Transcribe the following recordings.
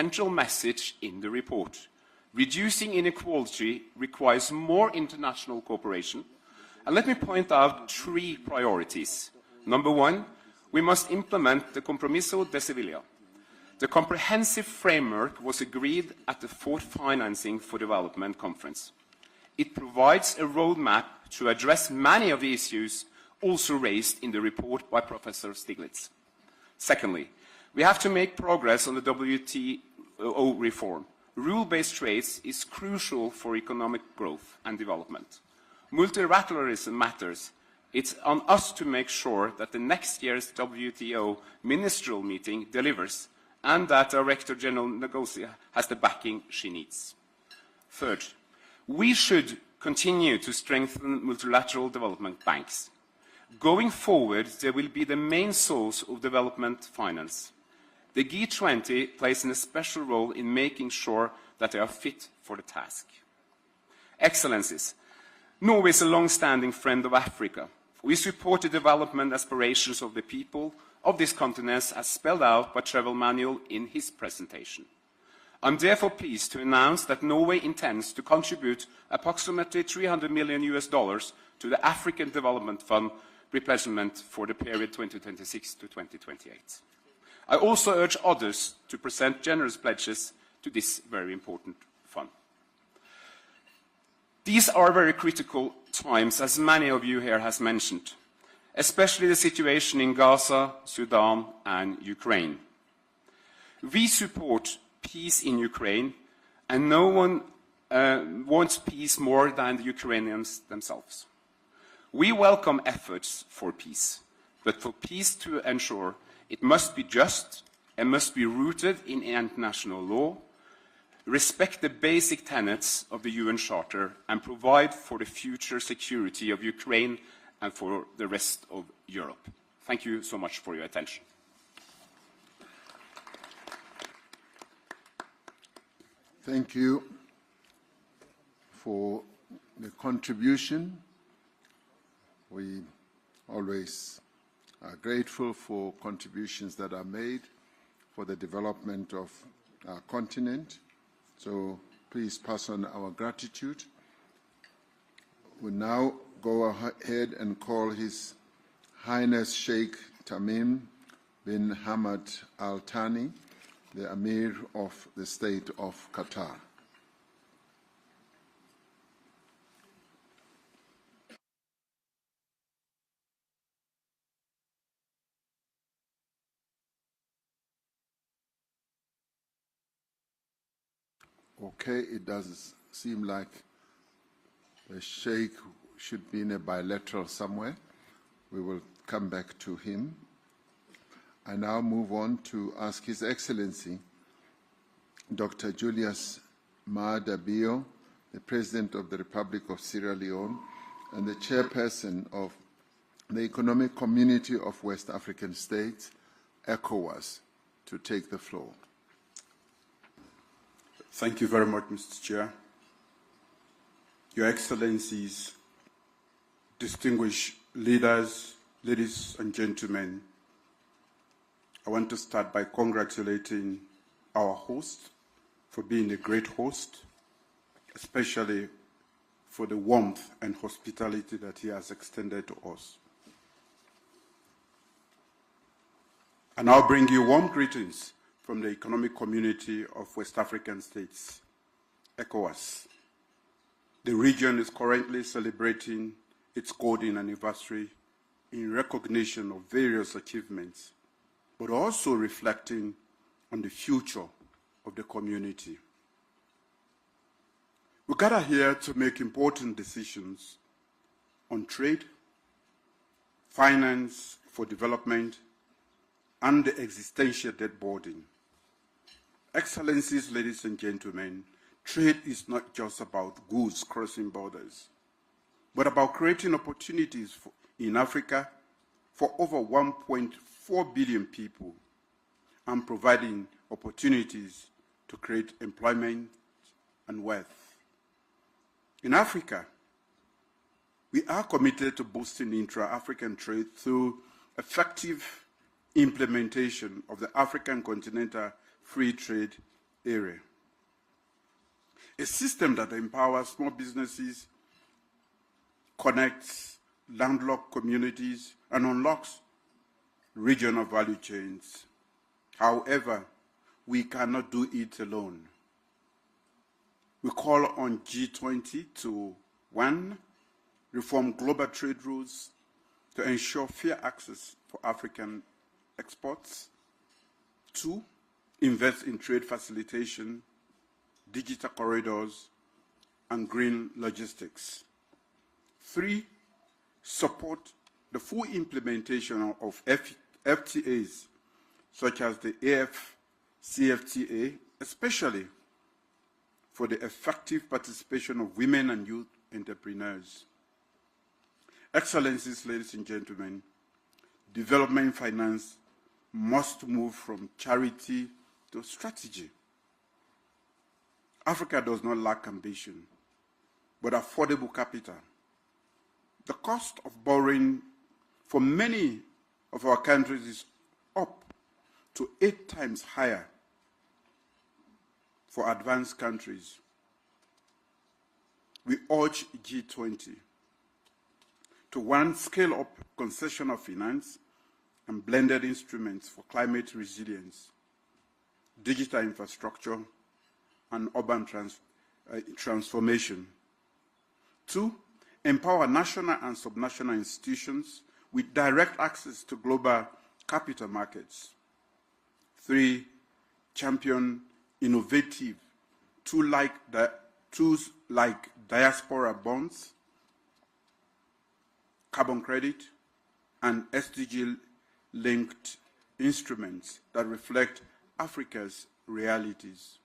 central message in the report. Reducing inequality requires more international cooperation. And let me point out 3 priorities. Number 1, we must implement the Compromiso de Sevilla. The comprehensive framework was agreed at the 4th Financing for Development Conference. It provides a roadmap to address many of the issues also raised in the report by Professor Stiglitz. Secondly, we have to make progress on the WTO reform. Rule-based trade is crucial for economic growth and development. Multilateralism matters. It's on us to make sure that the next year's WTO ministerial meeting delivers and that Director General Ngozi has the backing she needs. Third, we should continue to strengthen multilateral development banks. Going forward, they will be the main source of development finance. The G-20 plays a special role in making sure that they are fit for the task. Excellencies, Norway is a long-standing friend of Africa. We support the development aspirations of the people of this continent as spelled out by Travel Manual in his presentation. I'm therefore pleased to announce that Norway intends to contribute approximately $300 million to the African Development Fund replenishment for the period 2026 to 2028. I also urge others to present generous pledges to this very important fund. These are very critical times, as many of you here have mentioned, especially the situation in Gaza, Sudan, and Ukraine. We support peace in Ukraine, and no one wants peace more than the Ukrainians themselves. We welcome efforts for peace, but for peace to ensure, it must be just and must be rooted in international law, respect the basic tenets of the UN Charter, and provide for the future security of Ukraine and for the rest of Europe. Thank you so much for your attention. Thank you for the contribution. We always are grateful for contributions that are made for the development of our continent. So please pass on our gratitude. We now go ahead and call His Highness Sheikh Tamim bin Hamad Al Thani, the Emir of the State of Qatar. Okay, it does seem like the Sheikh should be in a bilateral somewhere. We will come back to him. I now move on to ask His Excellency, Dr. Julius Maada Bio, the President of the Republic of Sierra Leone and the Chairperson of the Economic Community of West African States, ECOWAS, to take the floor. Thank you very much, Mr. Chair. Your Excellencies, distinguished leaders, ladies and gentlemen, I want to start by congratulating our host for being a great host, especially for the warmth and hospitality that he has extended to us. I now bring you warm greetings from the Economic Community of West African States, ECOWAS. The region is currently celebrating its golden anniversary in recognition of various achievements, but also reflecting on the future of the community. We gather here to make important decisions on trade, finance for development, and the existential debt burden. Excellencies, ladies and gentlemen, trade is not just about goods crossing borders, but about creating opportunities in Africa for over 1.4 billion people and providing opportunities to create employment and wealth. In Africa, we are committed to boosting intra-African trade through effective implementation of the African Continental Free Trade area. A system that empowers small businesses, connects landlocked communities, and unlocks regional value chains. However, we cannot do it alone. We call on G20 to, 1, reform global trade rules to ensure fair access for African exports. 2, invest in trade facilitation, digital corridors, and green logistics. 3, support the full implementation of FTAs, such as the AFCFTA, especially for the effective participation of women and youth entrepreneurs. Excellencies, ladies and gentlemen, development finance must move from charity to strategy. Africa does not lack ambition, but affordable capital. The cost of borrowing for many of our countries is up to 8 times higher for advanced countries. We urge G20 to, 1, scale up concessional finance and blended instruments for climate resilience, digital infrastructure, and urban transformation. 2, empower national and subnational institutions with direct access to global capital markets. 3, champion innovative tools like diaspora bonds, carbon credit, and SDG-linked instruments that reflect Africa's realities.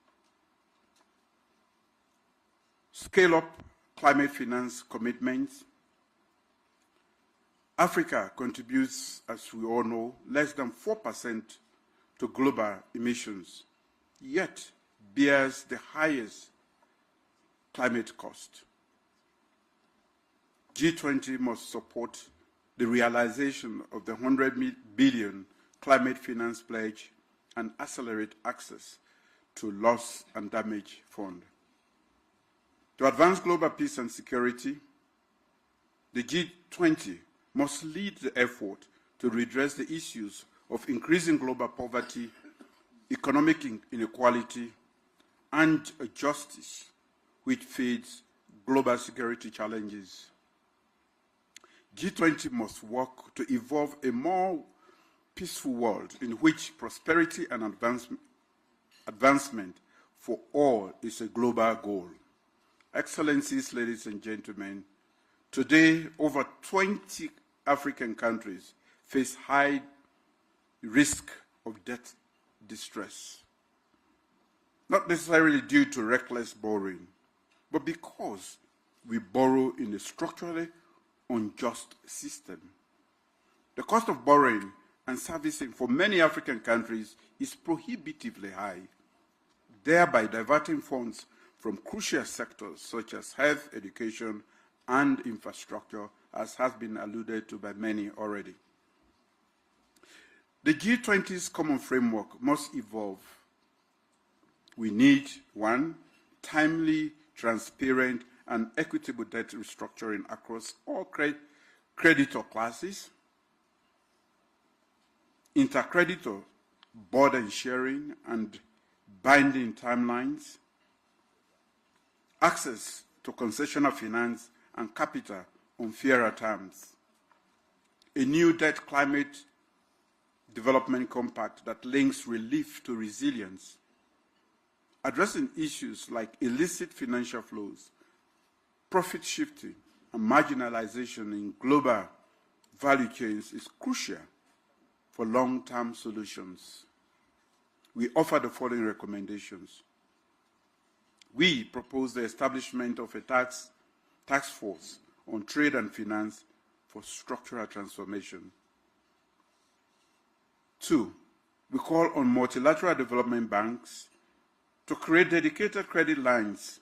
Scale up climate finance commitments. Africa contributes, as we all know, less than 4% to global emissions, yet bears the highest climate cost. G20 must support the realization of the 100 billion climate finance pledge and accelerate access to loss and damage fund. To advance global peace and security, the G20 must lead the effort to redress the issues of increasing global poverty, economic inequality, and justice, which feeds global security challenges. G20 must work to evolve a more peaceful world in which prosperity and advancement for all is a global goal. Excellencies, ladies and gentlemen, today over 20 African countries face high risk of debt distress, not necessarily due to reckless borrowing, but because we borrow in a structurally unjust system. The cost of borrowing and servicing for many African countries is prohibitively high, thereby diverting funds from crucial sectors such as health, education, and infrastructure, as has been alluded to by many already. The G20's common framework must evolve. We need, 1, timely, transparent, and equitable debt restructuring across all creditor classes, intercreditor burden sharing and binding timelines, access to concessional finance and capital on fairer terms, a new debt climate development compact that links relief to resilience, addressing issues like illicit financial flows, profit shifting, and marginalization in global value chains is crucial for long-term solutions. We offer the following recommendations. We propose the establishment of a task force on trade and finance for structural transformation. 2, we call on multilateral development banks to create dedicated credit lines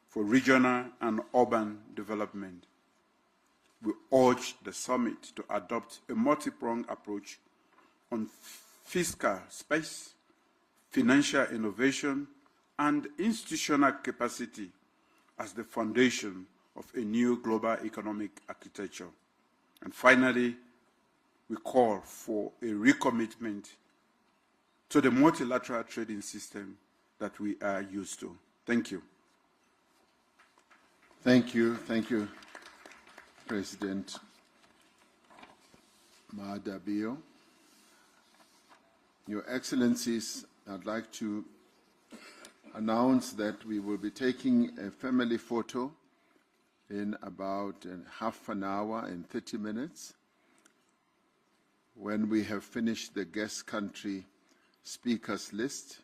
for regional and urban development. We urge the summit to adopt a multi-pronged approach on fiscal space, financial innovation, and institutional capacity as the foundation of a new global economic architecture. And finally, we call for a recommitment to the multilateral trading system that we are used to. Thank you. Thank you, President Madabio. Your Excellencies, I'd like to announce that we will be taking a family photo in about half an hour and 30 minutes. When we have finished the guest country speakers list,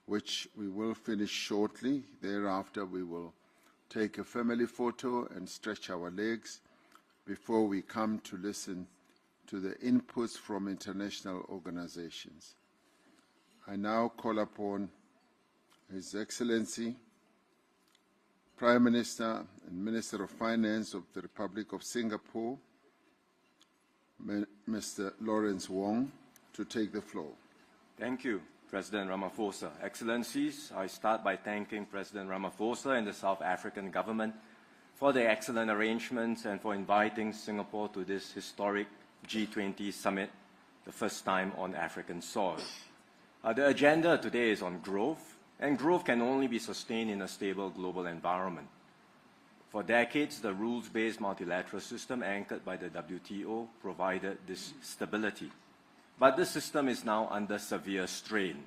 which we will finish shortly. Thereafter, we will take a family photo and stretch our legs before we come to listen to the inputs from international organizations. I now call upon His Excellency, Prime Minister and Minister of Finance of the Republic of Singapore, Mr. Lawrence Wong, to take the floor. Thank you, President Ramaphosa. Excellencies, I start by thanking President Ramaphosa and the South African government for the excellent arrangements and for inviting Singapore to this historic G20 summit, the first time on African soil. The agenda today is on growth, and growth can only be sustained in a stable global environment. For decades, the rules-based multilateral system anchored by the WTO provided this stability. But the system is now under severe strain.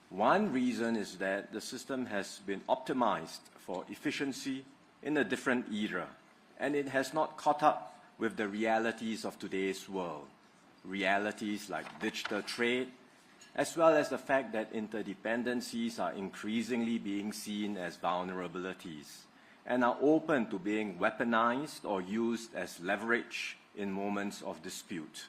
One reason is that the system has been optimized for efficiency in a different era, and it has not caught up with the realities of today's world. Realities like digital trade, as well as the fact that interdependencies are increasingly being seen as vulnerabilities and are open to being weaponized or used as leverage in moments of dispute.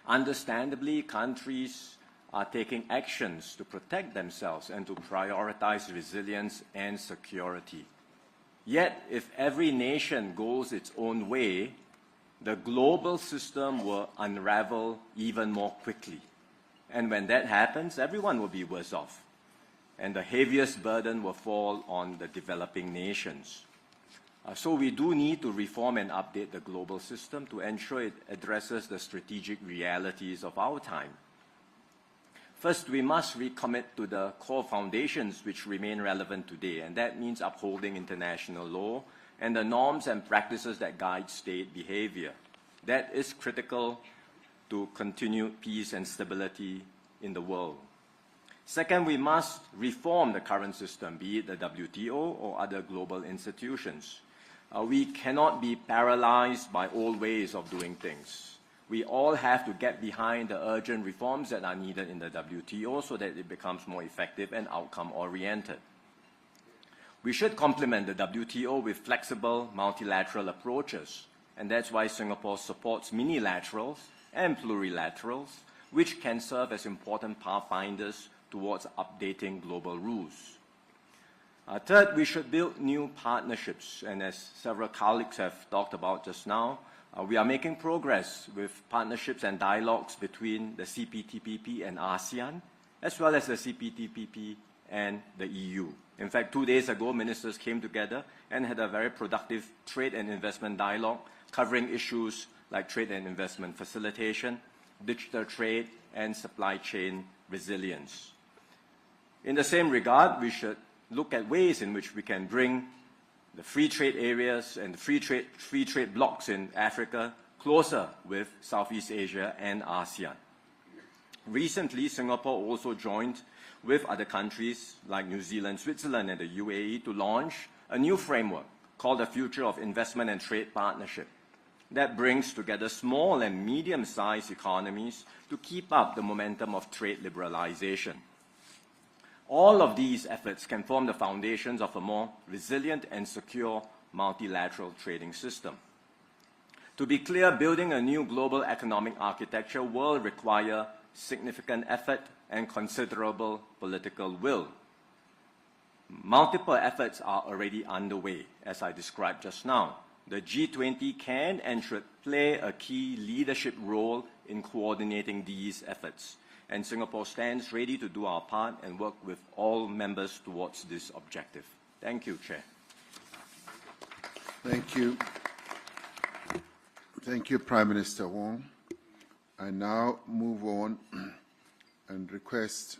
Understandably, countries are taking actions to protect themselves and to prioritize resilience and security. Yet, if every nation goes its own way, the global system will unravel even more quickly. And when that happens, everyone will be worse off. And the heaviest burden will fall on the developing nations. So we do need to reform and update the global system to ensure it addresses the strategic realities of our time. First, we must recommit to the core foundations which remain relevant today, and that means upholding international law and the norms and practices that guide state behavior. That is critical to continued peace and stability in the world. Second, we must reform the current system, be it the WTO or other global institutions. We cannot be paralyzed by old ways of doing things. We all have to get behind the urgent reforms that are needed in the WTO so that it becomes more effective and outcome-oriented. We should complement the WTO with flexible multilateral approaches, and that's why Singapore supports minilaterals and plurilaterals, which can serve as important pathfinders towards updating global rules. Third, we should build new partnerships, and as several colleagues have talked about just now, we are making progress with partnerships and dialogues between the CPTPP and ASEAN, as well as the CPTPP and the EU. In fact, 2 days ago, ministers came together and had a very productive trade and investment dialogue covering issues like trade and investment facilitation, digital trade, and supply chain resilience. In the same regard, we should look at ways in which we can bring the free trade areas and the free trade blocs in Africa closer with Southeast Asia and ASEAN. Recently, Singapore also joined with other countries like New Zealand, Switzerland, and the UAE to launch a new framework called the Future of Investment and Trade Partnership that brings together small and medium-sized economies to keep up the momentum of trade liberalization. All of these efforts can form the foundations of a more resilient and secure multilateral trading system. To be clear, building a new global economic architecture will require significant effort and considerable political will. Multiple efforts are already underway, as I described just now. The G20 can and should play a key leadership role in coordinating these efforts. and Singapore stands ready to do our part and work with all members towards this objective. Thank you, Chair. Thank you. Thank you, Prime Minister Wong. I now move on and request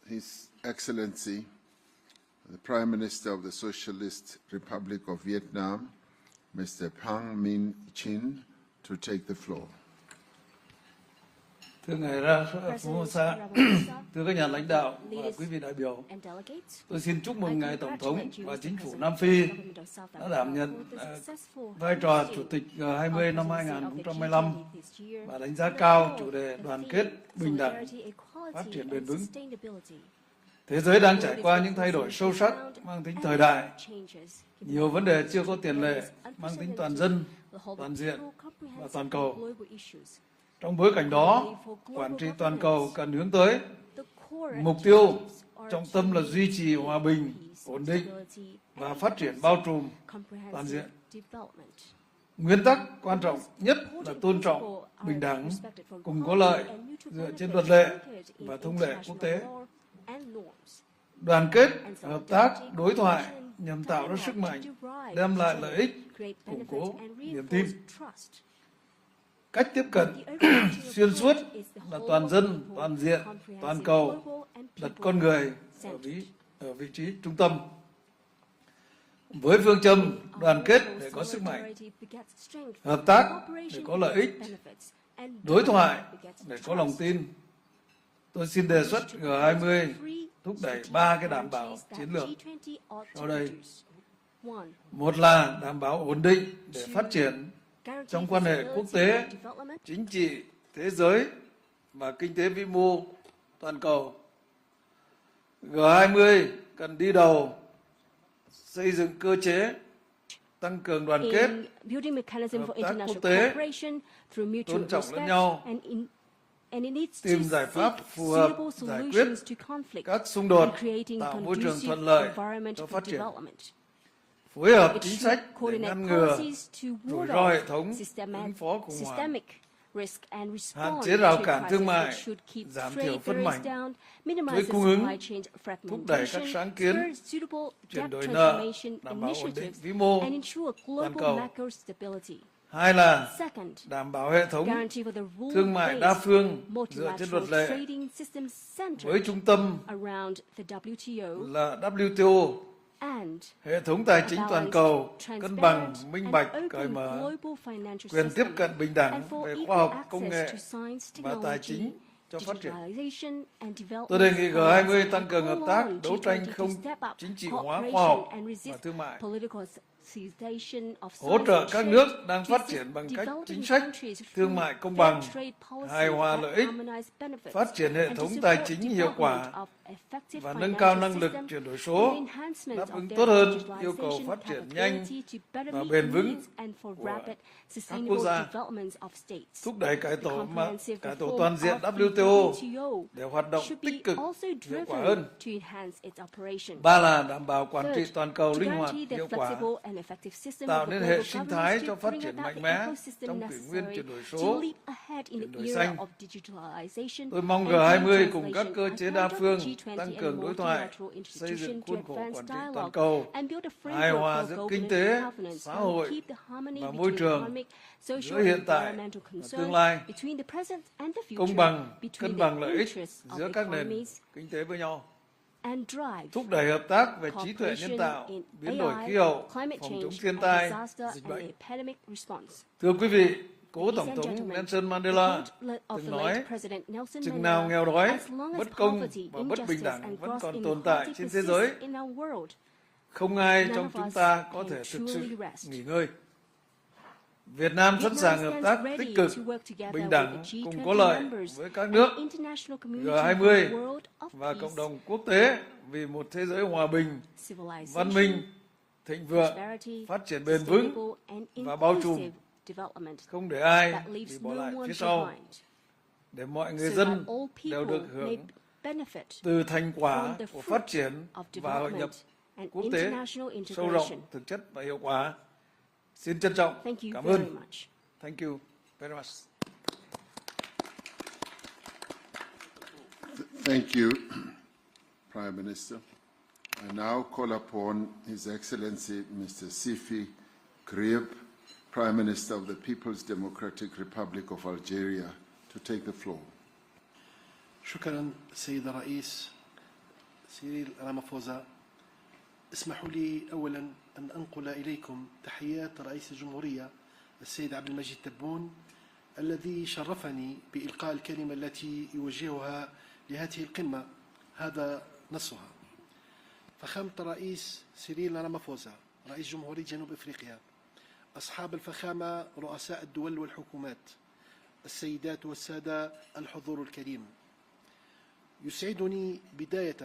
His Excellency, the Prime Minister of the Socialist Republic of Vietnam, Mr. Pham Minh Chinh, to take the floor. Thưa Ngài Ramaphosa, thưa các nhà lãnh đạo và quý vị đại biểu, tôi xin chúc mừng Ngài Tổng thống và Chính phủ Nam Phi đã đảm nhận vai trò Chủ tịch G20 năm 2015 và đánh giá cao chủ đề đoàn kết, bình đẳng, phát triển bền vững. Thế giới đang trải qua những thay đổi sâu sắc mang tính thời đại. Nhiều vấn đề chưa có tiền lệ mang tính toàn dân, toàn diện và toàn cầu. Trong bối cảnh đó, quản trị toàn cầu cần hướng tới mục tiêu trọng tâm là duy trì hòa bình, ổn định và phát triển bao trùm toàn diện. Nguyên tắc quan trọng nhất là tôn trọng, bình đẳng, cùng có lợi dựa trên luật lệ và thông lệ quốc tế. Đoàn kết, hợp tác, đối thoại nhằm tạo ra sức mạnh, đem lại lợi ích, củng cố niềm tin. Cách tiếp cận xuyên suốt là toàn dân, toàn diện, toàn cầu, đặt con người ở vị trí trung tâm. Với phương châm đoàn kết để có sức mạnh, hợp tác để có lợi ích, đối thoại để có lòng tin, tôi xin đề xuất G20 thúc đẩy 3 cái đảm bảo chiến lược sau đây. Một là đảm bảo ổn định để phát triển trong quan hệ quốc tế, chính trị, thế giới và kinh tế vĩ mô toàn cầu. G20 cần đi đầu xây dựng cơ chế tăng cường đoàn kết, hợp tác quốc tế, tôn trọng lẫn nhau, tìm giải pháp phù hợp giải quyết các xung đột, tạo môi trường thuận lợi cho phát triển, phối hợp chính sách để ngăn ngừa rủi ro hệ thống, ứng phó khủng hoảng, hạn chế rào cản thương mại, giảm thiểu phân mảnh, thuế cung ứng, thúc đẩy các sáng kiến, chuyển đổi nợ, đảm bảo ổn định vĩ mô toàn cầu. Hai là đảm bảo hệ thống thương mại đa phương dựa trên luật lệ với trung tâm là WTO, hệ thống tài chính toàn cầu cân bằng, minh bạch, cởi mở, quyền tiếp cận bình đẳng về khoa học, công nghệ và tài chính cho phát triển. Tôi đề nghị G20 tăng cường hợp tác, đấu tranh không chính trị hóa khoa học và thương mại, hỗ trợ các nước đang phát triển bằng cách chính sách thương mại công bằng, hài hòa lợi ích, phát triển hệ thống tài chính hiệu quả và nâng cao năng lực chuyển đổi số, đáp ứng tốt hơn yêu cầu phát triển nhanh và bền vững của các quốc gia, thúc đẩy cải tổ toàn diện WTO để hoạt động tích cực, hiệu quả hơn. Ba là đảm bảo quản trị toàn cầu linh hoạt, hiệu quả, tạo nên hệ sinh thái cho phát triển mạnh mẽ trong kỷ nguyên chuyển đổi số, chuyển đổi xanh. Tôi mong G20 cùng các cơ chế đa phương tăng cường đối thoại, xây dựng khuôn khổ quản trị toàn cầu, hài hòa giữa kinh tế, xã hội và môi trường, giữa hiện tại và tương lai, công bằng, cân bằng lợi ích giữa các nền kinh tế với nhau, thúc đẩy hợp tác về trí tuệ nhân tạo, biến đổi khí hậu, phòng chống thiên tai, dịch bệnh. Thưa quý vị, cố Tổng thống Nelson Mandela từng nói, chừng nào nghèo đói, bất công và bất bình đẳng vẫn còn tồn tại trên thế giới, không ai trong chúng ta có thể thực sự nghỉ ngơi. Việt Nam sẵn sàng hợp tác tích cực, bình đẳng, cùng có lợi với các nước G20 và cộng đồng quốc tế vì một thế giới hòa bình, văn minh, thịnh vượng, phát triển bền vững và bao trùm, không để ai bị bỏ lại phía sau, để mọi người dân đều được hưởng từ thành quả của phát triển và hội nhập quốc tế sâu rộng, thực chất và hiệu quả. Xin trân trọng cảm ơn. Thank you very much. Thank you, Prime Minister. I now call upon His Excellency Mr. Sifi Grieb, Prime Minister of the People's Democratic Republic of Algeria, to take the floor. شكرا سيد الرئيس سيريل رامافوزا. اسمحوا لي أولا أن أنقل إليكم تحيات رئيس الجمهورية السيد عبد المجيد تبون الذي شرفني بإلقاء الكلمة التي يوجهها لهذه القمة. هذا نصها: فخامة الرئيس سيريل رامافوزا رئيس جمهورية جنوب أفريقيا، أصحاب الفخامة رؤساء الدول والحكومات، السيدات والسادة الحضور الكريم، يسعدني بداية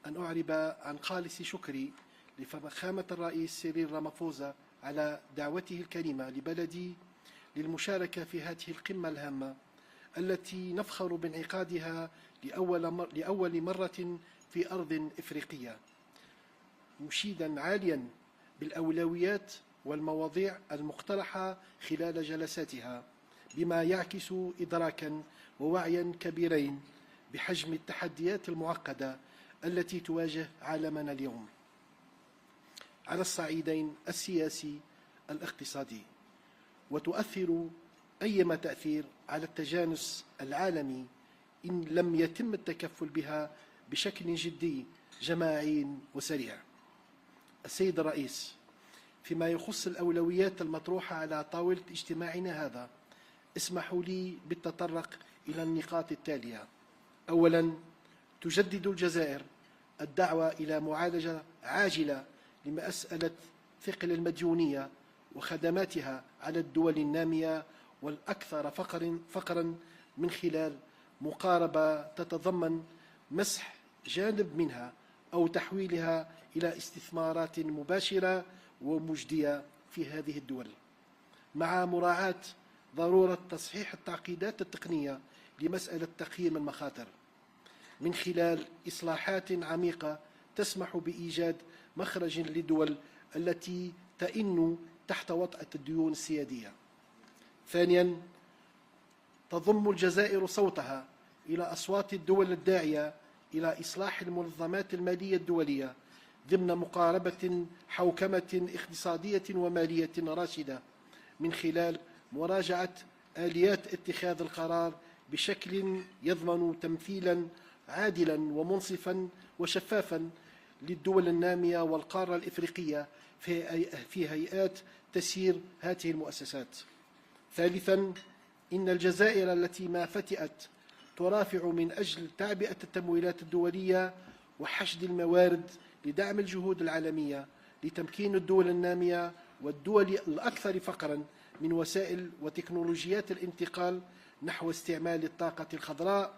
أن أعرب عن خالص شكري لفخامة الرئيس سيريل رامافوزا على دعوته الكريمة لبلدي للمشاركة في هذه القمة الهامة التي نفخر بانعقادها لأول مرة في أرض إفريقية، مشيدا عاليا بالأولويات والمواضيع المقترحة خلال جلساتها، بما يعكس إدراكا ووعيا كبيرين بحجم التحديات المعقدة التي تواجه عالمنا اليوم على الصعيدين السياسي الاقتصادي، وتؤثر أيما تأثير على التجانس العالمي إن لم يتم التكفل بها بشكل جدي جماعي وسريع. السيد الرئيس، فيما يخص الأولويات المطروحة على طاولة اجتماعنا هذا، اسمحوا لي بالتطرق إلى النقاط التالية. أولا، تجدد الجزائر الدعوة إلى معالجة عاجلة لمسألة ثقل المديونية وخدماتها على الدول النامية والأكثر فقرا من خلال مقاربة تتضمن مسح جانب منها أو تحويلها إلى استثمارات مباشرة ومجدية في هذه الدول، مع مراعاة ضرورة تصحيح التعقيدات التقنية لمسألة تقييم المخاطر من خلال إصلاحات عميقة تسمح بإيجاد مخرج للدول التي تئن تحت وطأة الديون السيادية. ثانيا، تضم الجزائر صوتها إلى أصوات الدول الداعية إلى إصلاح المنظمات المالية الدولية ضمن مقاربة حوكمة اقتصادية ومالية راشدة من خلال مراجعة آليات اتخاذ القرار بشكل يضمن تمثيلا عادلا ومنصفا وشفافا للدول النامية والقارة الإفريقية في هيئات تسيير هذه المؤسسات. ثالثا، إن الجزائر التي ما فتئت ترافع من أجل تعبئة التمويلات الدولية وحشد الموارد لدعم الجهود العالمية لتمكين الدول النامية والدول الأكثر فقرا من وسائل وتكنولوجيات الانتقال نحو استعمال الطاقة الخضراء،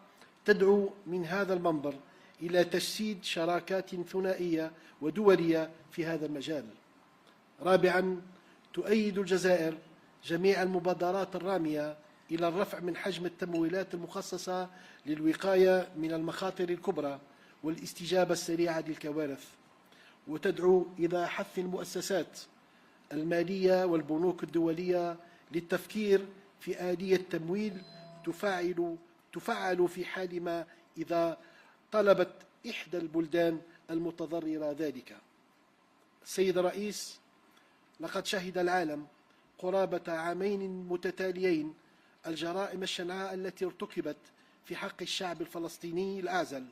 تدعو من هذا المنبر إلى تجسيد شراكات ثنائية ودولية في هذا المجال. رابعا، تؤيد الجزائر جميع المبادرات الرامية إلى الرفع من حجم التمويلات المخصصة للوقاية من المخاطر الكبرى والاستجابة السريعة للكوارث، وتدعو إلى حث المؤسسات المالية والبنوك الدولية للتفكير في آلية تمويل تفعل في حال ما إذا طلبت إحدى البلدان المتضررة ذلك. السيد الرئيس، لقد شهد العالم قرابة عامين متتاليين الجرائم الشنعاء التي ارتكبت في حق الشعب الفلسطيني الأعزل،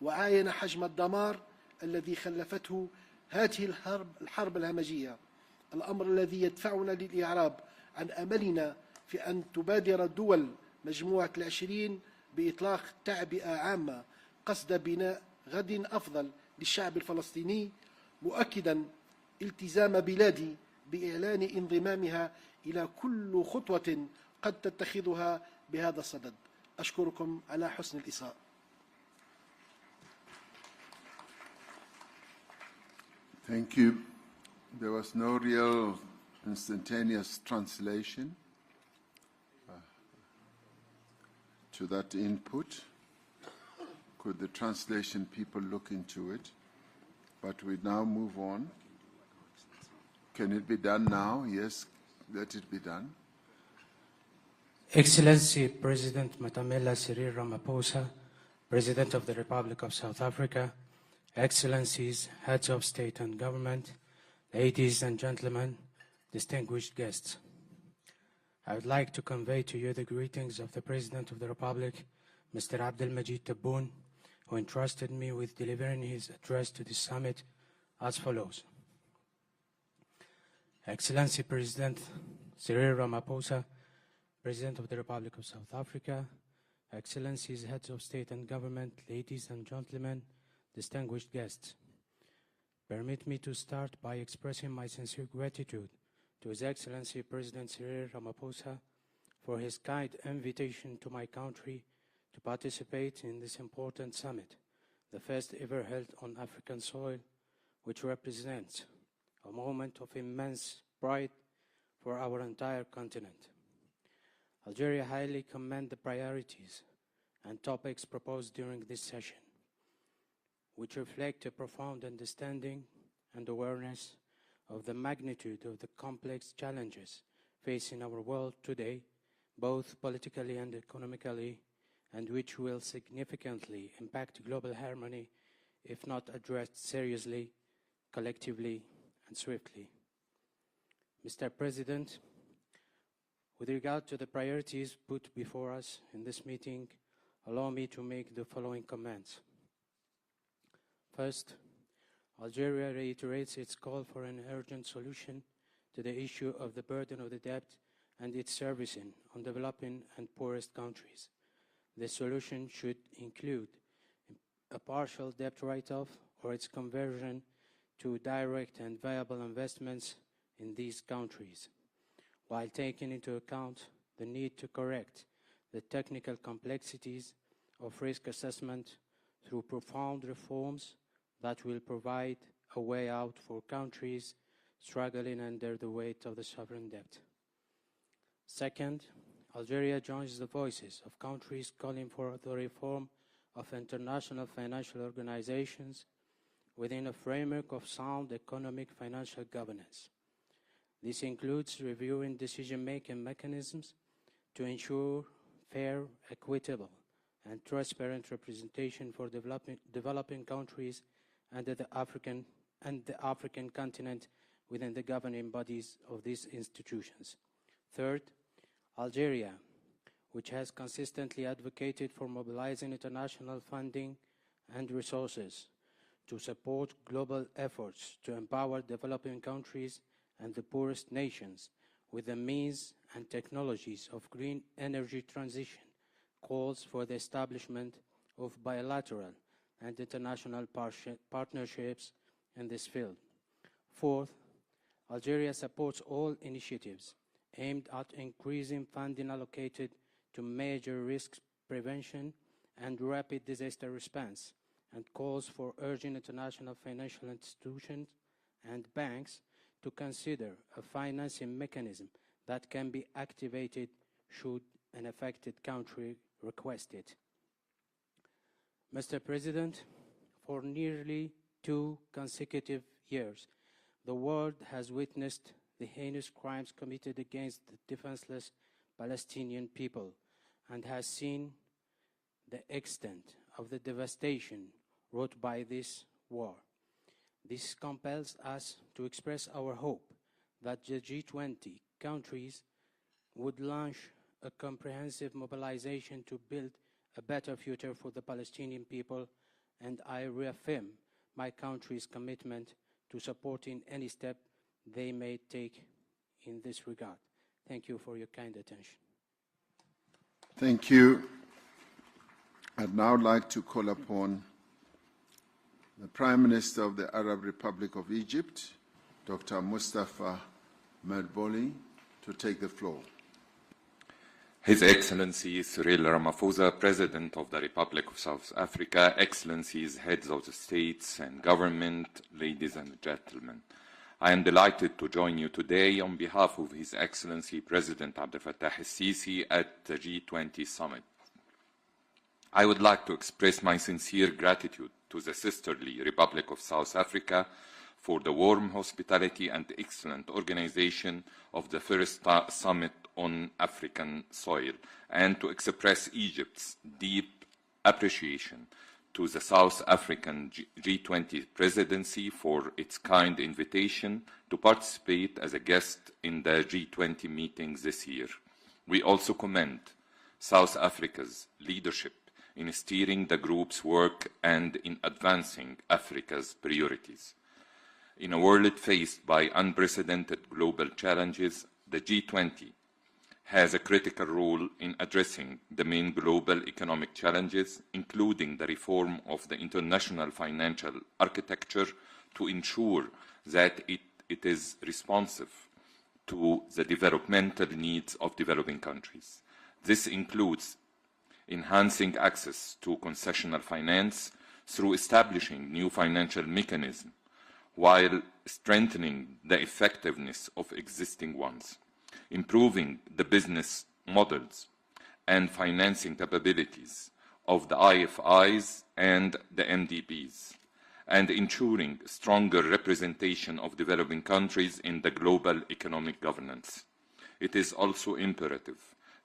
وعاين حجم الدمار الذي خلفته هذه الحرب الهمجية، الأمر الذي يدفعنا للإعراب عن أملنا في أن تبادر دول مجموعة ال20 بإطلاق تعبئة عامة قصد بناء غد أفضل للشعب الفلسطيني، مؤكدا التزام بلادي بإعلان انضمامها إلى كل خطوة قد تتخذها بهذا الصدد. أشكركم على حسن الإصغاء. Thank you. There was no real instantaneous translation to that input. Could the translation people look into it? But we now move on. Can it be done now? Yes, let it be done. Excellency President Matamela Cyril Ramaphosa, President of the Republic of South Africa, Excellencies, Heads of State and Government, ladies and gentlemen, distinguished guests. I would like to convey to you the greetings of the President of the Republic, Mr. Abdelmajid Tebboune, who entrusted me with delivering his address to this summit as follows. Excellency President Cyril Ramaphosa, President of the Republic of South Africa, Excellencies, Heads of State and Government, ladies and gentlemen, distinguished guests. Permit me to start by expressing my sincere gratitude to His Excellency President Cyril Ramaphosa for his kind invitation to my country to participate in this important summit, the first ever held on African soil, which represents a moment of immense pride for our entire continent. Algeria highly commends the priorities and topics proposed during this session, which reflect a profound understanding and awareness of the magnitude of the complex challenges facing our world today, both politically and economically, and which will significantly impact global harmony if not addressed seriously, collectively, and swiftly. Mr. President, with regard to the priorities put before us in this meeting, allow me to make the following comments. First, Algeria reiterates its call for an urgent solution to the issue of the burden of the debt and its servicing on developing and poorest countries. The solution should include a partial debt write-off or its conversion to direct and viable investments in these countries, while taking into account the need to correct the technical complexities of risk assessment through profound reforms that will provide a way out for countries struggling under the weight of the sovereign debt. Second, Algeria joins the voices of countries calling for the reform of international financial organizations within a framework of sound economic financial governance. This includes reviewing decision-making mechanisms to ensure fair, equitable, and transparent representation for developing countries and the African continent within the governing bodies of these institutions. Third, Algeria, which has consistently advocated for mobilizing international funding and resources to support global efforts to empower developing countries and the poorest nations with the means and technologies of green energy transition, calls for the establishment of bilateral and international partnerships in this field. Fourth, Algeria supports all initiatives aimed at increasing funding allocated to major risk prevention and rapid disaster response, and calls for urging international financial institutions and banks to consider a financing mechanism that can be activated should an affected country request it. Mr. President, for nearly 2 consecutive years, the world has witnessed the heinous crimes committed against the defenseless Palestinian people and has seen the extent of the devastation wrought by this war. This compels us to express our hope that the G-20 countries would launch a comprehensive mobilization to build a better future for the Palestinian people, and I reaffirm my country's commitment to supporting any step they may take in this regard. Thank you for your kind attention. Thank you. I'd now like to call upon the Prime Minister of the Arab Republic of Egypt, Dr. Mustafa Madbouly, to take the floor. His Excellency Cyril Ramaphosa, President of the Republic of South Africa, Excellencies, Heads of the States and Government, ladies and gentlemen. I am delighted to join you today on behalf of His Excellency President Abdel Fattah el-Sisi at the G20 Summit. I would like to express my sincere gratitude to the sisterly Republic of South Africa for the warm hospitality and excellent organization of the first summit on African soil, and to express Egypt's deep appreciation to the South African G20 presidency for its kind invitation to participate as a guest in the G20 meetings this year. We also commend South Africa's leadership in steering the group's work and in advancing Africa's priorities. In a world faced by unprecedented global challenges, the G20 has a critical role in addressing the main global economic challenges, including the reform of the international financial architecture to ensure that it is responsive to the developmental needs of developing countries. This includes enhancing access to concessional finance through establishing new financial mechanisms while strengthening the effectiveness of existing ones, improving the business models and financing capabilities of the IFIs and the MDBs, and ensuring stronger representation of developing countries in the global economic governance. It is also imperative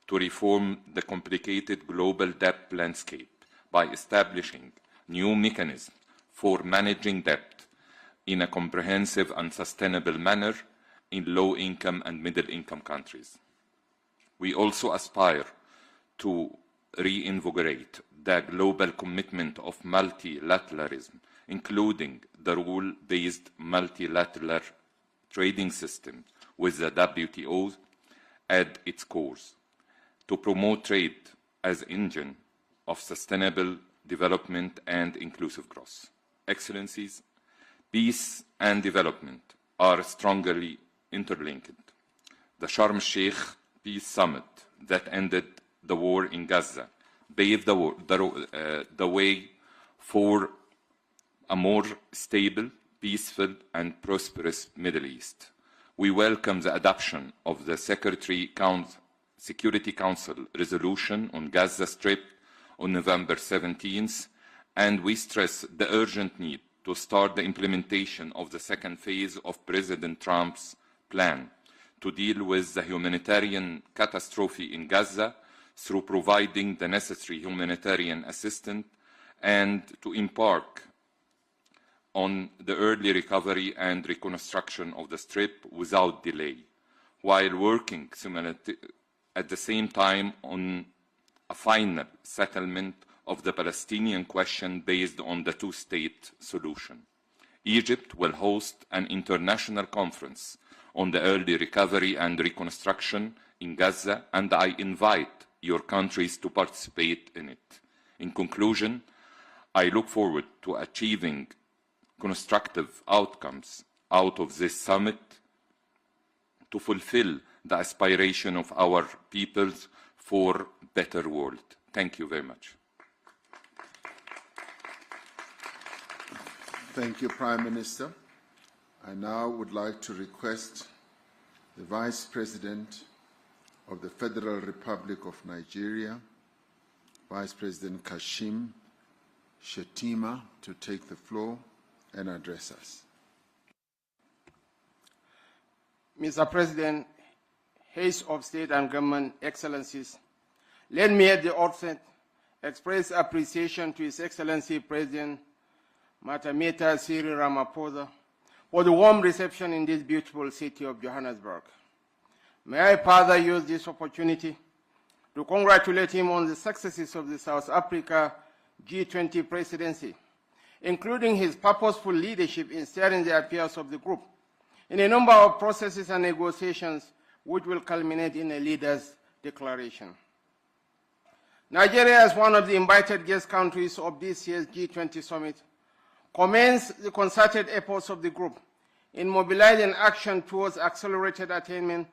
to reform the complicated global debt landscape by establishing new mechanisms for managing debt in a comprehensive and sustainable manner in low-income and middle-income countries. We also aspire to reinvigorate the global commitment of multilateralism, including the rule-based multilateral trading system with the WTO at its core, to promote trade as an engine of sustainable development and inclusive growth. Excellencies, peace and development are strongly interlinked. The Sharm el-Sheikh Peace Summit that ended the war in Gaza paved the way for a more stable, peaceful, and prosperous Middle East. We welcome the adoption of the Security Council resolution on Gaza Strip on November 17th, and we stress the urgent need to start the implementation of the second phase of President Trump's plan to deal with the humanitarian catastrophe in Gaza through providing the necessary humanitarian assistance and to embark on the early recovery and reconstruction of the Strip without delay, while working at the same time on a final settlement of the Palestinian question based on the two-state solution. Egypt will host an international conference on the early recovery and reconstruction in Gaza, and I invite your countries to participate in it. In conclusion, I look forward to achieving constructive outcomes out of this summit to fulfill the aspiration of our peoples for a better world. Thank you very much. Thank you, Prime Minister. I now would like to request the Vice President of the Federal Republic of Nigeria, Vice President Kashim Shettima, to take the floor and address us. Mr. President, Heads of State and Government, Excellencies, let me at the outset express appreciation to His Excellency President Matameta Cyril Ramaphosa for the warm reception in this beautiful city of Johannesburg. May I further use this opportunity to congratulate him on the successes of the South Africa G20 presidency, including his purposeful leadership in steering the affairs of the group in a number of processes and negotiations which will culminate in a leader's declaration. Nigeria, as one of the invited guest countries of this year's G20 summit, commends the concerted efforts of the group in mobilizing action towards accelerated attainment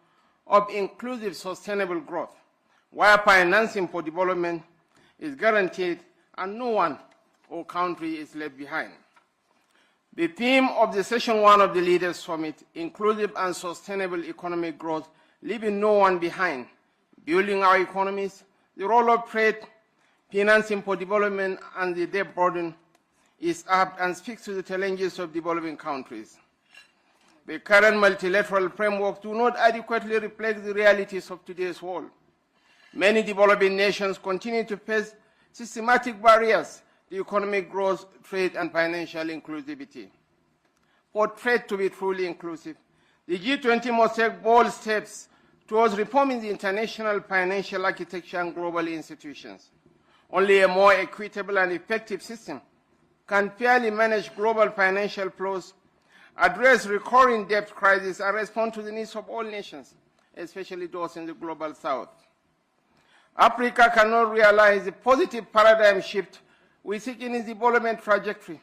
of inclusive sustainable growth, where financing for development is guaranteed and no one or country is left behind. The theme of the Session 1 of the Leaders Summit, Inclusive and Sustainable Economic Growth, leaving no one behind, building our economies, the role of trade, financing for development, and the debt burden, is apt and speaks to the challenges of developing countries. The current multilateral framework do not adequately reflect the realities of today's world. Many developing nations continue to face systematic barriers to economic growth, trade, and financial inclusivity. For trade to be truly inclusive, the G20 must take bold steps towards reforming the international financial architecture and global institutions. Only a more equitable and effective system can fairly manage global financial flows, address recurring debt crises, and respond to the needs of all nations, especially those in the global south. Africa cannot realize the positive paradigm shift we seek in its development trajectory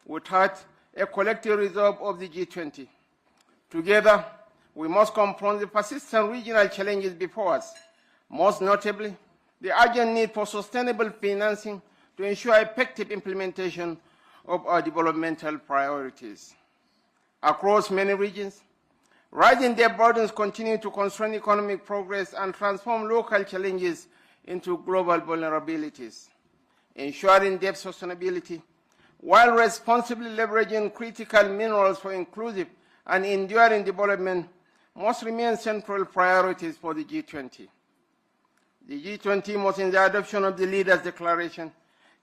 without a collective resolve of the G20. Together, we must confront the persistent regional challenges before us, most notably the urgent need for sustainable financing to ensure effective implementation of our developmental priorities. Across many regions, rising debt burdens continue to constrain economic progress and transform local challenges into global vulnerabilities. Ensuring debt sustainability while responsibly leveraging critical minerals for inclusive and enduring development must remain central priorities for the G20. The G20 must, in the adoption of the Leaders' Declaration,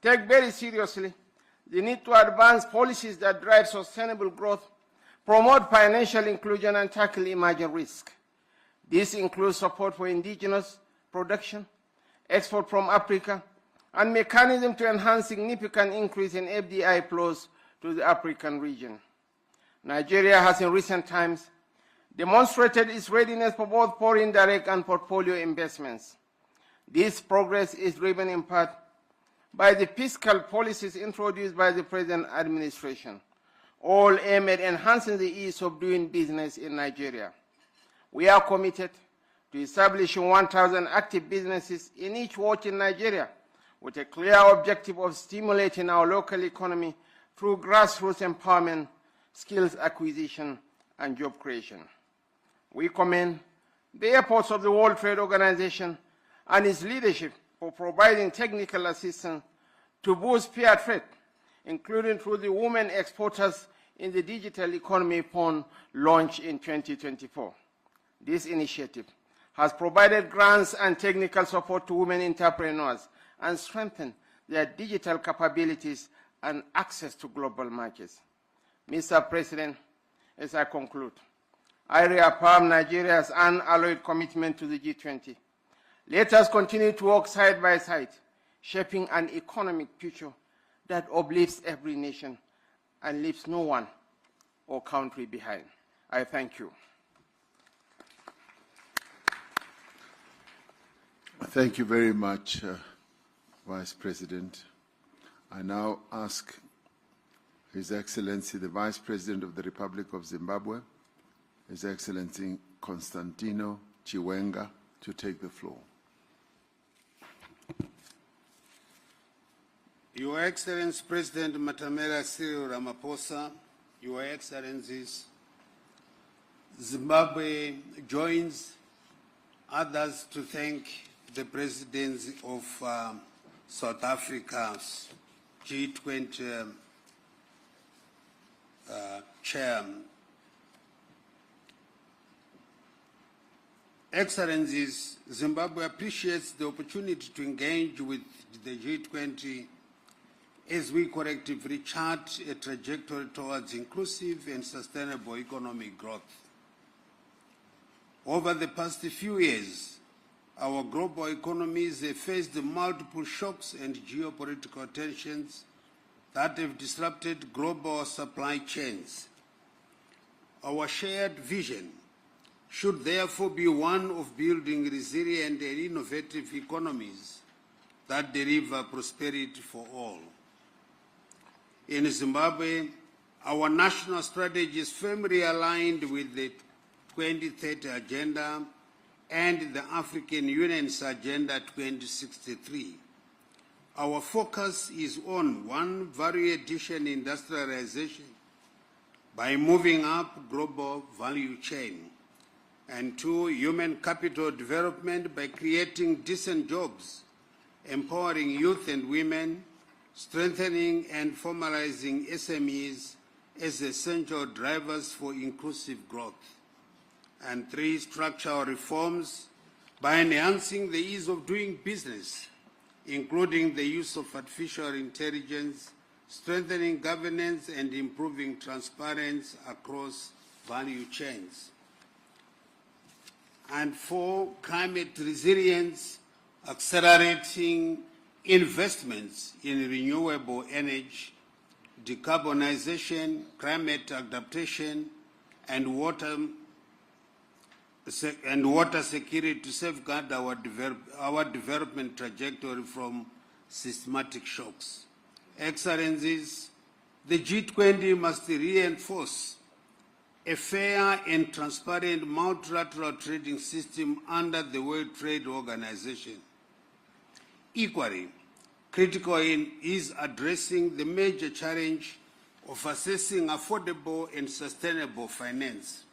take very seriously the need to advance policies that drive sustainable growth, promote financial inclusion, and tackle emerging risks. This includes support for indigenous production, export from Africa, and mechanism to enhance significant increase in FDI flows to the African region. Nigeria has in recent times demonstrated its readiness for both foreign direct and portfolio investments. This progress is driven in part by the fiscal policies introduced by the present administration, all aimed at enhancing the ease of doing business in Nigeria. We are committed to establishing 1,000 active businesses in each ward in Nigeria, with a clear objective of stimulating our local economy through grassroots empowerment, skills acquisition, and job creation. We commend the efforts of the World Trade Organization and its leadership for providing technical assistance to boost fair trade, including through the Women Exporters in the Digital Economy Fund launched in 2024. This initiative has provided grants and technical support to women entrepreneurs and strengthened their digital capabilities and access to global markets. Mr. President, as I conclude, I reaffirm Nigeria's unalloyed commitment to the G20. Let us continue to work side by side, shaping an economic future that uplifts every nation and leaves no one or country behind. I thank you. Thank you very much, Vice President. I now ask His Excellency the Vice President of the Republic of Zimbabwe, His Excellency Constantino Chiwenga, to take the floor. Your Excellency President Matamela Cyril Ramaphosa, Your Excellencies, Zimbabwe joins others to thank the Presidents of South Africa's G20 Chair. Excellencies, Zimbabwe appreciates the opportunity to engage with the G20 as we collectively chart a trajectory towards inclusive and sustainable economic growth. Over the past few years, our global economies have faced multiple shocks and geopolitical tensions that have disrupted global supply chains. Our shared vision should therefore be one of building resilient and innovative economies that deliver prosperity for all. In Zimbabwe, our national strategy is firmly aligned with the 2030 Agenda and the African Union's Agenda 2063. Our focus is on 1, value addition industrialization by moving up global value chain, and 2, human capital development by creating decent jobs, empowering youth and women, strengthening and formalizing SMEs as essential drivers for inclusive growth, and 3, structural reforms by enhancing the ease of doing business, including the use of artificial intelligence, strengthening governance and improving transparency across value chains. And 4, climate resilience, accelerating investments in renewable energy, decarbonization, climate adaptation, and water security to safeguard our development trajectory from systematic shocks. Excellencies, the G20 must reinforce a fair and transparent multilateral trading system under the World Trade Organization. Equally, critical is addressing the major challenge of assessing affordable and sustainable finance.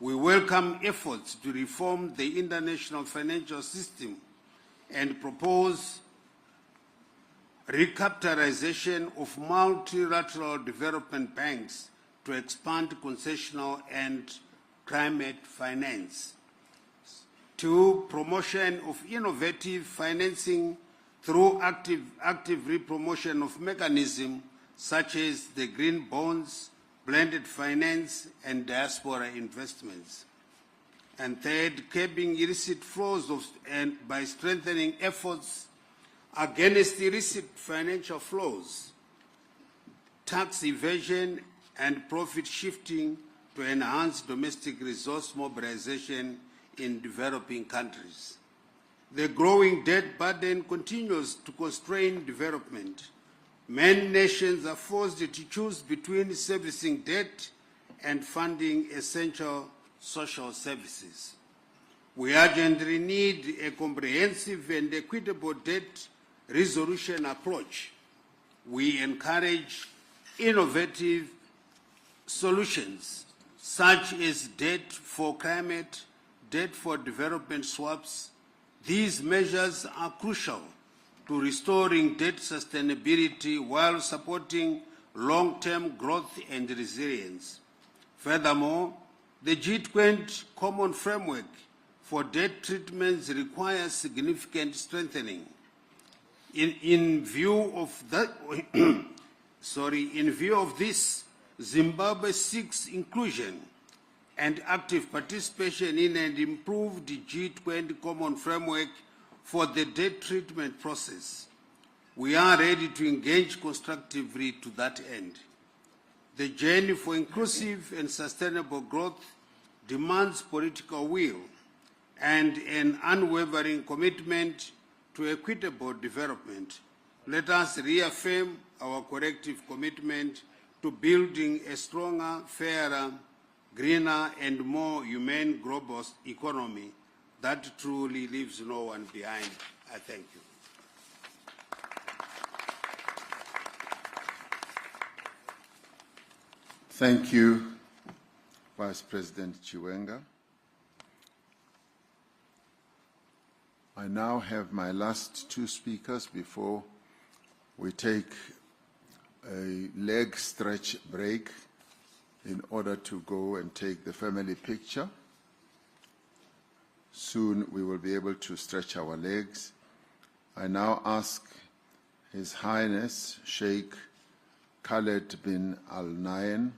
We welcome efforts to reform the international financial system and propose recapitalization of multilateral development banks to expand concessional and climate finance. 2, promotion of innovative financing through active re-promotion of mechanisms such as the green bonds, blended finance, and diaspora investments. And 3rd, curbing illicit flows by strengthening efforts against illicit financial flows, tax evasion, and profit shifting to enhance domestic resource mobilization in developing countries. The growing debt burden continues to constrain development. Many nations are forced to choose between servicing debt and funding essential social services. We urgently need a comprehensive and equitable debt resolution approach. We encourage innovative solutions such as debt for climate, debt for development swaps. These measures are crucial to restoring debt sustainability while supporting long-term growth and resilience. Furthermore, the G20 Common Framework for Debt Treatments requires significant strengthening. In view of this, Zimbabwe seeks inclusion and active participation in an improved G20 Common Framework for the debt treatment process. We are ready to engage constructively to that end. The journey for inclusive and sustainable growth demands political will and an unwavering commitment to equitable development. Let us reaffirm our collective commitment to building a stronger, fairer, greener, and more humane global economy that truly leaves no one behind. I thank you. Thank you, Vice President Chiwenga. I now have my last 2 speakers before we take a leg stretch break in order to go and take the family picture. Soon we will be able to stretch our legs. I now ask His Highness Sheikh Khaled bin Al Nahyan,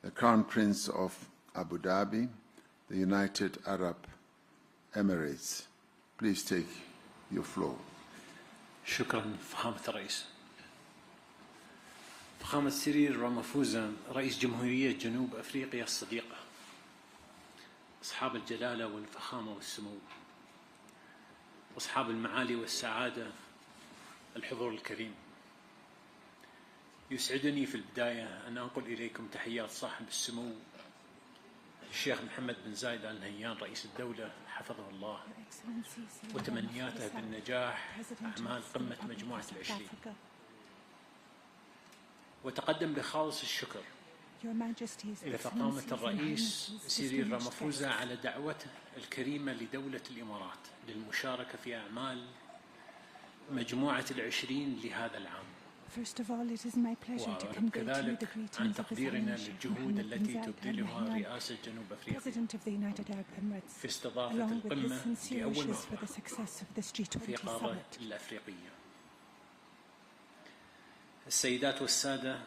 the Crown Prince of Abu Dhabi, the United Arab Emirates. Please take your floor. شكرا فخامة الرئيس. فخامة سيريل رامافوزا رئيس جمهورية جنوب أفريقيا الصديقة، أصحاب الجلالة والفخامة والسمو، أصحاب المعالي والسعادة، الحضور الكريم، يسعدني في البداية أن أنقل إليكم تحيات صاحب السمو الشيخ محمد بن زايد آل نهيان رئيس الدولة حفظه الله، وتمنياته بالنجاح أعمال قمة مجموعة ال20. وتقدم بخالص الشكر إلى فخامة الرئيس سيريل رامافوزا على دعوته الكريمة لدولة الإمارات للمشاركة في أعمال مجموعة ال20 لهذا العام. وكذلك عن تقديرنا للجهود التي تبذلها رئاسة جنوب أفريقيا في استضافة القمة لأول مرة في القارة الأفريقية. السيدات والسادة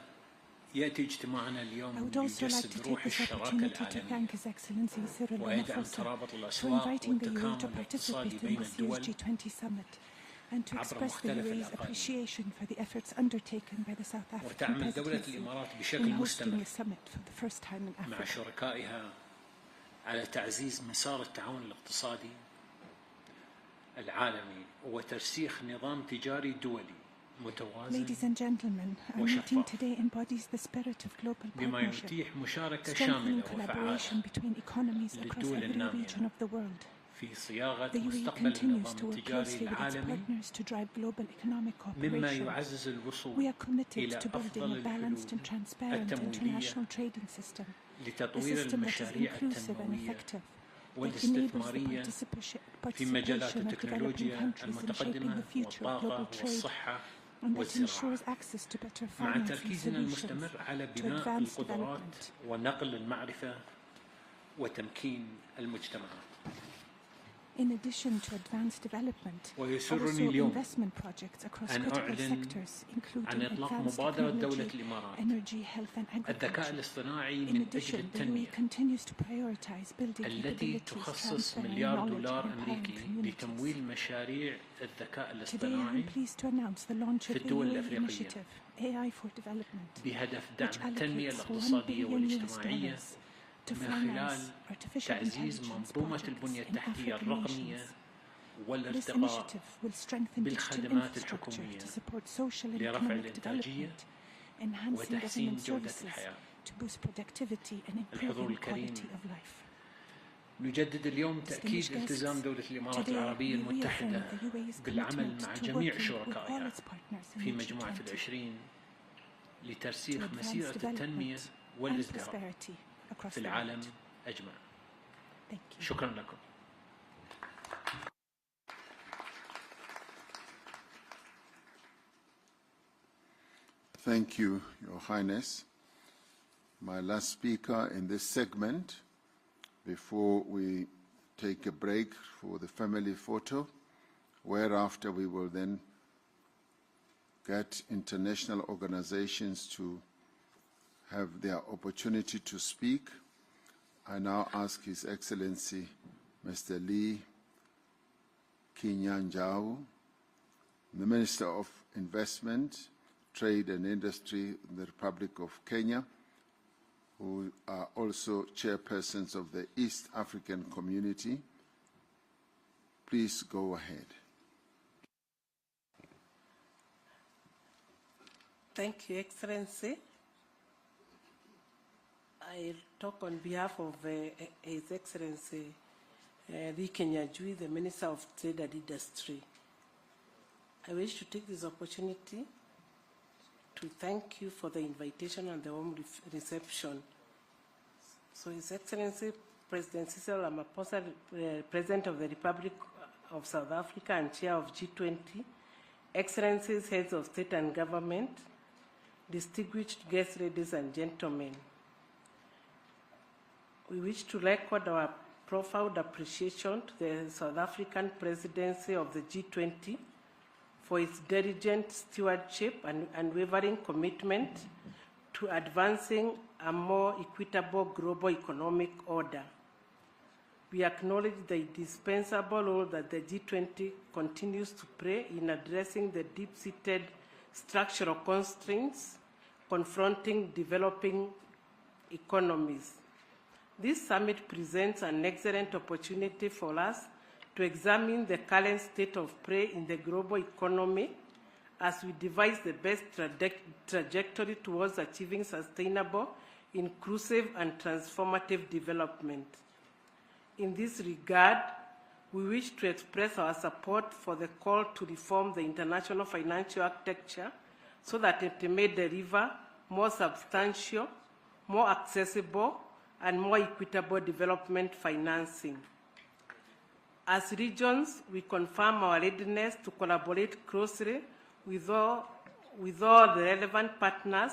يأتي اجتماعنا اليوم I would also like to ليجسد take روح this الشراكة opportunity to العالمية thank His Excellency Cyril ويدعم Ramaphosa ترابط for الأسواق inviting the UAE to والتكامل participate الاقتصادي in بين this year's الدول G20 summit and to عبر express the مختلف UAE's الأقاليم. appreciation for the efforts undertaken by the South African وتعمل دولة presidency الإمارات in بشكل hosting مستمر the summit for the first time in مع Africa. شركائها على تعزيز مسار التعاون الاقتصادي العالمي وترسيخ نظام تجاري دولي متوازن Ladies and gentlemen, our meeting today embodies the spirit of global بما partnership, يتيح مشاركة strengthening شاملة collaboration وفعالة between economies across للدول every النامية region of the world. في صياغة The UAE مستقبل continues النظام to work التجاري closely with its العالمي partners to drive global economic مما cooperation. يعزز We الوصول are committed إلى to building أفضل a balanced and الحلول transparent التمويلية international trading system, a لتطوير system that is المشاريع inclusive and التنموية effective, that enables the والاستثمارية في مجالات participation of developing التكنولوجيا countries in shaping المتقدمة the future of والطاقة global trade, والصحة and that والزراعة ensures access to better مع financing تركيزنا solutions المستمر على to بناء advance القدرات development. ونقل المعرفة وتمكين المجتمعات. In addition to advanced development, ويسرني also اليوم investment projects across أن critical أعلن sectors, including عن إطلاق advanced مبادرة دولة technology, الإمارات energy, health and الذكاء agriculture. الاصطناعي In من أجل addition, the التنمية UAE continues to prioritize building التي capabilities, تخصص transferring مليار knowledge دولار and empowering أمريكي communities. لتمويل مشاريع الذكاء Today, I الاصطناعي am pleased to announce the launch of في the الدول UAE الأفريقية initiative, AI for Development, بهدف which دعم التنمية allocates $1 الاقتصادية billion والاجتماعية to من خلال finance artificial تعزيز intelligence منظومة projects البنية in التحتية African الرقمية nations. This والارتقاء initiative will strengthen digital بالخدمات infrastructure الحكومية to support social and لرفع economic الإنتاجية development, enhancing وتحسين government جودة services الحياة. to boost productivity and الحضور improving الكريم، quality of life. نجدد اليوم تأكيد التزام دولة الإمارات Today, العربية we المتحدة reaffirm the UAE's بالعمل commitment مع to جميع working with all شركائها its partners in في the مجموعة G20 العشرين to لترسيخ advance مسيرة التنمية development and والازدهار prosperity across في the العالم world. أجمع. Thank you. شكرا لكم. Thank you, Your Highness. My last speaker in this segment, before we take a break for the family photo, whereafter we will then get international organizations to have their opportunity to speak. I now ask His Excellency Mr. Lee Kinyanjao, the Minister of Investment, Trade and Industry in the Republic of Kenya, who are also chairpersons of the East African Community. Please go ahead. Thank you, Excellency. I talk on behalf of His Excellency Lee Kenyajui, the Minister of Trade and Industry. I wish to take this opportunity to thank you for the invitation and the warm reception. So His Excellency President Cyril Ramaphosa, President of the Republic of South Africa and Chair of G20, Excellencies, Heads of State and Government, distinguished guests, ladies and gentlemen, we wish to record our profound appreciation to the South African presidency of the G20 for its diligent stewardship and unwavering commitment to advancing a more equitable global economic order. We acknowledge the indispensable role that the G20 continues to play in addressing the deep-seated structural constraints confronting developing economies. This summit presents an excellent opportunity for us to examine the current state of play in the global economy as we devise the best trajectory towards achieving sustainable, inclusive, and transformative development. In this regard, we wish to express our support for the call to reform the international financial architecture so that it may deliver more substantial, more accessible, and more equitable development financing. As regions, we confirm our readiness to collaborate closely with all the relevant partners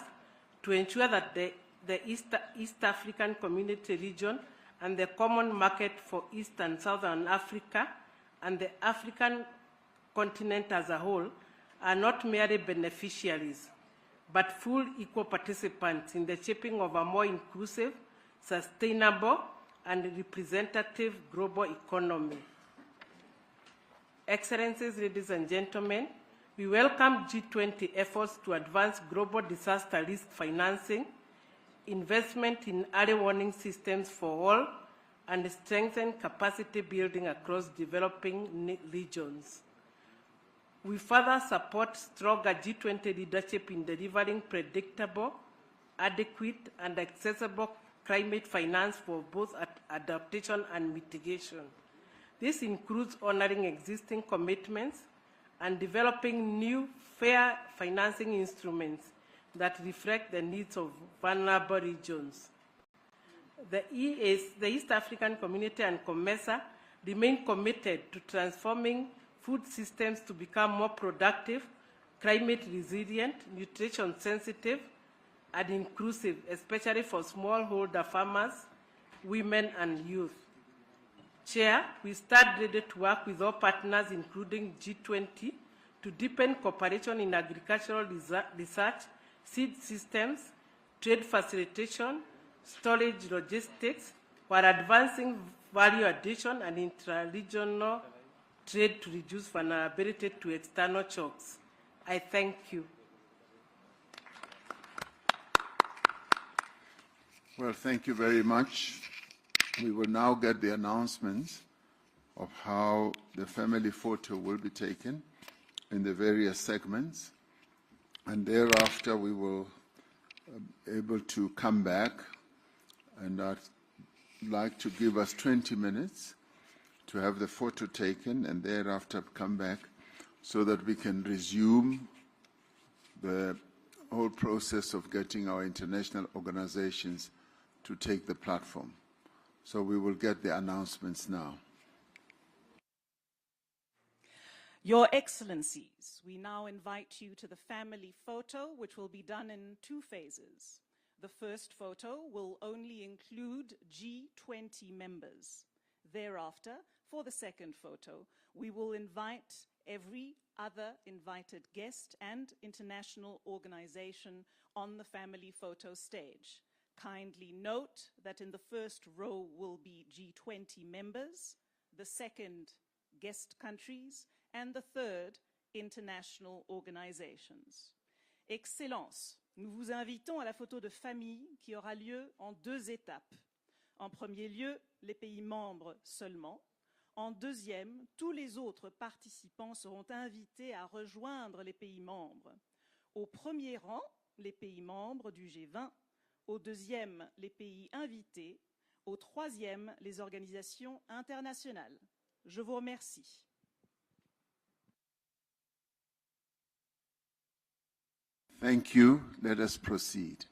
to ensure that the East African Community region and the common market for East and Southern Africa and the African continent as a whole are not merely beneficiaries, but full equal participants in the shaping of a more inclusive, sustainable, and representative global economy. Excellencies, ladies and gentlemen, we welcome G20 efforts to advance global disaster risk financing, investment in early warning systems for all, and strengthen capacity building across developing regions. We further support stronger G20 leadership in delivering predictable, adequate, and accessible climate finance for both adaptation and mitigation. This includes honoring existing commitments and developing new fair financing instruments that reflect the needs of vulnerable regions. The East African Community and COMESA remain committed to transforming food systems to become more productive, climate resilient, nutrition sensitive, and inclusive, especially for smallholder farmers, women, and youth. Chair, we stand ready to work with all partners, including G20, to deepen cooperation in agricultural research, seed systems, trade facilitation, storage logistics, while advancing value addition and intra-regional trade to reduce vulnerability to external shocks. I thank you. Well, thank you very much. We will now get the announcements of how the family photo will be taken in the various segments. And thereafter, we will be able to come back, and I'd like to give us 20 minutes to have the photo taken, and thereafter come back so that we can resume the whole process of getting our international organizations to take the platform. So we will get the announcements now. Your Excellencies, we now invite you to the family photo, which will be done in 2 phases. The first photo will only include G20 members. Thereafter, for the second photo, we will invite every other invited guest and international organization on the family photo stage. Kindly note that in the first row will be G20 members, the second guest countries, and the third international organizations. Excellences, nous vous invitons à la photo de famille qui aura lieu en 2 étapes. En premier lieu, les pays membres seulement. En deuxième, tous les autres participants seront invités à rejoindre les pays membres. Au premier rang, les pays membres du G20. Au deuxième, les pays invités. Au troisième, les organisations internationales. Je vous remercie. Thank you. Let us proceed.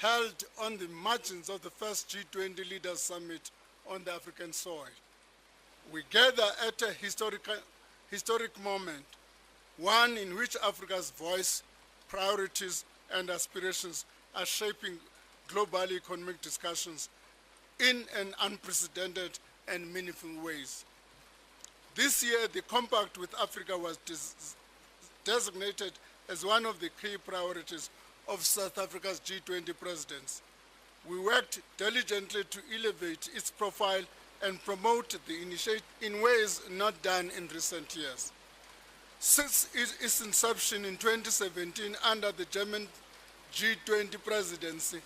held on the margins of the first G20 Leaders Summit on the African soil. We gather at a historic moment, one in which Africa's voice, priorities, and aspirations are shaping global economic discussions in an unprecedented and meaningful ways. This year, the Compact with Africa was designated as one of the key priorities of South Africa's G20 presidents. We worked diligently to elevate its profile and promote the initiative in ways not done in recent years. Since its inception in 2017 under the German G20 presidency,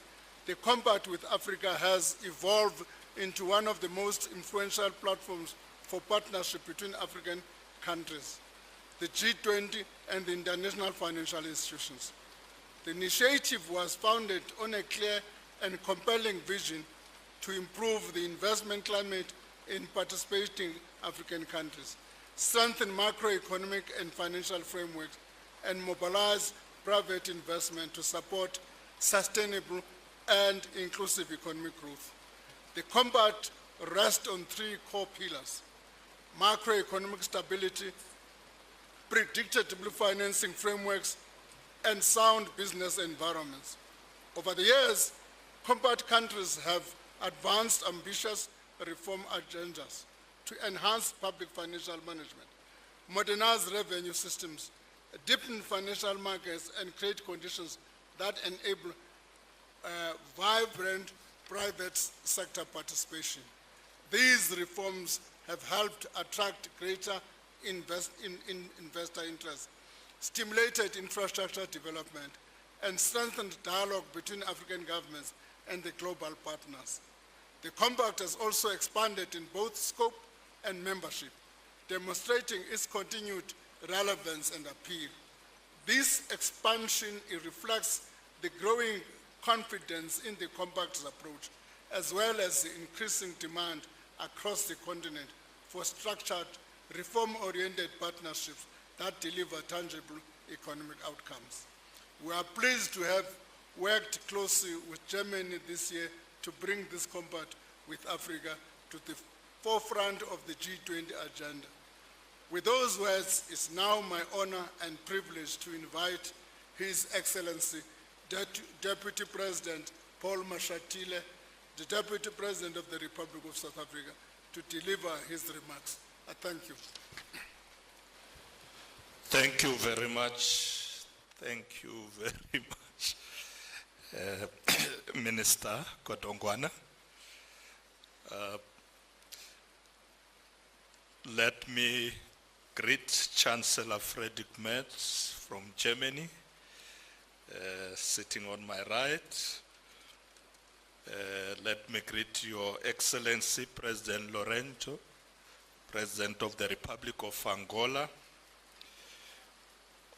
the Compact with Africa has evolved into one of the most influential platforms for partnership between African countries, the G20 and the international financial institutions. The initiative was founded on a clear and compelling vision to improve the investment climate in participating African countries, strengthen macroeconomic and financial frameworks, and mobilize private investment to support sustainable and inclusive economic growth. The Compact rests on three core pillars: macroeconomic stability, predictable financing frameworks, and sound business environments. Over the years, Compact countries have advanced ambitious reform agendas to enhance public financial management, modernize revenue systems, deepen financial markets, and create conditions that enable vibrant private sector participation. These reforms have helped attract greater investor interest, stimulated infrastructure development, and strengthened dialogue between African governments and the global partners. The Compact has also expanded in both scope and membership, demonstrating its continued relevance and appeal. This expansion reflects the growing confidence in the Compact's approach, as well as the increasing demand across the continent for structured, reform-oriented partnerships that deliver tangible economic outcomes. We are pleased to have worked closely with Germany this year to bring this Compact with Africa to the forefront of the G20 agenda. With those words, it's now my honor and privilege to invite His Excellency Deputy President Paul Mashatile, the Deputy President of the Republic of South Africa, to deliver his remarks. I thank you. Thank you very much. Thank you very much, Minister Kodongwana. Let me greet Chancellor Friedrich Merz from Germany, sitting on my right. Let me greet Your Excellency President Lorenzo, President of the Republic of Angola,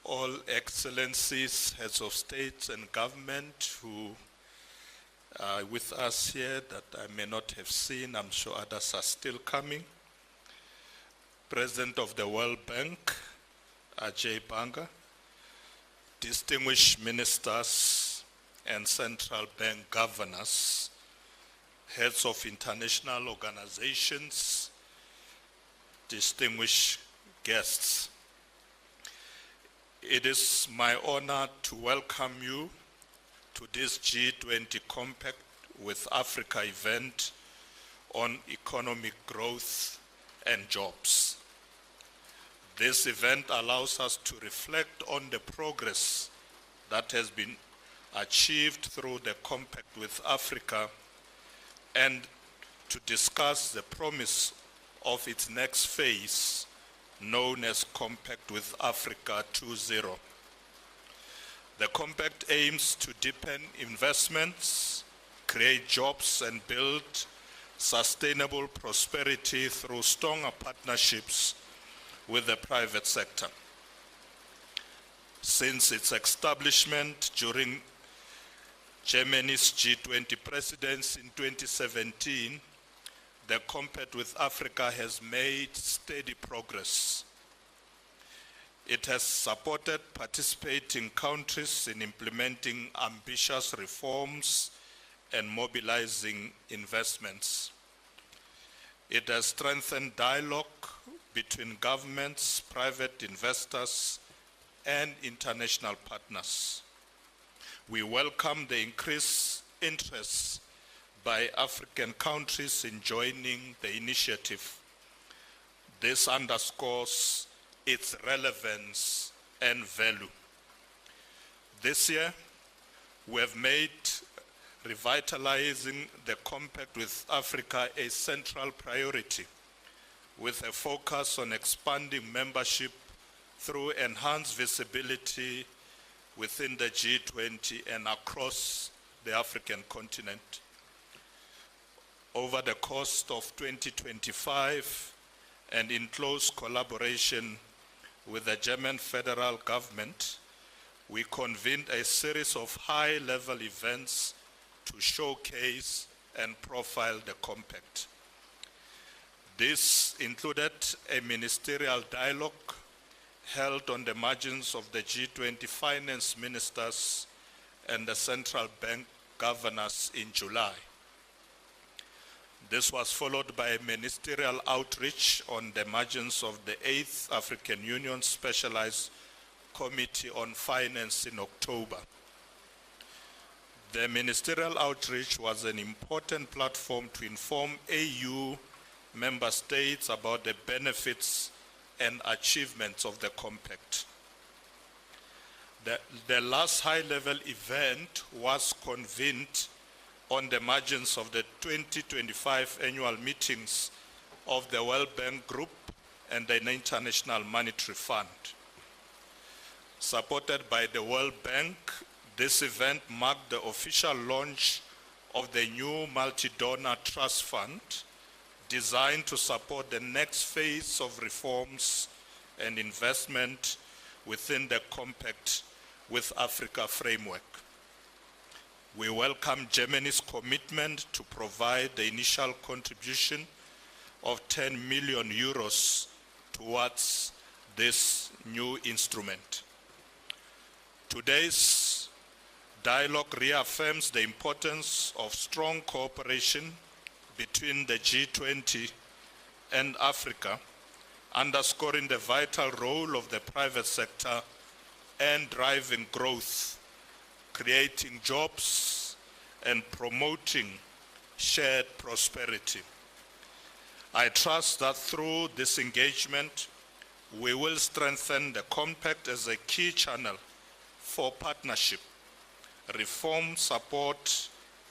all excellencies, heads of states and government who are with us here that I may not have seen, I'm sure others are still coming. President of the World Bank, Ajay Banga, distinguished ministers and central bank governors, heads of international organizations, distinguished guests. It is my honor to welcome you to this G20 Compact with Africa event on economic growth and jobs. This event allows us to reflect on the progress that has been achieved through the Compact with Africa and to discuss the promise of its next phase, known as Compact with Africa 2.0. The Compact aims to deepen investments, create jobs, and build sustainable prosperity through stronger partnerships with the private sector. Since its establishment during Germany's G20 presidency in 2017, the Compact with Africa has made steady progress. It has supported participating countries in implementing ambitious reforms and mobilizing investments. It has strengthened dialogue between governments, private investors, and international partners. We welcome the increased interest by African countries in joining the initiative. This underscores its relevance and value. This year, we have made revitalizing the compact with Africa a central priority, with a focus on expanding membership through enhanced visibility within the G20 and across the African continent. Over the course of 2025, and in close collaboration with the German federal government, we convened a series of high-level events to showcase and profile the compact. This included a ministerial dialogue held on the margins of the G20 finance ministers and the central bank governors in July. This was followed by a ministerial outreach on the margins of the 8th African Union Specialized Committee on Finance in October. The ministerial outreach was an important platform to inform AU member states about the benefits and achievements of the compact. The last high-level event was convened on the margins of the 2025 annual meetings of the World Bank Group and the International Monetary Fund. Supported by the World Bank, this event marked the official launch of the new multi-donor trust fund designed to support the next phase of reforms and investment within the Compact with Africa framework. We welcome Germany's commitment to provide the initial contribution of 10 million euros towards this new instrument. Today's dialogue reaffirms the importance of strong cooperation between the G20 and Africa, underscoring the vital role of the private sector and driving growth, creating jobs, and promoting shared prosperity. I trust that through this engagement, we will strengthen the compact as a key channel for partnership, reform support,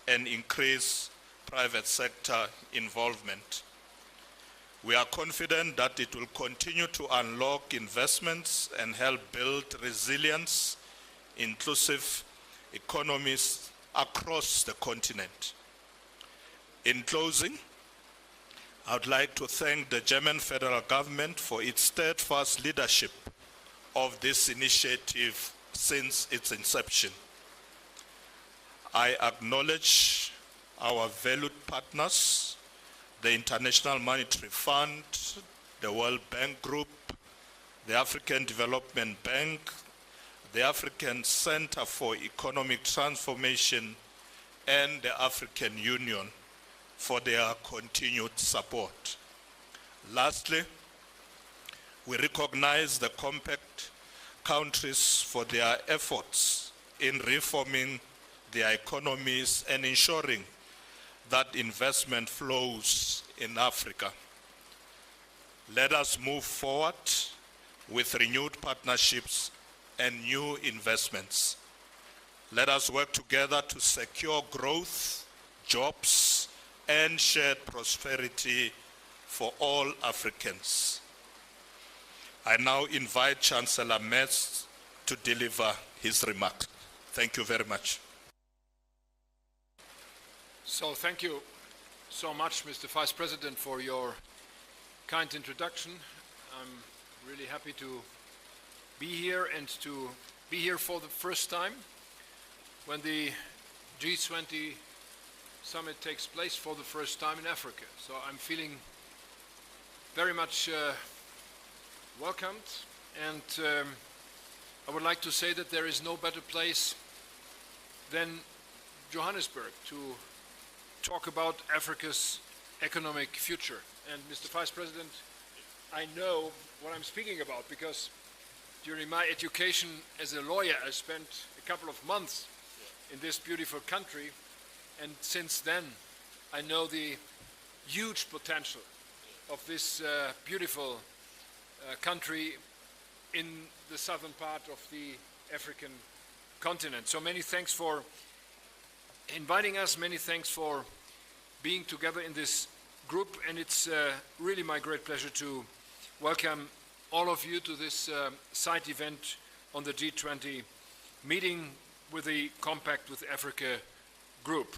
and increase private sector involvement. We are confident that it will continue to unlock investments and help build resilience, inclusive economies across the continent. In closing, I would like to thank the German federal government for its steadfast leadership of this initiative since its inception. I acknowledge our valued partners, the International Monetary Fund, the World Bank Group, the African Development Bank, the African Center for Economic Transformation, and the African Union for their continued support. Lastly, we recognize the Compact countries for their efforts in reforming their economies and ensuring that investment flows in Africa. Let us move forward with renewed partnerships and new investments. Let us work together to secure growth, jobs, and shared prosperity for all Africans. I now invite Chancellor Metz to deliver his remarks. Thank you very much. So thank you so much, Mr. Vice President, for your kind introduction. I'm really happy to be here and to be here for the first time when the G20 summit takes place for the first time in Africa. So I'm feeling very much welcomed and I would like to say that there is no better place than Johannesburg to talk about Africa's economic future. And Mr. Vice President, I know what I'm speaking about because during my education as a lawyer, I spent a couple of months in this beautiful country, and since then I know the huge potential of this beautiful country in the southern part of the African continent. So many thanks for inviting us, many thanks for being together in this group, and it's really my great pleasure to welcome all of you to this side event on the G20 meeting with the Compact with Africa group.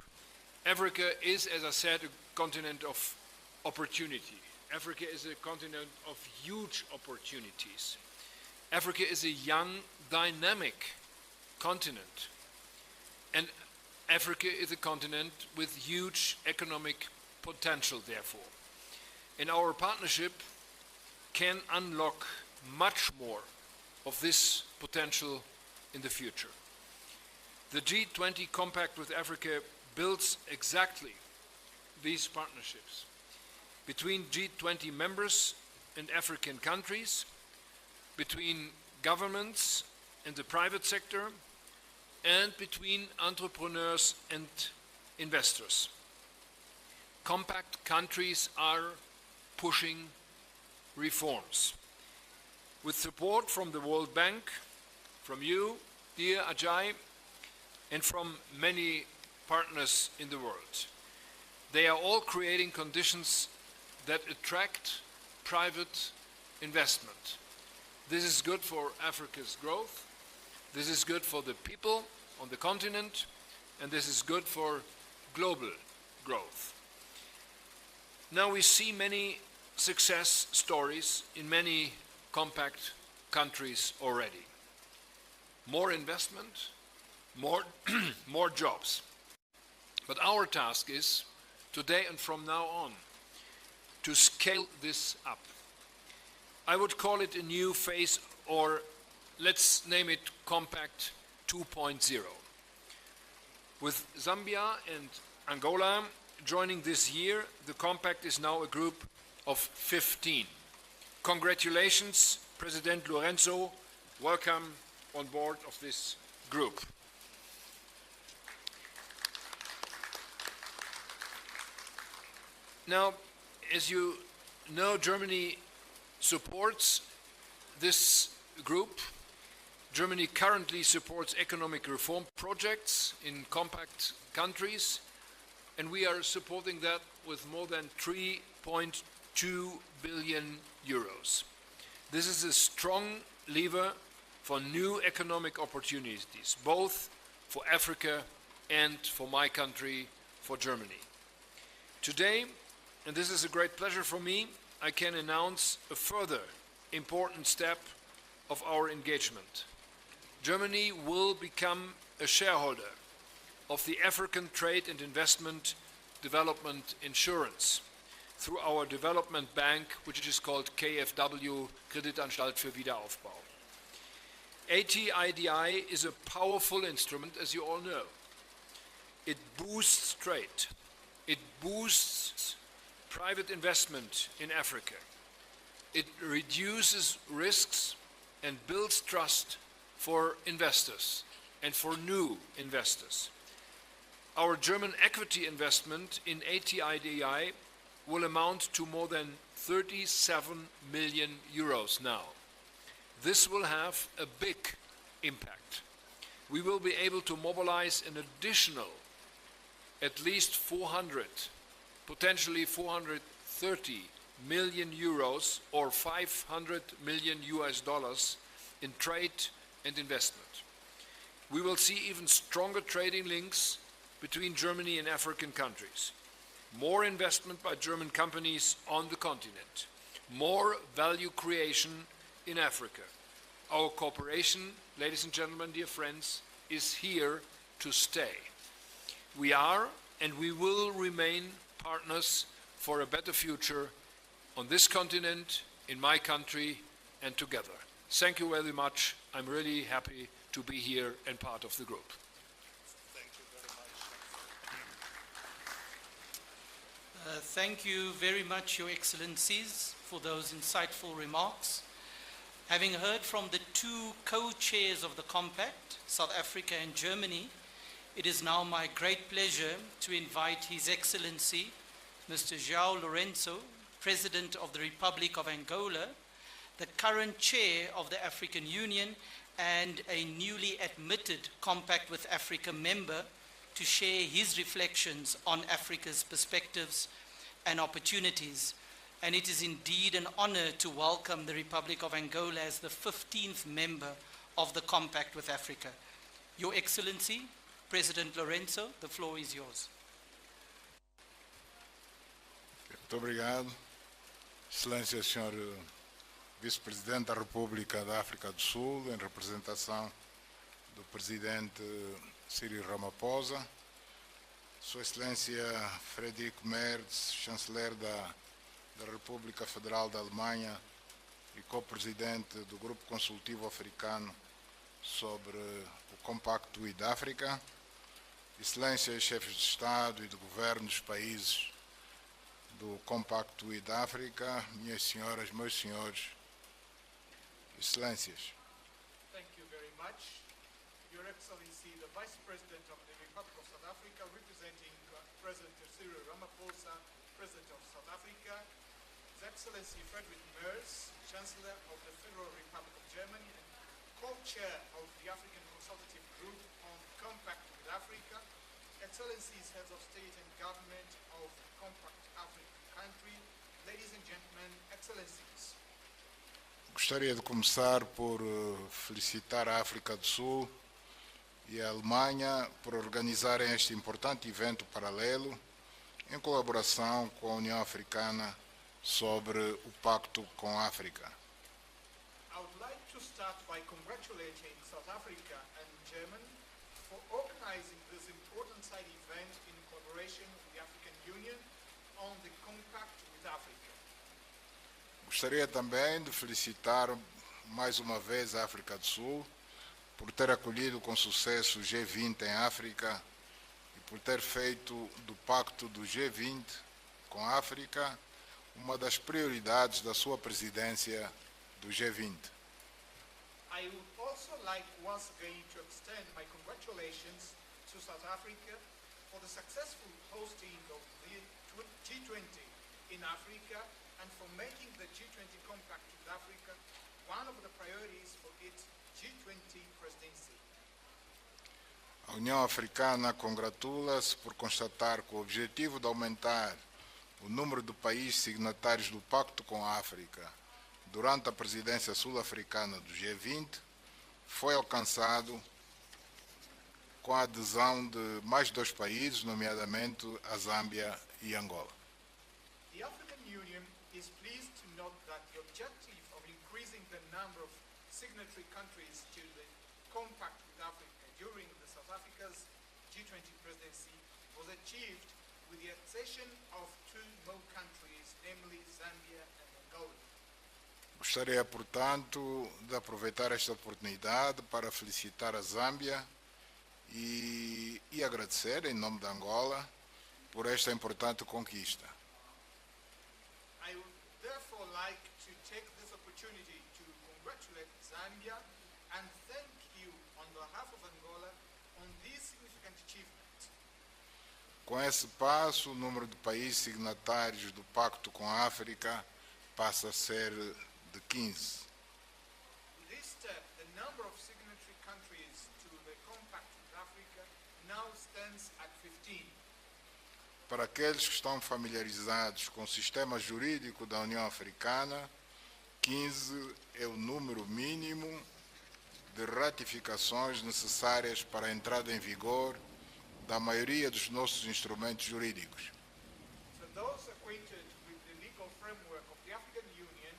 Africa is, as I said, a continent of opportunity. Africa is a continent of huge opportunities. Africa is a young, dynamic continent. And Africa is a continent with huge economic potential, therefore. And our partnership can unlock much more of this potential in the future. The G20 Compact with Africa builds exactly these partnerships between G20 members and African countries, between governments and the private sector, and between entrepreneurs and investors. Compact countries are pushing reforms. With support from the World Bank, from you, dear Ajay, and from many partners in the world. They are all creating conditions that attract private investment. This is good for Africa's growth, this is good for the people on the continent, and this is good for global growth. Now we see many success stories in many compact countries already. More investment, more jobs. But our task is, today and from now on, to scale this up. I would call it a new phase, or let's name it Compact 2.0. With Zambia and Angola joining this year, the Compact is now a group of 15. Congratulations, President Lorenzo. Welcome on board of this group. Now, as you know, Germany supports this group. Germany currently supports economic reform projects in compact countries, and we are supporting that with more than 3.2 billion euros. This is a strong lever for new economic opportunities, both for Africa and for my country, for Germany. Today, and this is a great pleasure for me, I can announce a further important step of our engagement. Germany will become a shareholder of the African Trade and Investment Development Insurance through our development bank, which is called KfW, Kreditanstalt für Wiederaufbau. ATIDI is a powerful instrument, as you all know. It boosts trade. It boosts private investment in Africa. It reduces risks and builds trust for investors and for new investors. Our German equity investment in ATIDI will amount to more than 37 million euros now. This will have a big impact. We will be able to mobilize an additional at least 400, potentially 430 million euros or 500 million US dollars in trade and investment. We will see even stronger trading links between Germany and African countries. More investment by German companies on the continent. More value creation in Africa. Our cooperation, ladies and gentlemen, dear friends, is here to stay. We are and we will remain partners for a better future on this continent, in my country, and together. Thank you very much. I'm really happy to be here and part of the group. Thank you very much, Your Excellencies, for those insightful remarks. Having heard from the two co-chairs of the Compact, South Africa and Germany, it is now my great pleasure to invite His Excellency, Mr. João Lourenço, President of the Republic of Angola, the current chair of the African Union and a newly admitted Compact with Africa member, to share his reflections on Africa's perspectives and opportunities. And it is indeed an honor to welcome the Republic of Angola as the 15th member of the Compact with Africa. Your Excellency, President Lourenço, the floor is yours. Muito obrigado. Excelência, Sr. Vice-Presidente da República da África do Sul, em representação do Presidente Cyril Ramaphosa, Sua Excelência Friedrich Merz, Chanceler da República Federal da Alemanha e co-presidente do Grupo Consultivo Africano sobre o Compacto with Africa, Excelências, chefes de Estado e de Governo dos países do Compacto with Africa, minhas senhoras, meus senhores, Excelências. Thank you very much. Your Excellency, the Vice President of the Republic of South Africa, representing President Cyril Ramaphosa, President of South Africa, His Excellency Friedrich Merz, Chancellor of the Federal Republic of Germany and co-chair of the African Consultative Group on Compact with Africa, Excellencies, Heads of State and Government of Compact African Country, ladies and gentlemen, Excellencies. Gostaria de começar por felicitar a África do Sul e a Alemanha por organizarem este importante evento paralelo em colaboração com a União Africana sobre o Pacto com a África. I would like to start by congratulating South Africa and Germany for organizing this important side event in collaboration with the African Union on the Compact with Africa. Gostaria também de felicitar mais uma vez a África do Sul por ter acolhido com sucesso o G20 em África e por ter feito do Pacto do G20 com a África uma das prioridades da sua presidência do G20. I would also like once again to extend my congratulations to South Africa for the successful hosting of the G20 in Africa and for making the G20 Compact with Africa one of the priorities for its G20 presidency. A União Africana congratula-se por constatar que o objetivo de aumentar o número de países signatários do Pacto com a África durante a presidência sul-africana do G20 foi alcançado com a adesão de mais 2 países, nomeadamente a Zâmbia e Angola. The African Union is pleased to note that the objective of increasing the number of signatory countries to the Compact with Africa during the South Africa's G20 presidency was achieved with the accession of 2 more countries, namely Zambia and Angola. Gostaria, portanto, de aproveitar esta oportunidade para felicitar a Zâmbia e agradecer, em nome da Angola, por esta importante conquista. I would therefore like to take this opportunity to congratulate Zambia and thank you on behalf of Angola on this significant achievement. Com esse passo, o número de países signatários do Pacto com a África passa a ser de 15. With this step, the number of signatory countries to the Compact with Africa now stands at 15. Para aqueles que estão familiarizados com o sistema jurídico da União Africana, 15 é o número mínimo de ratificações necessárias para a entrada em vigor da maioria dos nossos instrumentos jurídicos. For those acquainted with the legal framework of the African Union,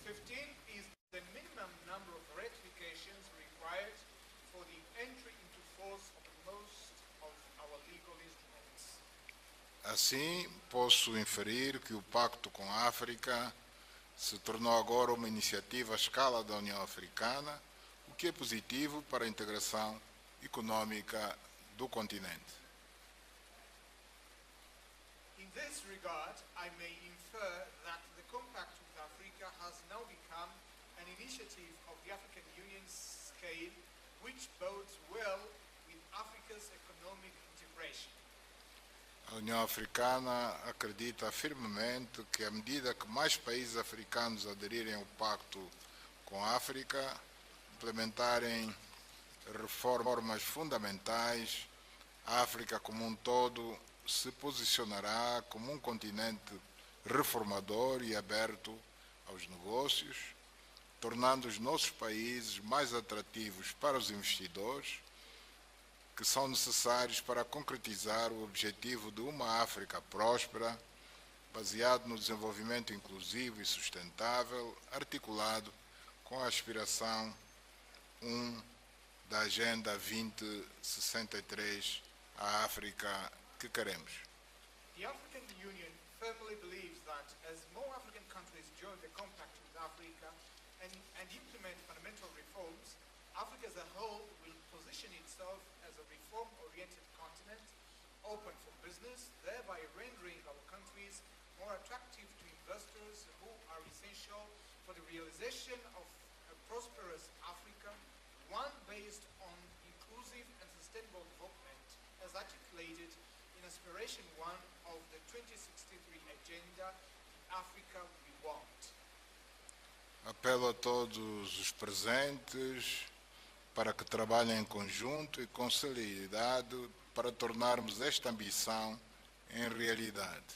15 is the minimum number of ratifications required for the entry into force of most of our legal instruments. Assim, posso inferir que o Pacto com a África se tornou agora uma iniciativa à escala da União Africana, o que é positivo para a integração econômica do continente. In this regard, I may infer that the Compact with Africa has now become an initiative of the African Union's scale, which bodes well with Africa's economic integration. A União Africana acredita firmemente que, à medida que mais países africanos aderirem ao Pacto com a África, implementarem reformas fundamentais, a África como um todo se posicionará como um continente reformador e aberto aos negócios, tornando os nossos países mais atrativos para os investidores, que são necessários para concretizar o objetivo de uma África próspera, baseado no desenvolvimento inclusivo e sustentável, articulado com a aspiração 1 da Agenda 2063, a África que queremos. The African Union firmly believes that as more African countries join the Compact with Africa and implement fundamental reforms, Africa as a whole will position itself as a reform-oriented continent, open for business, thereby rendering our countries more attractive to investors who are essential for the realization of a prosperous Africa, one based on inclusive and sustainable development, as articulated in Aspiration 1 of the 2063 Agenda, Africa We Want. Apelo a todos os presentes para que trabalhem em conjunto e com celeridade para tornarmos esta ambição em realidade.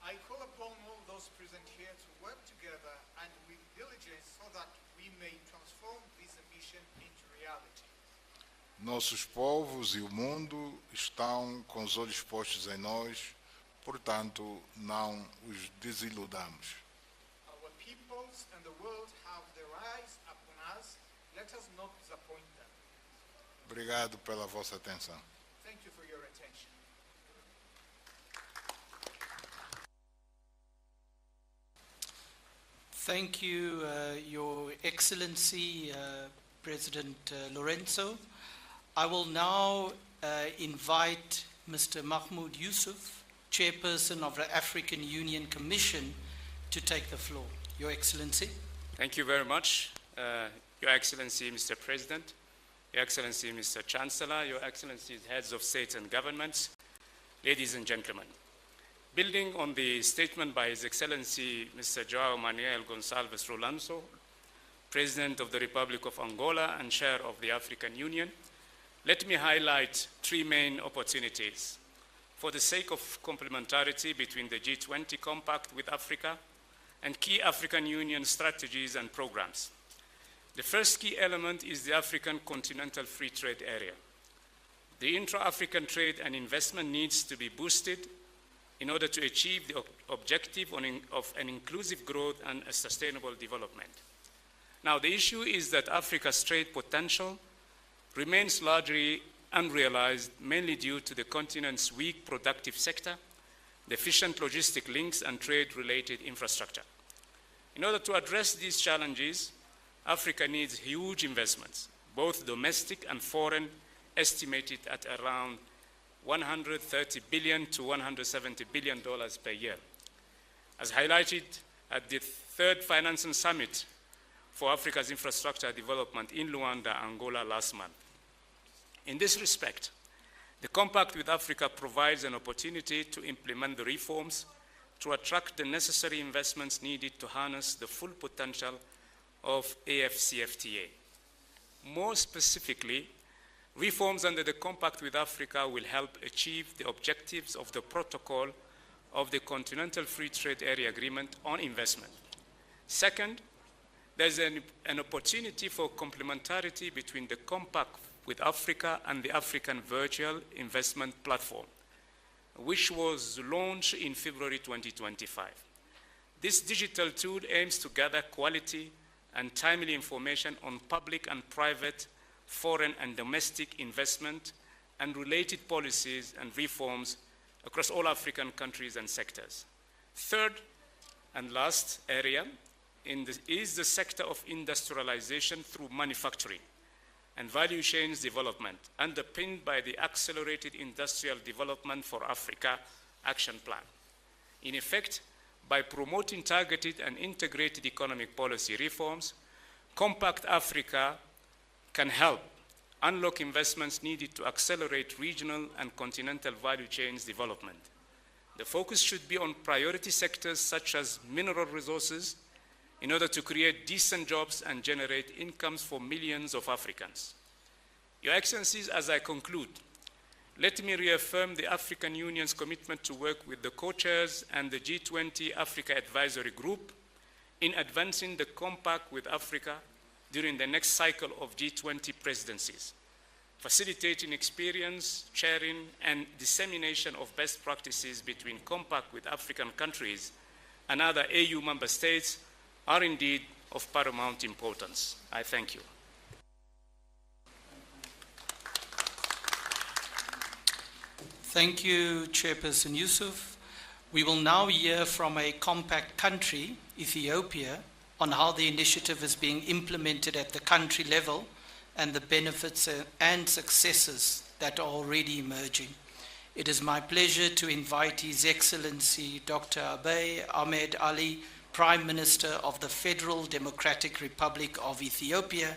I call upon all those present here to work together and with diligence so that we may transform this ambition into reality. Nossos povos e o mundo estão com os olhos postos em nós, portanto, não os desiludamos. Our peoples and the world have their eyes upon us. Let us not disappoint them. Obrigado pela vossa atenção. Thank you for your attention. Thank you, Your Excellency, President Lorenzo. I will now invite Mr. Mahmoud Yusuf, Chairperson of the African Union Commission, to take the floor. Your Excellency. Thank you very much. Your Excellency, Mr. President, Your Excellency, Mr. Chancellor, Your Excellencies, Heads of States and Governments, ladies and gentlemen. Building on the statement by His Excellency, Mr. João Manuel Gonçalves Lourenço, President of the Republic of Angola and Chair of the African Union, let me highlight three main opportunities for the sake of complementarity between the G20 Compact with Africa and key African Union strategies and programs. The first key element is the African Continental Free Trade Area. The intra-African trade and investment needs to be boosted in order to achieve the objective of an inclusive growth and a sustainable development. Now, the issue is that Africa's trade potential remains largely unrealized, mainly due to the continent's weak productive sector, deficient logistic links, and trade-related infrastructure. In order to address these challenges, Africa needs huge investments, both domestic and foreign, estimated at around $130 billion to $170 billion per year. As highlighted at the third Financing Summit for Africa's Infrastructure Development in Luanda, Angola last month. In this respect, the Compact with Africa provides an opportunity to implement the reforms to attract the necessary investments needed to harness the full potential of AFCFTA. More specifically, reforms under the Compact with Africa will help achieve the objectives of the protocol of the Continental Free Trade Area Agreement on investment. Second, there's an opportunity for complementarity between the Compact with Africa and the African Virtual Investment Platform, which was launched in February 2025. This digital tool aims to gather quality and timely information on public and private, foreign and domestic investment and related policies and reforms across all African countries and sectors. Third, And last area is the sector of industrialization through manufacturing and value chains development, underpinned by the Accelerated Industrial Development for Africa Action Plan. In effect, by promoting targeted and integrated economic policy reforms, Compact Africa can help unlock investments needed to accelerate regional and continental value chains development. The focus should be on priority sectors such as mineral resources in order to create decent jobs and generate incomes for millions of Africans. Your Excellencies, as I conclude, let me reaffirm the African Union's commitment to work with the co-chairs and the G20 Africa Advisory Group in advancing the Compact with Africa during the next cycle of G20 presidencies, facilitating experience, sharing, and dissemination of best practices between Compact with African countries and other AU member states are indeed of paramount importance. I thank you. Thank you, Chairperson Yusuf. We will now hear from a compact country, Ethiopia, on how the initiative is being implemented at the country level and the benefits and successes that are already emerging. It is my pleasure to invite His Excellency Dr. Abiy Ahmed Ali, Prime Minister of the Federal Democratic Republic of Ethiopia,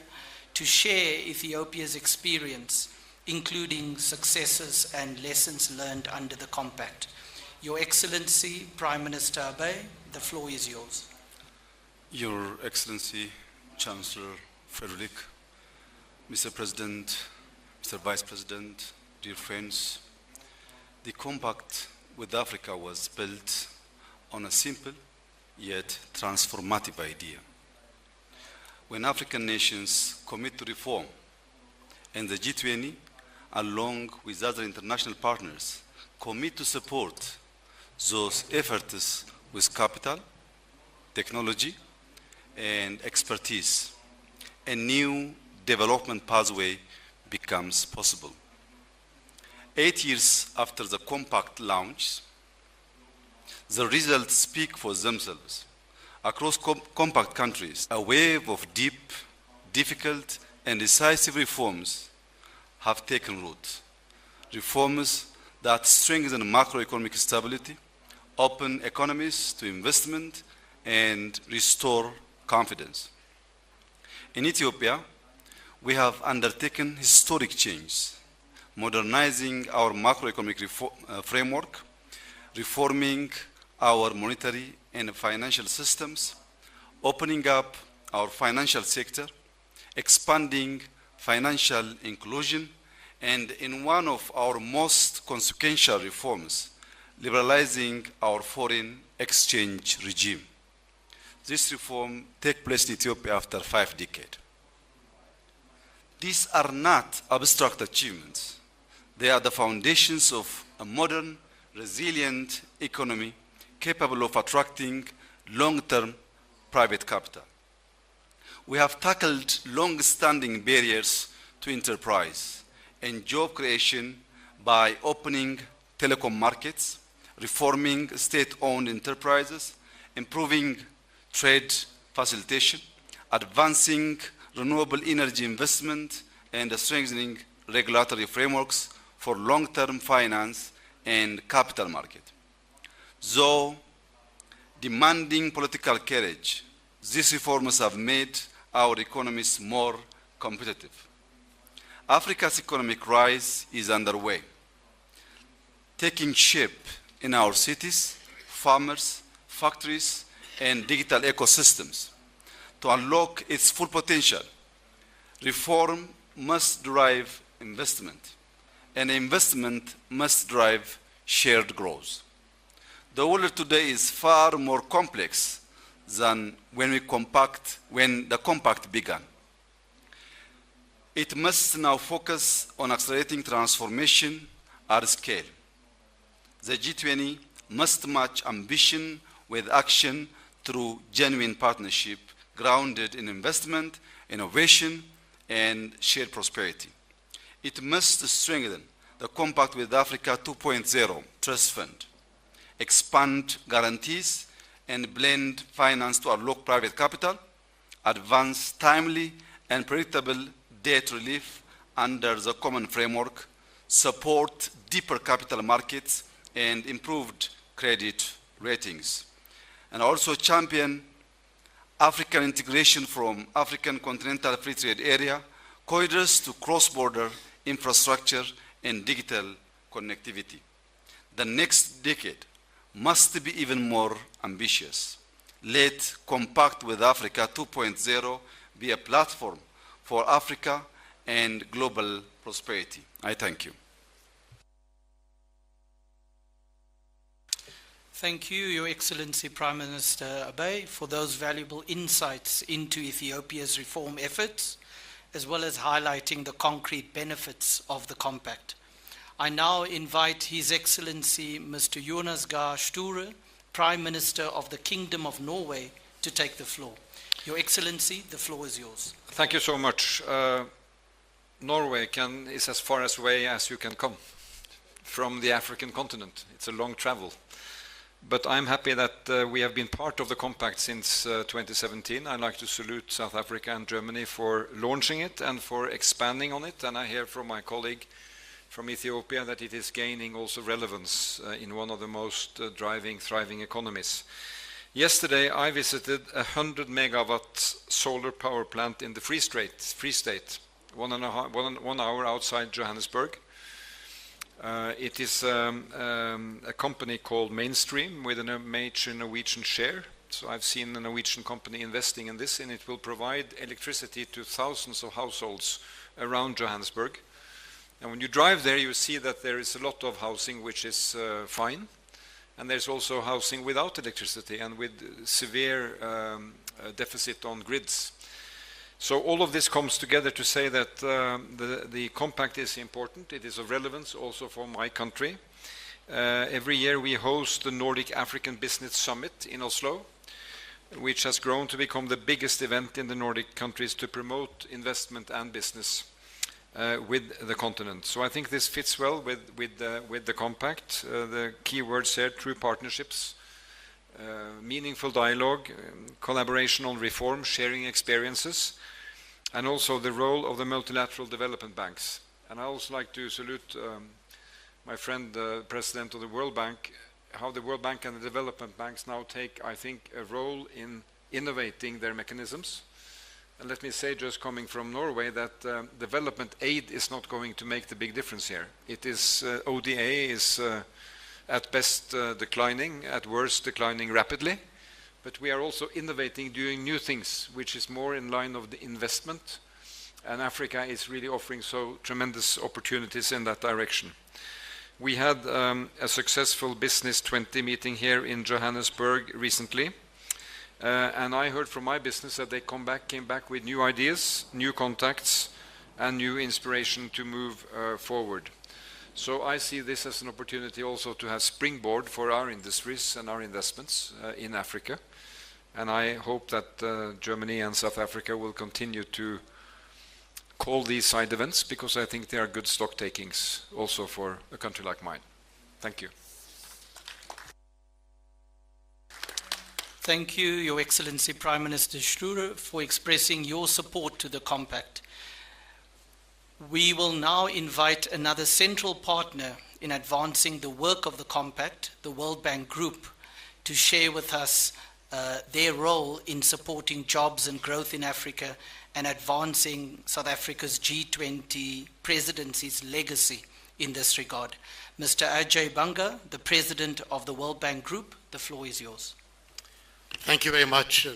to share Ethiopia's experience, including successes and lessons learned under the Compact. Your Excellency, Prime Minister Abiy, the floor is yours. Your Excellency, Chancellor Frederick, Mr. President, Mr. Vice President, dear friends, the Compact with Africa was built on a simple yet transformative idea. When African nations commit to reform, and the G20, along with other international partners, commit to support those efforts with capital, technology, and expertise, a new development pathway becomes possible. 8 years after the Compact launch, the results speak for themselves. Across Compact countries, a wave of deep, difficult, and decisive reforms have taken root. Reforms that strengthen macroeconomic stability, open economies to investment, and restore confidence. In Ethiopia, we have undertaken historic change, modernizing our macroeconomic framework, reforming our monetary and financial systems, opening up our financial sector, expanding financial inclusion, and in one of our most consequential reforms, liberalizing our foreign exchange regime. This reform takes place in Ethiopia after 5 decades. These are not abstract achievements. They are the foundations of a modern, resilient economy capable of attracting long-term private capital. We have tackled long-standing barriers to enterprise and job creation by opening telecom markets, reforming state-owned enterprises, improving trade facilitation, advancing renewable energy investment, and strengthening regulatory frameworks for long-term finance and capital market. Though demanding political courage, these reforms have made our economies more competitive. Africa's economic rise is underway, taking shape in our cities, farmers, factories, and digital ecosystems. To unlock its full potential, reform must drive investment, and investment must drive shared growth. The world today is far more complex than when the Compact began. It must now focus on accelerating transformation at scale. The G20 must match ambition with action through genuine partnership grounded in investment, innovation, and shared prosperity. It must strengthen the Compact with Africa 2.0 Trust Fund, expand guarantees, and blend finance to unlock private capital, advance timely and predictable debt relief under the common framework, support deeper capital markets, and improved credit ratings. And also champion African integration from African Continental Free Trade Area, corridors to cross-border infrastructure and digital connectivity. The next decade must be even more ambitious. Let Compact with Africa 2.0 be a platform for Africa and global prosperity. I thank you. Thank you, Your Excellency Prime Minister Abiy, for those valuable insights into Ethiopia's reform efforts, as well as highlighting the concrete benefits of the compact. I now invite His Excellency Mr. Jonas Gahr Støre, Prime Minister of the Kingdom of Norway, to take the floor. Your Excellency, the floor is yours. Thank you so much. Norway is as far away as you can come from the African continent. It's a long travel. But I'm happy that we have been part of the compact since 2017. I'd like to salute South Africa and Germany for launching it and for expanding on it. And I hear from my colleague from Ethiopia that it is gaining also relevance in one of the most thriving economies. Yesterday, I visited a 100 megawatt solar power plant in the Free State, 1 hour outside Johannesburg. It is a company called Mainstream with a major Norwegian share. So I've seen a Norwegian company investing in this, and it will provide electricity to thousands of households around Johannesburg. And when you drive there, you see that there is a lot of housing which is fine. And there's also housing without electricity and with severe deficit on grids. So all of this comes together to say that the compact is important. It is of relevance also for my country. Every year we host the Nordic African Business Summit in Oslo, which has grown to become the biggest event in the Nordic countries to promote investment and business with the continent. So I think this fits well with the compact. The key words here: true partnerships, meaningful dialogue, collaboration on reform, sharing experiences, and also the role of the multilateral development banks. And I also like to salute my friend, the President of the World Bank, how the World Bank and the development banks now take, I think, a role in innovating their mechanisms. And let me say, just coming from Norway, that development aid is not going to make the big difference here. It is, ODA is at best declining, at worst declining rapidly. But we are also innovating, doing new things, which is more in line of the investment. And Africa is really offering so tremendous opportunities in that direction. We had a successful Business 20 meeting here in Johannesburg recently. And I heard from my business that they came back with new ideas, new contacts, and new inspiration to move forward. So I see this as an opportunity also to have springboard for our industries and our investments in Africa. And I hope that Germany and South Africa will continue to call these side events, because I think they are good stock takings also for a country like mine. Thank you. Thank you, Your Excellency Prime Minister Støre, for expressing your support to the compact. We will now invite another central partner in advancing the work of the compact, the World Bank Group, to share with us their role in supporting jobs and growth in Africa and advancing South Africa's G20 presidency's legacy in this regard. Mr. Ajay Banga, the President of the World Bank Group, the floor is yours. Thank you very much.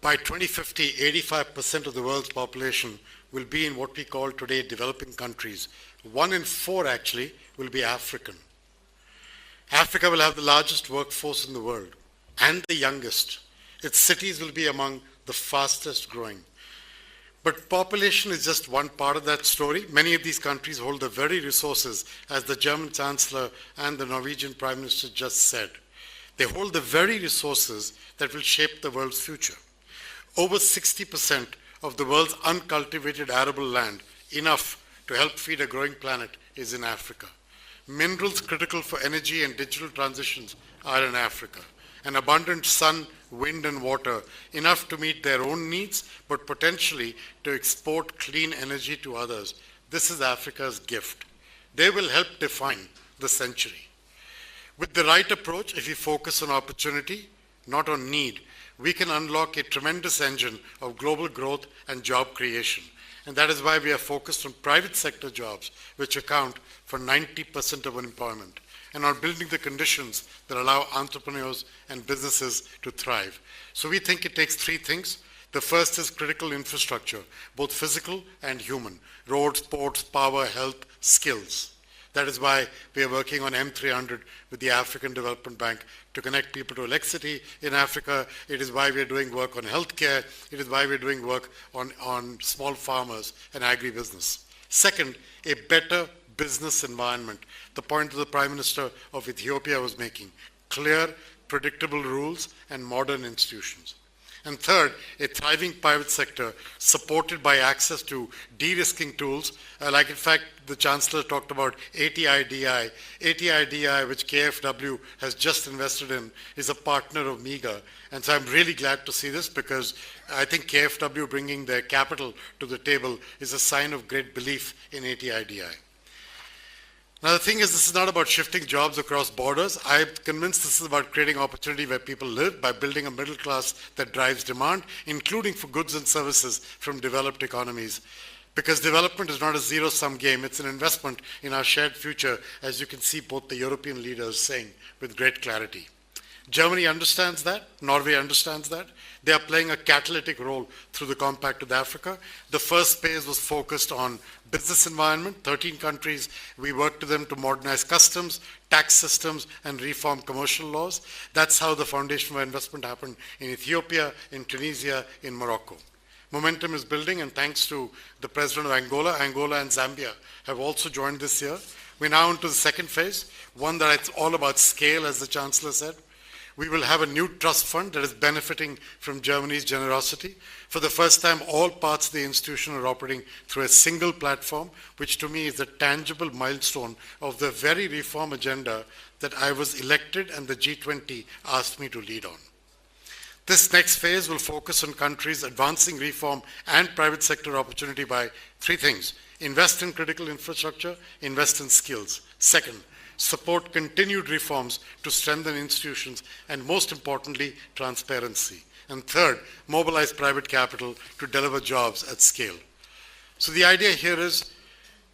By 2050, 85% of the world's population will be in what we call today developing countries. 1 in 4 actually will be African. Africa will have the largest workforce in the world and the youngest. Its cities will be among the fastest growing. But population is just one part of that story. Many of these countries hold the very resources, as the German Chancellor and the Norwegian Prime Minister just said. They hold the very resources that will shape the world's future. Over 60% of the world's uncultivated arable land, enough to help feed a growing planet, is in Africa. Minerals critical for energy and digital transitions are in Africa. and abundant sun, wind and water, enough to meet their own needs, but potentially to export clean energy to others. This is Africa's gift. They will help define the century. With the right approach, if we focus on opportunity, not on need, we can unlock a tremendous engine of global growth and job creation. And that is why we are focused on private sector jobs, which account for 90% of unemployment, and on building the conditions that allow entrepreneurs and businesses to thrive. So we think it takes three things. The first is critical infrastructure, both physical and human: roads, ports, power, health, skills. That is why we are working on M300 with the African Development Bank to connect people to electricity in Africa. It is why we are doing work on healthcare. It is why we are doing work on small farmers and agribusiness. Second, a better business environment. The point that the Prime Minister of Ethiopia was making: clear, predictable rules and modern institutions. And third, a thriving private sector supported by access to de-risking tools, like in fact the Chancellor talked about ATIDI. ATIDI, which KfW has just invested in, is a partner of MEGA. And so I'm really glad to see this, because I think KfW bringing their capital to the table is a sign of great belief in ATIDI. Now the thing is, this is not about shifting jobs across borders. I'm convinced this is about creating opportunity where people live by building a middle class that drives demand, including for goods and services from developed economies. Because development is not a zero-sum game, it's an investment in our shared future, as you can see both the European leaders saying with great clarity. Germany understands that, Norway understands that. They are playing a catalytic role through the Compact with Africa. The first phase was focused on business environment, 13 countries. We worked with them to modernize customs, tax systems, and reform commercial laws. That's how the foundation for investment happened in Ethiopia, in Tunisia, in Morocco. Momentum is building, and thanks to the President of Angola, Angola and Zambia have also joined this year. We're now into the second phase, one that it's all about scale, as the Chancellor said. We will have a new trust fund that is benefiting from Germany's generosity. For the first time, all parts of the institution are operating through a single platform, which to me is a tangible milestone of the very reform agenda that I was elected and the G20 asked me to lead on. This next phase will focus on countries advancing reform and private sector opportunity by three things: invest in critical infrastructure, invest in skills. Second, support continued reforms to strengthen institutions, and most importantly, transparency. And third, mobilize private capital to deliver jobs at scale. So the idea here is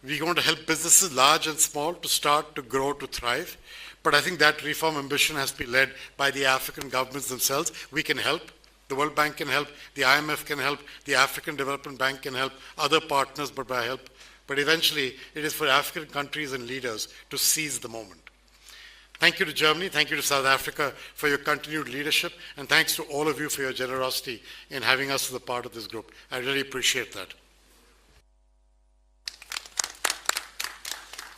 we're going to help businesses, large and small, to start, to grow, to thrive. But I think that reform ambition has to be led by the African governments themselves. We can help. The World Bank can help. The IMF can help. The African Development Bank can help. Other partners, but by help. But eventually, it is for African countries and leaders to seize the moment. Thank you to Germany, thank you to South Africa for your continued leadership, and thanks to all of you for your generosity in having us as a part of this group. I really appreciate that.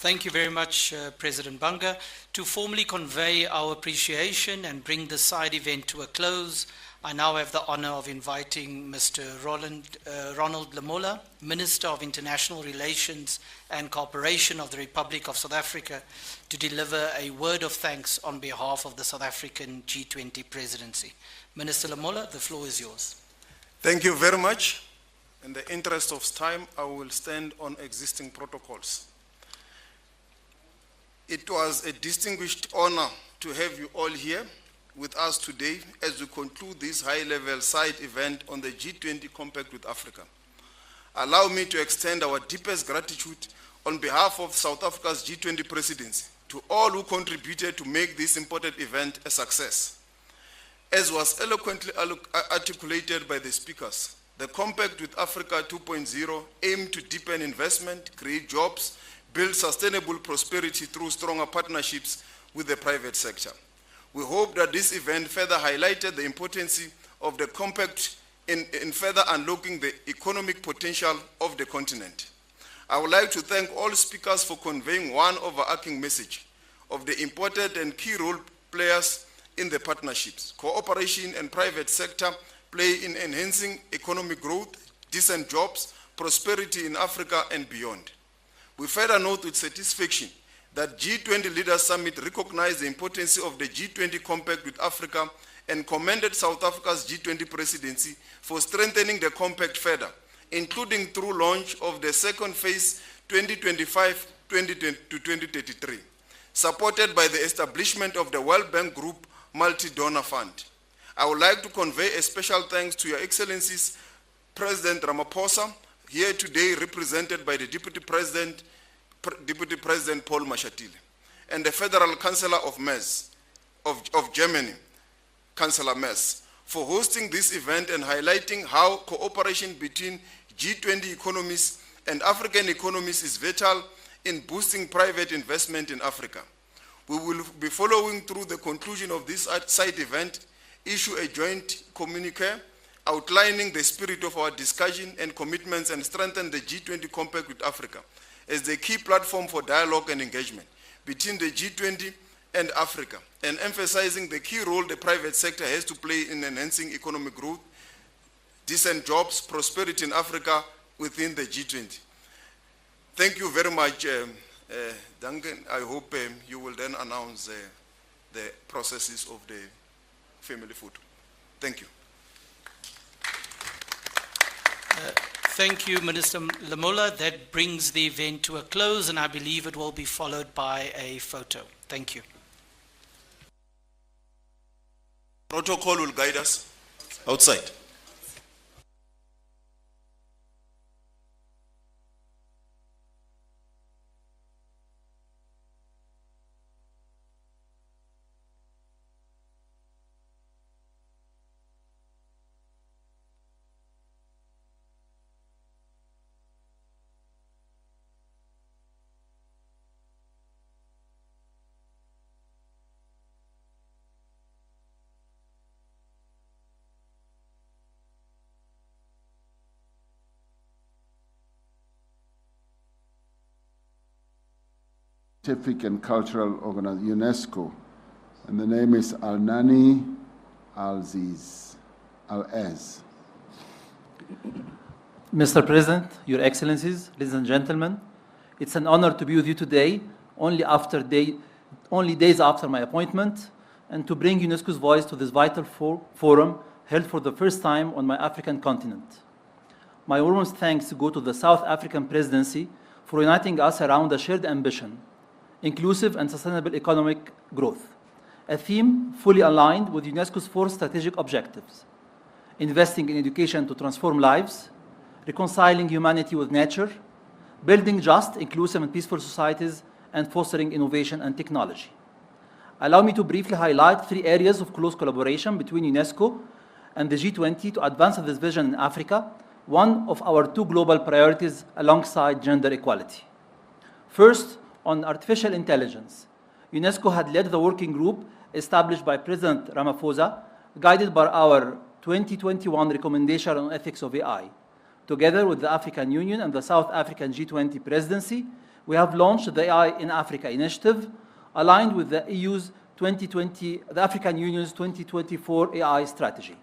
Thank you very much, President Banga. To formally convey our appreciation and bring this side event to a close, I now have the honor of inviting Mr. Ronald Lamola, Minister of International Relations and Cooperation of the Republic of South Africa, to deliver a word of thanks on behalf of the South African G20 presidency. Minister Lamola, the floor is yours. Thank you very much. In the interest of time, I will stand on existing protocols. It was a distinguished honor to have you all here with us today as we conclude this high-level side event on the G20 Compact with Africa. Allow me to extend our deepest gratitude on behalf of South Africa's G20 presidency to all who contributed to make this important event a success. As was eloquently articulated by the speakers, the Compact with Africa 2.0 aimed to deepen investment, create jobs, build sustainable prosperity through stronger partnerships with the private sector. We hope that this event further highlighted the importance of the Compact in further unlocking the economic potential of the continent. I would like to thank all speakers for conveying one overarching message of the important and key role players in the partnerships. Cooperation and private sector play in enhancing economic growth, decent jobs, prosperity in Africa and beyond. We further note with satisfaction that G20 Leaders Summit recognized the importance of the G20 Compact with Africa and commended South Africa's G20 presidency for strengthening the compact further, including through launch of the second phase 2025 to 2033, supported by the establishment of the World Bank Group Multi-Donor Fund. I would like to convey a special thanks to Your Excellencies President Ramaphosa, here today represented by the Deputy President Paul Mashatile, and the Federal Chancellor of Metz, of Germany, Chancellor Metz, for hosting this event and highlighting how cooperation between G20 economies and African economies is vital in boosting private investment in Africa. We will be following through the conclusion of this side event, issue a joint communique outlining the spirit of our discussion and commitments and strengthen the G20 Compact with Africa as the key platform for dialogue and engagement between the G20 and Africa, and emphasizing the key role the private sector has to play in enhancing economic growth, decent jobs, prosperity in Africa within the G20. Thank you very much, Duncan. I hope you will then announce the processes of the family photo. Thank you. Thank you, Minister Lamola. That brings the event to a close, and I believe it will be followed by a photo. Thank you. Protocol will guide us outside. Scientific and Cultural Organization, UNESCO, and the name is Al-Nani Al-Aziz. Mr. President, Your Excellencies, ladies and gentlemen, it's an honor to be with you today, only days after my appointment, and to bring UNESCO's voice to this vital forum held for the first time on my African continent. My warmest thanks go to the South African Presidency for uniting us around a shared ambition, inclusive and sustainable economic growth, a theme fully aligned with UNESCO's 4 strategic objectives: investing in education to transform lives, reconciling humanity with nature, building just, inclusive, and peaceful societies, and fostering innovation and technology. Allow me to briefly highlight 3 areas of close collaboration between UNESCO and the G20 to advance this vision in Africa, one of our 2 global priorities alongside gender equality. First, on artificial intelligence, UNESCO had led the working group established by President Ramaphosa, guided by our 2021 recommendation on ethics of AI. Together with the African Union and the South African G20 presidency, we have launched the AI in Africa initiative, aligned with the the African Union's 2024 AI strategy.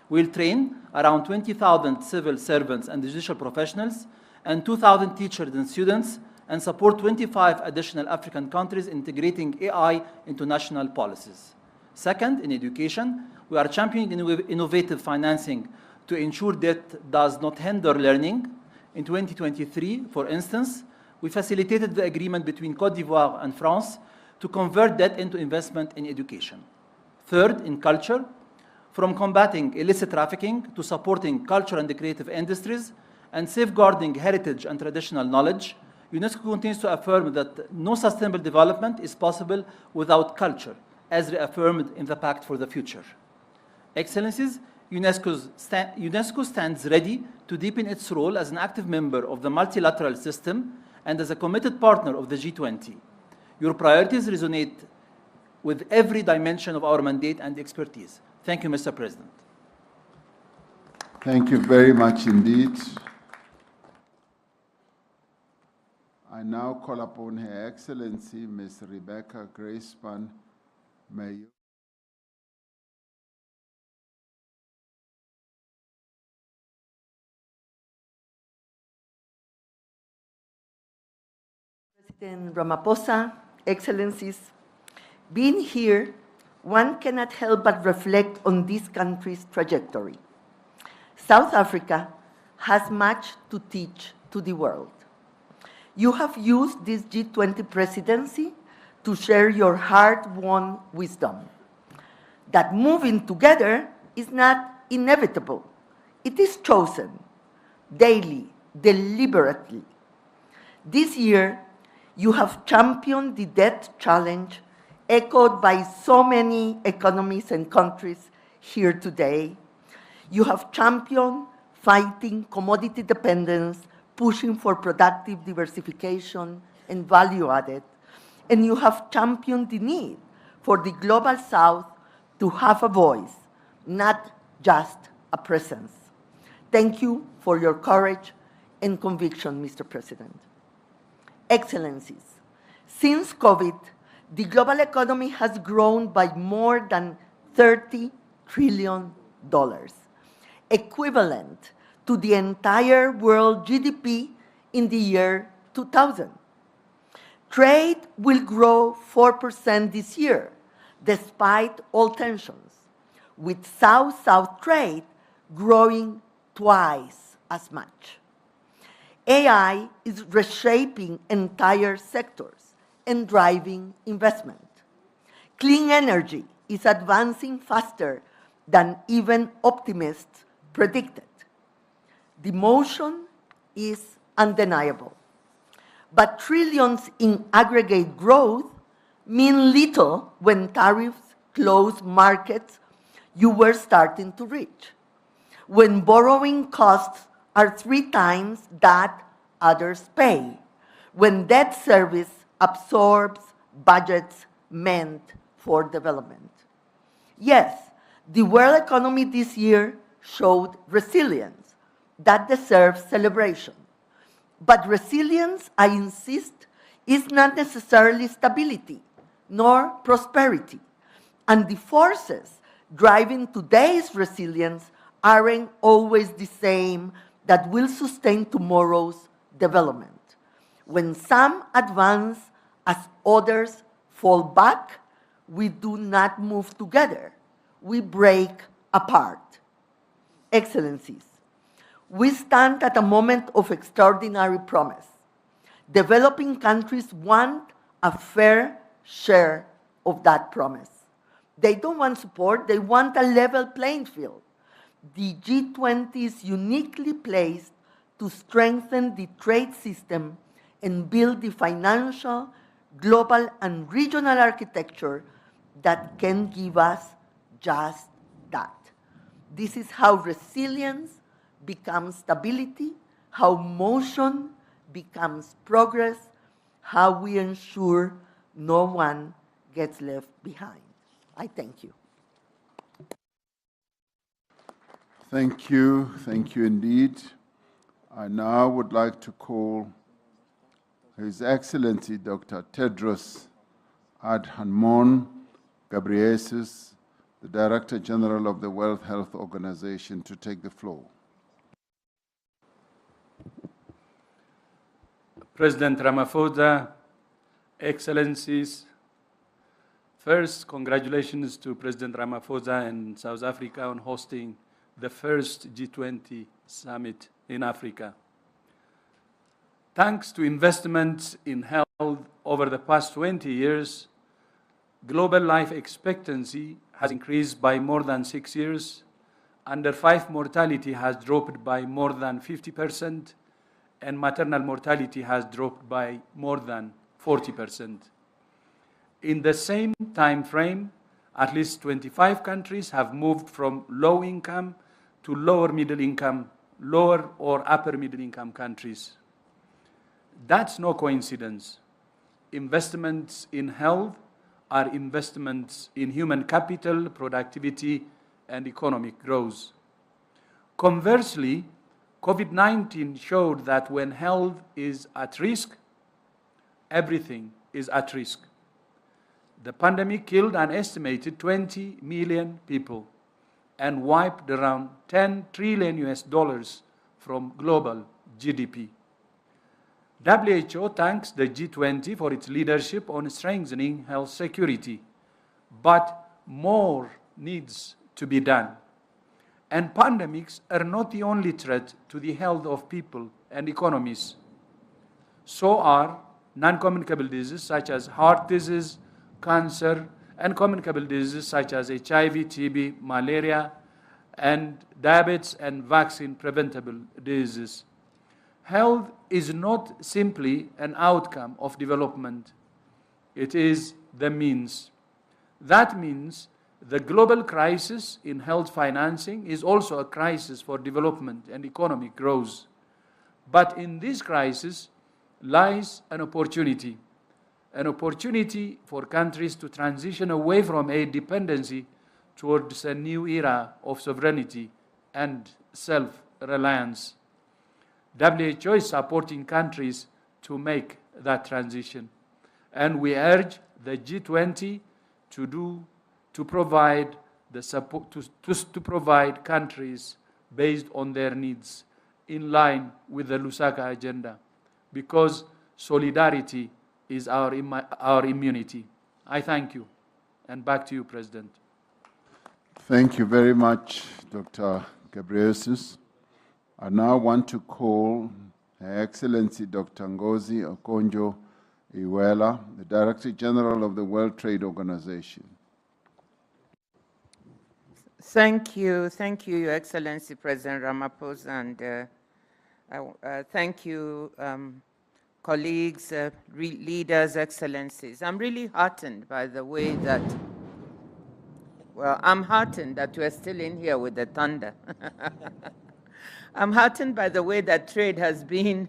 We'll train around 20,000 civil servants and judicial professionals and 2,000 teachers and students, and support 25 additional African countries integrating AI into national policies. Second, in education, we are championing innovative financing to ensure debt does not hinder learning. In 2023, for instance, we facilitated the agreement between Côte d'Ivoire and France to convert debt into investment in education. Third, in culture, from combating illicit trafficking to supporting culture and the creative industries and safeguarding heritage and traditional knowledge, UNESCO continues to affirm that no sustainable development is possible without culture, as reaffirmed in the Pact for the Future. Excellencies, UNESCO stands ready to deepen its role as an active member of the multilateral system and as a committed partner of the G20. Your priorities resonate with every dimension of our mandate and expertise. Thank you, Mr. President. Thank you very much indeed. I now call upon Her Excellency, Ms. Rebecca Grace-Pan. May you. President Ramaphosa, Excellencies, being here, one cannot help but reflect on this country's trajectory. South Africa has much to teach to the world. You have used this G20 presidency to share your hard-won wisdom, that moving together is not inevitable. It is chosen, daily, deliberately. This year, you have championed the debt challenge echoed by so many economies and countries here today. You have championed fighting commodity dependence, pushing for productive diversification and value added. And you have championed the need for the Global South to have a voice, not just a presence. Thank you for your courage and conviction, Mr. President. Excellencies, since COVID, the global economy has grown by more than $30 trillion, equivalent to the entire world GDP in the year 2000. Trade will grow 4% this year, despite all tensions, with South-South trade growing twice as much. AI is reshaping entire sectors and driving investment. Clean energy is advancing faster than even optimists predicted. The motion is undeniable. But trillions in aggregate growth mean little when tariffs close markets you were starting to reach, when borrowing costs are 3 times that others pay, when debt service absorbs budgets meant for development. Yes, the world economy this year showed resilience that deserves celebration. But resilience, I insist, is not necessarily stability nor prosperity. And the forces driving today's resilience aren't always the same that will sustain tomorrow's development. When some advance as others fall back, we do not move together. We break apart. Excellencies, we stand at a moment of extraordinary promise. Developing countries want a fair share of that promise. They don't want support, they want a level playing field. The G20 is uniquely placed to strengthen the trade system and build the financial, global, and regional architecture that can give us just that. This is how resilience becomes stability, how motion becomes progress, how we ensure no one gets left behind. I thank you. Thank you indeed. I now would like to call His Excellency Dr. Tedros Adhanom Ghebreyesus, the Director General of the World Health Organization, to take the floor. President Ramaphosa, Excellencies, first, congratulations to President Ramaphosa and South Africa on hosting the first G20 summit in Africa. Thanks to investments in health over the past 20 years, global life expectancy has increased by more than 6 years, under 5 mortality has dropped by more than 50%, and maternal mortality has dropped by more than 40%. In the same time frame, at least 25 countries have moved from low income to lower middle income, lower or upper middle income countries. That's no coincidence. Investments in health are investments in human capital, productivity, and economic growth. Conversely, COVID-19 showed that when health is at risk, everything is at risk. The pandemic killed an estimated 20 million people and wiped around $10 trillion from global GDP. WHO thanks the G20 for its leadership on strengthening health security, but more needs to be done. And pandemics are not the only threat to the health of people and economies. So are non-communicable diseases such as heart disease, cancer, and communicable diseases such as HIV, TB, malaria, and diabetes and vaccine-preventable diseases. Health is not simply an outcome of development. It is the means. That means the global crisis in health financing is also a crisis for development and economic growth. But in this crisis lies an opportunity for countries to transition away from aid dependency towards a new era of sovereignty and self-reliance. WHO is supporting countries to make that transition, and we urge the G20 to provide the support to provide countries based on their needs, in line with the Lusaka agenda, because solidarity is our immunity. I thank you, and back to you, President. Thank you very much, Dr. Ghebreyesus. I now want to call Her Excellency Dr. Ngozi Okonjo-Iweala, the Director General of the World Trade Organization. Thank you, Your Excellency President Ramaphosa, and thank you, colleagues, leaders, excellencies. I'm really heartened by the way that, well, I'm heartened that we're still in here with the thunder. I'm heartened by the way that trade has been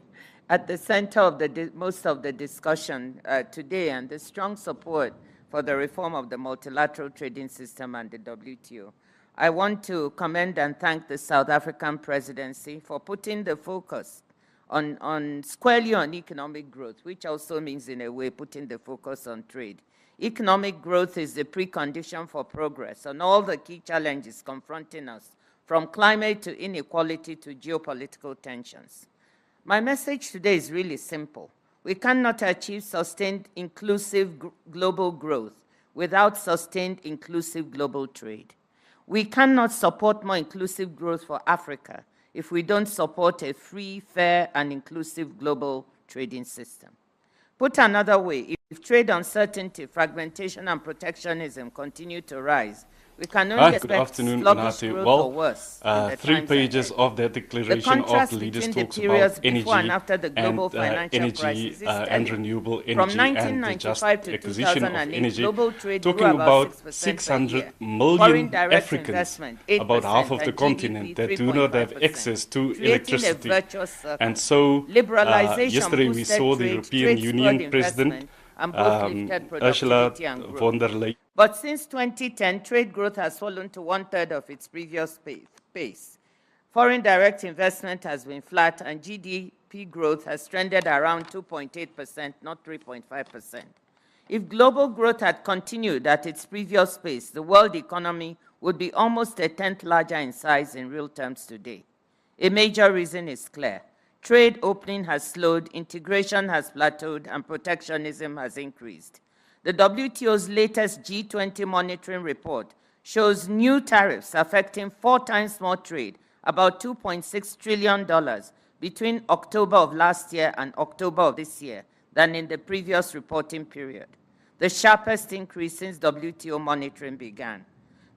at the center of most of the discussion today, and the strong support for the reform of the multilateral trading system and the WTO. I want to commend and thank the South African presidency for putting the focus squarely on economic growth, which also means, in a way, putting the focus on trade. Economic growth is the precondition for progress on all the key challenges confronting us, from climate to inequality to geopolitical tensions. My message today is really simple. We cannot achieve sustained inclusive global growth without sustained inclusive global trade. We cannot support more inclusive growth for Africa if we don't support a free, fair, and inclusive global trading system. Put another way, if trade uncertainty, fragmentation, and protectionism continue to rise, we can only expect sluggish growth or worse. 3 pages of the Declaration of Leaders talks about energy and renewable energy and the just acquisition of energy, talking about 600 million Africans, about half of the continent, that do not have access to electricity. And so yesterday we saw the European Union President Ursula von der Leyen. But since 2010, trade growth has fallen to 1/3 of its previous pace. Foreign direct investment has been flat, and GDP growth has trended around 2.8%, not 3.5%. If global growth had continued at its previous pace, the world economy would be almost 1/10 larger in size in real terms today. A major reason is clear. Trade opening has slowed, integration has plateaued, and protectionism has increased. The WTO's latest G20 monitoring report shows new tariffs affecting 4 times more trade, about $2.6 trillion, between October of last year and October of this year than in the previous reporting period, the sharpest increase since WTO monitoring began.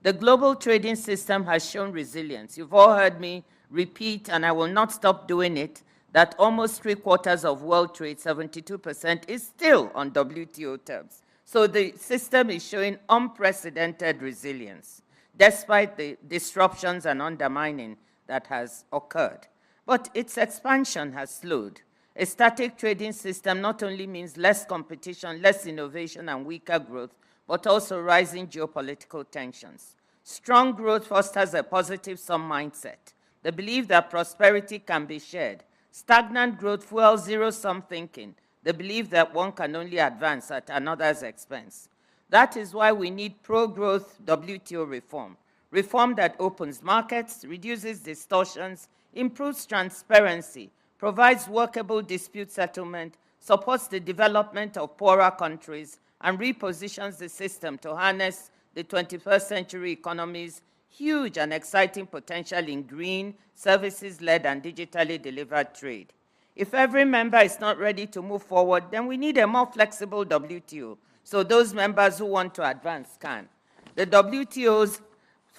The global trading system has shown resilience. You've all heard me repeat, and I will not stop doing it, that almost 3/4 of world trade, 72%, is still on WTO terms. So the system is showing unprecedented resilience, despite the disruptions and undermining that has occurred. But its expansion has slowed. A static trading system not only means less competition, less innovation, and weaker growth, but also rising geopolitical tensions. Strong growth fosters a positive-sum mindset, the belief that prosperity can be shared. Stagnant growth fuels zero-sum thinking, the belief that one can only advance at another's expense. That is why we need pro-growth WTO reform, reform that opens markets, reduces distortions, improves transparency, provides workable dispute settlement, supports the development of poorer countries, and repositions the system to harness the 21st century economy's huge and exciting potential in green, services-led, and digitally delivered trade. If every member is not ready to move forward, then we need a more flexible WTO, so those members who want to advance can. The WTO's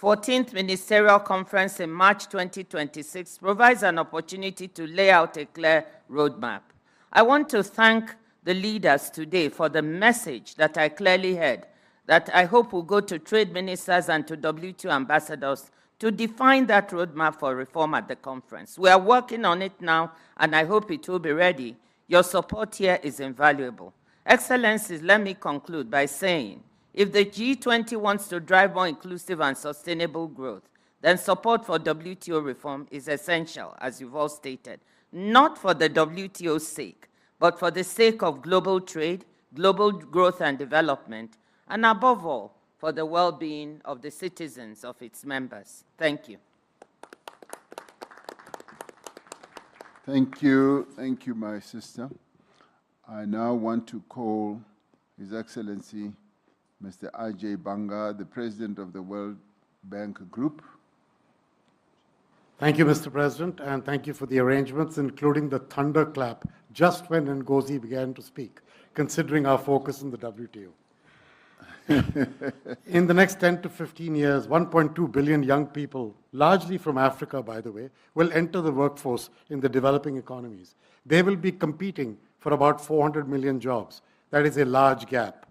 14th Ministerial Conference in March 2026 provides an opportunity to lay out a clear roadmap. I want to thank the leaders today for the message that I clearly heard, that I hope will go to trade ministers and to WTO ambassadors to define that roadmap for reform at the conference. We are working on it now, and I hope it will be ready. Your support here is invaluable. Excellencies, let me conclude by saying, if the G20 wants to drive more inclusive and sustainable growth, then support for WTO reform is essential, as you've all stated, not for the WTO's sake, but for the sake of global trade, global growth and development, and above all, for the well-being of the citizens of its members. Thank you. Thank you, my sister. I now want to call His Excellency Mr. Ajay Banga, the President of the World Bank Group. Thank you, Mr. President, and thank you for the arrangements, including the thunderclap just when Ngozi began to speak, considering our focus in the WTO. In the next 10 to 15 years, 1.2 billion young people, largely from Africa, by the way, will enter the workforce in the developing economies. They will be competing for about 400 million jobs. That is a large gap.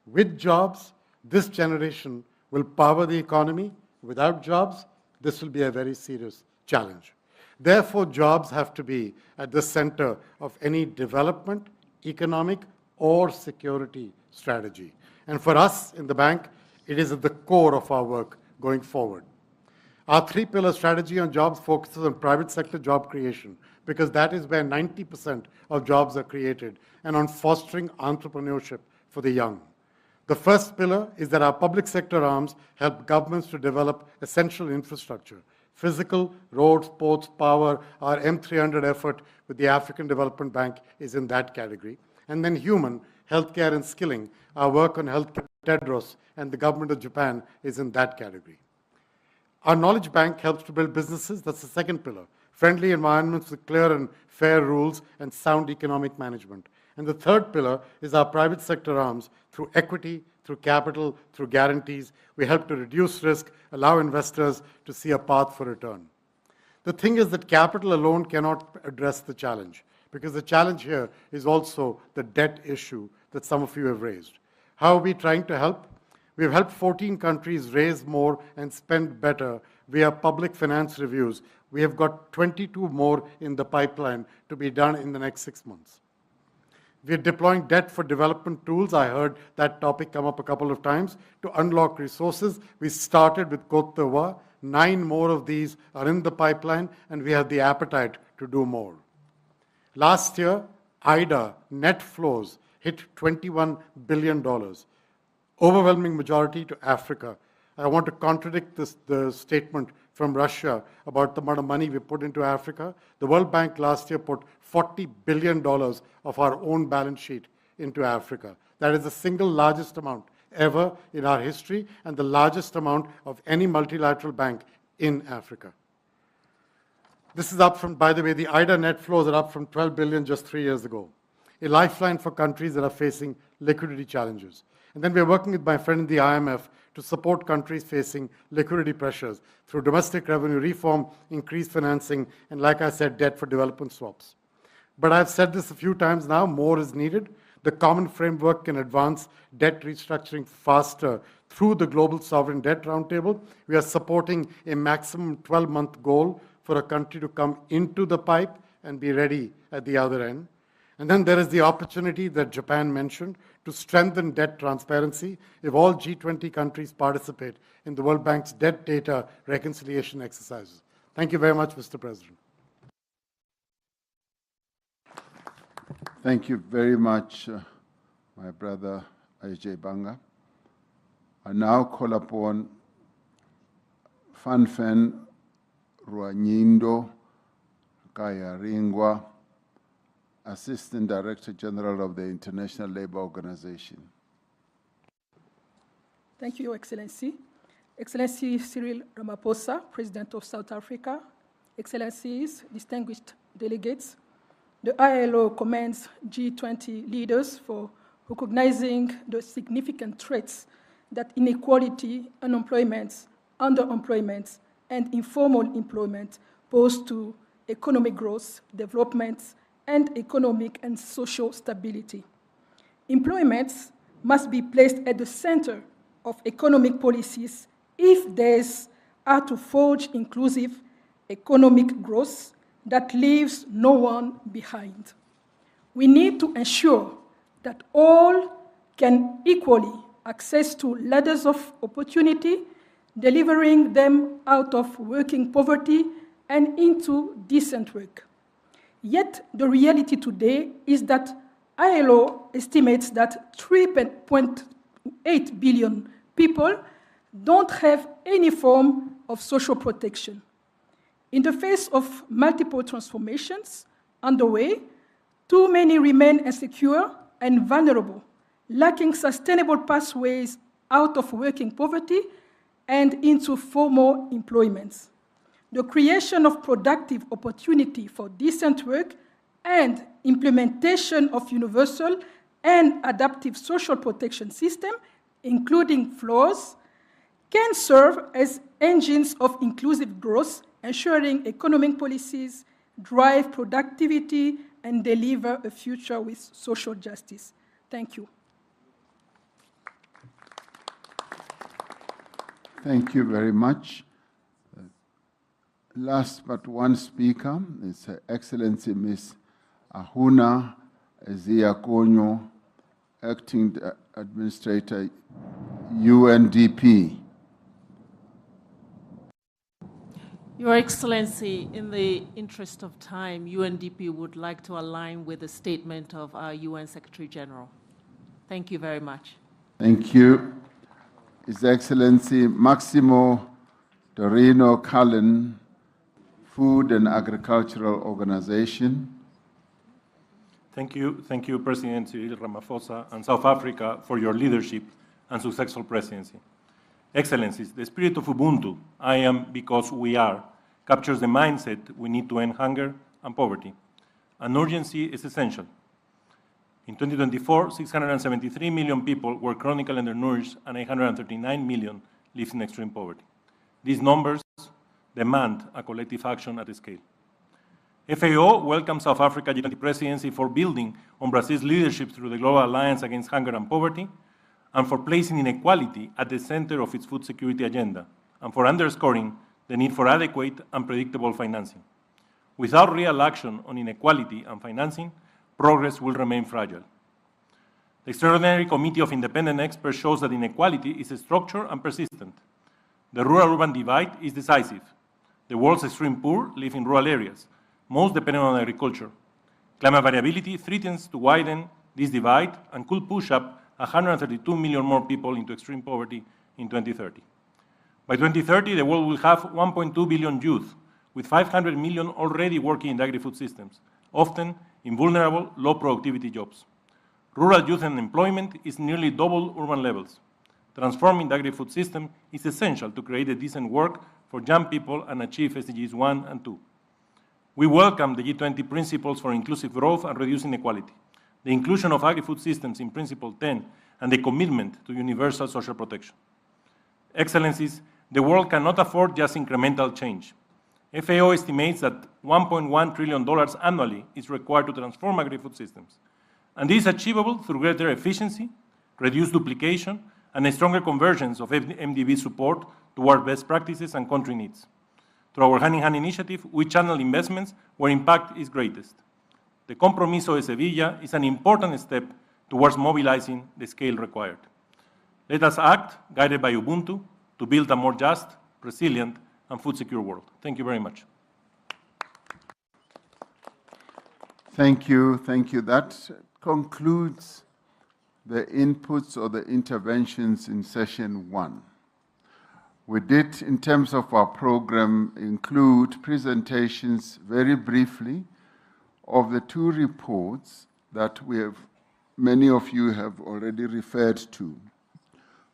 With jobs, this generation will power the economy. Without jobs, this will be a very serious challenge. Therefore, jobs have to be at the center of any development, economic, or security strategy. And for us in the bank, it is at the core of our work going forward. Our three-pillar strategy on jobs focuses on private sector job creation, because that is where 90% of jobs are created, and on fostering entrepreneurship for the young. The first pillar is that our public sector arms help governments to develop essential infrastructure. Physical, roads, ports, power, our M300 effort with the African Development Bank is in that category. And then human, healthcare and skilling, our work on healthcare, Tedros, and the government of Japan is in that category. Our knowledge bank helps to build businesses, that's the second pillar. Friendly environments with clear and fair rules and sound economic management. And the third pillar is our private sector arms. Through equity, through capital, through guarantees, we help to reduce risk, allow investors to see a path for return. The thing is that capital alone cannot address the challenge, because the challenge here is also the debt issue that some of you have raised. How are we trying to help? We've helped 14 countries raise more and spend better via public finance reviews. We have got 22 more in the pipeline to be done in the next 6 months. We're deploying debt for development tools. I heard that topic come up a couple of times. To unlock resources, we started with Côte d'Ivoire. 9 more of these are in the pipeline, and we have the appetite to do more. Last year, IDA net flows hit $21 billion, overwhelming majority to Africa. I want to contradict the statement from Russia about the amount of money we put into Africa. The World Bank last year put $40 billion of our own balance sheet into Africa. That is the single largest amount ever in our history, and the largest amount of any multilateral bank in Africa. This is up from, by the way, the IDA net flows are up from 12 billion just 3 years ago. A lifeline for countries that are facing liquidity challenges. And then we're working with my friend in the IMF to support countries facing liquidity pressures through domestic revenue reform, increased financing, and like I said, debt for development swaps. But I've said this a few times now, more is needed. The common framework can advance debt restructuring faster through the Global Sovereign Debt Roundtable. We are supporting a maximum 12-month goal for a country to come into the pipe and be ready at the other end. And then there is the opportunity that Japan mentioned to strengthen debt transparency if all G20 countries participate in the World Bank's debt data reconciliation exercises. Thank you very much, Mr. President. Thank you very much, my brother Ajay Banga. I now call upon Fanfen Ruanyindo Kayaringwa Assistant Director General of the International Labour Organization. Thank you, Your Excellency. Excellency Cyril Ramaphosa, President of South Africa, Excellencies, distinguished delegates, the ILO commends G20 leaders for recognizing the significant threats that inequality, unemployment, underemployment, and informal employment pose to economic growth, development, and economic and social stability. Employment must be placed at the center of economic policies if these are to forge inclusive economic growth that leaves no one behind. We need to ensure that all can equally access to ladders of opportunity, delivering them out of working poverty and into decent work. Yet the reality today is that ILO estimates that 3.8 billion people don't have any form of social protection. In the face of multiple transformations underway, too many remain insecure and vulnerable, lacking sustainable pathways out of working poverty and into formal employment. The creation of productive opportunity for decent work and implementation of universal and adaptive social protection system, including floors, can serve as engines of inclusive growth, ensuring economic policies drive productivity and deliver a future with social justice. Thank you. Thank you very much. Last but one speaker is Her Excellency Ms. Ahuna Ezeakonyo, Acting Administrator, UNDP. Your Excellency, in the interest of time, UNDP would like to align with the statement of our UN Secretary General. Thank you very much. Thank you. His Excellency Maximo Dorino Cullen, Food and Agricultural Organization. Thank you, President Cyril Ramaphosa and South Africa for your leadership and successful presidency. Excellencies, the spirit of Ubuntu, I am because we are, captures the mindset we need to end hunger and poverty. An urgency is essential. In 2024, 673 million people were chronically undernourished and 839 million live in extreme poverty. These numbers demand a collective action at scale. FAO welcomes South Africa G20 presidency for building on Brazil's leadership through the Global Alliance Against Hunger and Poverty, and for placing inequality at the center of its food security agenda, and for underscoring the need for adequate and predictable financing. Without real action on inequality and financing, progress will remain fragile. The Extraordinary Committee of Independent Experts shows that inequality is structural and persistent. The rural-urban divide is decisive. The world's extreme poor live in rural areas, most dependent on agriculture. Climate variability threatens to widen this divide and could push up 132 million more people into extreme poverty in 2030. By 2030, the world will have 1.2 billion youth, with 500 million already working in the agri-food systems, often in vulnerable, low-productivity jobs. Rural youth unemployment is nearly double urban levels. Transforming the agri-food system is essential to create a decent work for young people and achieve SDGs 1 and 2. We welcome the G20 principles for inclusive growth and reducing inequality, the inclusion of agri-food systems in Principle 10, and the commitment to universal social protection. Excellencies, the world cannot afford just incremental change. FAO estimates that $1.1 trillion annually is required to transform agri-food systems. And this is achievable through greater efficiency, reduced duplication, and a stronger convergence of MDB support toward best practices and country needs. Through our hand-in-hand initiative, we channel investments where impact is greatest. The Compromiso de Sevilla is an important step towards mobilizing the scale required. Let us act, guided by Ubuntu, to build a more just, resilient, and food-secure world. Thank you very much. Thank you. That concludes the inputs or the interventions in session 1. We did, in terms of our program, include presentations very briefly of the two reports that many of you have already referred to,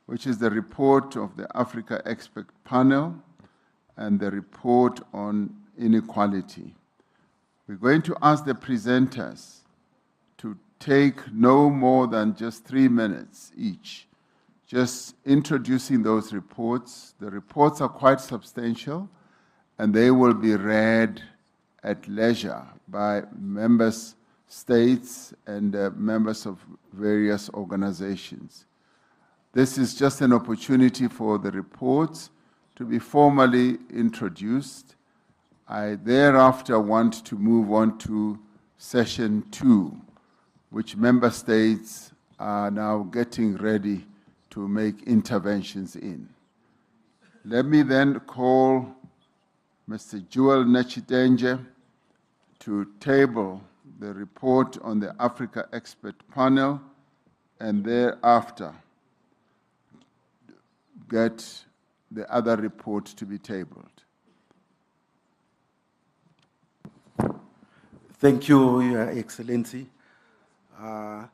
which is the report of the Africa Expert Panel and the report on inequality. We're going to ask the presenters to take no more than just 3 minutes each, just introducing those reports. The reports are quite substantial, and they will be read at leisure by members, states, and members of various organizations. This is just an opportunity for the reports to be formally introduced. I thereafter want to move on to session 2, which member states are now getting ready to make interventions in. Let me then call Mr. Joel Nechitenge to table the report on the Africa Expert Panel, and thereafter get the other report to be tabled. Thank you, Your Excellency. I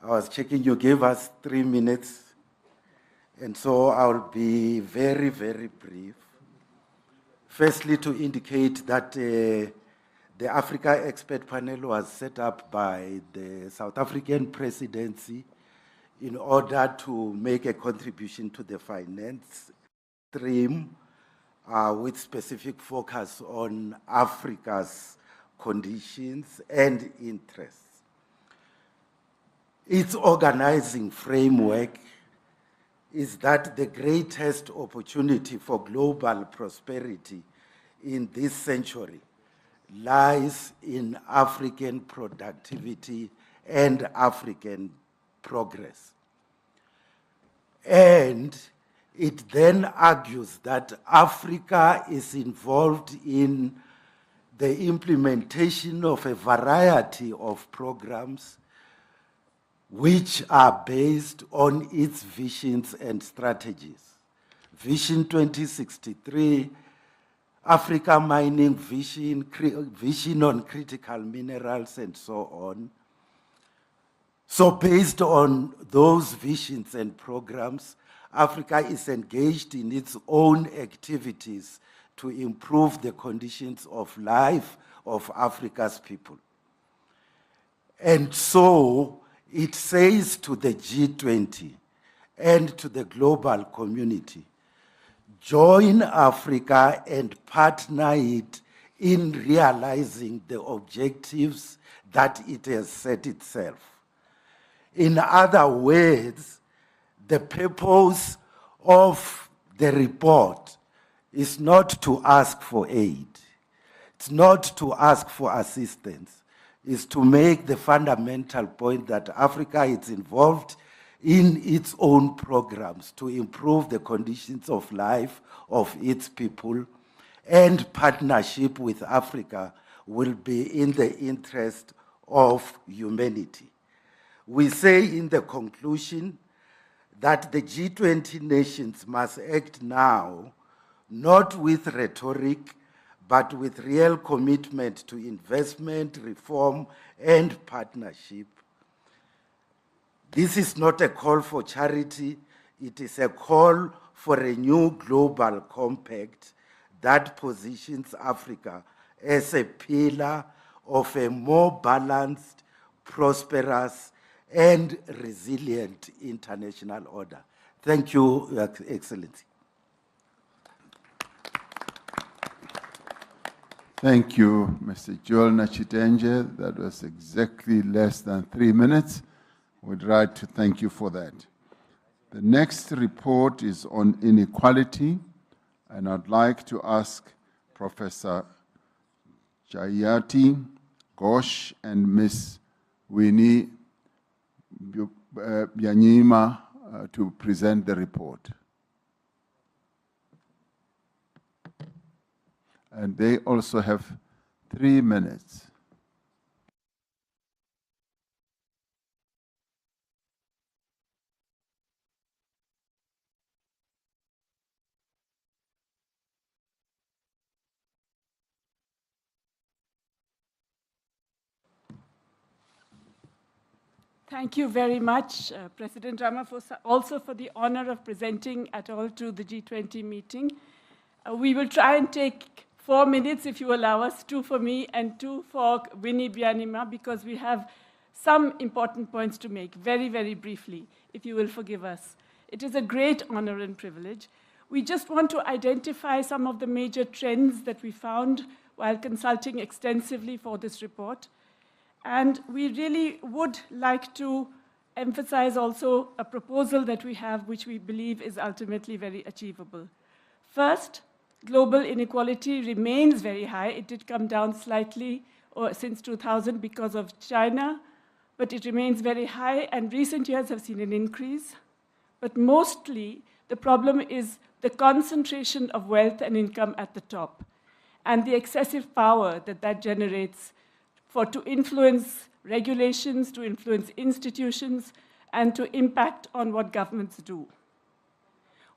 was checking, you gave us 3 minutes, and so I'll be very, very brief. Firstly, to indicate that the Africa Expert Panel was set up by the South African presidency in order to make a contribution to the finance stream with specific focus on Africa's conditions and interests. Its organizing framework is that the greatest opportunity for global prosperity in this century lies in African productivity and African progress. And it then argues that Africa is involved in the implementation of a variety of programs which are based on its visions and strategies. Vision 2063, Africa Mining Vision, Vision on Critical Minerals, and so on. So based on those visions and programs, Africa is engaged in its own activities to improve the conditions of life of Africa's people. And so it says to the G20 and to the global community, join Africa and partner it in realizing the objectives that it has set itself. In other words, the purpose of the report is not to ask for aid. It's not to ask for assistance. It's to make the fundamental point that Africa is involved in its own programs to improve the conditions of life of its people, and partnership with Africa will be in the interest of humanity. We say in the conclusion that the G20 nations must act now, not with rhetoric, but with real commitment to investment, reform, and partnership. This is not a call for charity, it is a call for a new global compact that positions Africa as a pillar of a more balanced, prosperous, and resilient international order. Thank you, Your Excellency. Thank you, Mr. Joel Nechitenge. That was exactly less than 3 minutes. We'd like to thank you for that. The next report is on inequality, and I'd like to ask Professor Jayati Ghosh and Ms. Winnie Byanyima to present the report. And they also have 3 minutes. Thank you very much, President Ramaphosa, also for the honor of presenting at all to the G20 meeting. We will try and take 4 minutes, if you allow us, 2 for me and 2 for Winnie Byanyima, because we have some important points to make, very, very briefly, if you will forgive us. It is a great honor and privilege. We just want to identify some of the major trends that we found while consulting extensively for this report. And we really would like to emphasize also a proposal that we have, which we believe is ultimately very achievable. First, global inequality remains very high. It did come down slightly since 2000 because of China, but it remains very high, and recent years have seen an increase. But mostly, the problem is the concentration of wealth and income at the top, and the excessive power that that generates to influence regulations, to influence institutions, and to impact on what governments do.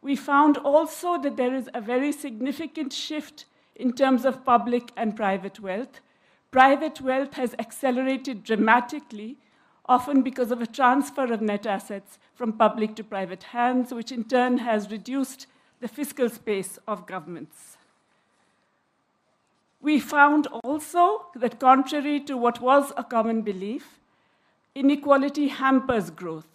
We found also that there is a very significant shift in terms of public and private wealth. Private wealth has accelerated dramatically, often because of a transfer of net assets from public to private hands, which in turn has reduced the fiscal space of governments. We found also that, contrary to what was a common belief, inequality hampers growth.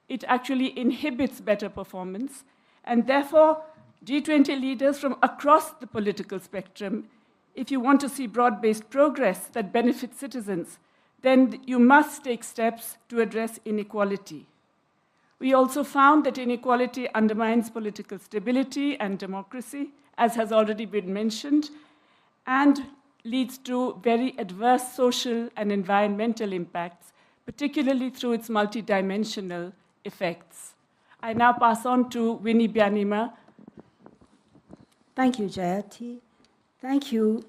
It actually inhibits better performance, and therefore, G20 leaders from across the political spectrum, if you want to see broad-based progress that benefits citizens, then you must take steps to address inequality. We also found that inequality undermines political stability and democracy, as has already been mentioned, and leads to very adverse social and environmental impacts, particularly through its multidimensional effects. I now pass on to Winnie Byanyima. Thank you, Jayati. Thank you,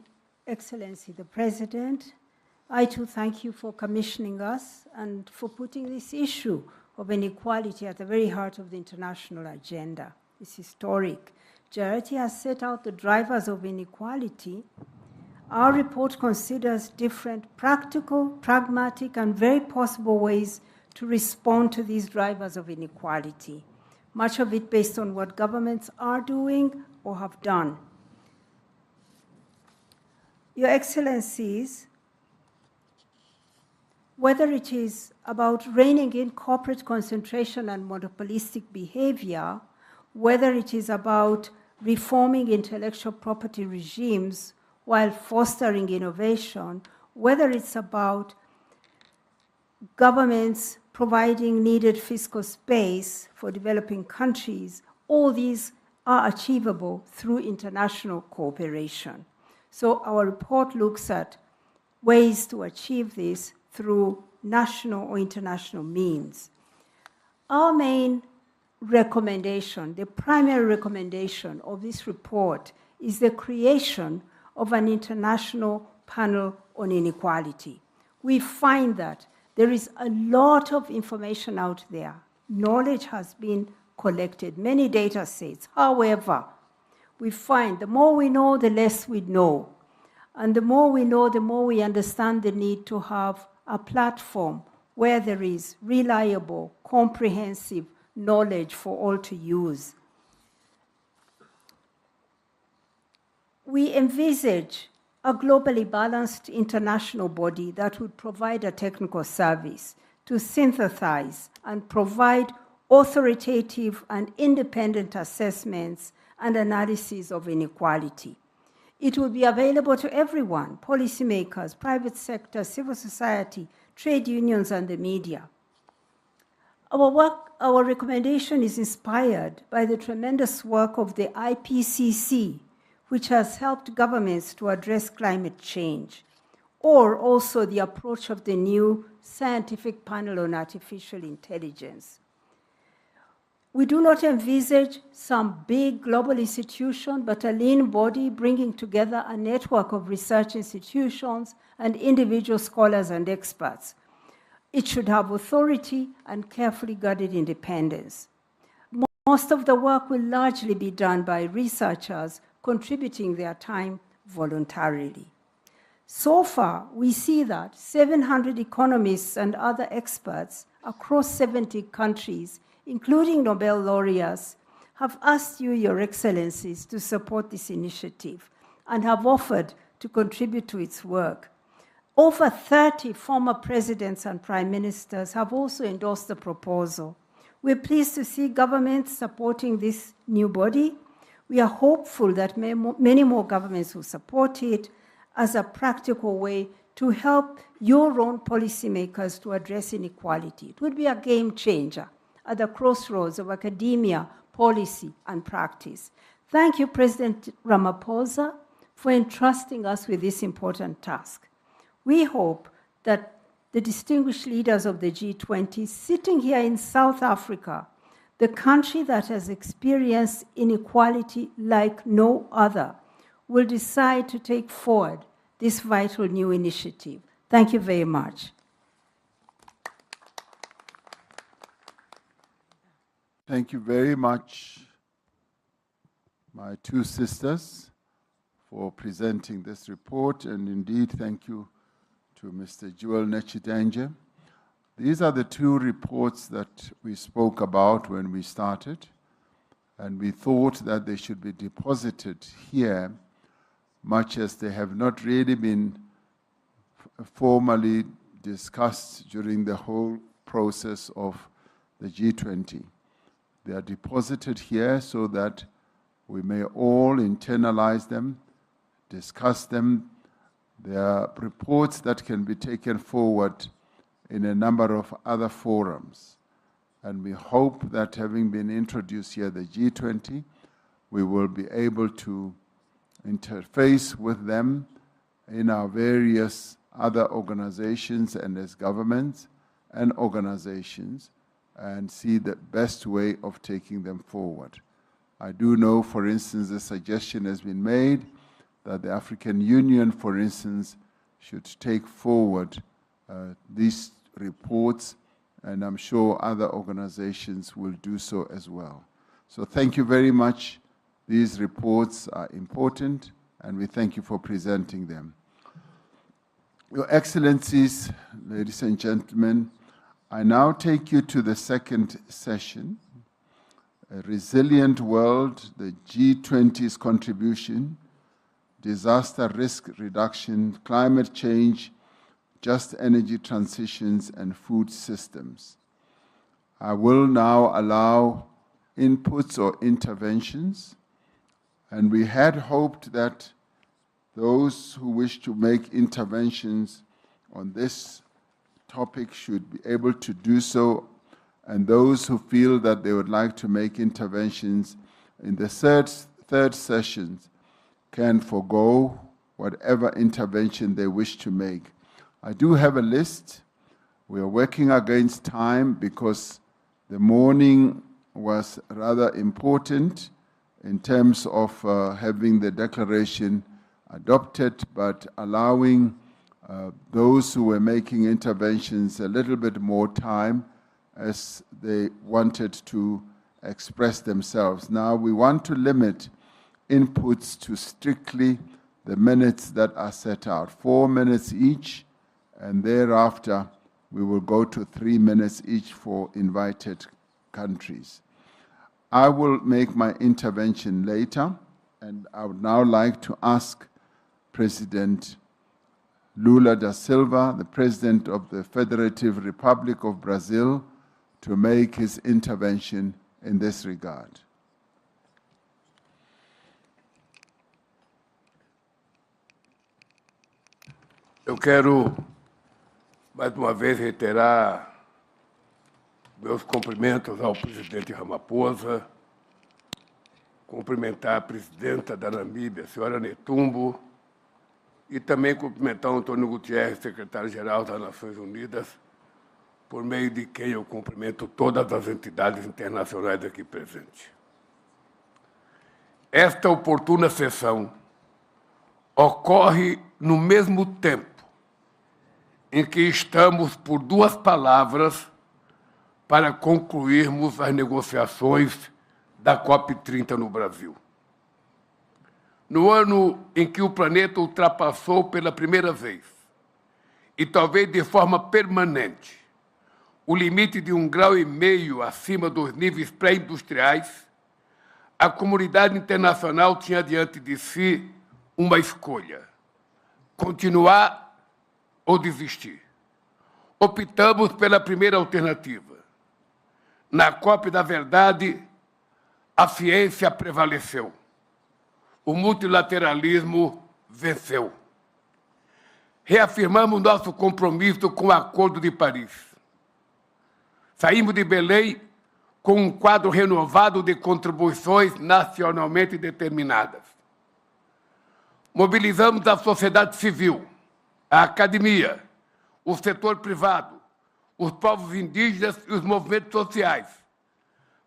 Excellency the President. I too thank you for commissioning us and for putting this issue of inequality at the very heart of the international agenda. It's historic. Jayati has set out the drivers of inequality. Our report considers different practical, pragmatic, and very possible ways to respond to these drivers of inequality, much of it based on what governments are doing or have done. Your Excellencies, whether it is about reining in corporate concentration and monopolistic behavior, whether it is about reforming intellectual property regimes while fostering innovation, whether it's about governments providing needed fiscal space for developing countries, all these are achievable through international cooperation. So our report looks at ways to achieve this through national or international means. Our main recommendation, the primary recommendation of this report, is the creation of an international panel on inequality. We find that there is a lot of information out there. Knowledge has been collected, many data sets. However, we find the more we know, the less we know. And the more we know, the more we understand the need to have a platform where there is reliable, comprehensive knowledge for all to use. We envisage a globally balanced international body that would provide a technical service to synthesize and provide authoritative and independent assessments and analysis of inequality. It will be available to everyone, policymakers, private sector, civil society, trade unions, and the media. Our recommendation is inspired by the tremendous work of the IPCC, which has helped governments to address climate change, or also the approach of the new scientific panel on artificial intelligence. We do not envisage some big global institution, but a lean body bringing together a network of research institutions and individual scholars and experts. It should have authority and carefully guarded independence. Most of the work will largely be done by researchers contributing their time voluntarily. So far, we see that 700 economists and other experts across 70 countries, including Nobel laureates, have asked you, Your Excellencies, to support this initiative and have offered to contribute to its work. Over 30 former presidents and prime ministers have also endorsed the proposal. We're pleased to see governments supporting this new body. We are hopeful that many more governments will support it as a practical way to help your own policymakers to address inequality. It would be a game changer at the crossroads of academia, policy, and practice. Thank you, President Ramaphosa, for entrusting us with this important task. We hope that the distinguished leaders of the G20 sitting here in South Africa, the country that has experienced inequality like no other, will decide to take forward this vital new initiative. Thank you very much. Thank you very much, my two sisters, for presenting this report, and indeed thank you to Mr. Joel Nechidenge. These are the two reports that we spoke about when we started, and we thought that they should be deposited here, much as they have not really been formally discussed during the whole process of the G20. They are deposited here so that we may all internalize them, discuss them. There are reports that can be taken forward in a number of other forums. And we hope that having been introduced here, the G20, we will be able to interface with them in our various other organizations and as governments and organizations and see the best way of taking them forward. I do know, for instance, a suggestion has been made that the African Union, for instance, should take forward these reports, and I'm sure other organizations will do so as well. So thank you very much. These reports are important, and we thank you for presenting them. Your Excellencies, ladies and gentlemen, I now take you to the second session, A Resilient World, the G20's Contribution, Disaster Risk Reduction, Climate Change, Just Energy Transitions, and Food Systems. I will now allow inputs or interventions, and we had hoped that those who wish to make interventions on this topic should be able to do so, and those who feel that they would like to make interventions in the third session can forego whatever intervention they wish to make. I do have a list. We are working against time because the morning was rather important in terms of having the declaration adopted, but allowing those who were making interventions a little bit more time as they wanted to express themselves. Now we want to limit inputs to strictly the minutes that are set out, 4 minutes each, and thereafter we will go to 3 minutes each for invited countries. I will make my intervention later, and I would now like to ask President Lula da Silva, the President of the Federative Republic of Brazil, to make his intervention in this regard. Eu quero, mais uma vez, reiterar meus cumprimentos ao presidente Ramaphosa, cumprimentar a presidenta da Namíbia, a senhora Netumbo, e também cumprimentar o Antônio Guterres, secretário-geral das Nações Unidas, por meio de quem eu cumprimento todas as entidades internacionais aqui presentes. Esta oportuna sessão ocorre no mesmo tempo em que estamos por 2 palavras para concluirmos as negociações da COP30 no Brasil. no ano em que o planeta ultrapassou pela primeira vez, e talvez de forma permanente, o limite de 1,5 graus acima dos níveis pré-industriais, a comunidade internacional tinha diante de si uma escolha: continuar ou desistir. Optamos pela primeira alternativa. Na COP da verdade, a ciência prevaleceu. O multilateralismo venceu. Reafirmamos nosso compromisso com o Acordo de Paris. Saímos de Belém com um quadro renovado de contribuições nacionalmente determinadas. Mobilizamos a sociedade civil, a academia, o setor privado, os povos indígenas e os movimentos sociais,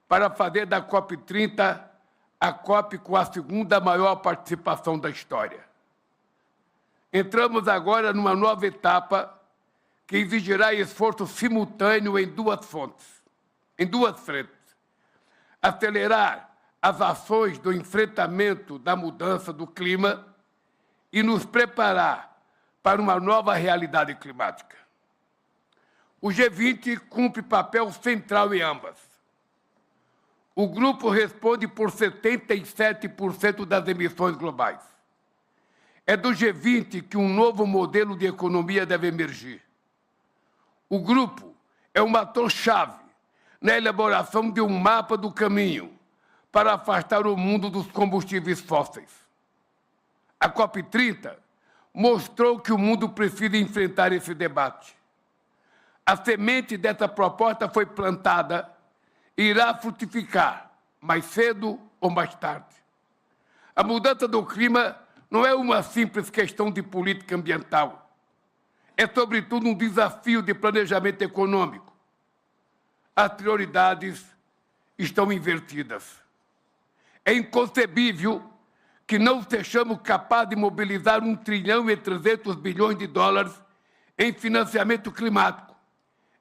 para fazer da COP30 a COP com a segunda maior participação da história. Entramos agora numa nova etapa que exigirá esforço simultâneo em duas frentes. Acelerar as ações do enfrentamento da mudança do clima e nos preparar para uma nova realidade climática. O G20 cumpre papel central em ambas. O grupo responde por 77% das emissões globais. É do G20 que um novo modelo de economia deve emergir. O grupo é um ator-chave na elaboração de um mapa do caminho para afastar o mundo dos combustíveis fósseis. A COP30 mostrou que o mundo precisa enfrentar esse debate. A semente dessa proposta foi plantada e irá frutificar, mais cedo ou mais tarde. A mudança do clima não é uma simples questão de política ambiental. É, sobretudo, um desafio de planejamento econômico. As prioridades estão invertidas. É inconcebível que não sejamos capazes de mobilizar 1,3 trilhão em financiamento climático,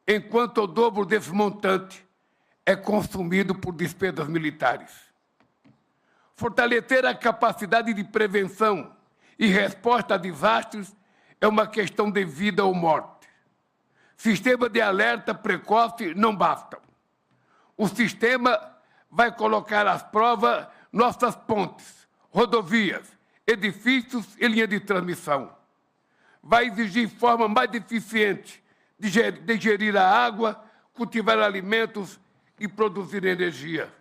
enquanto o dobro desse montante é consumido por despesas militares. Fortalecer a capacidade de prevenção e resposta a desastres é uma questão de vida ou morte. Sistemas de alerta precoce não bastam. O sistema vai colocar às provas nossas pontes, rodovias, edifícios e linhas de transmissão. Vai exigir forma mais eficiente de gerir a água, cultivar alimentos e produzir energia.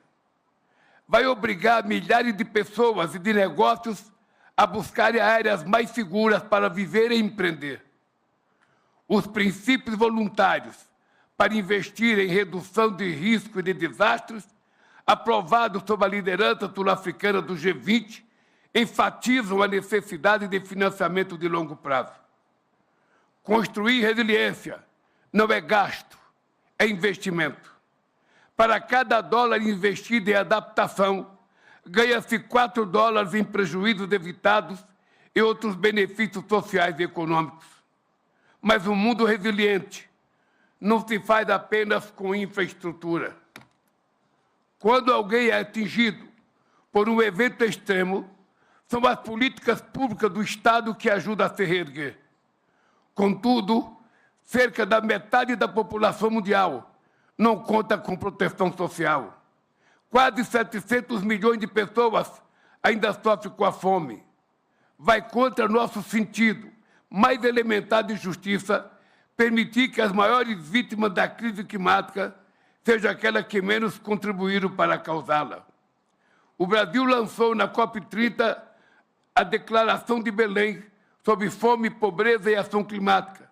Vai obrigar milhares de pessoas e de negócios a buscarem áreas mais seguras para viver e empreender. Os princípios voluntários para investir em redução de risco e de desastres, aprovados sob a liderança sul-africana do G20, enfatizam a necessidade de financiamento de longo prazo. Construir resiliência não é gasto, é investimento. Para cada dólar investido em adaptação, ganha-se $4 em prejuízos evitados e outros benefícios sociais e econômicos. Mas um mundo resiliente não se faz apenas com infraestrutura. Quando alguém é atingido por um evento extremo, são as políticas públicas do Estado que ajudam a se reerguer. Contudo, cerca da metade da população mundial não conta com proteção social. Quase 700 milhões de pessoas ainda sofrem com a fome. Vai contra nosso sentido mais elementar de justiça permitir que as maiores vítimas da crise climática sejam aquelas que menos contribuíram para causá-la. O Brasil lançou na COP30 a Declaração de Belém sobre fome, pobreza e ação climática,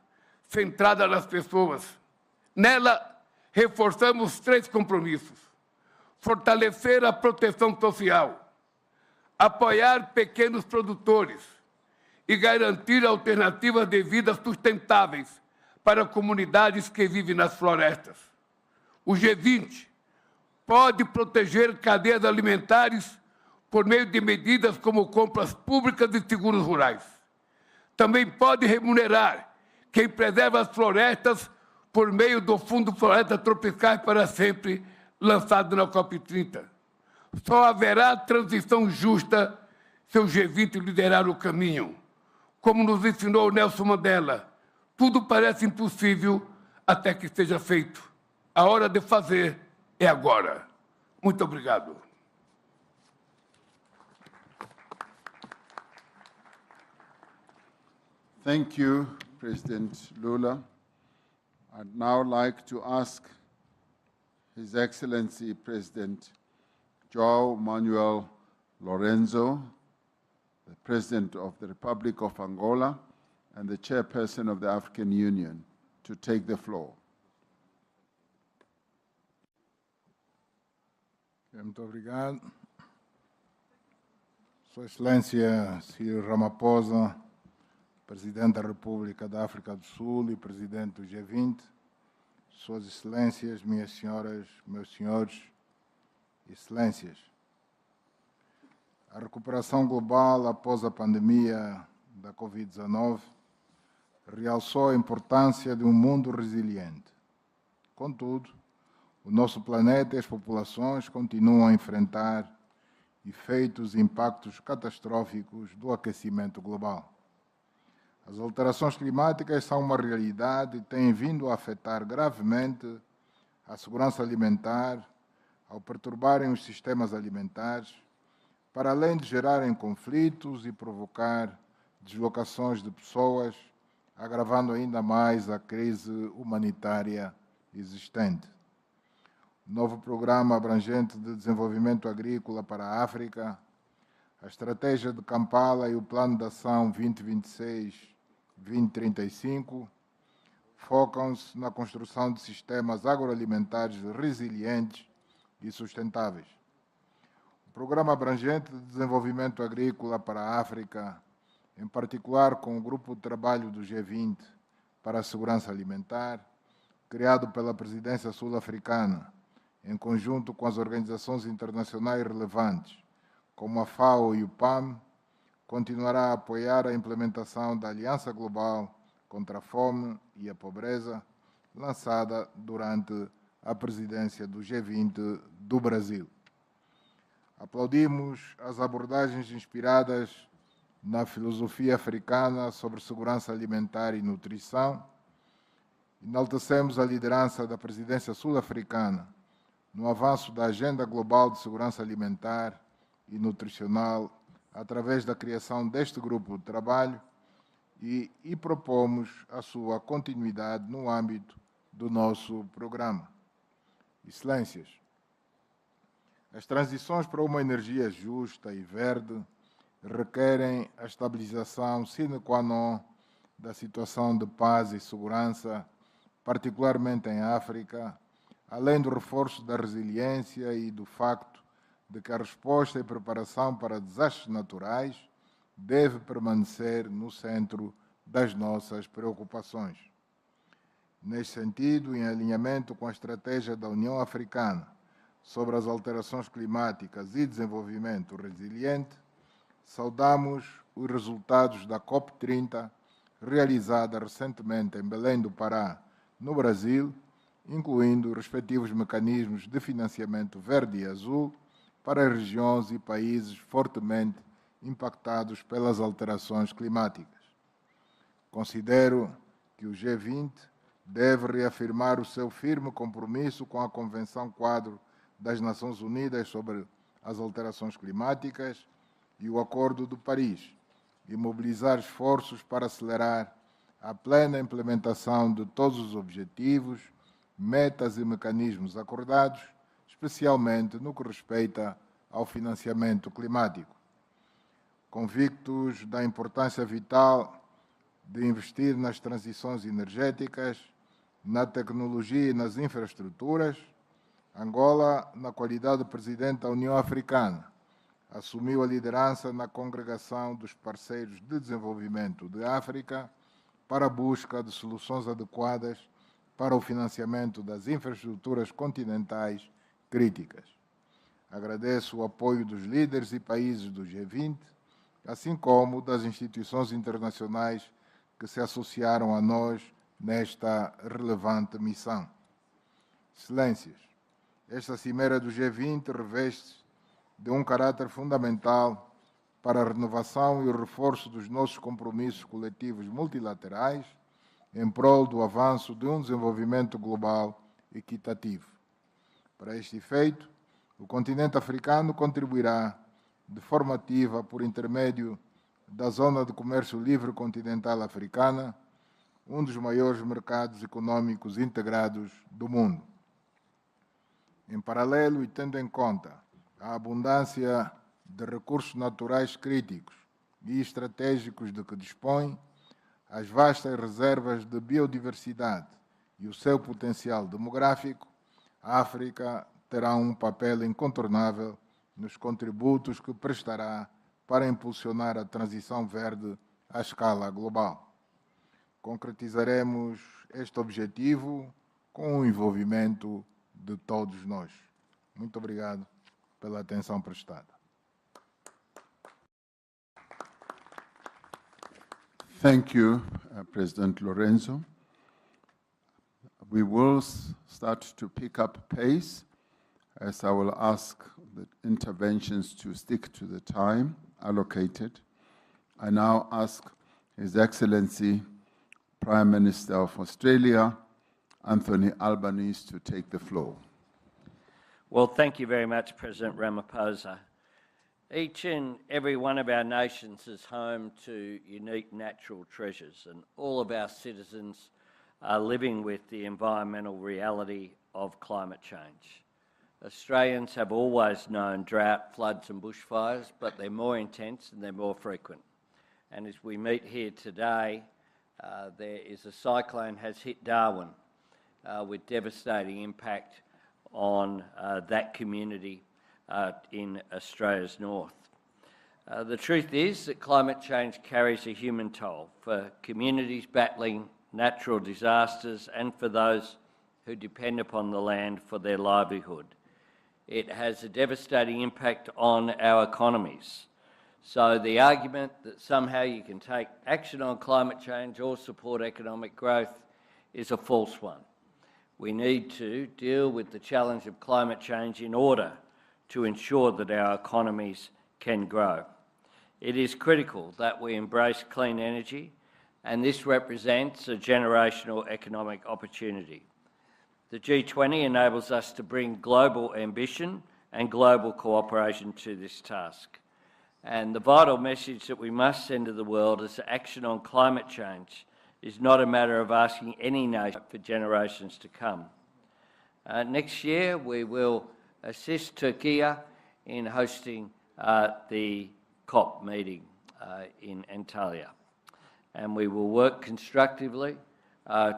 centrada nas pessoas. Nela, reforçamos 3 compromissos: fortalecer a proteção social, apoiar pequenos produtores e garantir alternativas de vida sustentáveis para comunidades que vivem nas florestas. O G20 pode proteger cadeias alimentares por meio de medidas como compras públicas e seguros rurais. Também pode remunerar quem preserva as florestas por meio do Fundo Florestas Tropicais para Sempre, lançado na COP30. Só haverá transição justa seu G20 liderar o caminho. Como nos ensinou Nelson Mandela, tudo parece impossível até que seja feito. A hora de fazer é agora. Muito obrigado. Thank you, President Lula. I'd now like to ask His Excellency President João Manuel Lorenzo, the President of the Republic of Angola and the Chairperson of the African Union, to take the floor. Muito obrigado. Sua Excelência Cyril Ramaphosa, Presidente da República da África do Sul e Presidente do G20, Suas Excelências, minhas senhoras, meus senhores, Excelências. A recuperação global após a pandemia da Covid-19 realçou a importância de um mundo resiliente. Contudo, o nosso planeta e as populações continuam a enfrentar efeitos e impactos catastróficos do aquecimento global. As alterações climáticas são uma realidade e têm vindo a afetar gravemente a segurança alimentar, ao perturbarem os sistemas alimentares, para além de gerarem conflitos e provocar deslocações de pessoas, agravando ainda mais a crise humanitária existente. O novo Programa Abrangente de Desenvolvimento Agrícola para a África, a Estratégia de Kampala e o Plano de Ação 2026-2035 focam-se na construção de sistemas agroalimentares resilientes e sustentáveis. O Programa Abrangente de Desenvolvimento Agrícola para a África, em particular com o Grupo de Trabalho do G20 para a Segurança Alimentar, criado pela Presidência Sul-Africana, em conjunto com as organizações internacionais relevantes, como a FAO e o PAM, continuará a apoiar a implementação da Aliança Global contra a Fome e a Pobreza, lançada durante a presidência do G20 do Brasil. Aplaudimos as abordagens inspiradas na filosofia africana sobre segurança alimentar e nutrição. Enaltecemos a liderança da presidência sul-africana no avanço da Agenda Global de Segurança Alimentar e Nutricional através da criação deste grupo de trabalho e propomos a sua continuidade no âmbito do nosso programa. Excelências, as transições para uma energia justa e verde requerem a estabilização sine qua non da situação de paz e segurança, particularmente em África, além do reforço da resiliência e do facto de que a resposta e preparação para desastres naturais deve permanecer no centro das nossas preocupações. Neste sentido, em alinhamento com a estratégia da União Africana sobre as alterações climáticas e desenvolvimento resiliente, saudamos os resultados da COP30, realizada recentemente em Belém do Pará, no Brasil, incluindo os respectivos mecanismos de financiamento verde e azul para regiões e países fortemente impactados pelas alterações climáticas. Considero que o G20 deve reafirmar o seu firme compromisso com a Convenção Quadro das Nações Unidas sobre as Alterações Climáticas e o Acordo de Paris, e mobilizar esforços para acelerar a plena implementação de todos os objetivos, metas e mecanismos acordados, especialmente no que respeita ao financiamento climático. Convictos da importância vital de investir nas transições energéticas, na tecnologia e nas infraestruturas, Angola, na qualidade de presidente da União Africana, assumiu a liderança na Congregação dos Parceiros de Desenvolvimento de África para a busca de soluções adequadas para o financiamento das infraestruturas continentais críticas. Agradeço o apoio dos líderes e países do G20, assim como das instituições internacionais que se associaram a nós nesta relevante missão. Excelências, esta cimeira do G20 reveste de um caráter fundamental para a renovação e o reforço dos nossos compromissos coletivos multilaterais em prol do avanço de um desenvolvimento global equitativo. Para este efeito, o continente africano contribuirá de forma ativa por intermédio da Zona de Comércio Livre Continental Africana, um dos maiores mercados econômicos integrados do mundo. Em paralelo e tendo em conta a abundância de recursos naturais críticos e estratégicos de que dispõe, as vastas reservas de biodiversidade e o seu potencial demográfico, a África terá um papel incontornável nos contributos que prestará para impulsionar a transição verde à escala global. Concretizaremos este objetivo com o envolvimento de todos nós. Muito obrigado pela atenção prestada. Thank you, President Lorenzo. We will start to pick up pace, as I will ask the interventions to stick to the time allocated. I now ask His Excellency Prime Minister of Australia, Anthony Albanese, to take the floor. Well, thank you very much, President Ramaphosa. Each and every one of our nations is home to unique natural treasures, and all of our citizens are living with the environmental reality of climate change. Australians have always known drought, floods and bushfires, but they're more intense and they're more frequent. And as we meet here today, there is a cyclone has hit Darwin with devastating impact on that community in Australia's north. The truth is that climate change carries a human toll for communities battling natural disasters and for those who depend upon the land for their livelihood. It has a devastating impact on our economies. So the argument that somehow you can take action on climate change or support economic growth is a false one. We need to deal with the challenge of climate change in order to ensure that our economies can grow. It is critical that we embrace clean energy, and this represents a generational economic opportunity. The G20 enables us to bring global ambition and global cooperation to this task. And the vital message that we must send to the world is that action on climate change is not a matter of asking any nation for generations to come. Next year, we will assist Turkey in hosting the COP meeting in Antalya. And we will work constructively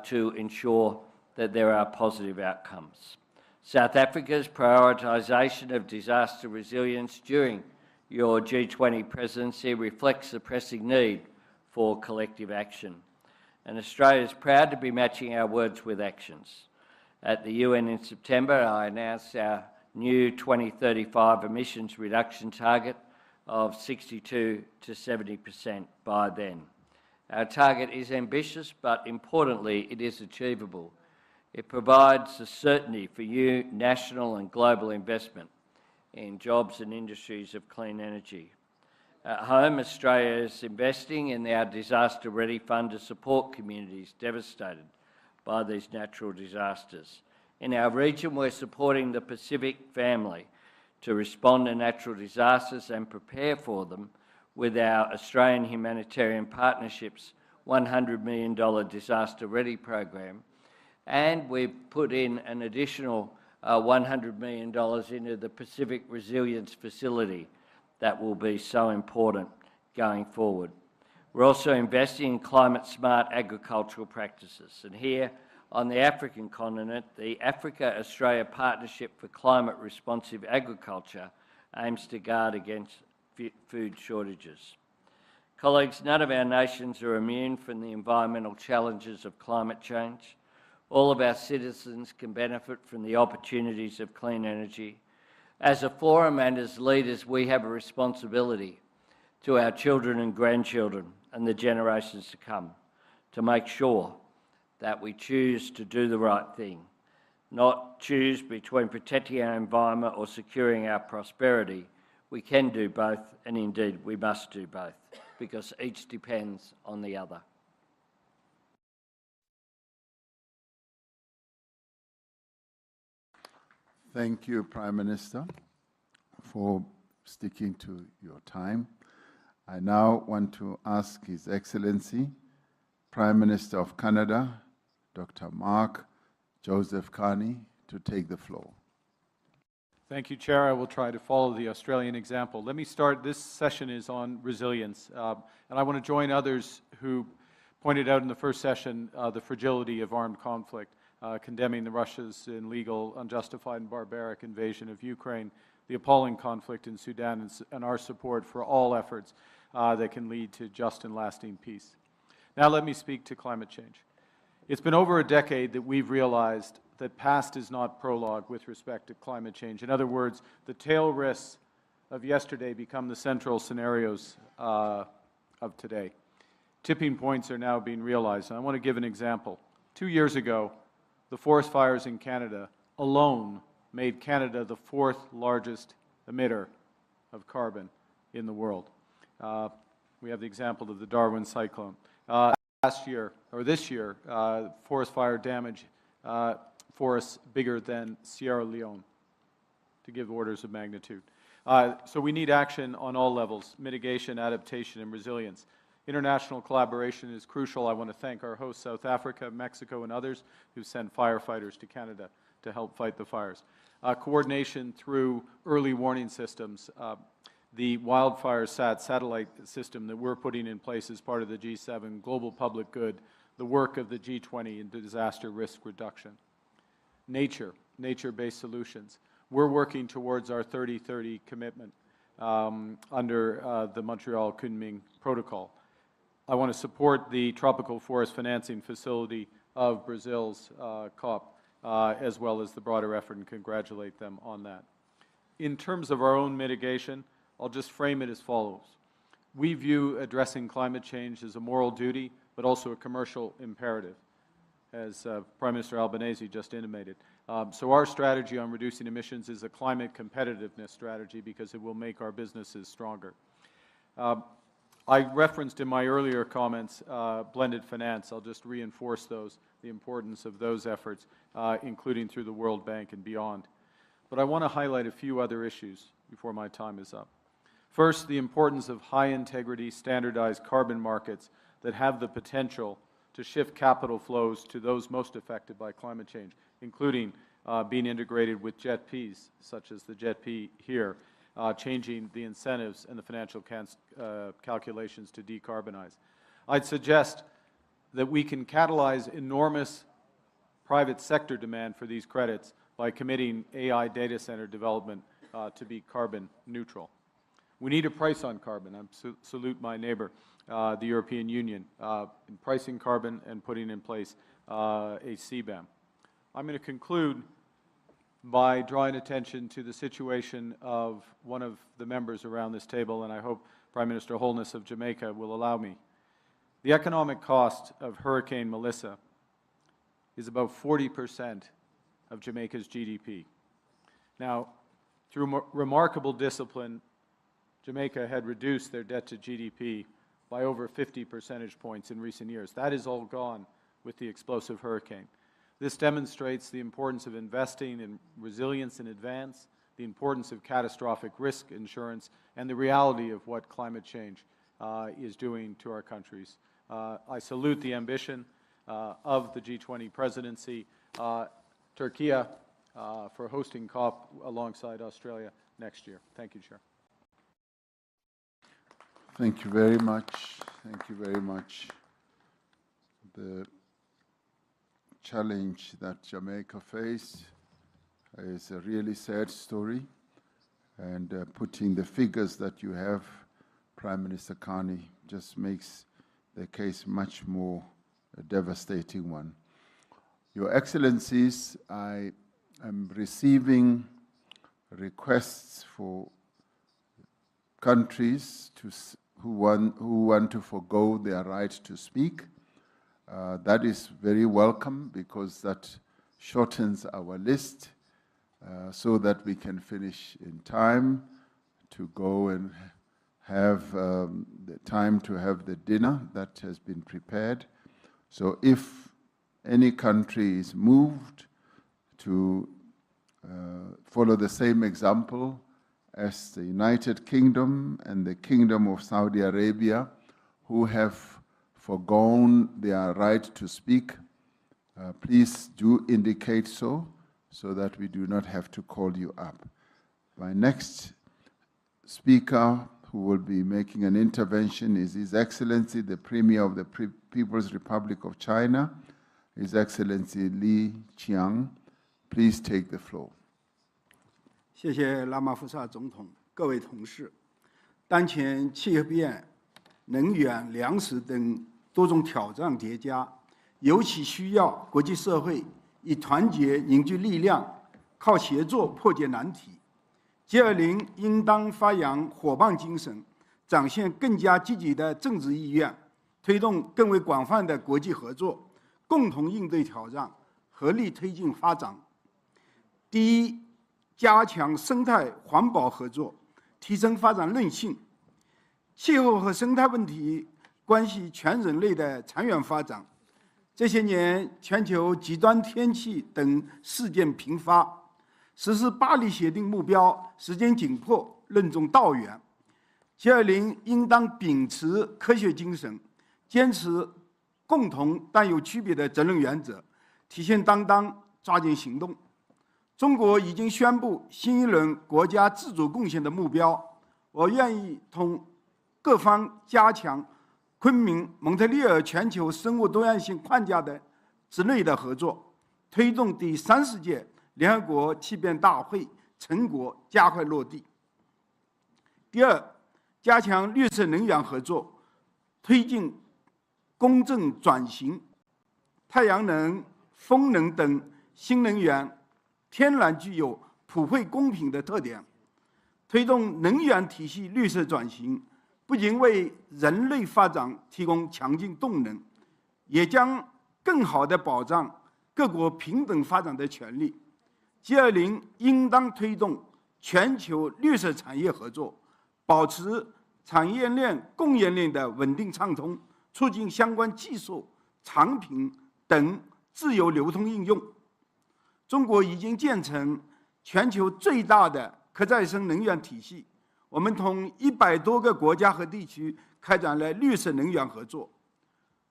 to ensure that there are positive outcomes. South Africa's prioritisation of disaster resilience during your G20 presidency reflects the pressing need for collective action. And Australia is proud to be matching our words with actions. At the UN in September, I announced our new 2035 emissions reduction target of 62 to 70% by then. Our target is ambitious, but importantly, it is achievable. It provides the certainty for new national and global investment in jobs and industries of clean energy. At home, Australia is investing in our Disaster Ready Fund to support communities devastated by these natural disasters. In our region, we're supporting the Pacific family to respond to natural disasters and prepare for them with our Australian Humanitarian Partnerships $100 million Disaster Ready program. And we've put in an additional $100 million into the Pacific Resilience Facility that will be so important going forward. We're also investing in climate-smart agricultural practices. And here on the African continent, the Africa-Australia Partnership for Climate-Responsive Agriculture aims to guard against food shortages. Colleagues, none of our nations are immune from the environmental challenges of climate change. All of our citizens can benefit from the opportunities of clean energy. As a forum and as leaders, we have a responsibility to our children and grandchildren and the generations to come to make sure that we choose to do the right thing, not choose between protecting our environment or securing our prosperity. We can do both, and indeed we must do both, because each depends on the other. Thank you, Prime Minister, for sticking to your time. I now want to ask His Excellency, Prime Minister of Canada, Dr. Mark Joseph Carney, to take the floor. Thank you, Chair. I will try to follow the Australian example. Let me start. This session is on resilience, and I want to join others who pointed out in the first session the fragility of armed conflict, condemning the Russia's illegal, unjustified, and barbaric invasion of Ukraine, the appalling conflict in Sudan, and our support for all efforts that can lead to just and lasting peace. Now let me speak to climate change. It's been over a decade that we've realized that past is not prologue with respect to climate change. In other words, the tail risks of yesterday become the central scenarios of today. Tipping points are now being realized. And I want to give an example. 2 years ago, the forest fires in Canada alone made Canada the 4th largest emitter of carbon in the world. We have the example of the Darwin cyclone. This year, forest fire damage forests bigger than Sierra Leone, to give orders of magnitude. So we need action on all levels: mitigation, adaptation, and resilience. International collaboration is crucial. I want to thank our hosts, South Africa, Mexico, and others who sent firefighters to Canada to help fight the fires. Coordination through early warning systems. The wildfire satellite system that we're putting in place as part of the G7, global public good, the work of the G20 in disaster risk reduction. Nature-based solutions. We're working towards our 30-30 commitment under the Montreal Kunming Protocol. I want to support the Tropical Forest Financing Facility of Brazil's COP, as well as the broader effort, and congratulate them on that. In terms of our own mitigation, I'll just frame it as follows. We view addressing climate change as a moral duty, but also a commercial imperative, as Prime Minister Albanese just intimated. So our strategy on reducing emissions is a climate competitiveness strategy, because it will make our businesses stronger. I referenced in my earlier comments blended finance. I'll just reinforce those, the importance of those efforts, including through the World Bank and beyond. But I want to highlight a few other issues before my time is up. First, the importance of high-integrity, standardized carbon markets that have the potential to shift capital flows to those most affected by climate change, including being integrated with JETPs, such as the JETP here, changing the incentives and the financial calculations to decarbonize. I'd suggest that we can catalyze enormous private sector demand for these credits by committing AI data center development to be carbon neutral. We need a price on carbon. I salute my neighbor, the European Union, in pricing carbon and putting in place a CBAM. I'm going to conclude by drawing attention to the situation of one of the members around this table, and I hope Prime Minister Holness of Jamaica will allow me. The economic cost of Hurricane Melissa is about 40% of Jamaica's GDP. Now, through remarkable discipline, Jamaica had reduced their debt to GDP by over 50 percentage points in recent years. That is all gone with the explosive hurricane. This demonstrates the importance of investing in resilience in advance, the importance of catastrophic risk insurance, and the reality of what climate change is doing to our countries. I salute the ambition of the G20 presidency, Turkey for hosting COP alongside Australia next year. Thank you, Chair. Thank you very much. Thank you very much. The challenge that Jamaica faced is a really sad story, and putting the figures that you have, Prime Minister Carney, just makes the case much more a devastating one. Your Excellencies, I am receiving requests for countries who want to forgo their right to speak. That is very welcome, because that shortens our list so that we can finish in time to go and have the time to have the dinner that has been prepared. So if any country is moved to follow the same example as the United Kingdom and the Kingdom of Saudi Arabia, who have forgone their right to speak, please do indicate so that we do not have to call you up. My next speaker who will be making an intervention is His Excellency, the Premier of the People's Republic of China, His Excellency Li Qiang. Please take the floor. 谢谢拉马福萨总统，各位同事，当前气候变、能源、粮食等多种挑战叠加，尤其需要国际社会以团结凝聚力量，靠协作破解难题。G20应当发扬伙伴精神，展现更加积极的政治意愿，推动更为广泛的国际合作，共同应对挑战，合力推进发展。第一，加强生态环保合作，提升发展韧性。气候和生态问题关系全人类的长远发展。这些年，全球极端天气等事件频发，实施巴黎协定目标时间紧迫，任重道远。G20应当秉持科学精神，坚持共同但有区别的责任原则，体现担当，抓紧行动。中国已经宣布新一轮国家自主贡献的目标，我愿意同各方加强昆明、蒙特利尔全球生物多样性框架的之内的合作，推动第30届联合国气变大会成果加快落地。第二，加强绿色能源合作，推进公正转型，太阳能、风能等新能源天然具有普惠公平的特点，推动能源体系绿色转型，不仅为人类发展提供强劲动能，也将更好地保障各国平等发展的权利。G20应当推动全球绿色产业合作，保持产业链、供应链的稳定畅通，促进相关技术、产品等自由流通应用。中国已经建成全球最大的可再生能源体系，我们同100多个国家和地区开展了绿色能源合作。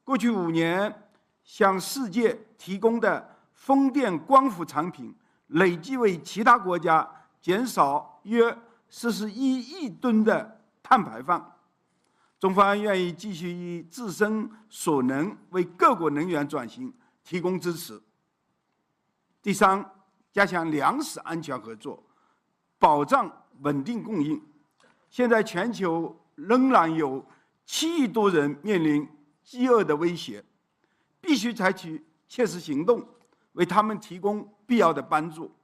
过去5年，向世界提供的风电、光伏产品，累计为其他国家减少约41亿吨的碳排放。中方愿意继续以自身所能为各国能源转型提供支持。第三，加强粮食安全合作，保障稳定供应。现在全球仍然有7亿多人面临饥饿的威胁，必须采取切实行动，为他们提供必要的帮助。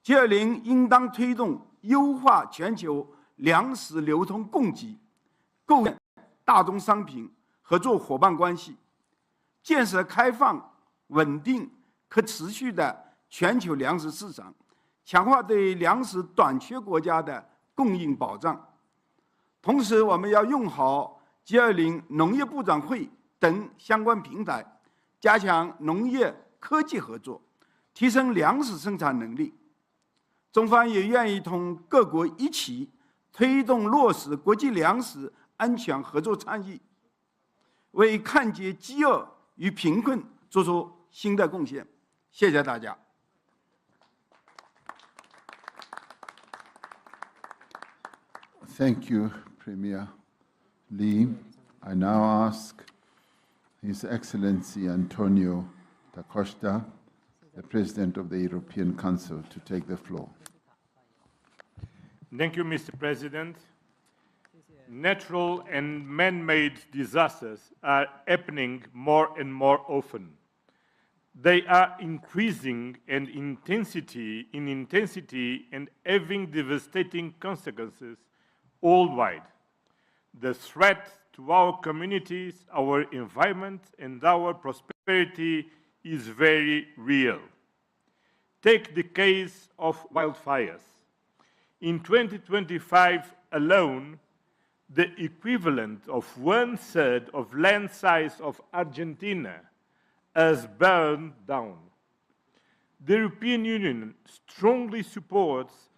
G20应当推动优化全球粮食流通供给，构建大宗商品合作伙伴关系，建设开放、稳定、可持续的全球粮食市场，强化对粮食短缺国家的供应保障。同时，我们要用好 G20 农业部长会等相关平台，加强农业科技合作，提升粮食生产能力。中方也愿意同各国一起推动落实国际粮食安全合作倡议，为抗击饥饿与贫困做出新的贡献。谢谢大家。Thank you, Premier Lee. I now ask His Excellency Antonio da Costa, the President of the European Council, to take the floor. Thank you, Mr. President. Natural and man-made disasters are happening more and more often. They are increasing in intensity and having devastating consequences worldwide. The threat to our communities, our environment, and our prosperity is very real. Take the case of wildfires. In 2025 alone, the equivalent of 1/3 of land size of Argentina has burned down. The European Union strongly supports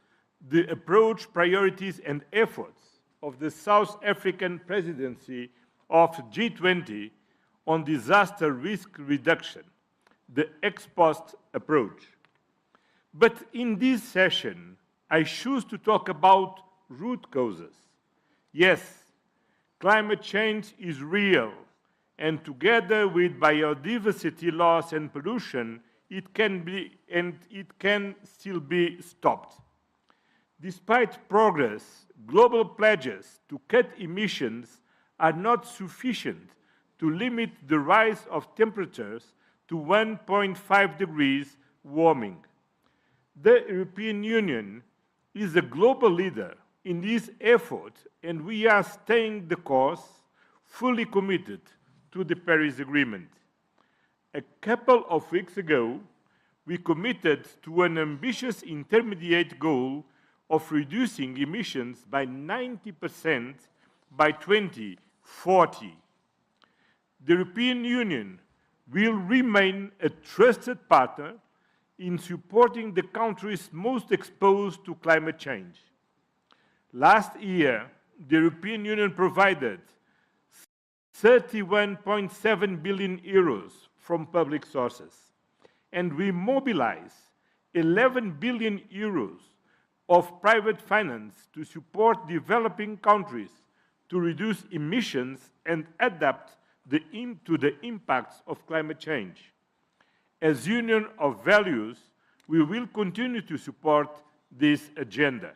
the approach, priorities, and efforts of the South African presidency of G20 on disaster risk reduction, the ex-post approach. But in this session, I choose to talk about root causes. Yes, climate change is real, and together with biodiversity loss and pollution, it can still be stopped. Despite progress, global pledges to cut emissions are not sufficient to limit the rise of temperatures to 1.5 degrees warming. The European Union is a global leader in this effort, and we are staying the course, fully committed to the Paris Agreement. A couple of weeks ago, we committed to an ambitious intermediate goal of reducing emissions by 90% by 2040. The European Union will remain a trusted partner in supporting the countries most exposed to climate change. Last year, the European Union provided 31.7 billion euros from public sources, and we mobilized 11 billion euros of private finance to support developing countries to reduce emissions and adapt to the impacts of climate change. As Union of Values, we will continue to support this agenda.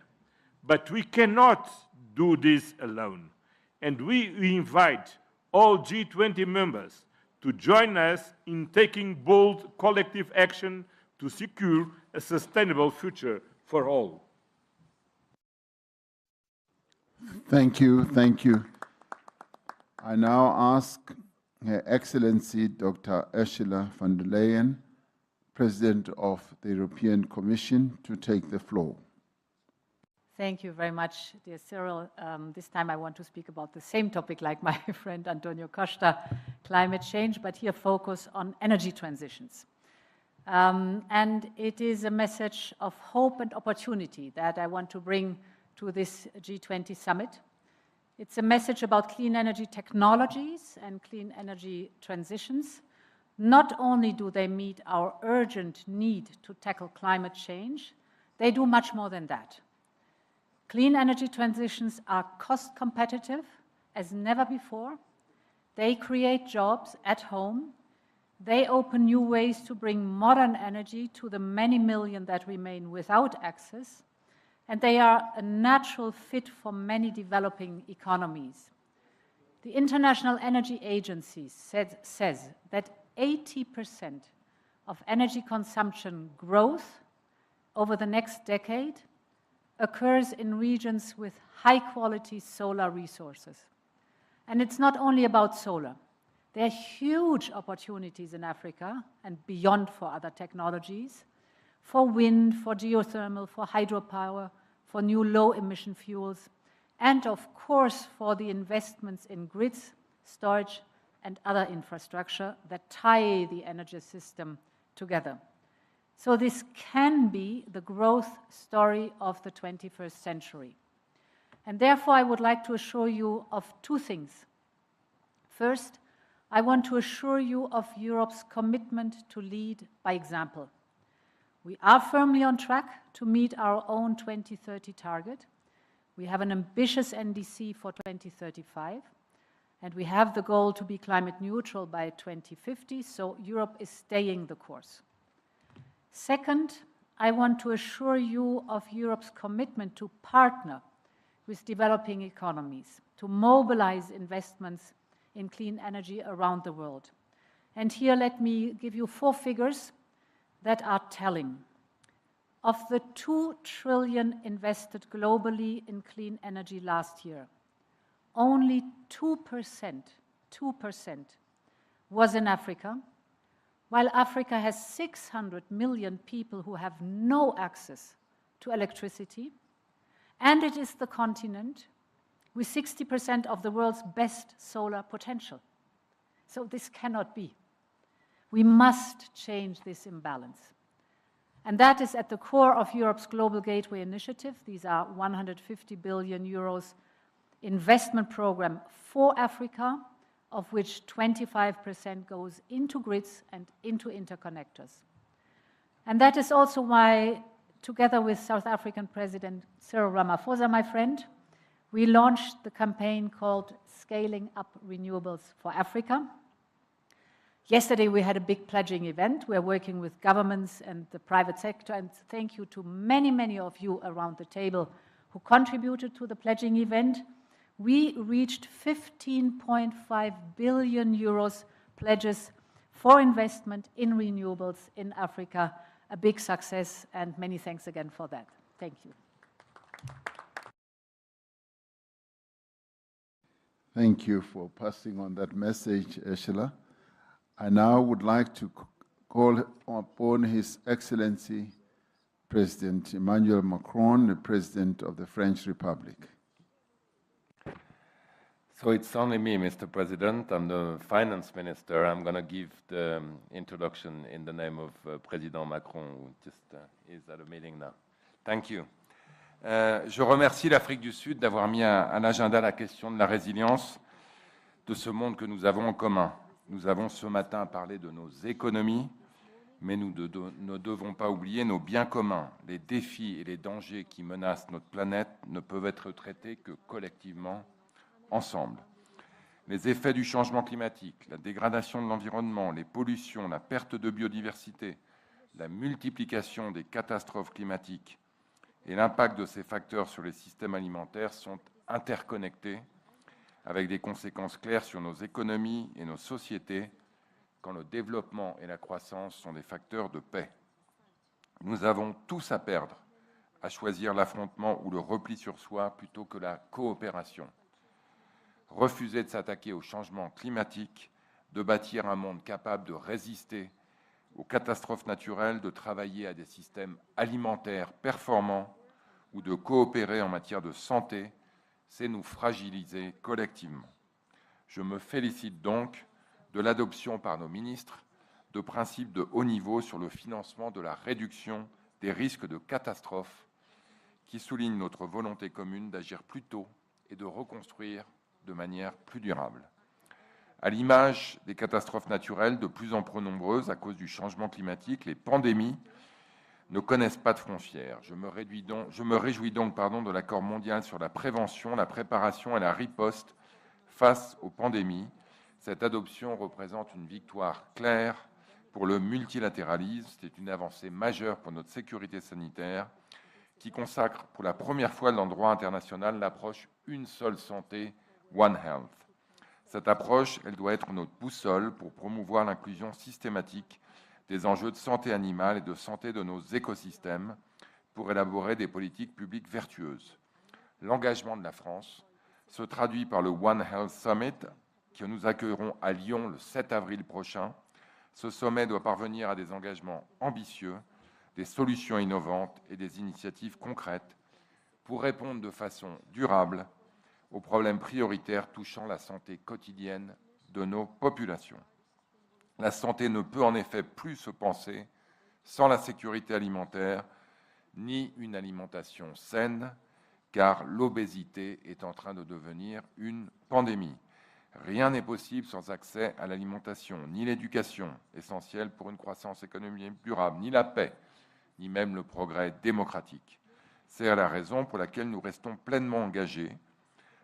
But we cannot do this alone, and we invite all G20 members to join us in taking bold collective action to secure a sustainable future for all. Thank you, thank you. I now ask Her Excellency Dr. Ursula von der Leyen, President of the European Commission, to take the floor. Thank you very much, dear Cyril. This time I want to speak about the same topic like my friend Antonio Costa, climate change, but here focus on energy transitions. And it is a message of hope and opportunity that I want to bring to this G20 summit. It's a message about clean energy technologies and clean energy transitions. Not only do they meet our urgent need to tackle climate change, they do much more than that. Clean energy transitions are cost competitive as never before. They create jobs at home. They open new ways to bring modern energy to the many million that remain without access. And they are a natural fit for many developing economies. The International Energy Agency says that 80% of energy consumption growth over the next decade occurs in regions with high-quality solar resources. And it's not only about solar. There are huge opportunities in Africa and beyond for other technologies, for wind, for geothermal, for hydropower, for new low-emission fuels, and of course for the investments in grids, storage, and other infrastructure that tie the energy system together. So this can be the growth story of the 21st century. And therefore, I would like to assure you of two things. First, I want to assure you of Europe's commitment to lead by example. We are firmly on track to meet our own 2030 target. We have an ambitious NDC for 2035, and we have the goal to be climate neutral by 2050, so Europe is staying the course. Second, I want to assure you of Europe's commitment to partner with developing economies, to mobilize investments in clean energy around the world. And here let me give you 4 figures that are telling. Of the 2 trillion invested globally in clean energy last year, only 2% was in Africa, while Africa has 600 million people who have no access to electricity. And it is the continent with 60% of the world's best solar potential. So this cannot be. We must change this imbalance. And that is at the core of Europe's Global Gateway Initiative. These are 150 billion euros investment program for Africa, of which 25% goes into grids and into interconnectors. And that is also why, together with South African President Cyril Ramaphosa, my friend, we launched the campaign called Scaling Up Renewables for Africa. Yesterday, we had a big pledging event. We're working with governments and the private sector, and thank you to many, many of you around the table who contributed to the pledging event. We reached 15.5 billion euros pledges for investment in renewables in Africa. A big success, and many thanks again for that. Thank you. Thank you for passing on that message, Ursula. I now would like to call upon His Excellency President Emmanuel Macron, the President of the French Republic. So it's only me, Mr. President. I'm the finance minister. I'm going to give the introduction in the name of President Macron, who just is at a meeting now. Thank you. Je remercie l'Afrique du Sud d'avoir mis à l'agenda la question de la résilience de ce monde que nous avons en commun. Nous avons ce matin parlé de nos économies, mais nous ne devons pas oublier nos biens communs. Les défis et les dangers qui menacent notre planète ne peuvent être traités que collectivement, ensemble. Les effets du changement climatique, la dégradation de l'environnement, les pollutions, la perte de biodiversité, la multiplication des catastrophes climatiques et l'impact de ces facteurs sur les systèmes alimentaires sont interconnectés, avec des conséquences claires sur nos économies et nos sociétés, quand le développement et la croissance sont des facteurs de paix. Nous avons tous à perdre à choisir l'affrontement ou le repli sur soi plutôt que la coopération. Refuser de s'attaquer au changement climatique, de bâtir un monde capable de résister aux catastrophes naturelles, de travailler à des systèmes alimentaires performants ou de coopérer en matière de santé, c'est nous fragiliser collectivement. Je me félicite donc de l'adoption par nos ministres de principes de haut niveau sur le financement de la réduction des risques de catastrophes qui soulignent notre volonté commune d'agir plus tôt et de reconstruire de manière plus durable. À l'image des catastrophes naturelles de plus en plus nombreuses à cause du changement climatique, les pandémies ne connaissent pas de frontières. Je me réjouis donc de l'accord mondial sur la prévention, la préparation et la riposte face aux pandémies. Cette adoption représente une victoire claire pour le multilatéralisme. C'est une avancée majeure pour notre sécurité sanitaire qui consacre pour la première fois dans le droit international l'approche une seule santé, One Health. Cette approche, elle doit être notre boussole pour promouvoir l'inclusion systématique des enjeux de santé animale et de santé de nos écosystèmes pour élaborer des politiques publiques vertueuses. L'engagement de la France se traduit par le One Health Summit que nous accueillerons à Lyon le 7 avril prochain. Ce sommet doit parvenir à des engagements ambitieux, des solutions innovantes et des initiatives concrètes pour répondre de façon durable aux problèmes prioritaires touchant la santé quotidienne de nos populations. La santé ne peut en effet plus se penser sans la sécurité alimentaire ni une alimentation saine, car l'obésité est en train de devenir une pandémie. Rien n'est possible sans accès à l'alimentation, ni l'éducation, essentielle pour une croissance économique durable, ni la paix, ni même le progrès démocratique. C'est la raison pour laquelle nous restons pleinement engagés,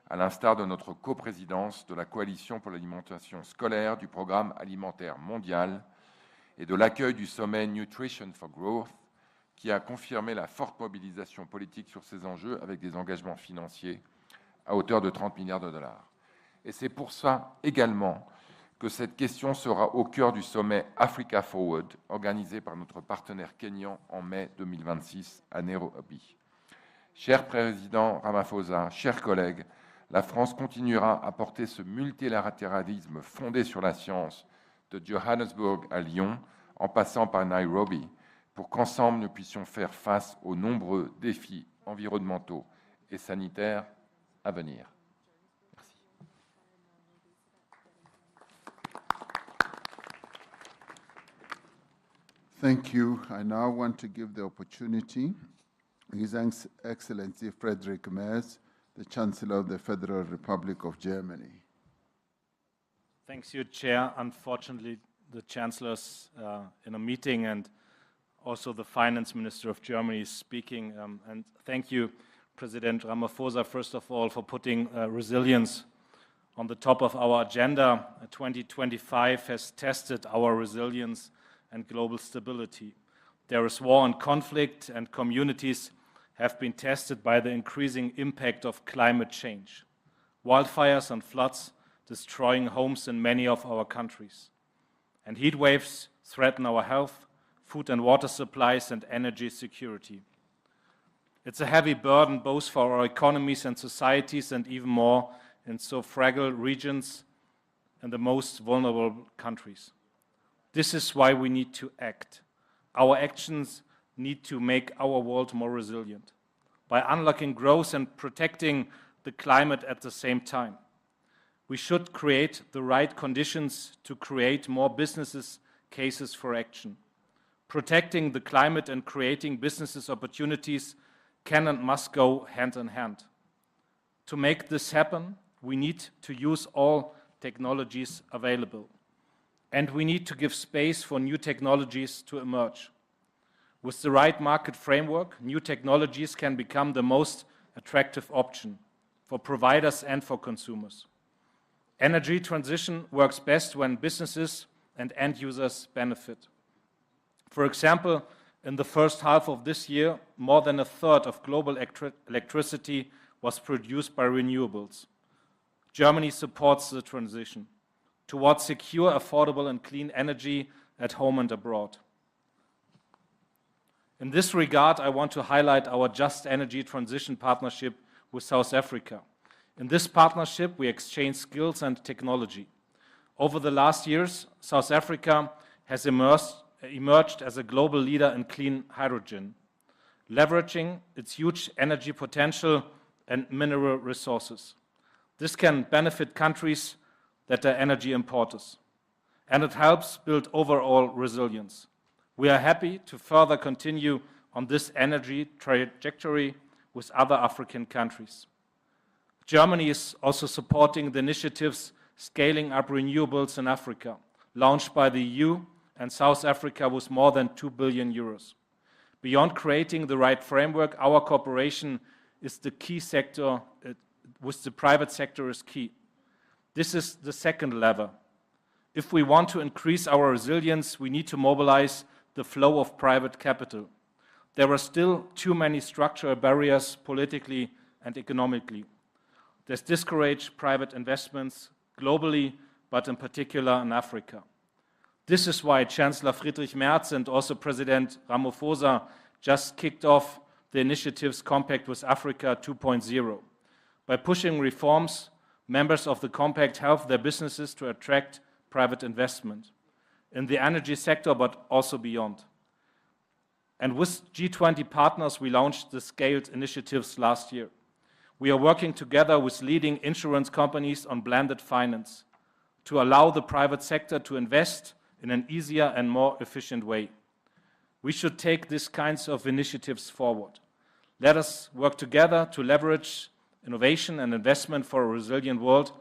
à l'instar de notre coprésidence de la Coalition pour l'alimentation scolaire, du Programme alimentaire mondial et de l'accueil du sommet Nutrition for Growth, qui a confirmé la forte mobilisation politique sur ces enjeux avec des engagements financiers à hauteur de 30 milliards de dollars. Et c'est pour ça également que cette question sera au cœur du sommet Africa Forward, organisé par notre partenaire kényan en mai 2026 à Nairobi. Cher Président Ramaphosa, chers collègues, la France continuera à porter ce multilatéralisme fondé sur la science de Johannesburg à Lyon, en passant par Nairobi, pour qu'ensemble nous puissions faire face aux nombreux défis environnementaux et sanitaires à venir. Merci. Thank you. I now want to give the opportunity His Excellency Friedrich Merz, the Chancellor of the Federal Republic of Germany. Thanks, you, Chair. Unfortunately, the Chancellor's in a meeting, and also the Finance Minister of Germany is speaking. And thank you, President Ramaphosa, first of all, for putting resilience on the top of our agenda. 2025 has tested our resilience and global stability. There is war and conflict, and communities have been tested by the increasing impact of climate change. Wildfires and floods destroying homes in many of our countries. And heat waves threaten our health, food and water supplies, and energy security. It's a heavy burden both for our economies and societies, and even more in so fragile regions and the most vulnerable countries. This is why we need to act. Our actions need to make our world more resilient by unlocking growth and protecting the climate at the same time. We should create the right conditions to create more business cases for action. Protecting the climate and creating business opportunities can and must go hand in hand. To make this happen, we need to use all technologies available. And we need to give space for new technologies to emerge. With the right market framework, new technologies can become the most attractive option for providers and for consumers. Energy transition works best when businesses and end users benefit. For example, in the first half of this year, more than a third of global electricity was produced by renewables. Germany supports the transition towards secure, affordable, and clean energy at home and abroad. In this regard, I want to highlight our Just Energy Transition partnership with South Africa. In this partnership, we exchange skills and technology. Over the last years, South Africa has emerged as a global leader in clean hydrogen, leveraging its huge energy potential and mineral resources. This can benefit countries that are energy importers, and it helps build overall resilience. We are happy to further continue on this energy trajectory with other African countries. Germany is also supporting the initiatives Scaling Up Renewables in Africa, launched by the EU and South Africa with more than 2 billion euros. Beyond creating the right framework, our cooperation is the key sector, with the private sector is key. This is the second lever. If we want to increase our resilience, we need to mobilize the flow of private capital. There are still too many structural barriers politically and economically. This discourages private investments globally, but in particular in Africa. This is why Chancellor Friedrich Merz and also President Ramaphosa just kicked off the initiatives Compact with Africa 2.0. By pushing reforms, members of the Compact help their businesses to attract private investment in the energy sector, but also beyond. And with G20 partners, we launched the scaled initiatives last year. We are working together with leading insurance companies on blended finance to allow the private sector to invest in an easier and more efficient way. We should take these kinds of initiatives forward. Let us work together to leverage innovation and investment for a resilient world,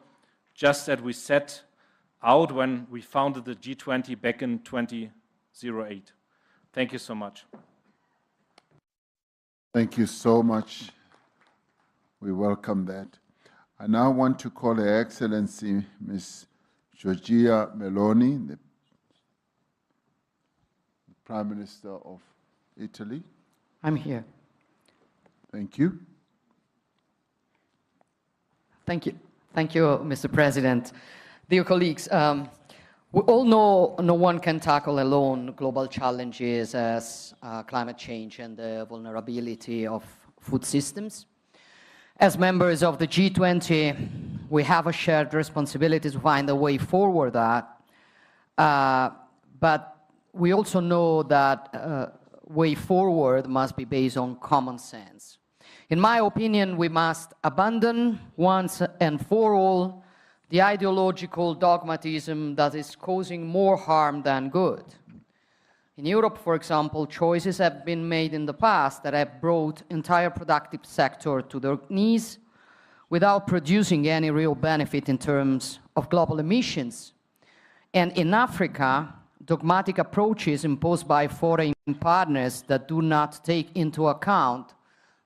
just as we set out when we founded the G20 back in 2008. Thank you so much. Thank you so much. We welcome that. I now want to call Her Excellency Ms. Giorgia Meloni, the Prime Minister of Italy. I'm here. Thank you. Thank you. Thank you, Mr. President. Dear colleagues, we all know no one can tackle alone global challenges as climate change and the vulnerability of food systems. As members of the G20, we have a shared responsibility to find a way forward but we also know that way forward must be based on common sense. In my opinion, we must abandon once and for all the ideological dogmatism that is causing more harm than good. In Europe, for example, choices have been made in the past that have brought entire productive sector to their knees without producing any real benefit in terms of global emissions. And in Africa, dogmatic approaches imposed by foreign partners that do not take into account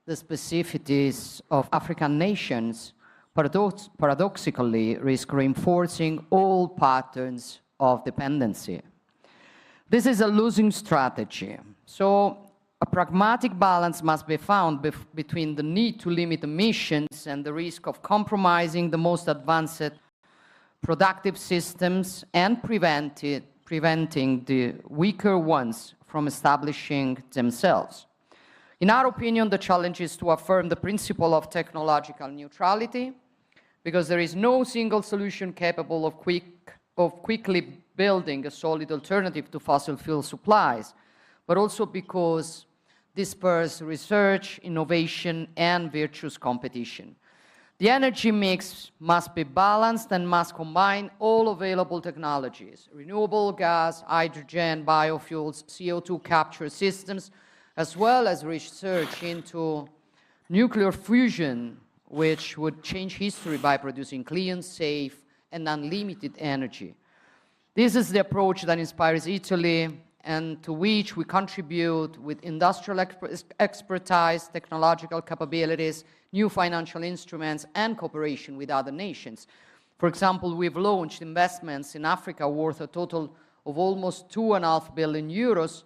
the specificities of African nations paradoxically risk reinforcing all patterns of dependency. This is a losing strategy. So a pragmatic balance must be found between the need to limit emissions and the risk of compromising the most advanced productive systems and preventing the weaker ones from establishing themselves. In our opinion, the challenge is to affirm the principle of technological neutrality, because there is no single solution capable of quickly building a solid alternative to fossil fuel supplies, but also because this spurs research, innovation, and virtuous competition. The energy mix must be balanced and must combine all available technologies: renewable gas, hydrogen, biofuels, CO2 capture systems, as well as research into nuclear fusion, which would change history by producing clean, safe, and unlimited energy. This is the approach that inspires Italy and to which we contribute with industrial expertise, technological capabilities, new financial instruments, and cooperation with other nations. For example, we've launched investments in Africa worth a total of almost 2.5 billion euros,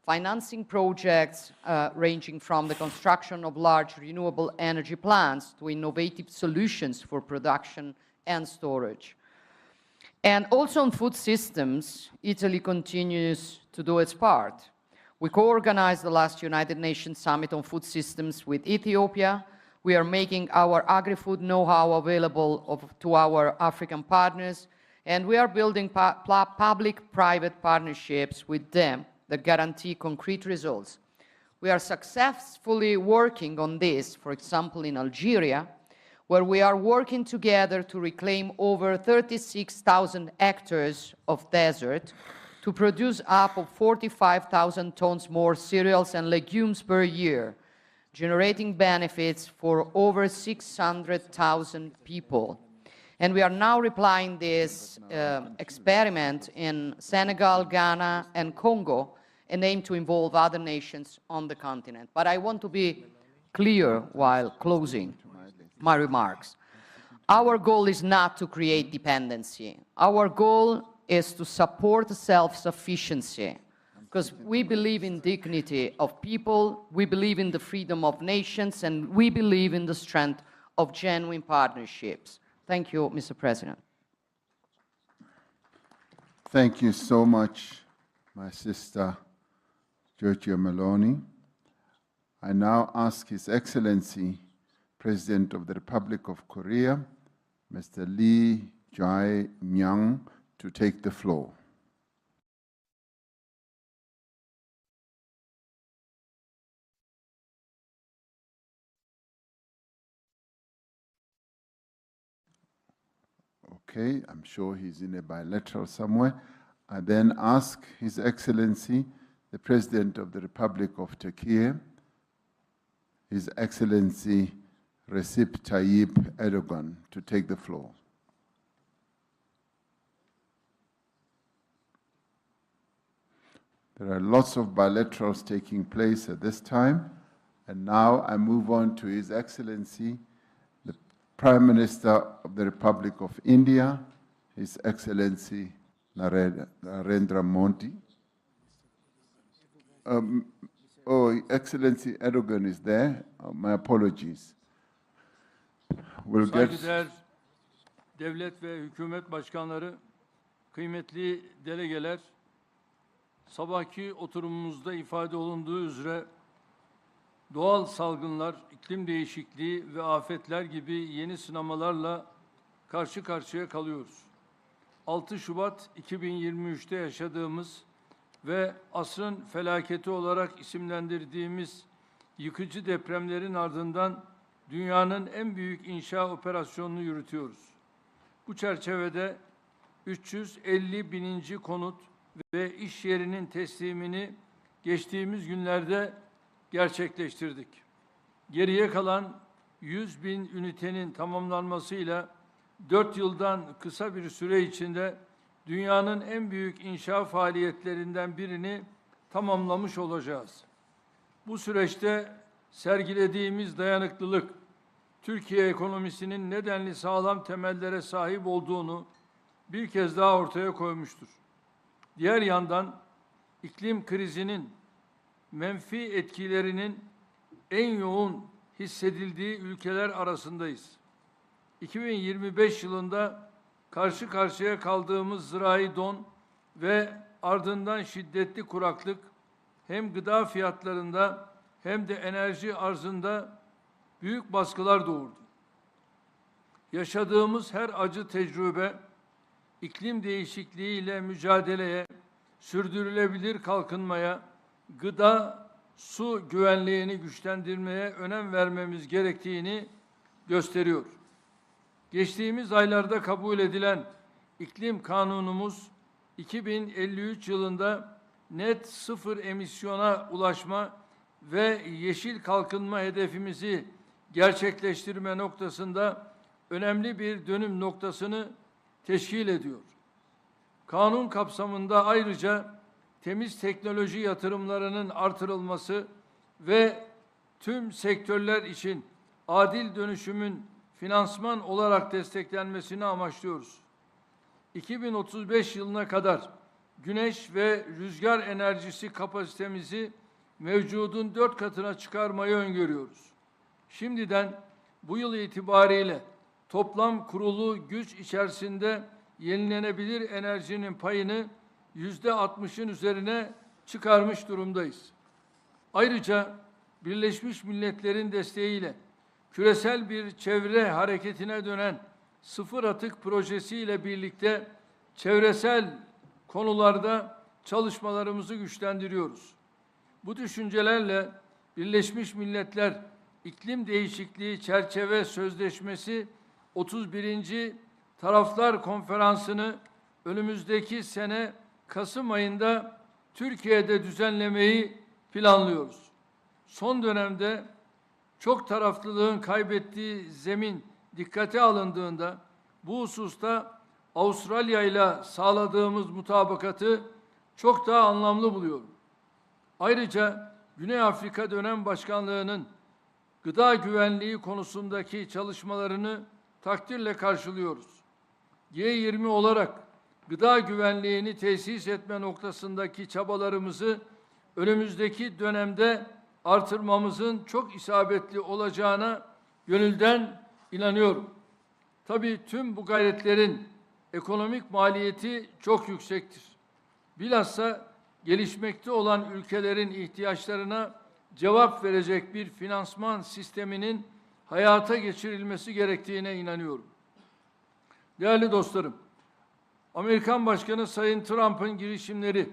financing projects ranging from the construction of large renewable energy plants to innovative solutions for production and storage. And also on food systems, Italy continues to do its part. We co-organized the last United Nations Summit on Food Systems with Ethiopia. We are making our agri-food know-how available to our African partners, and we are building public-private partnerships with them that guarantee concrete results. We are successfully working on this, for example, in Algeria, where we are working together to reclaim over 36,000 hectares of desert to produce up of 45,000 tons more cereals and legumes per year, generating benefits for over 600,000 people. And we are now replying this experiment in Senegal, Ghana, and Congo, and aim to involve other nations on the continent. But I want to be clear while closing my remarks. Our goal is not to create dependency. Our goal is to support self-sufficiency, because we believe in dignity of people, we believe in the freedom of nations, and we believe in the strength of genuine partnerships. Thank you, Mr. President. Thank you so much, my sister, Giorgia Meloni. I now ask His Excellency, President of the Republic of Korea, Mr. Lee Jae-myung, to take the floor. Okay, I'm sure he's in a bilateral somewhere. I then ask His Excellency, the President of the Republic of Turkey, His Excellency Recep Tayyip Erdogan, to take the floor. There are lots of bilaterals taking place at this time, and now I move on to His Excellency, the Prime Minister of the Republic of India, His Excellency Narendra Modi. Excellency Erdogan is there. My apologies. We'll get... Saygıdeğer devlet ve hükümet başkanları, kıymetli delegeler, sabahki oturumumuzda ifade olunduğu üzere doğal salgınlar, iklim değişikliği ve afetler gibi yeni sınamalarla karşı karşıya kalıyoruz. 6 Şubat 2023'te yaşadığımız ve asrın felaketi olarak isimlendirdiğimiz yıkıcı depremlerin ardından dünyanın en büyük inşa operasyonunu yürütüyoruz. Bu çerçevede 350 bininci konut ve iş yerinin teslimini geçtiğimiz günlerde gerçekleştirdik. Geriye kalan 100 bin ünitenin tamamlanmasıyla 4 yıldan kısa bir süre içinde dünyanın en büyük inşa faaliyetlerinden birini tamamlamış olacağız. Bu süreçte sergilediğimiz dayanıklılık, Türkiye ekonomisinin nedenli sağlam temellere sahip olduğunu bir kez daha ortaya koymuştur. Diğer yandan iklim krizinin menfi etkilerinin en yoğun hissedildiği ülkeler arasındayız. 2025 yılında karşı karşıya kaldığımız zirai don ve ardından şiddetli kuraklık hem gıda fiyatlarında hem de enerji arzında büyük baskılar doğurdu. Yaşadığımız her acı tecrübe iklim değişikliğiyle mücadeleye, sürdürülebilir kalkınmaya, gıda, su güvenliğini güçlendirmeye önem vermemiz gerektiğini gösteriyor. Geçtiğimiz aylarda kabul edilen iklim kanunumuz 2053 yılında net sıfır emisyona ulaşma ve yeşil kalkınma hedefimizi gerçekleştirme noktasında önemli bir dönüm noktasını teşkil ediyor. Kanun kapsamında ayrıca temiz teknoloji yatırımlarının artırılması ve tüm sektörler için adil dönüşümün finansman olarak desteklenmesini amaçlıyoruz. 2035 yılına kadar güneş ve rüzgar enerjisi kapasitemizi mevcudun 4 katına çıkarmayı öngörüyoruz. Şimdiden bu yıl itibariyle toplam kurulu güç içerisinde yenilenebilir enerjinin payını %60'ın üzerine çıkarmış durumdayız. Ayrıca Birleşmiş Milletler'in desteğiyle küresel bir çevre hareketine dönen sıfır atık projesiyle birlikte çevresel konularda çalışmalarımızı güçlendiriyoruz. Bu düşüncelerle Birleşmiş Milletler İklim Değişikliği Çerçeve Sözleşmesi 31. Taraflar Konferansı'nı önümüzdeki sene Kasım ayında Türkiye'de düzenlemeyi planlıyoruz. Son dönemde çok taraflılığın kaybettiği zemin dikkate alındığında bu hususta Avustralya ile sağladığımız mutabakatı çok daha anlamlı buluyorum. Ayrıca Güney Afrika Dönem Başkanlığı'nın gıda güvenliği konusundaki çalışmalarını takdirle karşılıyoruz. G-20 olarak gıda güvenliğini tesis etme noktasındaki çabalarımızı önümüzdeki dönemde artırmamızın çok isabetli olacağına gönülden inanıyorum. Tabii tüm bu gayretlerin ekonomik maliyeti çok yüksektir. Bilhassa gelişmekte olan ülkelerin ihtiyaçlarına cevap verecek bir finansman sisteminin hayata geçirilmesi gerektiğine inanıyorum. Değerli dostlarım, Amerikan Başkanı Sayın Trump'ın girişimleri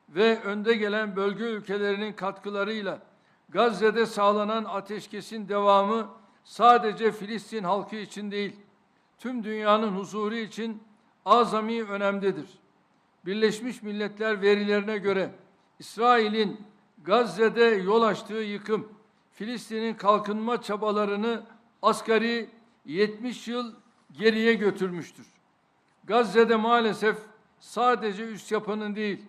ve önde gelen bölge ülkelerinin katkılarıyla Gazze'de sağlanan ateşkesin devamı sadece Filistin halkı için değil, tüm dünyanın huzuru için azami önemdedir. Birleşmiş Milletler verilerine göre İsrail'in Gazze'de yol açtığı yıkım, Filistin'in kalkınma çabalarını asgari 70 yıl geriye götürmüştür. Gazze'de maalesef sadece üst yapının değil,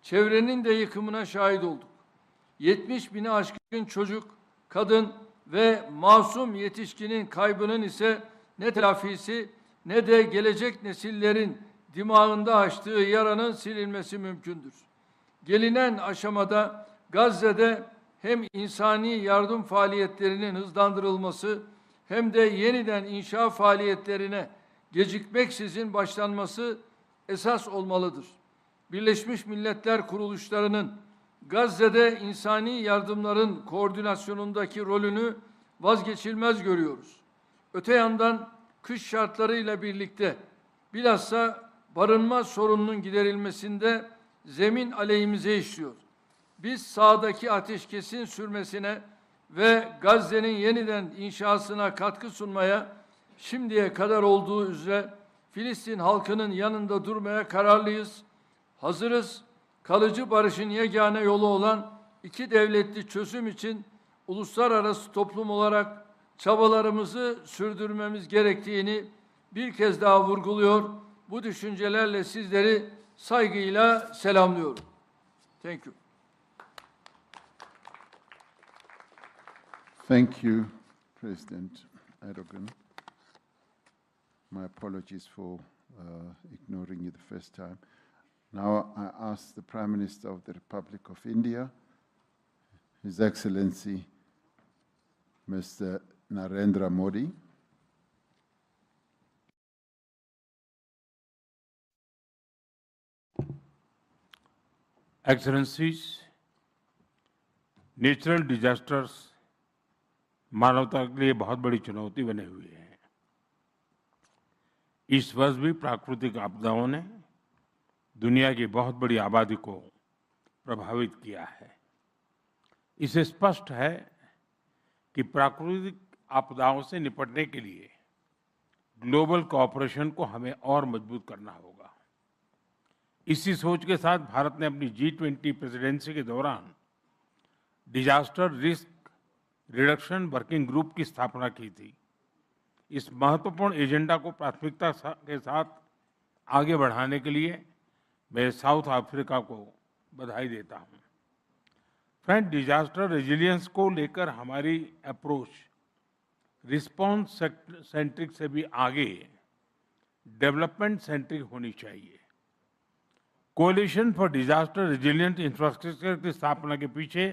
çevrenin de yıkımına şahit olduk. 70 bini aşkın çocuk, kadın ve masum yetişkinin kaybının ise ne telafisi ne de gelecek nesillerin dimağında açtığı yaranın silinmesi mümkündür. Gelinen aşamada Gazze'de hem insani yardım faaliyetlerinin hızlandırılması hem de yeniden inşa faaliyetlerine gecikmeksizin başlanması esas olmalıdır. Birleşmiş Milletler kuruluşlarının Gazze'de insani yardımların koordinasyonundaki rolünü vazgeçilmez görüyoruz. Öte yandan kış şartlarıyla birlikte bilhassa barınma sorununun giderilmesinde zemin aleyhimize işliyor. Biz sahadaki ateşkesin sürmesine ve Gazze'nin yeniden inşasına katkı sunmaya şimdiye kadar olduğu üzere Filistin halkının yanında durmaya kararlıyız. Hazırız. Kalıcı barışın yegane yolu olan iki devletli çözüm için uluslararası toplum olarak çabalarımızı sürdürmemiz gerektiğini bir kez daha vurguluyor. Bu düşüncelerle sizleri saygıyla selamlıyorum. Thank you. Thank you, President Erdogan. My apologies for ignoring you the first time. Now I ask the Prime Minister of the Republic of India, His Excellency Mr. Narendra Modi. Excellencies, natural disasters मानवता के लिए बहुत बड़ी चुनौती बने हुए हैं। इस वर्ष भी प्राकृतिक आपदाओं ने दुनिया की बहुत बड़ी आबादी को प्रभावित किया है। इससे स्पष्ट है कि प्राकृतिक आपदाओं से निपटने के लिए ग्लोबल कोऑपरेशन को हमें और मजबूत करना होगा। इसी सोच के साथ भारत ने अपनी G20 प्रेसिडेंसी के दौरान disaster risk reduction working group की स्थापना की थी। इस महत्वपूर्ण एजेंडा को प्राथमिकता के साथ आगे बढ़ाने के लिए मैं साउथ अफ्रीका को बधाई देता हूं। फ्रेंड, डिजास्टर रेजिलियंस को लेकर हमारी अप्रोच रिस्पॉन्स सेंट्रिक से भी आगे डेवलपमेंट सेंट्रिक होनी चाहिए। कोalition फॉर डिजास्टर रेजिलिएंट इंफ्रास्ट्रक्चर की स्थापना के पीछे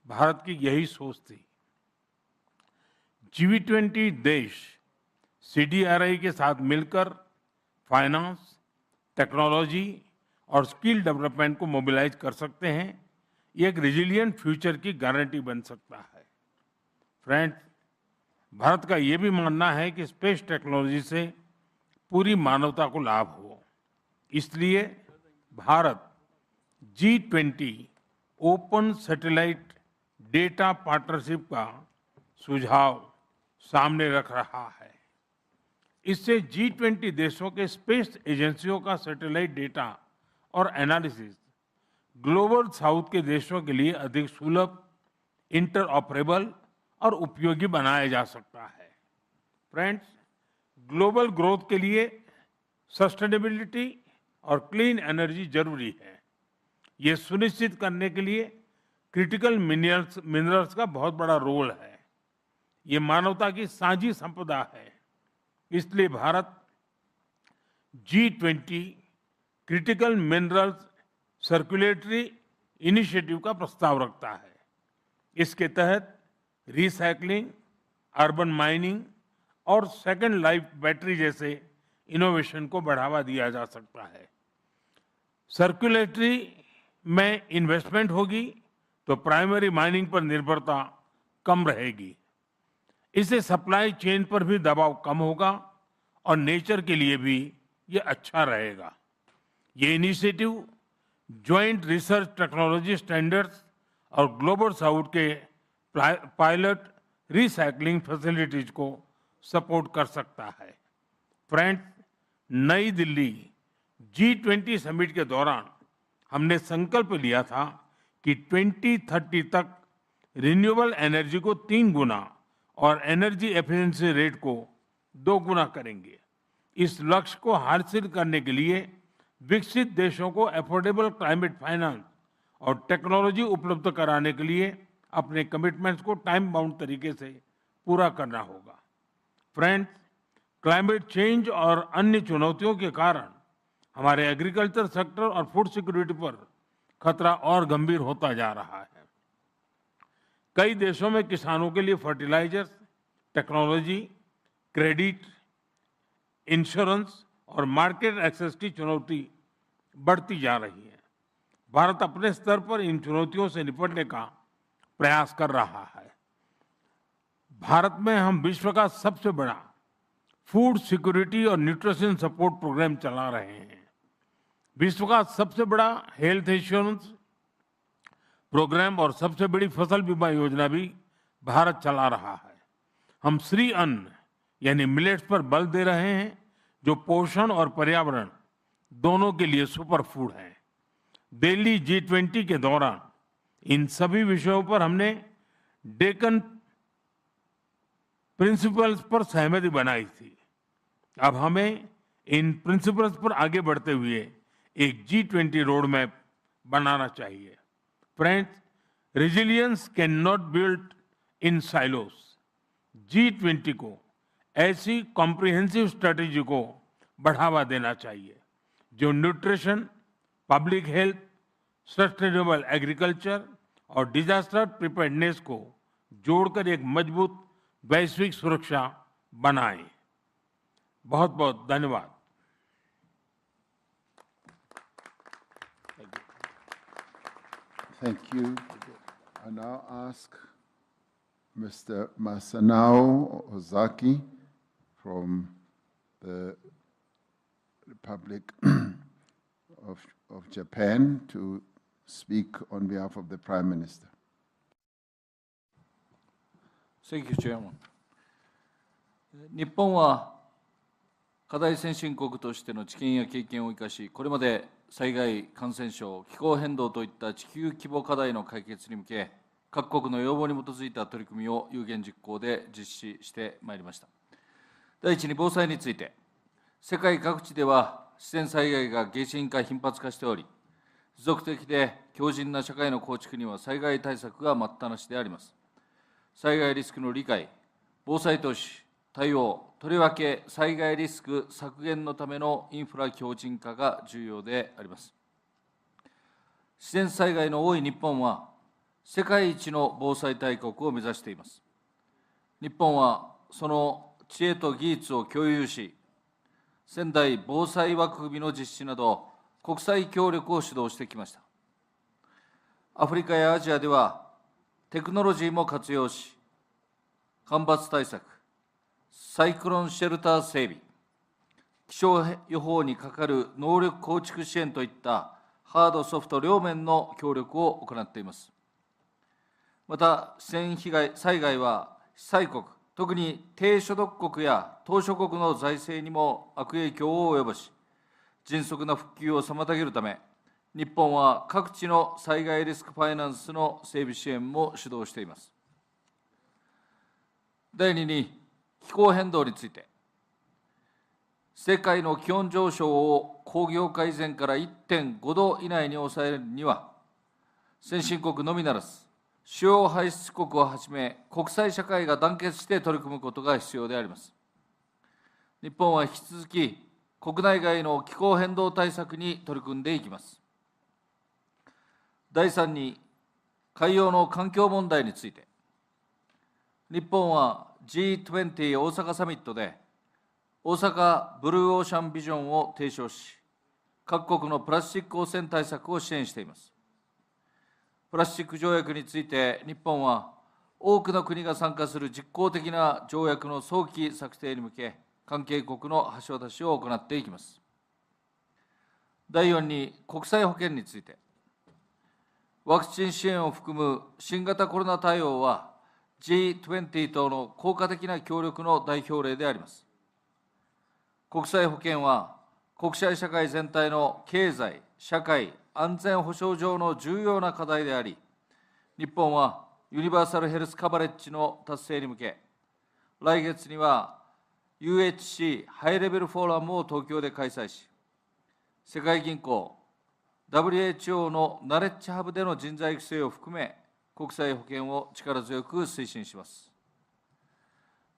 भारत की यही सोच थी। G20 देश CDRI के साथ मिलकर फाइनेंस, टेक्नोलॉजी और स्किल डेवलपमेंट को मोबिलाइज कर सकते हैं। ये एक रेजिलिएंट फ्यूचर की गारंटी बन सकता है। फ्रेंड्स, भारत का ये भी मानना है कि स्पेस टेक्नोलॉजी से पूरी मानवता को लाभ हो। इसलिए Bharat G20 open satellite data partnership का सुझाव सामने रख रहा है। इससे G20 देशों के स्पेस एजेंसियों का सैटेलाइट डेटा और एनालिसिस ग्लोबल साउथ के देशों के लिए अधिक सुलभ, इंटरऑपरेबल और उपयोगी बनाया जा सकता है। फ्रेंड्स, ग्लोबल ग्रोथ के लिए सस्टेनेबिलिटी और क्लीन एनर्जी जरूरी है। ये सुनिश्चित करने के लिए क्रिटिकल मिनरल्स का बहुत बड़ा रोल है। ये मानवता की साझी संपदा है। इसलिए Bharat G20 critical minerals circulatory initiative का प्रस्ताव रखता है। इसके तहत रिसाइकलिंग, अर्बन माइनिंग और सेकेंड लाइफ बैटरी जैसे इनोवेशन को बढ़ावा दिया जा सकता है। सर्कुलेटरी में इन्वेस्टमेंट होगी तो प्राइमरी माइनिंग पर निर्भरता कम रहेगी। इससे सप्लाई चेन पर भी दबाव कम होगा और नेचर के लिए भी ये अच्छा रहेगा। ये initiative joint research technology standards और ग्लोबल साउथ के पायलट रिसाइकलिंग फैसिलिटीज को सपोर्ट कर सकता है। फ्रेंड्स, नई दिल्ली G20 समिट के दौरान हमने संकल्प लिया था कि 2030 तक रिन्यूएबल एनर्जी को 3 गुना और एनर्जी एफिशिएंसी रेट को 2 गुना करेंगे। इस लक्ष्य को हासिल करने के लिए विकसित देशों को अफोर्डेबल क्लाइमेट फाइनेंस और टेक्नोलॉजी उपलब्ध कराने के लिए अपने कमिटमेंट्स को टाइम बाउंड तरीके से पूरा करना होगा। फ्रेंड्स, क्लाइमेट चेंज और अन्य चुनौतियों के कारण हमारे एग्रीकल्चर सेक्टर और फूड सिक्योरिटी पर खतरा और गंभीर होता जा रहा है। कई देशों में किसानों के लिए फर्टिलाइजर्स, टेक्नोलॉजी, क्रेडिट, इंश्योरेंस और मार्केट एक्सेस की चुनौती बढ़ती जा रही है। भारत अपने स्तर पर इन चुनौतियों से निपटने का प्रयास कर रहा है। भारत में हम विश्व का सबसे बड़ा फूड सिक्योरिटी और न्यूट्रिशन सपोर्ट प्रोग्राम चला रहे हैं। विश्व का सबसे बड़ा हेल्थ इंश्योरेंस प्रोग्राम और सबसे बड़ी फसल बीमा योजना भी भारत चला रहा है। हम श्री अन्न यानी मिलेट्स पर बल दे रहे हैं, जो पोषण और पर्यावरण दोनों के लिए सुपर फूड है। दिल्ली G20 के दौरान इन सभी विषयों पर हमने डेकन प्रिंसिपल्स पर सहमति बनाई थी। अब हमें इन प्रिंसिपल्स पर आगे बढ़ते हुए एक G20 रोड मैप बनाना चाहिए। Friends, resilience can not build in silos. G20 को ऐसी कॉम्प्रिहेंसिव स्ट्रेटेजी को बढ़ावा देना चाहिए जो nutrition, public health, sustainable agriculture और डिजास्टर प्रिपेयर्डनेस को जोड़कर एक मजबूत वैश्विक सुरक्षा बनाए। बहुत बहुत धन्यवाद। Thank you. I now ask Mr. Masanao Ozaki from the Republic of Japan to speak on behalf of the Prime Minister. Thank you, Chairman. 日本は課題先進国としての知見や経験を生かし、これまで災害、感染症、気候変動といった地球規模課題の解決に向け、各国の要望に基づいた取り組みを有言実行で実施してまいりました。第一に防災について、世界各地では自然災害が激甚化頻発化しており、持続的で強靭な社会の構築には災害対策が待ったなしであります。災害リスクの理解、防災投資、対応、とりわけ災害リスク削減のためのインフラ強靭化が重要であります。自然災害の多い日本は、世界一の防災大国を目指しています。日本はその知恵と技術を共有し、仙台防災枠組みの実施など、国際協力を主導してきました。アフリカやアジアでは、テクノロジーも活用し、干ばつ対策、サイクロンシェルター整備、気象予報にかかる能力構築支援といったハード・ソフト両面の協力を行っています。また、自然災害は被災国、特に低所得国や島諸国の財政にも悪影響を及ぼし、迅速な復旧を妨げるため、日本は各地の災害リスクファイナンスの整備支援も主導しています。第2に、気候変動について、世界の気温上昇を工業化以前から 1.5 度以内に抑えるには、先進国のみならず、主要排出国をはじめ、国際社会が団結して取り組むことが必要であります。日本は引き続き、国内外の気候変動対策に取り組んでいきます。第3に、海洋の環境問題について、日本はG20 大阪サミットで、大阪ブルーオーシャンビジョンを提唱し、各国のプラスチック汚染対策を支援しています。プラスチック条約について、日本は多くの国が参加する実効的な条約の早期策定に向け、関係国の橋渡しを行っていきます。第4に、国際保険について、ワクチン支援を含む新型コロナ対応は、G20 との効果的な協力の代表例であります。国際保険は、国際社会全体の経済、社会、安全保障上の重要な課題であり、日本はユニバーサルヘルスカバレッジの達成に向け、来月には UHC ハイレベルフォーラムを東京で開催し、世界銀行、WHO のナレッジハブでの人材育成を含め、国際保険を力強く推進します。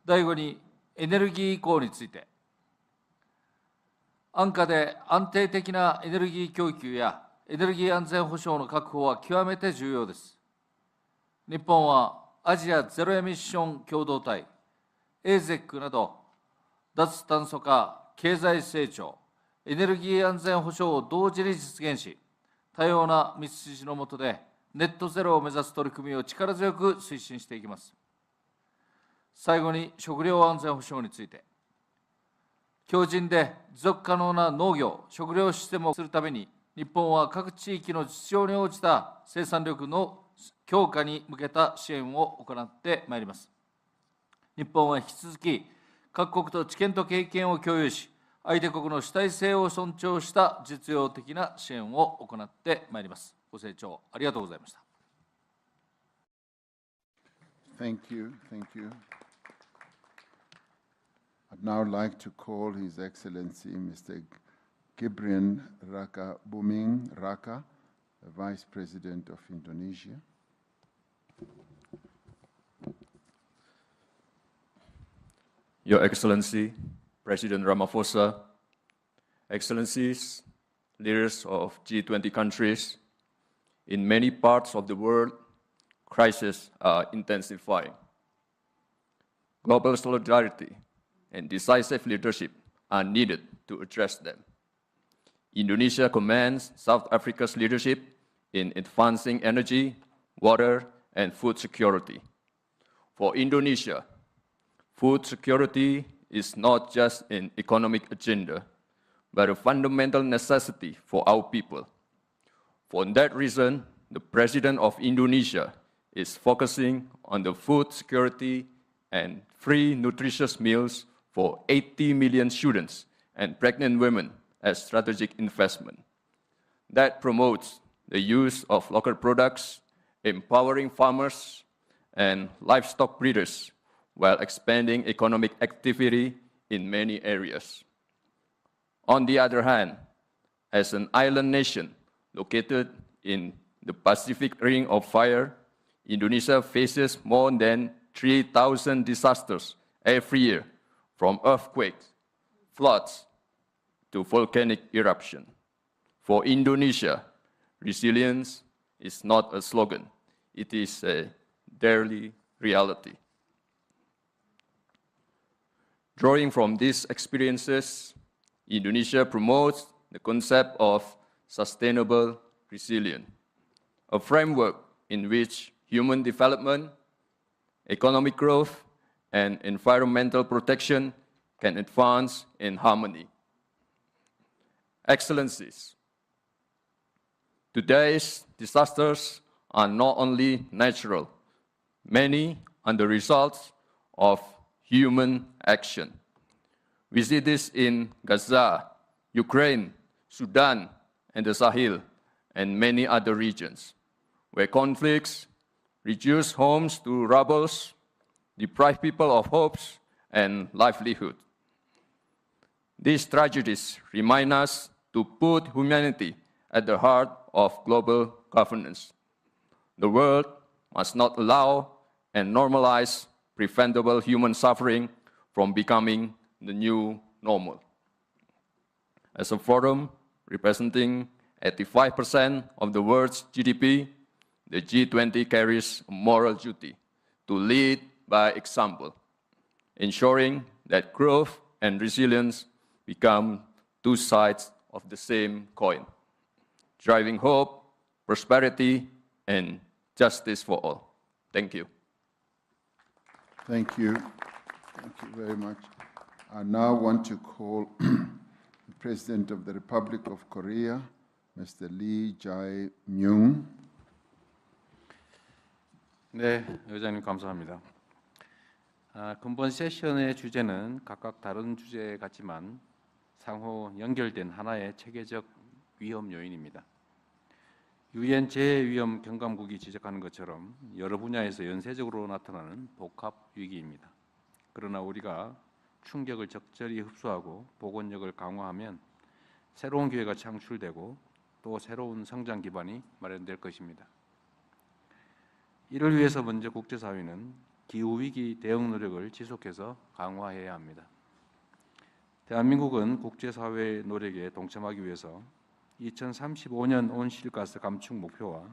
第5に、エネルギー移行について、安価で安定的なエネルギー供給やエネルギー安全保障の確保は極めて重要です。日本はアジアゼロエミッション共同体、ASEC など、脱炭素化、経済成長、エネルギー安全保障を同時に実現し、多様な道筋の下でネットゼロを目指す取り組みを力強く推進していきます。最後に食料安全保障について、強靭で持続可能な農業、食料システムをするために、日本は各地域の実情に応じた生産力の強化に向けた支援を行ってまいります。日本は引き続き各国と知見と経験を共有し、相手国の主体性を尊重した実用的な支援を行ってまいります。ご清聴ありがとうございました。Thank you. I'd now like to call His Excellency Mr. Gibran Raka Buming Raka, the Vice President of Indonesia. Your Excellency, President Ramaphosa, Excellencies, leaders of G20 countries, in many parts of the world, crises are intensifying. Global solidarity and decisive leadership are needed to address them. Indonesia commends South Africa's leadership in advancing energy, water, and food security. For Indonesia, food security is not just an economic agenda, but a fundamental necessity for our people. For that reason, the President of Indonesia is focusing on the food security and free nutritious meals for 80 million students and pregnant women as strategic investment. That promotes the use of local products, empowering farmers and livestock breeders while expanding economic activity in many areas. On the other hand, as an island nation located in the Pacific Ring of Fire, Indonesia faces more than 3,000 disasters every year, from earthquakes, floods, to volcanic eruption. For Indonesia, resilience is not a slogan, it is a daily reality. Drawing from these experiences, Indonesia promotes the concept of sustainable resilience, a framework in which human development, economic growth, and environmental protection can advance in harmony. Excellencies, today's disasters are not only natural, many are the results of human action. We see this in Gaza, Ukraine, Sudan, and the Sahel, and many other regions, where conflicts reduce homes to rubble, deprive people of hopes and livelihood. These tragedies remind us to put humanity at the heart of global governance. The world must not allow and normalize preventable human suffering from becoming the new normal. As a forum representing 85% of the world's GDP, the G20 carries a moral duty to lead by example, ensuring that growth and resilience become two sides of the same coin, driving hope, prosperity, and justice for all. Thank you. Thank you. Thank you very much. I now want to call the President of the Republic of Korea, Mr. Lee Jae-myung. 네, 의장님 감사합니다. 근본 세션의 주제는 각각 다른 주제 같지만 상호 연결된 하나의 체계적 위험 요인입니다. 유엔 재해위험 경감국이 지적하는 것처럼 여러 분야에서 연쇄적으로 나타나는 복합 위기입니다. 그러나 우리가 충격을 적절히 흡수하고 복원력을 강화하면 새로운 기회가 창출되고 또 새로운 성장 기반이 마련될 것입니다. 이를 위해서 먼저 국제사회는 기후위기 대응 노력을 지속해서 강화해야 합니다. 대한민국은 국제사회의 노력에 동참하기 위해서 2035년 온실가스 감축 목표와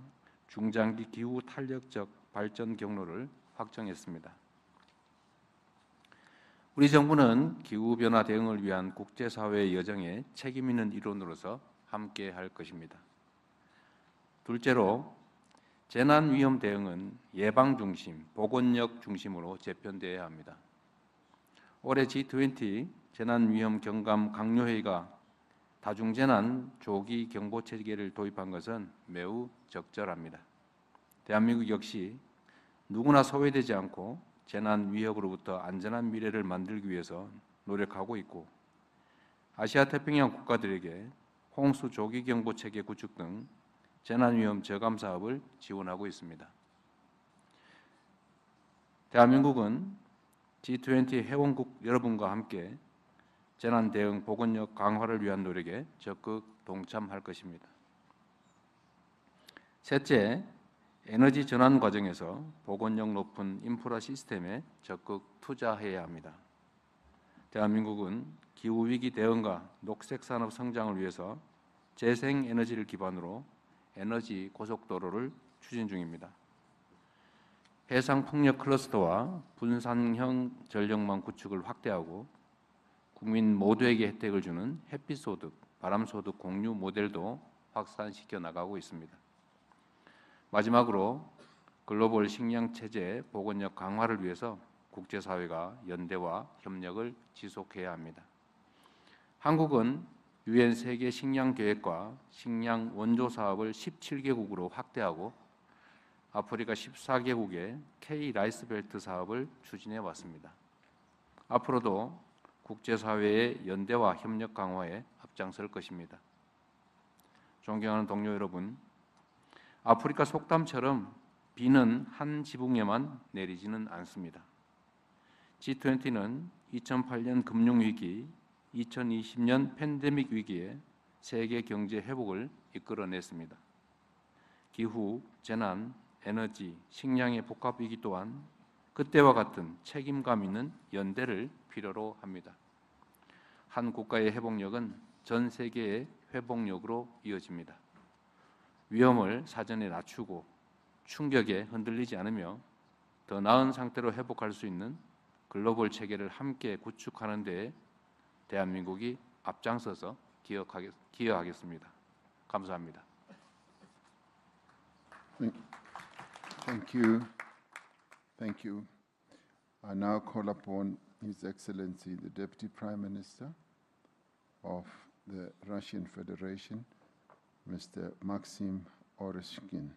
중장기 기후 탄력적 발전 경로를 확정했습니다. 우리 정부는 기후변화 대응을 위한 국제사회의 여정에 책임 있는 일원으로서 함께 할 것입니다. 둘째로, 재난위험 대응은 예방 중심, 복원력 중심으로 재편되어야 합니다. 올해 G20 재난위험 경감 강요회의가 다중재난 조기 경보 체계를 도입한 것은 매우 적절합니다. 대한민국 역시 누구나 소외되지 않고 재난 위협으로부터 안전한 미래를 만들기 위해서 노력하고 있고 아시아 태평양 국가들에게 홍수 조기 경보 체계 구축 등 재난 위험 저감 사업을 지원하고 있습니다. 대한민국은 G20 회원국 여러분과 함께 재난 대응 보건력 강화를 위한 노력에 적극 동참할 것입니다. 셋째, 에너지 전환 과정에서 보건력 높은 인프라 시스템에 적극 투자해야 합니다. 대한민국은 기후위기 대응과 녹색 산업 성장을 위해서 재생에너지를 기반으로 에너지 고속도로를 추진 중입니다. 해상풍력 클러스터와 분산형 전력망 구축을 확대하고 국민 모두에게 혜택을 주는 햇빛소득, 바람소득 공유 모델도 확산시켜 나가고 있습니다. 마지막으로 글로벌 식량 체제 보건력 강화를 위해서 국제사회가 연대와 협력을 지속해야 합니다. 한국은 UN 세계 식량 계획과 식량 원조 사업을 17개국으로 확대하고 아프리카 14개국의 K 라이스벨트 사업을 추진해 왔습니다. 앞으로도 국제사회의 연대와 협력 강화에 앞장설 것입니다. 존경하는 동료 여러분, 아프리카 속담처럼 비는 한 지붕에만 내리지는 않습니다. G20는 2008년 금융위기, 2020년 팬데믹 위기에 세계 경제 회복을 이끌어냈습니다. 기후, 재난, 에너지, 식량의 복합 위기 또한 그때와 같은 책임감 있는 연대를 필요로 합니다. 한 국가의 회복력은 전 세계의 회복력으로 이어집니다. 위험을 사전에 낮추고 충격에 흔들리지 않으며 더 나은 상태로 회복할 수 있는 글로벌 체계를 함께 구축하는 데 대한민국이 앞장서서 기여하겠습니다. 감사합니다. Thank you. Thank you. I now call upon His Excellency the Deputy Prime Minister of the Russian Federation, Mr. Maxim Oreshkin.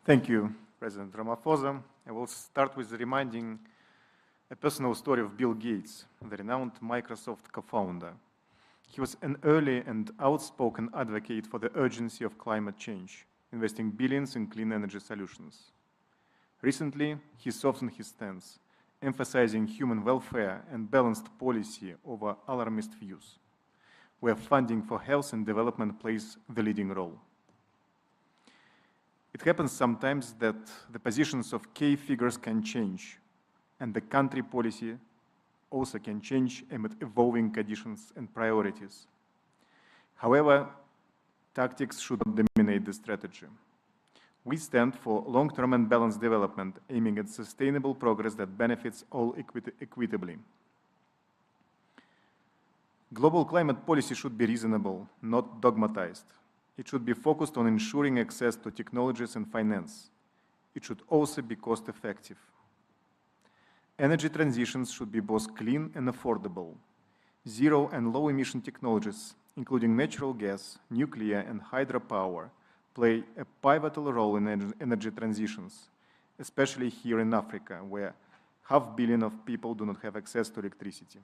Thank you, President Ramaphosa. I will start with reminding a personal story of Bill Gates, the renowned Microsoft co-founder. He was an early and outspoken advocate for the urgency of climate change, investing billions in clean energy solutions. Recently, he softened his stance, emphasizing human welfare and balanced policy over alarmist views, where funding for health and development plays the leading role. It happens sometimes that the positions of key figures can change, and the country policy also can change amid evolving conditions and priorities. However, tactics should not dominate the strategy. We stand for long-term and balanced development, aiming at sustainable progress that benefits all equitably. Global climate policy should be reasonable, not dogmatized. It should be focused on ensuring access to technologies and finance. It should also be cost-effective. Energy transitions should be both clean and affordable. Zero and low-emission technologies, including natural gas, nuclear, and hydropower, play a pivotal role in energy transitions, especially here in Africa, where 500 million people do not have access to electricity.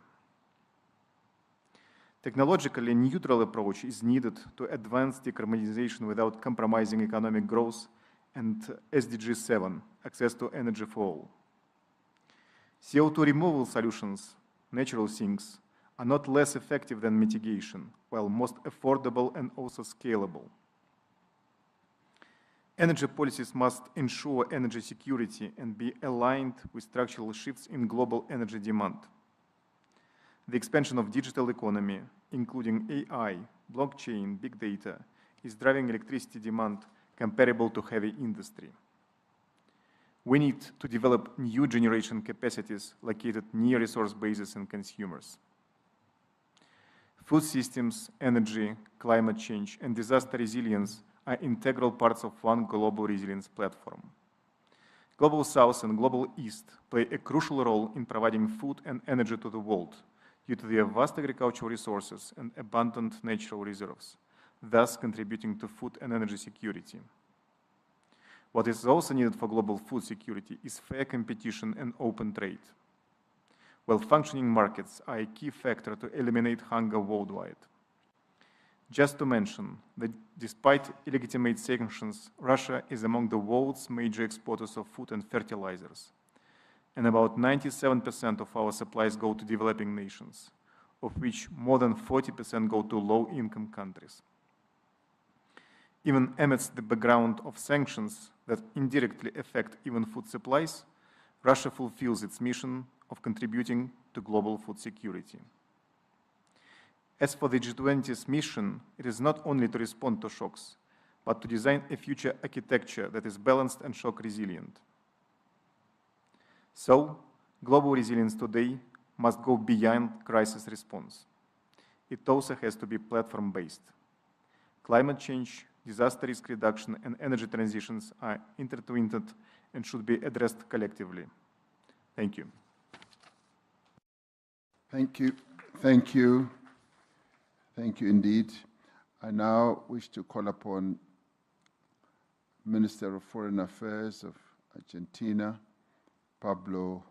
Technologically neutral approach is needed to advance decarbonization without compromising economic growth and SDG 7, access to energy for all. CO2 removal solutions, natural sinks, are not less effective than mitigation, while most affordable and also scalable. Energy policies must ensure energy security and be aligned with structural shifts in global energy demand. The expansion of digital economy, including AI, blockchain, big data, is driving electricity demand comparable to heavy industry. We need to develop new generation capacities located near resource bases and consumers. Food systems, energy, climate change, and disaster resilience are integral parts of one global resilience platform. Global South and Global East play a crucial role in providing food and energy to the world due to their vast agricultural resources and abundant natural reserves, thus contributing to food and energy security. What is also needed for global food security is fair competition and open trade. Well-functioning markets are a key factor to eliminate hunger worldwide. Just to mention that despite illegitimate sanctions, Russia is among the world's major exporters of food and fertilizers, and about 97% of our supplies go to developing nations, of which more than 40% go to low-income countries. Even amidst the background of sanctions that indirectly affect even food supplies, Russia fulfills its mission of contributing to global food security. As for the G20's mission, it is not only to respond to shocks, but to design a future architecture that is balanced and shock resilient. So, global resilience today must go beyond crisis response. It also has to be platform-based. Climate change, disaster risk reduction, and energy transitions are intertwined and should be addressed collectively. Thank you. Thank you. Thank you. Thank you indeed. I now wish to call upon Minister of Foreign Affairs of Argentina, Pablo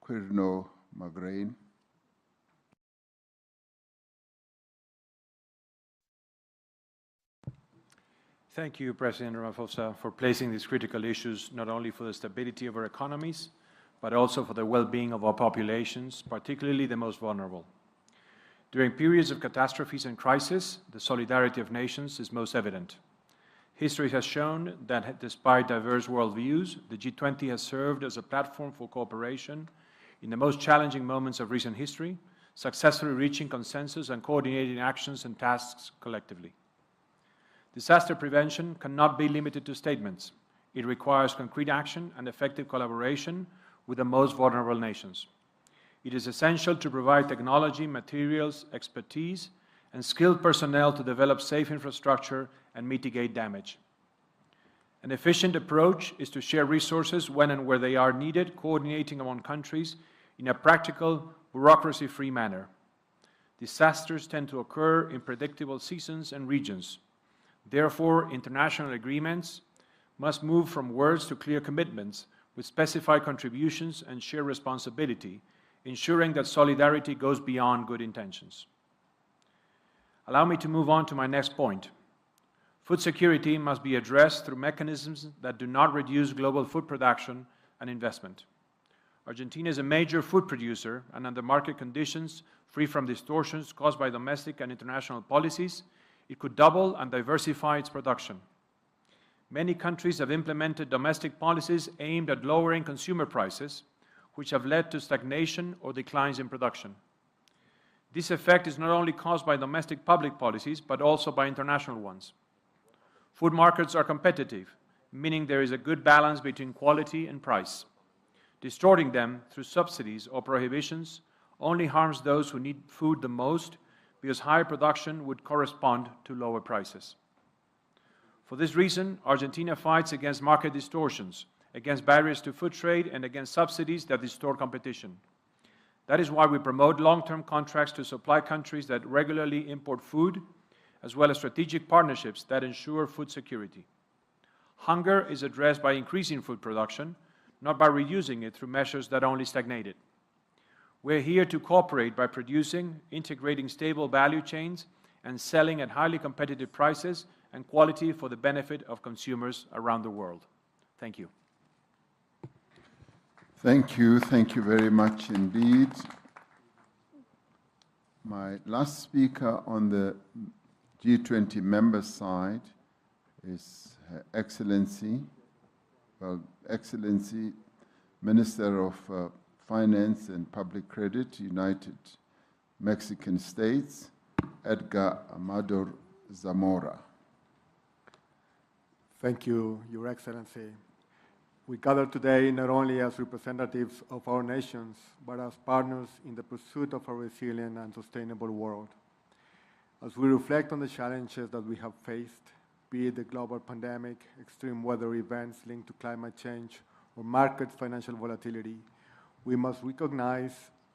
Quirno Magrain. Thank you, President Ramaphosa, for placing these critical issues not only for the stability of our economies, but also for the well-being of our populations, particularly the most vulnerable. During periods of catastrophes and crisis, the solidarity of nations is most evident. History has shown that despite diverse worldviews, the G20 has served as a platform for cooperation in the most challenging moments of recent history, successfully reaching consensus and coordinating actions and tasks collectively. Disaster prevention cannot be limited to statements. It requires concrete action and effective collaboration with the most vulnerable nations. It is essential to provide technology, materials, expertise, and skilled personnel to develop safe infrastructure and mitigate damage. An efficient approach is to share resources when and where they are needed, coordinating among countries in a practical, bureaucracy-free manner. Disasters tend to occur in predictable seasons and regions. Therefore, international agreements must move from words to clear commitments with specified contributions and shared responsibility, ensuring that solidarity goes beyond good intentions. Allow me to move on to my next point. Food security must be addressed through mechanisms that do not reduce global food production and investment. Argentina is a major food producer, and under market conditions, free from distortions caused by domestic and international policies, it could double and diversify its production. Many countries have implemented domestic policies aimed at lowering consumer prices, which have led to stagnation or declines in production. This effect is not only caused by domestic public policies, but also by international ones. Food markets are competitive, meaning there is a good balance between quality and price. Distorting them through subsidies or prohibitions only harms those who need food the most, because higher production would correspond to lower prices. For this reason, Argentina fights against market distortions, against barriers to food trade, and against subsidies that distort competition. That is why we promote long-term contracts to supply countries that regularly import food, as well as strategic partnerships that ensure food security. Hunger is addressed by increasing food production, not by reducing it through measures that only stagnate it. We're here to cooperate by producing, integrating stable value chains, and selling at highly competitive prices and quality for the benefit of consumers around the world. Thank you. Thank you. Thank you very much indeed. My last speaker on the G20 member side is Her Excellency, Minister of Finance and Public Credit, United Mexican States, Edgar Amador Zamora. Thank you, Your Excellency. We gather today not only as representatives of our nations, but as partners in the pursuit of a resilient and sustainable world. As we reflect on the challenges that we have faced, be it the global pandemic, extreme weather events linked to climate change, or market financial volatility, we must recognize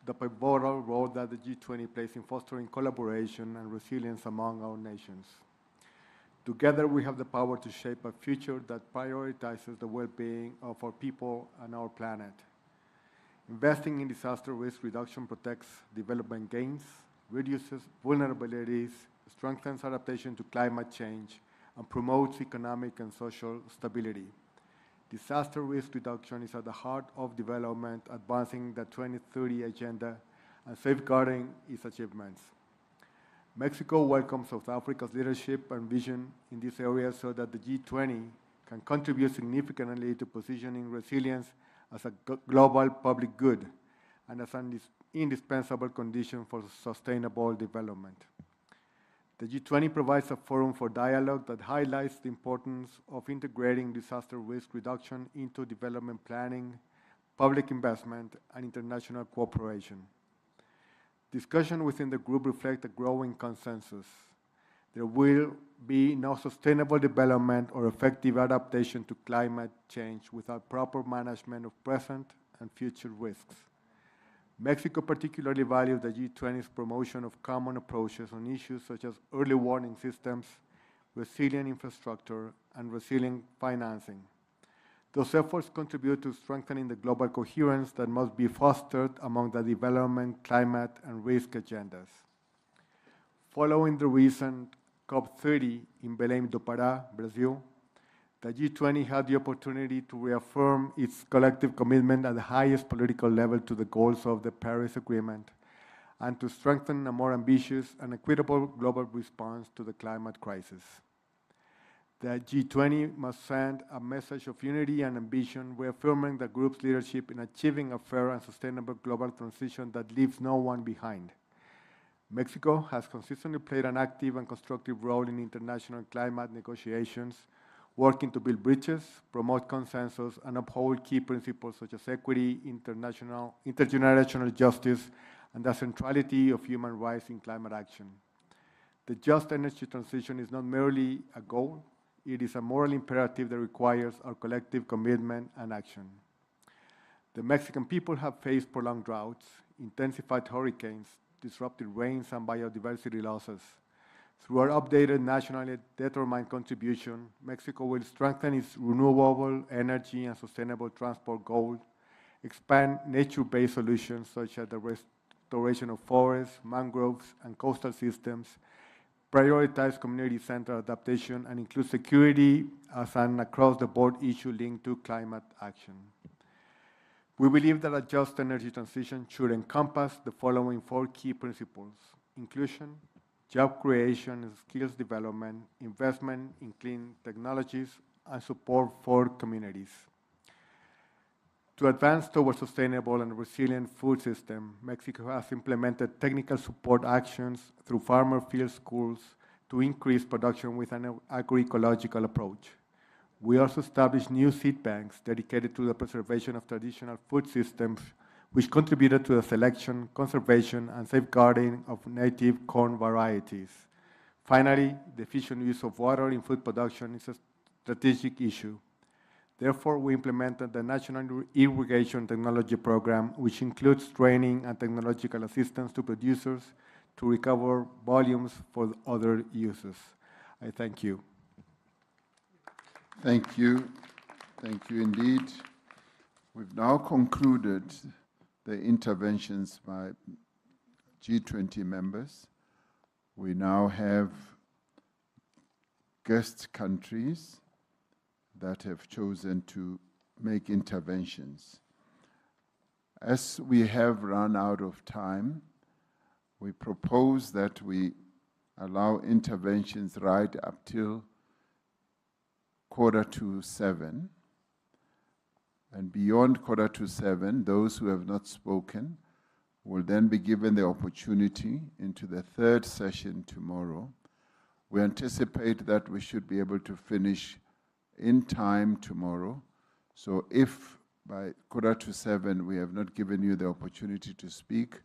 the pivotal role that the G20 plays in fostering collaboration and resilience among our nations. Together, we have the power to shape a future that prioritizes the well-being of our people and our planet. Investing in disaster risk reduction protects development gains, reduces vulnerabilities, strengthens adaptation to climate change, and promotes economic and social stability. Disaster risk reduction is at the heart of development, advancing the 2030 agenda and safeguarding its achievements. Mexico welcomes South Africa's leadership and vision in this area so that the G20 can contribute significantly to positioning resilience as a global public good and as an indispensable condition for sustainable development. The G20 provides a forum for dialogue that highlights the importance of integrating disaster risk reduction into development planning, public investment, and international cooperation. Discussion within the group reflects a growing consensus. There will be no sustainable development or effective adaptation to climate change without proper management of present and future risks. Mexico particularly values the G20's promotion of common approaches on issues such as early warning systems, resilient infrastructure, and resilient financing. Those efforts contribute to strengthening the global coherence that must be fostered among the development, climate, and risk agendas. Following the recent COP30 in Belém do Pará, Brazil, the G20 had the opportunity to reaffirm its collective commitment at the highest political level to the goals of the Paris Agreement and to strengthen a more ambitious and equitable global response to the climate crisis. The G20 must send a message of unity and ambition, reaffirming the group's leadership in achieving a fair and sustainable global transition that leaves no one behind. Mexico has consistently played an active and constructive role in international climate negotiations, working to build bridges, promote consensus, and uphold key principles such as equity, intergenerational justice, and the centrality of human rights in climate action. The just energy transition is not merely a goal, it is a moral imperative that requires our collective commitment and action. The Mexican people have faced prolonged droughts, intensified hurricanes, disrupted rains, and biodiversity losses. Through our updated nationally determined contribution, Mexico will strengthen its renewable energy and sustainable transport goals, expand nature-based solutions such as the restoration of forests, mangroves, and coastal systems, prioritize community-centered adaptation, and include security as an across-the-board issue linked to climate action. We believe that a just energy transition should encompass the following 4 key principles: inclusion, job creation and skills development, investment in clean technologies, and support for communities. To advance towards sustainable and resilient food system, Mexico has implemented technical support actions through farmer field schools to increase production with an agroecological approach. We also established new seed banks dedicated to the preservation of traditional food systems, which contributed to the selection, conservation, and safeguarding of native corn varieties. Finally, the efficient use of water in food production is a strategic issue. Therefore, we implemented the National Irrigation Technology Program, which includes training and technological assistance to producers to recover volumes for other uses. I thank you. Thank you. Thank you indeed. We've now concluded the interventions by G20 members. We now have guest countries that have chosen to make interventions. As we have run out of time, we propose that we allow interventions right up till 6:45. And beyond 6:45, those who have not spoken will then be given the opportunity into the 3rd session tomorrow. We anticipate that we should be able to finish in time tomorrow. So if by 6:45 we have not given you the opportunity to speak,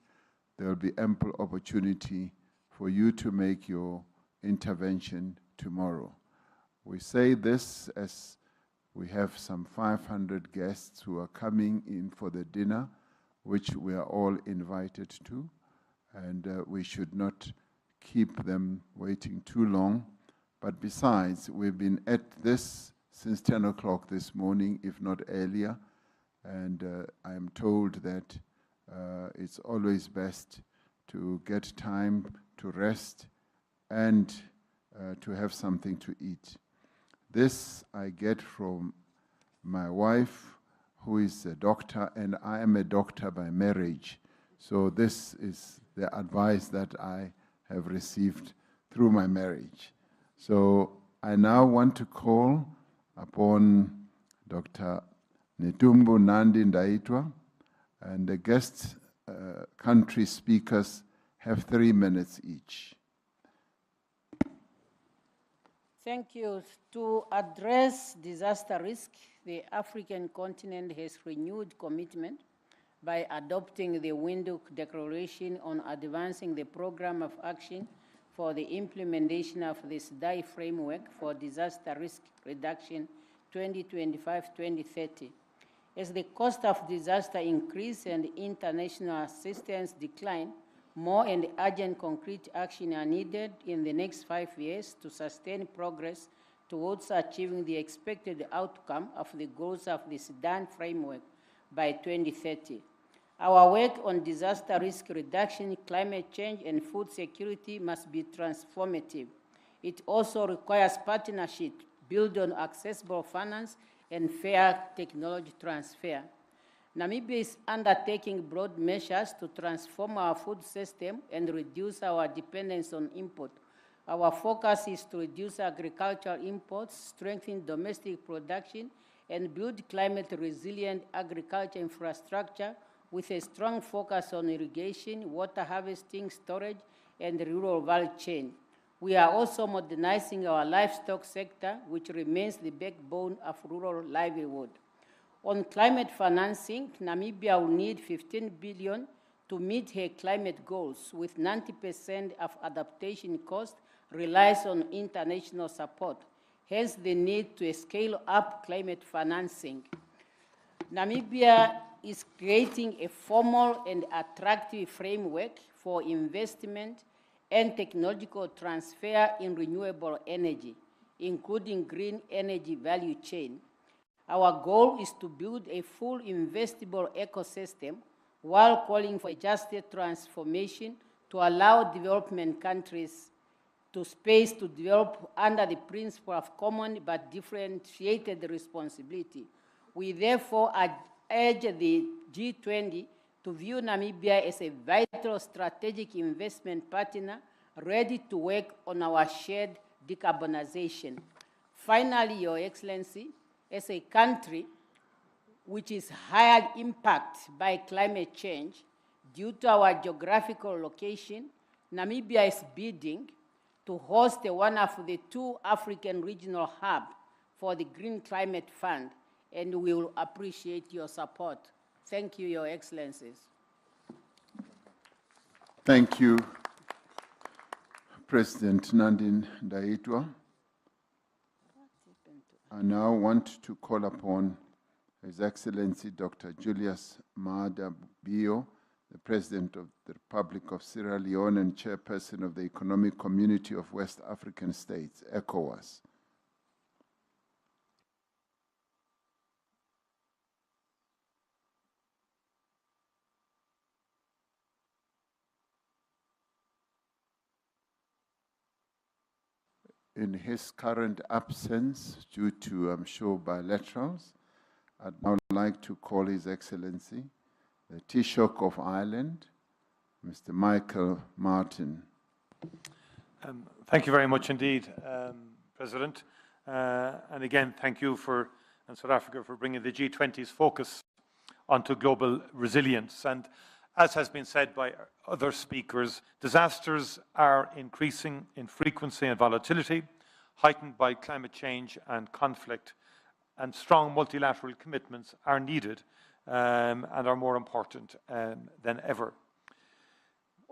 there will be ample opportunity for you to make your intervention tomorrow. We say this as we have some 500 guests who are coming in for the dinner, which we are all invited to, and we should not keep them waiting too long. But besides, we've been at this since 10 o'clock this morning, if not earlier, and I am told that it's always best to get time to rest and to have something to eat. This I get from my wife, who is a doctor, and I am a doctor by marriage. So this is the advice that I have received through my marriage. So I now want to call upon Dr. Netumbo Nandi Ndaitwah, and the guest country speakers have 3 minutes each. Thank you. To address disaster risk, the African continent has renewed commitment by adopting the Windhoek Declaration on advancing the program of action for the implementation of this DI framework for disaster risk reduction 2025-2030. As the cost of disaster increase and international assistance decline, more and urgent concrete action are needed in the next 5 years to sustain progress towards achieving the expected outcome of the goals of the Sudan framework by 2030. Our work on disaster risk reduction, climate change, and food security must be transformative. It also requires partnership built on accessible finance and fair technology transfer. Namibia is undertaking broad measures to transform our food system and reduce our dependence on import. Our focus is to reduce agricultural imports, strengthen domestic production, and build climate-resilient agriculture infrastructure with a strong focus on irrigation, water harvesting, storage, and rural value chain. We are also modernizing our livestock sector, which remains the backbone of rural livelihood. On climate financing, Namibia will need 15 billion to meet her climate goals, with 90% of adaptation cost relies on international support, hence the need to scale up climate financing. Namibia is creating a formal and attractive framework for investment and technological transfer in renewable energy, including green energy value chain. Our goal is to build a full investable ecosystem while calling for a just transformation to allow development countries to space to develop under the principle of common but differentiated responsibility. We therefore urge the G20 to view Namibia as a vital strategic investment partner ready to work on our shared decarbonization. Finally, Your Excellency, as a country which is higher impact by climate change due to our geographical location, Namibia is bidding to host one of the 2 African regional hubs for the Green Climate Fund, and we will appreciate your support. Thank you, Your Excellencies. Thank you, President Nandi Ndaitwah. I now want to call upon His Excellency Dr. Julius Maada Bio, the President of the Republic of Sierra Leone and Chairperson of the Economic Community of West African States, ECOWAS. In his current absence, due to, I'm sure, bilaterals, I'd now like to call His Excellency, the Tishok of Ireland, Mr. Michael Martin. Thank you very much indeed, President. And again, thank you and South Africa for bringing the G20's focus onto global resilience. And as has been said by other speakers, disasters are increasing in frequency and volatility, heightened by climate change and conflict, and strong multilateral commitments are needed and are more important than ever.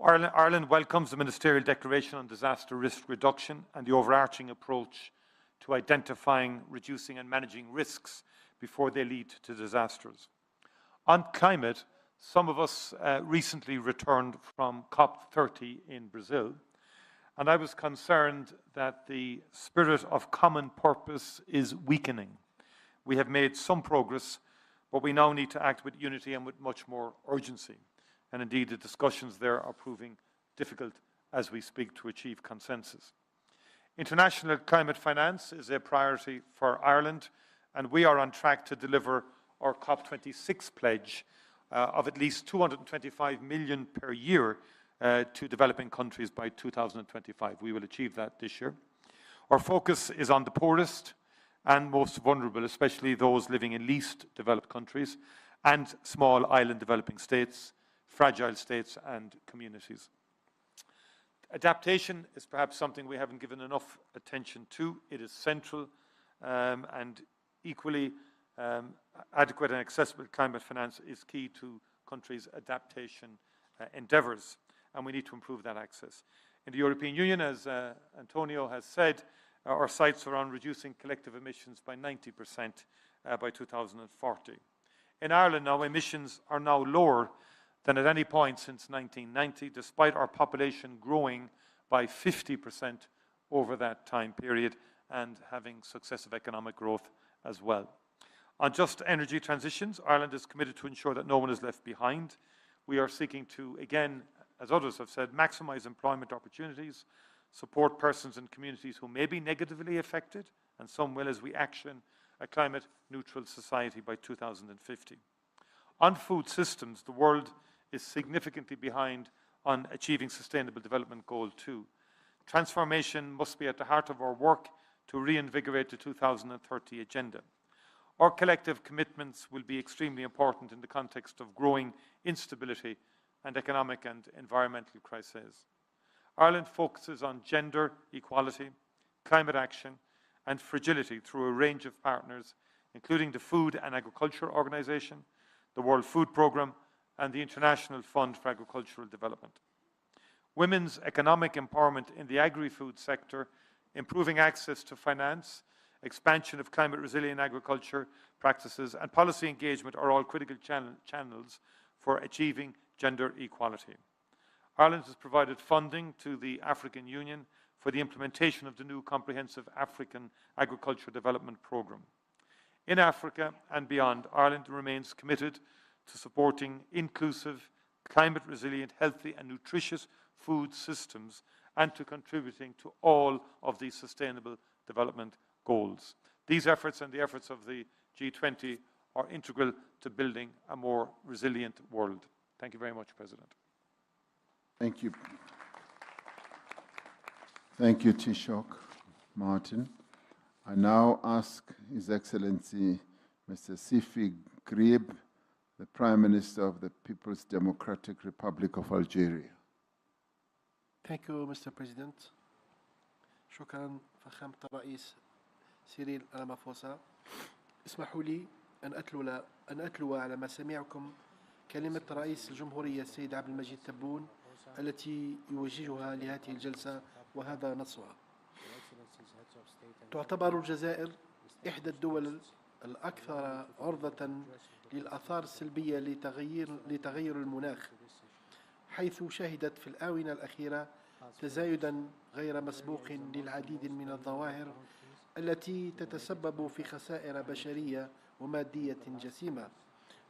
Ireland welcomes the Ministerial Declaration on Disaster Risk Reduction and the overarching approach to identifying, reducing and managing risks before they lead to disasters. On climate, some of us recently returned from COP30 in Brazil, And I was concerned that the spirit of common purpose is weakening. We have made some progress, but we now need to act with unity and with much more urgency. And indeed, the discussions there are proving difficult as we speak to achieve consensus. International climate finance is a priority for Ireland, and we are on track to deliver our COP26 pledge of at least 225 million per year to developing countries by 2025. We will achieve that this year. Our focus is on the poorest and most vulnerable, especially those living in least developed countries and small island developing states, fragile states and communities. Adaptation is perhaps something we haven't given enough attention to. It is central and equally adequate and accessible climate finance is key to countries' adaptation endeavours, and we need to improve that access. In the European Union, as Antonio has said, our sights are on reducing collective emissions by 90% by 2040. In Ireland now, emissions are now lower than at any point since 1990, despite our population growing by 50% over that time period and having successive economic growth as well. On just energy transitions, Ireland is committed to ensure that no one is left behind. We are seeking to, again, as others have said, maximise employment opportunities, support persons and communities who may be negatively affected, and some will, as we action a climate-neutral society by 2050. On food systems, the world is significantly behind on achieving Sustainable Development Goal 2. Transformation must be at the heart of our work to reinvigorate the 2030 agenda. Our collective commitments will be extremely important in the context of growing instability and economic and environmental crises. Ireland focuses on gender equality, climate action, and fragility through a range of partners, including the Food and Agriculture Organization, the World Food Programme, and the International Fund for Agricultural Development. Women's economic empowerment in the agri-food sector, improving access to finance, expansion of climate-resilient agriculture practices, and policy engagement are all critical channels for achieving gender equality. Ireland has provided funding to the African Union for the implementation of the new Comprehensive African Agriculture Development Programme. In Africa and beyond, Ireland remains committed to supporting inclusive, climate-resilient, healthy and nutritious food systems and to contributing to all of the Sustainable Development Goals. These efforts and the efforts of the G20 are integral to building a more resilient world. Thank you very much, President. Thank you. Thank you, Tishok Martin. I now ask His Excellency Mr. Sifi Grieb, the Prime Minister of the People's Democratic Republic of Algeria. Thank you, Mr. President. شكرا فخامة الرئيس سيريل رامافوسا. اسمحوا لي أن أتلو على مسامعكم كلمة رئيس الجمهورية السيد عبد المجيد تبون التي يوجهها لهذه الجلسة وهذا نصها. تعتبر الجزائر إحدى الدول الأكثر عرضة للآثار السلبية لتغير المناخ، حيث شهدت في الآونة الأخيرة تزايداً غير مسبوق للعديد من الظواهر التي تتسبب في خسائر بشرية ومادية جسيمة،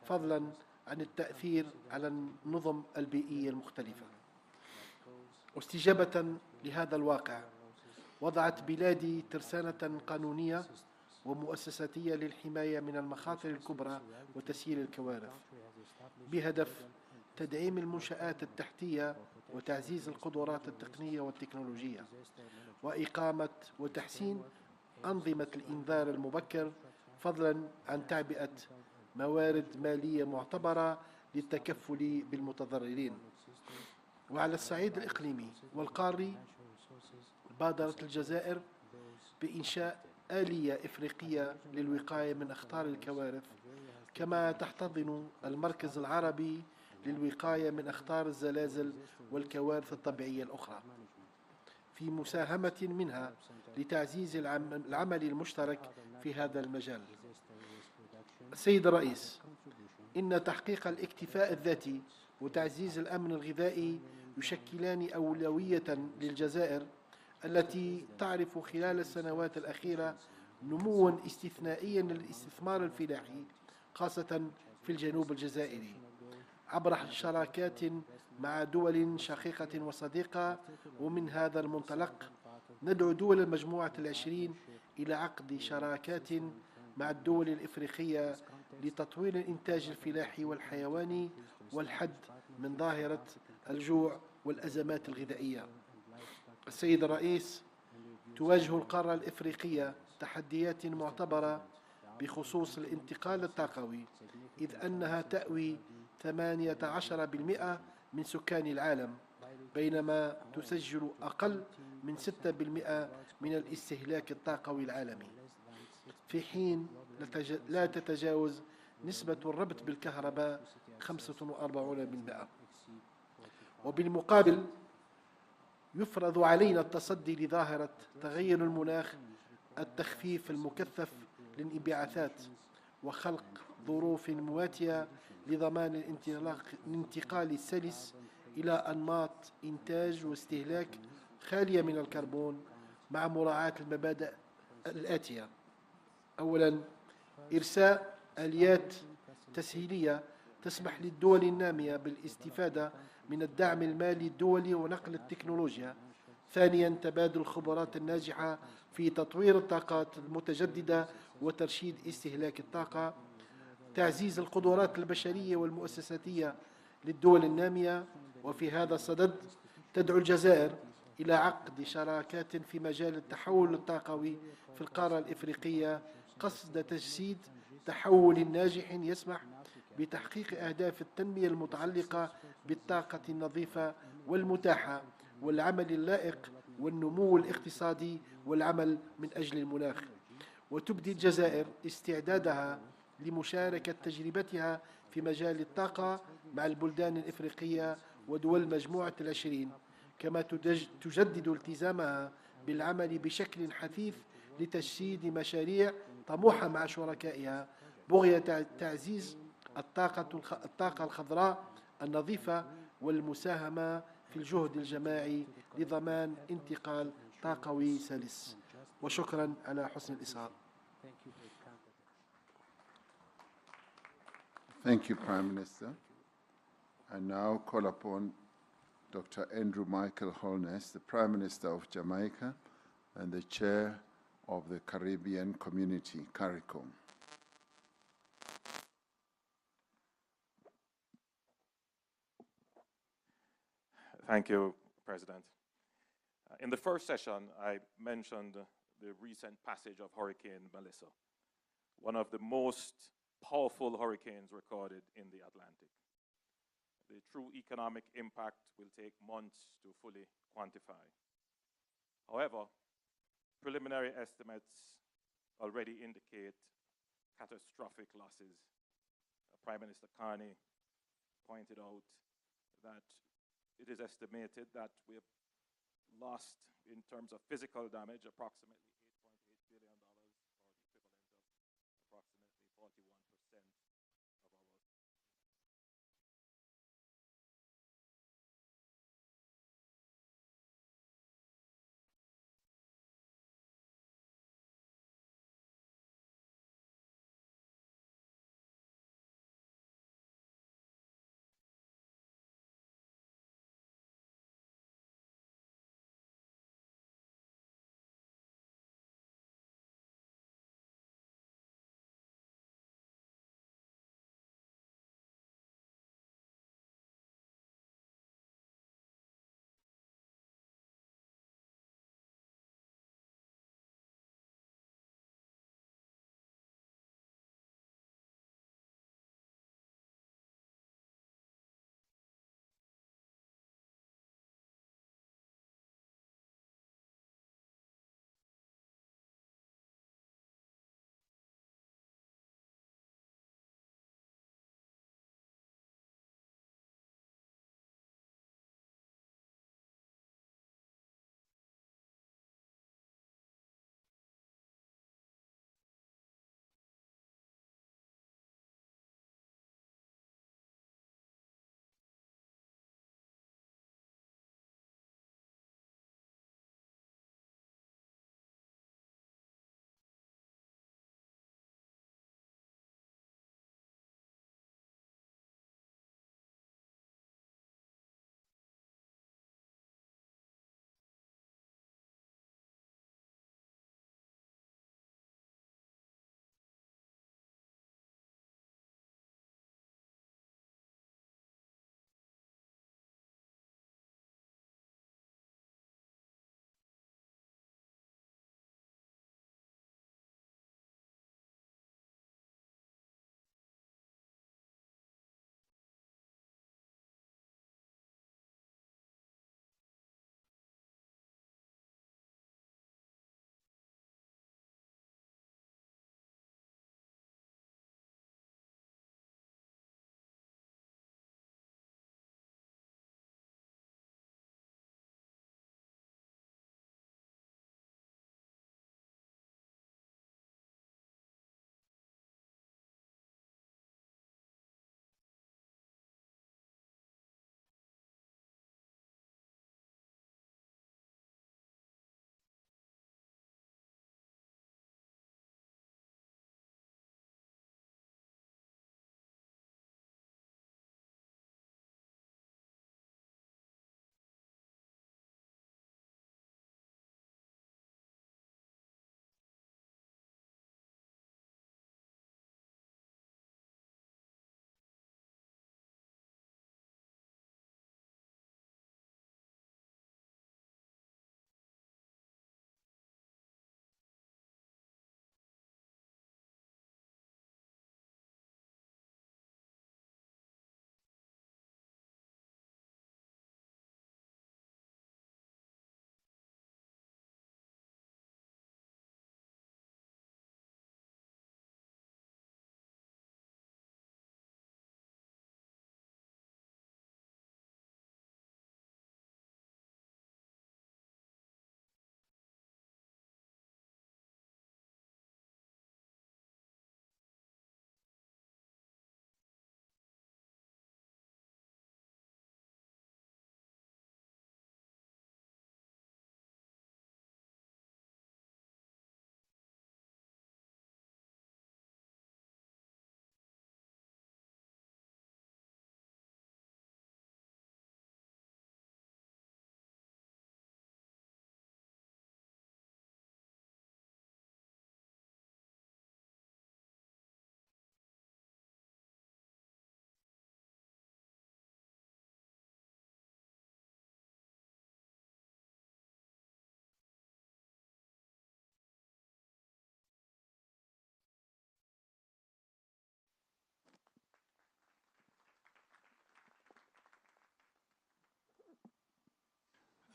فضلاً عن التأثير على النظم البيئية المختلفة. واستجابة لهذا الواقع، وضعت بلادي ترسانة قانونية ومؤسساتية للحماية من المخاطر الكبرى وتسيير الكوارث، بهدف تدعيم المنشآت التحتية وتعزيز القدرات التقنية والتكنولوجية، وإقامة وتحسين أنظمة الإنذار المبكر، فضلاً عن تعبئة موارد مالية معتبرة للتكفل بالمتضررين. وعلى الصعيد الإقليمي والقاري، بادرت الجزائر بإنشاء آلية إفريقية للوقاية من أخطار الكوارث، كما تحتضن المركز العربي للوقاية من أخطار الزلازل والكوارث الطبيعية الأخرى، في مساهمة منها لتعزيز العمل المشترك في هذا المجال. السيد الرئيس، إن تحقيق الاكتفاء الذاتي وتعزيز الأمن الغذائي يشكلان أولوية للجزائر التي تعرف خلال السنوات الأخيرة نموا استثنائيا للاستثمار الفلاحي خاصة في الجنوب الجزائري عبر شراكات مع دول شقيقة وصديقة. ومن هذا المنطلق ندعو دول المجموعة العشرين إلى عقد شراكات مع الدول الإفريقية لتطوير الإنتاج الفلاحي والحيواني والحد من ظاهرة الجوع والأزمات الغذائية. السيد الرئيس، تواجه القارة الإفريقية تحديات معتبرة بخصوص الانتقال الطاقوي، إذ أنها تأوي 18% من سكان العالم، بينما تسجل أقل من 6% من الاستهلاك الطاقوي العالمي، في حين لا تتجاوز نسبة الربط بالكهرباء 45%. وبالمقابل يفرض علينا التصدي لظاهرة تغير المناخ، التخفيف المكثف للانبعاثات، وخلق ظروف مواتية لضمان الانتقال السلس إلى أنماط إنتاج واستهلاك خالية من الكربون، مع مراعاة المبادئ الآتية: أولاً، إرساء آليات تسهيلية تسمح للدول النامية بالاستفادة من الدعم المالي الدولي ونقل التكنولوجيا. ثانياً، تبادل الخبرات الناجحة في تطوير الطاقات المتجددة وترشيد استهلاك الطاقة. تعزيز القدرات البشرية والمؤسساتية للدول النامية. وفي هذا الصدد تدعو الجزائر إلى عقد شراكات في مجال التحول الطاقوي في القارة الإفريقية قصد تجسيد تحول ناجح يسمح بتحقيق أهداف التنمية المتعلقة بالطاقة النظيفة والمتاحة والعمل اللائق والنمو الاقتصادي والعمل من أجل المناخ. وتبدي الجزائر استعدادها لمشاركة تجربتها في مجال الطاقة مع البلدان الإفريقية ودول مجموعة العشرين، كما تجدد التزامها بالعمل بشكل حثيث لتجسيد مشاريع طموحة مع شركائها بغية تعزيز الطاقة الخضراء النظيفة والمساهمة في الجهد الجماعي لضمان انتقال طاقوي سلس. وشكرا على حسن الإصغاء. Thank you, Prime Minister. I now call upon Dr. Andrew Michael Holness, the Prime Minister of Jamaica and the Chair of the Caribbean Community, CARICOM. Thank you, President. In the first session, I mentioned the recent passage of Hurricane Melissa, one of the most powerful hurricanes recorded in the Atlantic. The true economic impact will take months to fully quantify. However, preliminary estimates already indicate catastrophic losses. Prime Minister Carney pointed out that it is estimated that we have lost, in terms of physical damage, approximately $8.8 billion, or the equivalent of approximately 41%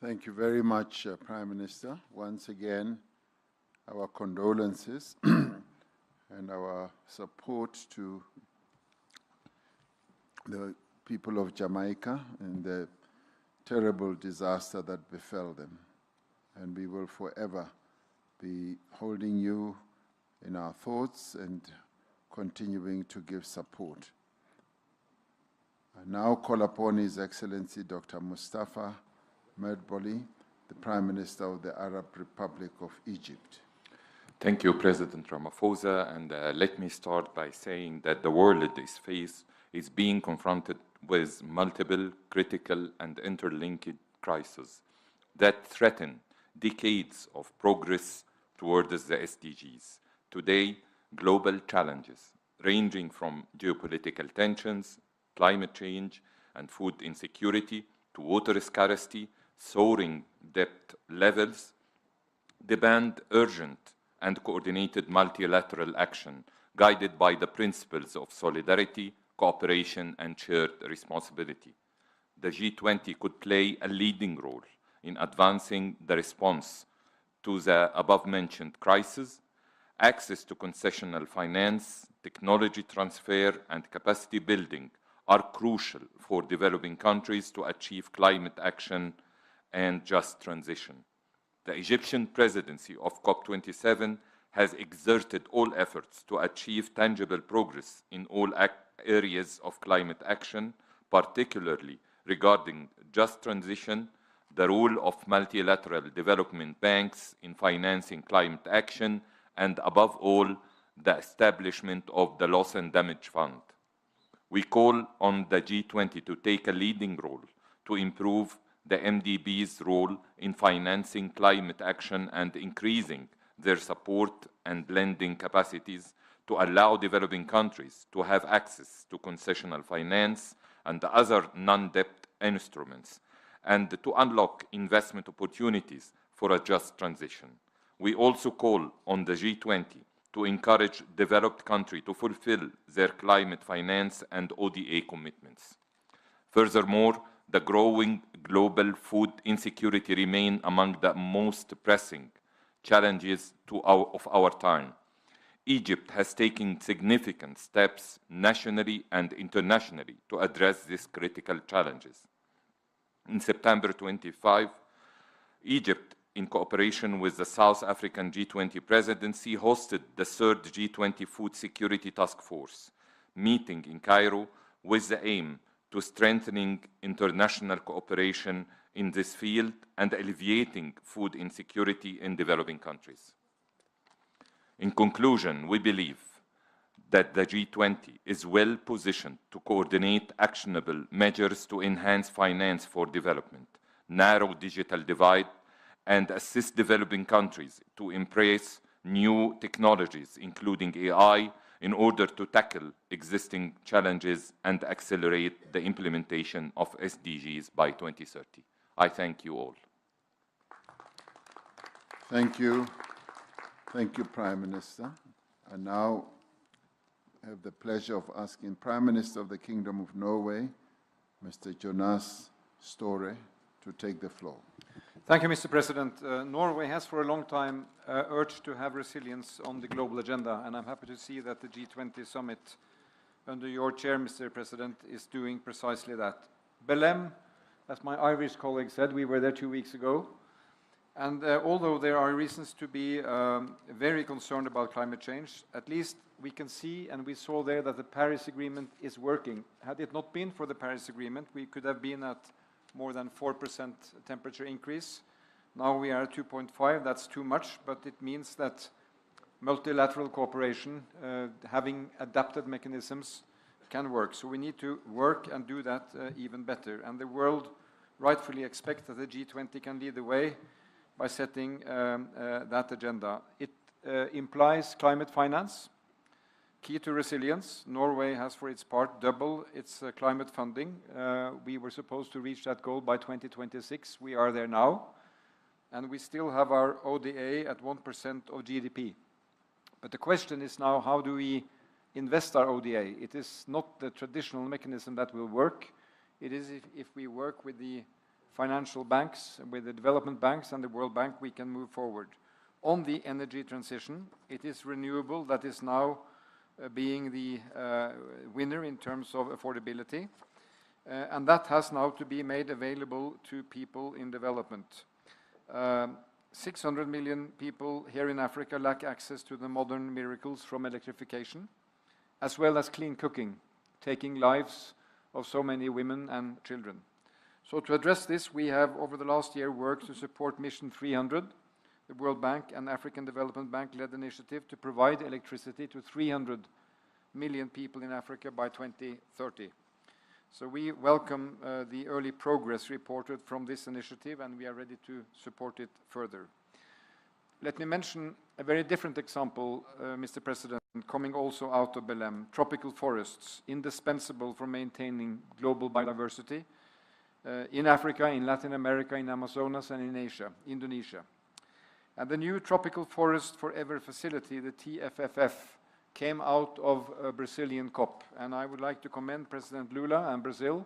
Thank you very much, Prime Minister. Once again, our condolences and our support to the people of Jamaica and the terrible disaster that befell them. And we will forever be holding you in our thoughts and continuing to give support. I now call upon His Excellency Dr. Mustafa Medboli, the Prime Minister of the Arab Republic of Egypt. Thank you, President Ramaphosa, and let me start by saying that the world is being confronted with multiple critical and interlinked crises that threaten decades of progress towards the SDGs. Today, global challenges ranging from geopolitical tensions, climate change, and food insecurity to water scarcity, soaring debt levels, demand urgent and coordinated multilateral action guided by the principles of solidarity, cooperation, and shared responsibility. The G20 could play a leading role in advancing the response to the above-mentioned crisis. Access to concessional finance, technology transfer, and capacity building are crucial for developing countries to achieve climate action and just transition. The Egyptian presidency of COP27 has exerted all efforts to achieve tangible progress in all areas of climate action, particularly regarding just transition, the role of multilateral development banks in financing climate action, and above all, the establishment of the Loss and Damage Fund. We call on the G20 to take a leading role to improve the MDB's role in financing climate action and increasing their support and lending capacities to allow developing countries to have access to concessional finance and other non-debt instruments, and to unlock investment opportunities for a just transition. We also call on the G20 to encourage developed countries to fulfill their climate finance and ODA commitments. Furthermore, the growing global food insecurity remains among the most pressing challenges of our time. Egypt has taken significant steps nationally and internationally to address these critical challenges. In September 25, Egypt, in cooperation with the South African G20 presidency, hosted the third G20 Food Security Task Force meeting in Cairo with the aim to strengthening international cooperation in this field and alleviating food insecurity in developing countries. In conclusion, we believe that the G20 is well positioned to coordinate actionable measures to enhance finance for development, narrow digital divide, and assist developing countries to embrace new technologies, including AI, in order to tackle existing challenges and accelerate the implementation of SDGs by 2030. I thank you all. Thank you. Thank you, Prime Minister. I now have the pleasure of asking Prime Minister of the Kingdom of Norway, Mr. Jonas Støre, to take the floor. Thank you, Mr. President. Norway has for a long time urged to have resilience on the global agenda, and I'm happy to see that the G20 summit under your chair, Mr. President, is doing precisely that. Belém, as my Irish colleague said, we were there 2 weeks ago, and although there are reasons to be very concerned about climate change, at least we can see and we saw there that the Paris Agreement is working. Had it not been for the Paris Agreement, we could have been at more than 4% temperature increase. Now we are at 2.5. That's too much, but it means that multilateral cooperation, having adapted mechanisms, can work. So we need to work and do that even better. And the world rightfully expects that the G20 can lead the way by setting that agenda. It implies climate finance, key to resilience. Norway has, for its part, double its climate funding. We were supposed to reach that goal by 2026. We are there now. And we still have our ODA at 1% of GDP. But the question is now, how do we invest our ODA? It is not the traditional mechanism that will work. It is if we work with the financial banks, with the development banks and the World Bank, we can move forward. On the energy transition, it is renewable that is now being the winner in terms of affordability, and that has now to be made available to people in development. 600 million people here in Africa lack access to the modern miracles from electrification, as well as clean cooking, taking lives of so many women and children. So to address this, we have over the last year worked to support Mission 300, the World Bank and African Development Bank-led initiative to provide electricity to 300 million people in Africa by 2030. So we welcome the early progress reported from this initiative, and we are ready to support it further. Let me mention a very different example, Mr. President, coming also out of Belém: tropical forests, indispensable for maintaining global biodiversity in Africa, in Latin America, in Amazonas, and in Asia, Indonesia. And the new Tropical Forest Forever facility, the TFFF, came out of a Brazilian COP, and I would like to commend President Lula and Brazil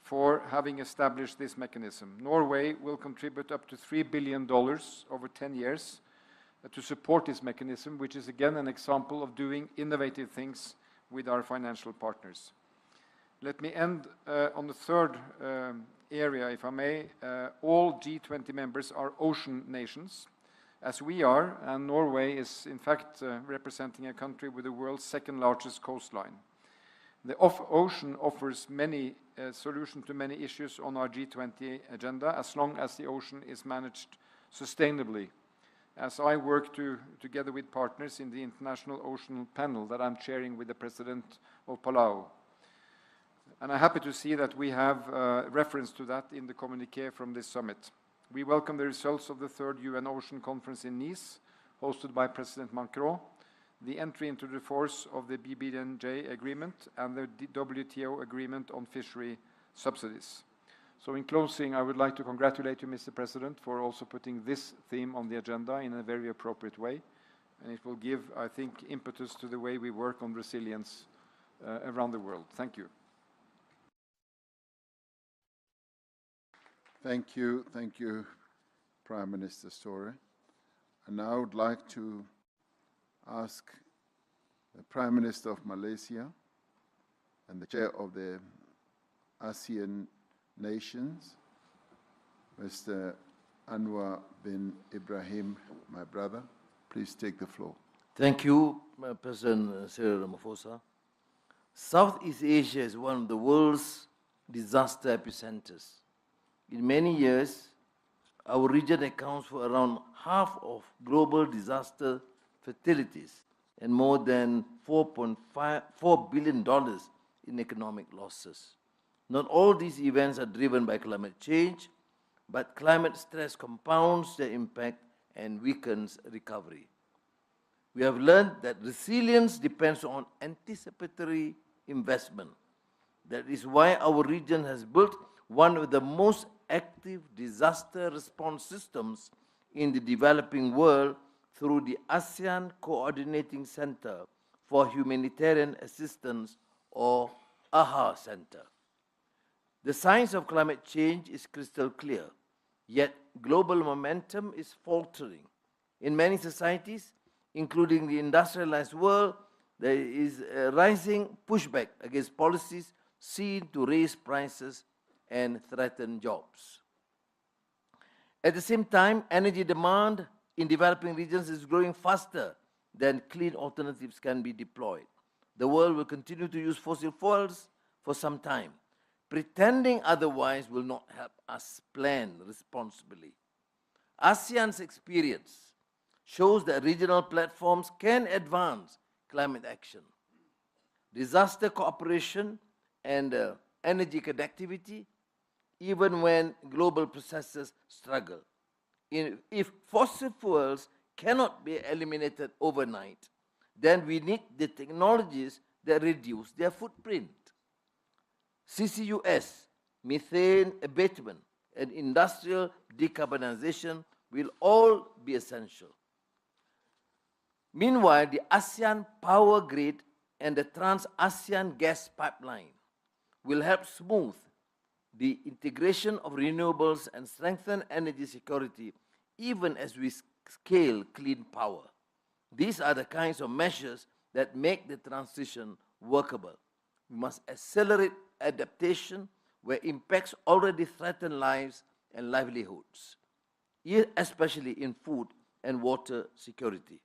for having established this mechanism. Norway will contribute up to $3 billion over 10 years to support this mechanism, which is again an example of doing innovative things with our financial partners. Let me end on the third area, if I may. All G20 members are ocean nations, as we are, and Norway is in fact representing a country with the world's second largest coastline. The ocean offers many solutions to many issues on our G20 agenda, as long as the ocean is managed sustainably, as I work together with partners in the International Ocean Panel that I'm chairing with the President of Palau. And I'm happy to see that we have reference to that in the communiqué from this summit. We welcome the results of the third UN Ocean Conference in Nice, hosted by President Macron, the entry into the force of the BBNJ agreement, and the WTO agreement on fishery subsidies. So in closing, I would like to congratulate you, Mr. President, for also putting this theme on the agenda in a very appropriate way. And it will give, I think, impetus to the way we work on resilience around the world. Thank you. Thank you, Prime Minister Store. And now I would like to ask the Prime Minister of Malaysia and the Chair of the ASEAN nations, Mr. Anwar bin Ibrahim, my brother. Please take the floor. Thank you, President Cyril Ramaphosa. Southeast Asia is one of the world's disaster epicenters. In many years, our region accounts for around half of global disaster fatalities and more than $4 billion in economic losses. Not all these events are driven by climate change, but climate stress compounds their impact and weakens recovery. We have learned that resilience depends on anticipatory investment. That is why our region has built one of the most active disaster response systems in the developing world through the ASEAN Coordinating Center for Humanitarian Assistance, or AHA Center. The science of climate change is crystal clear, yet global momentum is faltering. In many societies, including the industrialized world, there is a rising pushback against policies seen to raise prices and threaten jobs. At the same time, energy demand in developing regions is growing faster than clean alternatives can be deployed. The world will continue to use fossil fuels for some time. Pretending otherwise will not help us plan responsibly. ASEAN's experience shows that regional platforms can advance climate action. Disaster cooperation and energy connectivity, even when global processes struggle. If fossil fuels cannot be eliminated overnight, then we need the technologies that reduce their footprint. CCUS, methane abatement, and industrial decarbonization will all be essential. Meanwhile, the ASEAN power grid and the Trans-ASEAN gas pipeline will help smooth the integration of renewables and strengthen energy security, even as we scale clean power. These are the kinds of measures that make the transition workable. We must accelerate adaptation where impacts already threaten lives and livelihoods, especially in food and water security.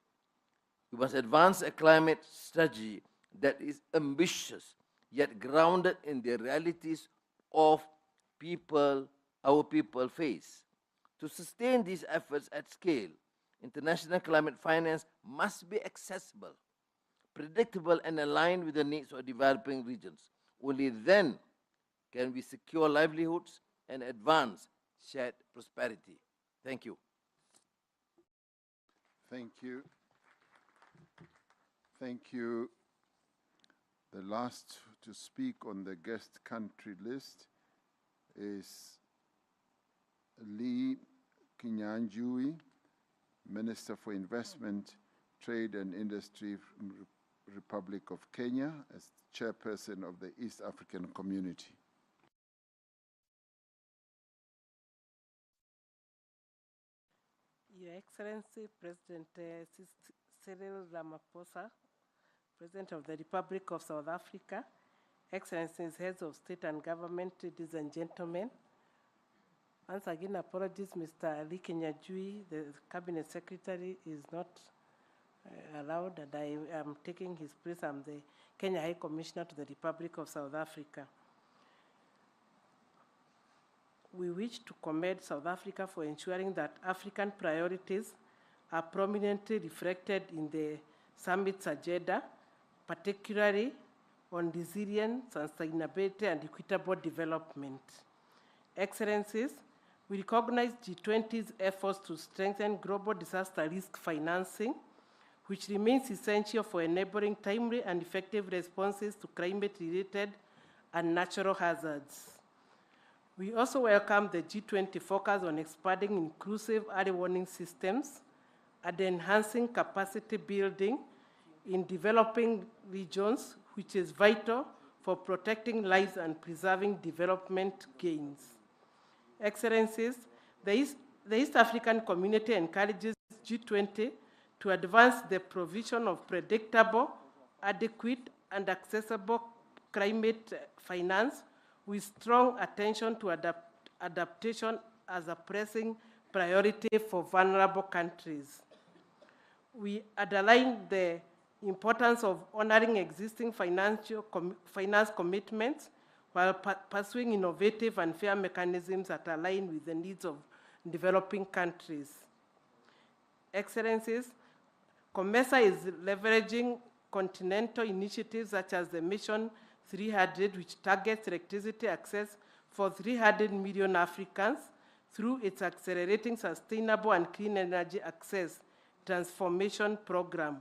We must advance a climate strategy that is ambitious, yet grounded in the realities of our people face. To sustain these efforts at scale, international climate finance must be accessible, predictable, and aligned with the needs of developing regions. Only then can we secure livelihoods and advance shared prosperity. Thank you. Thank you. Thank you. The last to speak on the guest country list is Lee Kinyanjui, Minister for Investment, Trade and Industry, Republic of Kenya, as chairperson of the East African Community. Your Excellency, President Cyril Ramaphosa, President of the Republic of South Africa, Excellencies, Heads of State and Government, ladies and gentlemen. Once again, apologies, Mr. Ali Kenyajui, the Cabinet Secretary, is not allowed, and I am taking his place. I'm the Kenya High Commissioner to the Republic of South Africa. We wish to commend South Africa for ensuring that African priorities are prominently reflected in the summit's agenda, particularly on resilience, sustainability, and equitable development. Excellencies, we recognize G20's efforts to strengthen global disaster risk financing, which remains essential for enabling timely and effective responses to climate-related and natural hazards. We also welcome the G20 focus on expanding inclusive early warning systems and enhancing capacity building in developing regions, which is vital for protecting lives and preserving development gains. Excellencies, the East African community encourages G20 to advance the provision of predictable, adequate, and accessible climate finance with strong attention to adaptation as a pressing priority for vulnerable countries. We underline the importance of honoring existing finance commitments while pursuing innovative and fair mechanisms that align with the needs of developing countries. Excellencies, COMESA is leveraging continental initiatives such as the Mission 300, which targets electricity access for 300 million Africans through its Accelerating Sustainable and Clean Energy Access Transformation Program.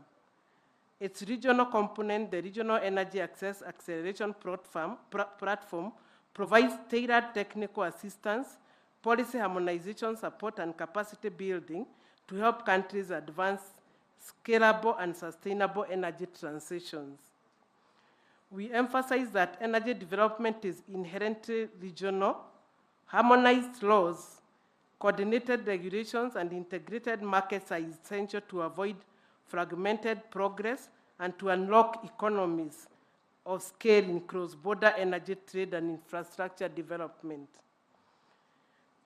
Its regional component, the Regional Energy Access Acceleration Platform, provides tailored technical assistance, policy harmonization support, and capacity building to help countries advance scalable and sustainable energy transitions. We emphasize that energy development is inherently regional. Harmonized laws, coordinated regulations, and integrated markets are essential to avoid fragmented progress and to unlock economies of scale in cross-border energy trade and infrastructure development.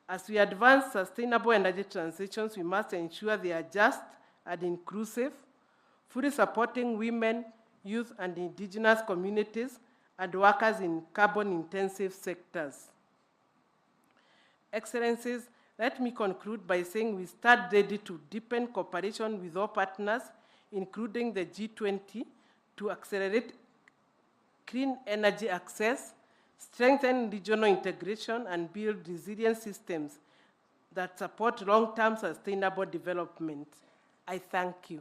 As we advance sustainable energy transitions, we must ensure they are just and inclusive, fully supporting women, youth, and indigenous communities and workers in carbon-intensive sectors. Excellencies, let me conclude by saying we stand ready to deepen cooperation with all partners, including the G20, to accelerate clean energy access, strengthen regional integration, and build resilient systems that support long-term sustainable development. I thank you.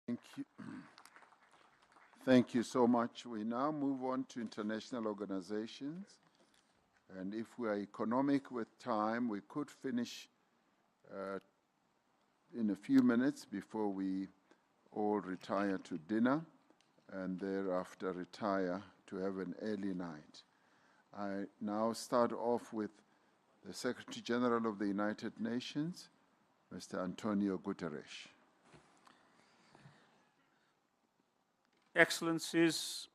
Thank you. Thank you so much. We now move on to international organizations. And if we are economic with time, we could finish in a few minutes before we all retire to dinner and thereafter retire to have an early night. I now start off with the Secretary General of the United Nations, Mr. Antonio Guterres. Excellencies,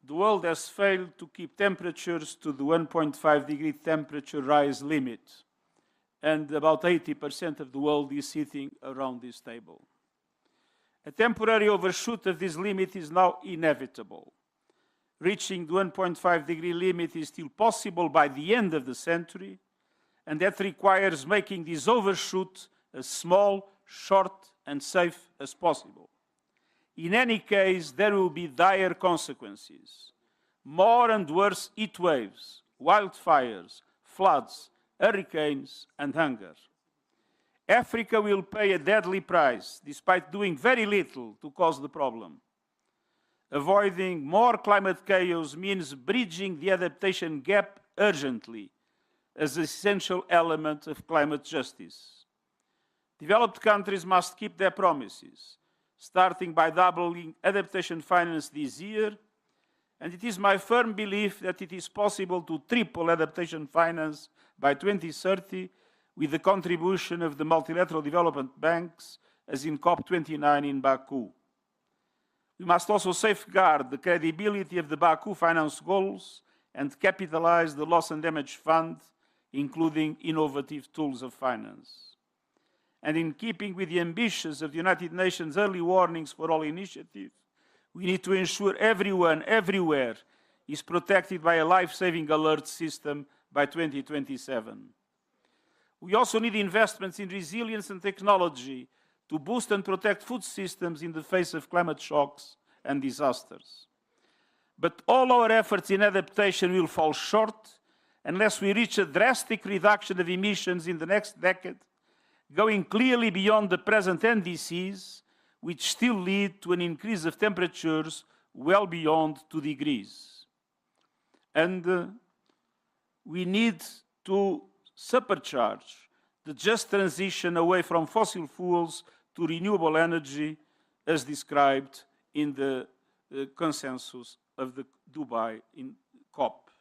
the world has failed to keep temperatures to the 1.5 degree temperature rise limit, and about 80% of the world is sitting around this table. A temporary overshoot of this limit is now inevitable. Reaching the 1.5 degree limit is still possible by the end of the century, and that requires making this overshoot as small, short, and safe as possible. In any case, there will be dire consequences. More and worse heat waves, wildfires, floods, hurricanes, and hunger. Africa will pay a deadly price, despite doing very little to cause the problem. Avoiding more climate chaos means bridging the adaptation gap urgently as an essential element of climate justice. Developed countries must keep their promises, starting by doubling adaptation finance this year, and it is my firm belief that it is possible to triple adaptation finance by 2030 with the contribution of the multilateral development banks, as in COP29 in Baku. We must also safeguard the credibility of the Baku finance goals and capitalize the loss and damage fund, including innovative tools of finance. And in keeping with the ambitions of the United Nations Early Warnings for All initiative, we need to ensure everyone, everywhere, is protected by a life-saving alert system by 2027. We also need investments in resilience and technology to boost and protect food systems in the face of climate shocks and disasters. But all our efforts in adaptation will fall short unless we reach a drastic reduction of emissions in the next decade, going clearly beyond the present NDCs, which still lead to an increase of temperatures well beyond 2 degrees. And we need to supercharge the just transition away from fossil fuels to renewable energy, as described in the consensus of the Dubai in COP.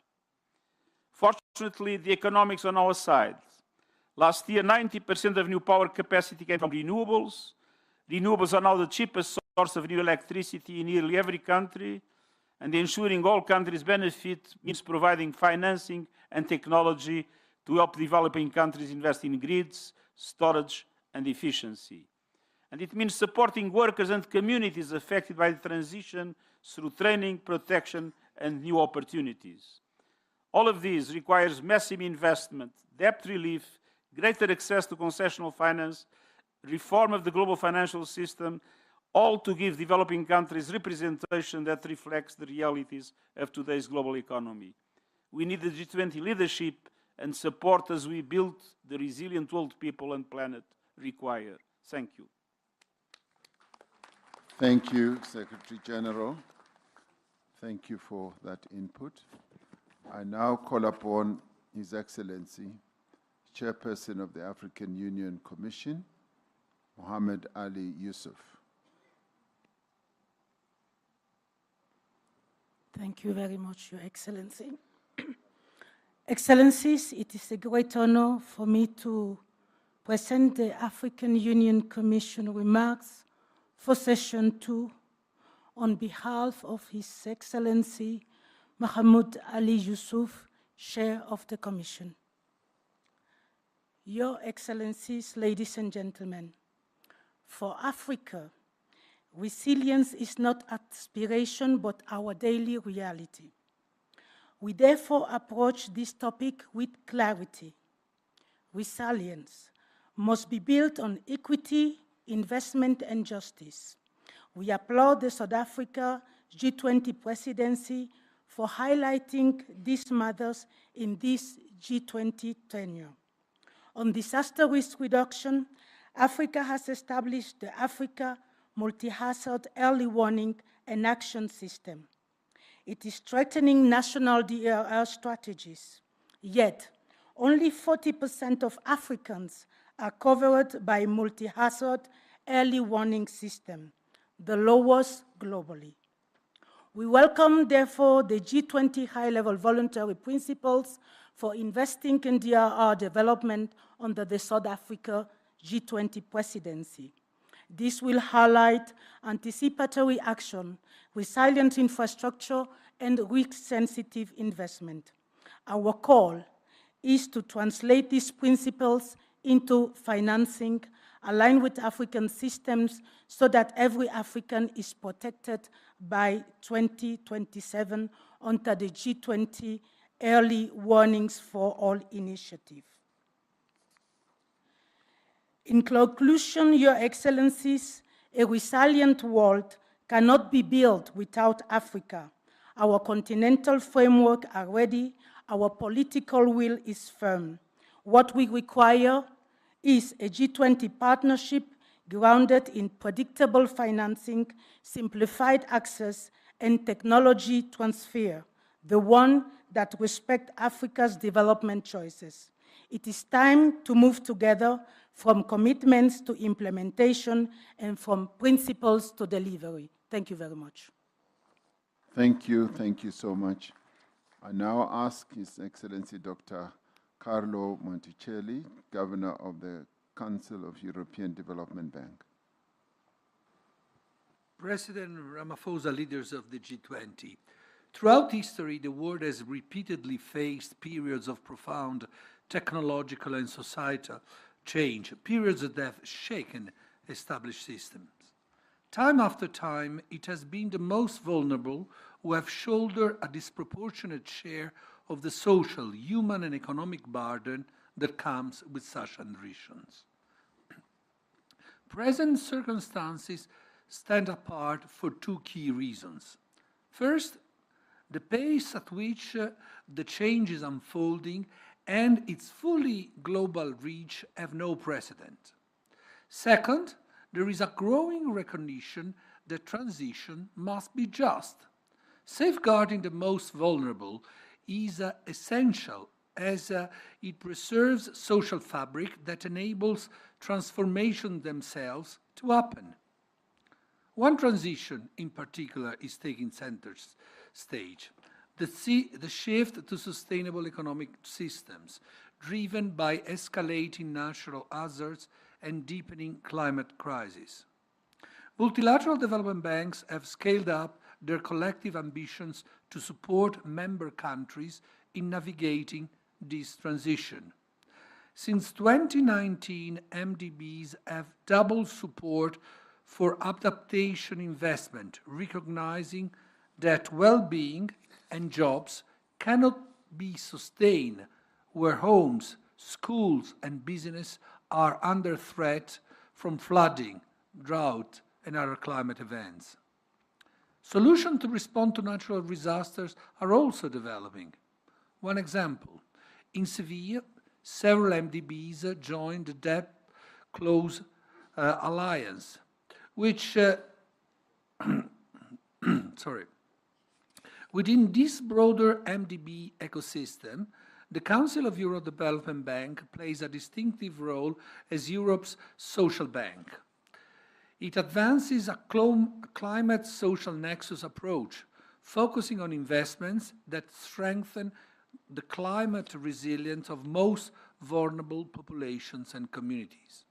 Fortunately, the economics on our side. Last year, 90% of new power capacity came from renewables. Renewables are now the cheapest source of new electricity in nearly every country, and ensuring all countries benefit means providing financing and technology to help developing countries invest in grids, storage, and efficiency. And it means supporting workers and communities affected by the transition through training, protection, and new opportunities. All of these requires massive investment, debt relief, greater access to concessional finance, reform of the global financial system, all to give developing countries representation that reflects the realities of today's global economy. We need the G20 leadership and support as we build the resilient world people and planet require. Thank you. Thank you, Secretary General. Thank you for that input. I now call upon His Excellency, Chairperson of the African Union Commission, Mohammed Ali Yusuf. Thank you very much, Your Excellency. Excellencies, it is a great honor for me to present the African Union Commission remarks for Session 2 on behalf of His Excellency Mohammed Ali Yusuf, Chair of the Commission. Your Excellencies, ladies and gentlemen, for Africa, resilience is not aspiration but our daily reality. We therefore approach this topic with clarity. Resilience must be built on equity, investment, and justice. We applaud the South Africa G20 presidency for highlighting these matters in this G20 tenure. On disaster risk reduction, Africa has established the Africa Multi-Hazard Early Warning and Action System. It is strengthening national DRR strategies. Yet, only 40% of Africans are covered by multi-hazard early warning system, the lowest globally. We welcome, therefore, the G20 high-level voluntary principles for investing in DRR development under the South Africa G20 presidency. This will highlight anticipatory action, resilient infrastructure, and risk-sensitive investment. Our call is to translate these principles into financing aligned with African systems so that every African is protected by 2027 under the G20 Early Warnings for All initiative. In conclusion, Your Excellencies, a resilient world cannot be built without Africa. Our continental framework are ready, our political will is firm. What we require is a G20 partnership grounded in predictable financing, simplified access, and technology transfer, the one that respects Africa's development choices. It is time to move together from commitments to implementation and from principles to delivery. Thank you very much. Thank you so much. I now ask His Excellency Dr. Carlo Monticelli, Governor of the Council of European Development Bank. President Ramaphosa, leaders of the G20. Throughout history, the world has repeatedly faced periods of profound technological and societal change, periods that have shaken established systems. Time after time, it has been the most vulnerable who have shouldered a disproportionate share of the social, human, and economic burden that comes with such transitions. Present circumstances stand apart for two key reasons. First, the pace at which the change is unfolding and its fully global reach have no precedent. Second, there is a growing recognition that transition must be just. Safeguarding the most vulnerable is essential as it preserves social fabric that enables transformation themselves to happen. One transition in particular is taking center stage, the shift to sustainable economic systems driven by escalating natural hazards and deepening climate crisis. Multilateral development banks have scaled up their collective ambitions to support member countries in navigating this transition. Since 2019, MDBs have doubled support for adaptation investment, recognizing that well-being and jobs cannot be sustained where homes, schools, and business are under threat from flooding, drought, and other climate events. Solutions to respond to natural disasters are also developing. One example, in Seville, several MDBs joined the Debt Close Alliance, which, within this broader MDB ecosystem, the Council of Europe Development Bank plays a distinctive role as Europe's social bank. It advances a climate social nexus approach, focusing on investments that strengthen the climate resilience of most vulnerable populations and communities.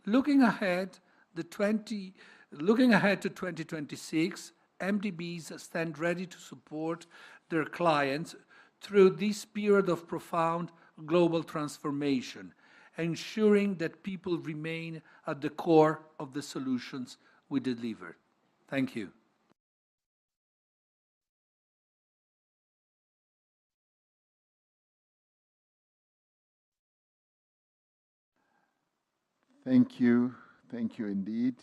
Looking ahead to 2026, MDBs stand ready to support their clients through this period of profound global transformation, ensuring that people remain at the core of the solutions we deliver. Thank you. Thank you indeed.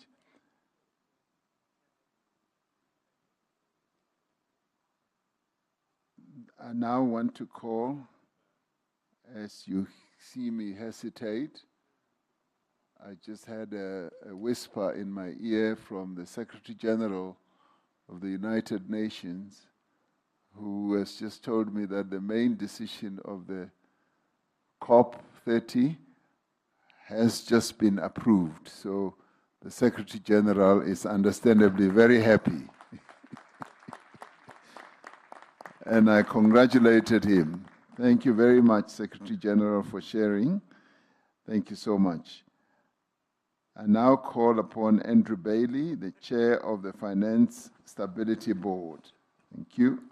I now want to call, as you see me hesitate, I just had a whisper in my ear from the Secretary General of the United Nations, who has just told me that the main decision of the COP30 has just been approved. So the Secretary General is understandably very happy. and I congratulated him. Thank you very much, Secretary General, for sharing. Thank you so much. I now call upon Andrew Bailey, the Chair of the Finance Stability Board. Thank you.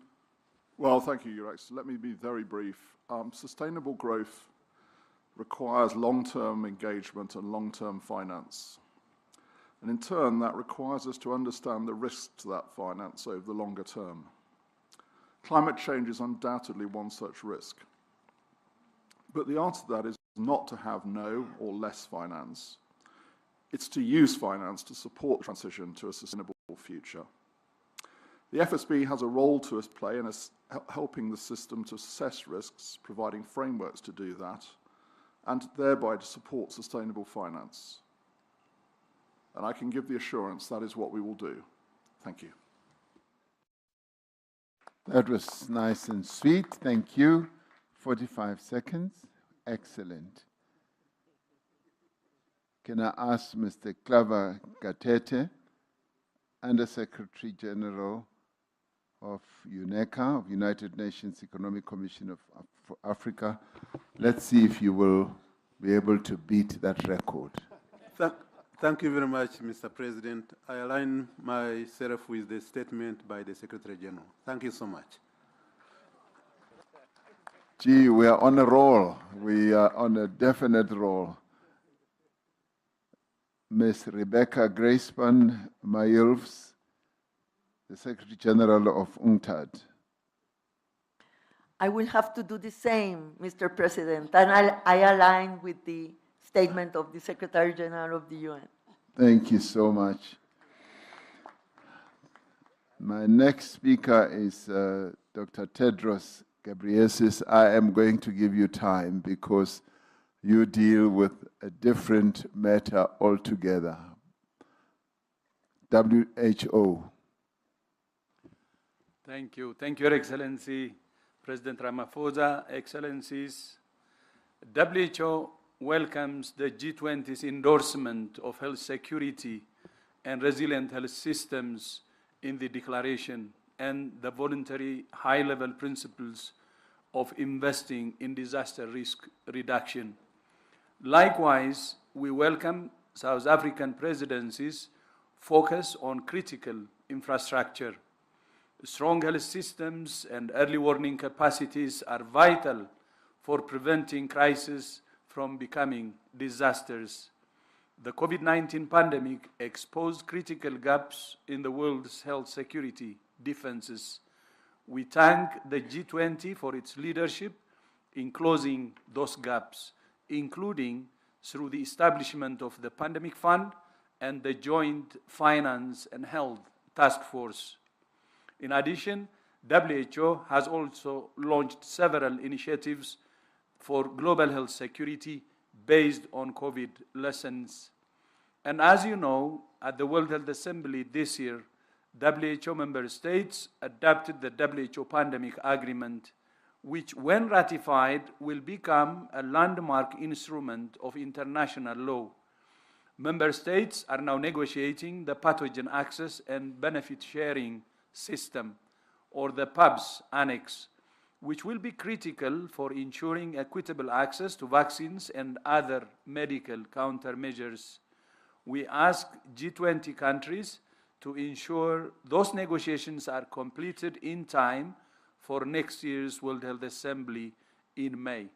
Well, thank you, Your Excellency. Let me be very brief. Sustainable growth requires long-term engagement and long-term finance. And in turn, that requires us to understand the risks to that finance over the longer term. Climate change is undoubtedly one such risk. But the answer to that is not to have no or less finance. It's to use finance to support transition to a sustainable future. The FSB has a role to play in helping the system to assess risks, providing frameworks to do that, and thereby to support sustainable finance. And I can give the assurance that is what we will do. Thank you. That was nice and sweet. Thank you. 45 seconds. Excellent. Can I ask Mr. Claver Gatete, Under-Secretary General of UNECA, of United Nations Economic Commission of Africa. Let's see if you will be able to beat that record. Thank you very much, Mr. President. I align myself with the statement by the Secretary General. Thank you so much. Gee, we are on a roll. We are on a definite roll. Ms. Rebecca Gracepan Mayulfs, the Secretary General of UNCTAD. I will have to do the same, Mr. President, and I align with the statement of the Secretary General of the UN. Thank you so much. My next speaker is Dr. Tedros Ghebreyesus. I am going to give you time because you deal with a different matter altogether. WHO. Thank you. Thank you, Your Excellency, President Ramaphosa, Excellencies. WHO welcomes the G20's endorsement of health security and resilient health systems in the declaration and the voluntary high-level principles of investing in disaster risk reduction. Likewise, we welcome South African presidency's focus on critical infrastructure. Strong health systems and early warning capacities are vital for preventing crises from becoming disasters. The COVID-19 pandemic exposed critical gaps in the world's health security defenses. We thank the G20 for its leadership in closing those gaps, including through the establishment of the Pandemic Fund and the Joint Finance and Health Task Force. In addition, WHO has also launched several initiatives for global health security based on COVID lessons. And as you know, at the World Health Assembly this year, WHO member states adopted the WHO Pandemic Agreement, which, when ratified, will become a landmark instrument of international law. Member states are now negotiating the Pathogen Access and Benefit Sharing System, or the PABS Annex, which will be critical for ensuring equitable access to vaccines and other medical countermeasures. We ask G20 countries to ensure those negotiations are completed in time for next year's World Health Assembly in May,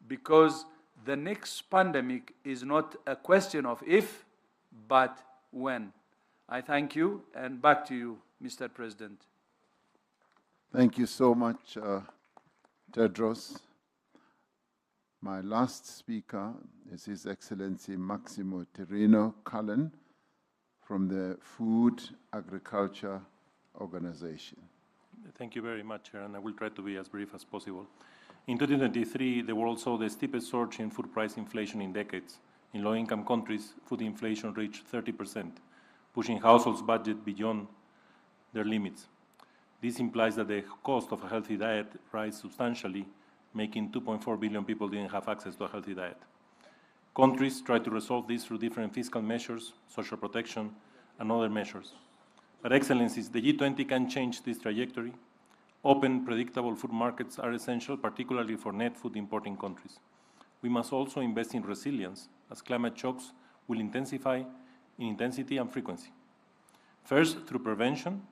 because the next pandemic is not a question of if, but when. I thank you, and back to you, Mr. President. Thank you so much, Tedros. My last speaker is His Excellency Maximo Terino Cullen from the Food Agriculture Organization. Thank you very much, Chair, and I will try to be as brief as possible. In 2023, the world saw the steepest surge in food price inflation in decades. In low-income countries, food inflation reached 30%, pushing households' budget beyond their limits. This implies that the cost of a healthy diet rise substantially, making 2.4 billion people didn't have access to a healthy diet. Countries try to resolve this through different fiscal measures, social protection, and other measures. But Excellencies, the G20 can change this trajectory. Open, predictable food markets are essential, particularly for net food importing countries. We must also invest in resilience, as climate shocks will intensify in intensity and frequency. First, through prevention,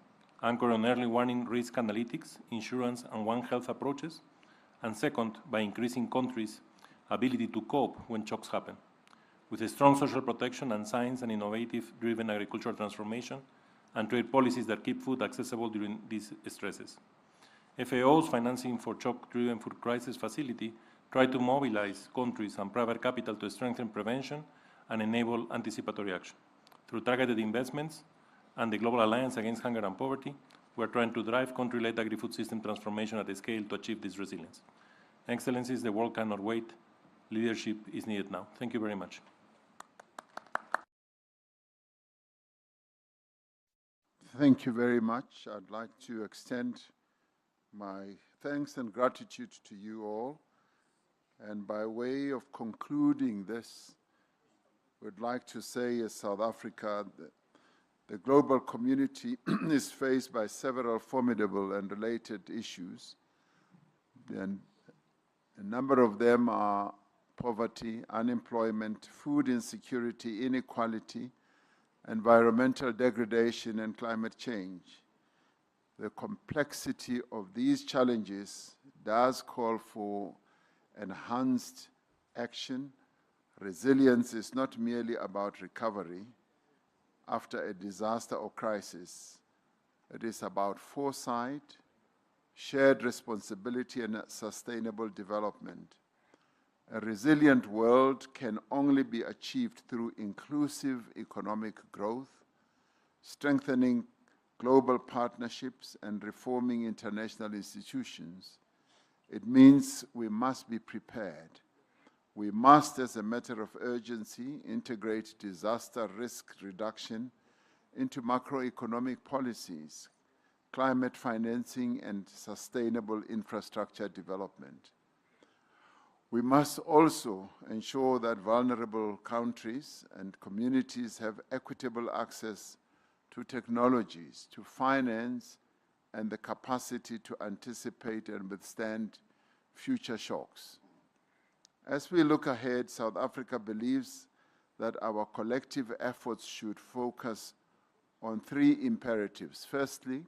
anchored on early warning risk analytics, insurance, and One Health approaches, and second, by increasing countries' ability to cope when shocks happen, with a strong social protection and science and innovative-driven agricultural transformation and trade policies that keep food accessible during these stresses. FAO's Financing for Shock-Driven Food Crisis facility tried to mobilize countries and private capital to strengthen prevention and enable anticipatory action. Through targeted investments and the Global Alliance Against Hunger and Poverty, we are trying to drive country-led agri-food system transformation at a scale to achieve this resilience. Excellencies, the world cannot wait. Leadership is needed now. Thank you very much. Thank you very much. I'd like to extend my thanks and gratitude to you all. And by way of concluding this, we'd like to say as South Africa, the global community is faced by several formidable and related issues. And a number of them are poverty, unemployment, food insecurity, inequality, environmental degradation, and climate change. The complexity of these challenges does call for enhanced action. Resilience is not merely about recovery after a disaster or crisis. It is about foresight, shared responsibility, and sustainable development. A resilient world can only be achieved through inclusive economic growth, strengthening global partnerships, and reforming international institutions. It means we must be prepared. We must, as a matter of urgency, integrate disaster risk reduction into macroeconomic policies, climate financing, and sustainable infrastructure development. We must also ensure that vulnerable countries and communities have equitable access to technologies, to finance, and the capacity to anticipate and withstand future shocks. As we look ahead, South Africa believes that our collective efforts should focus on three imperatives. Firstly,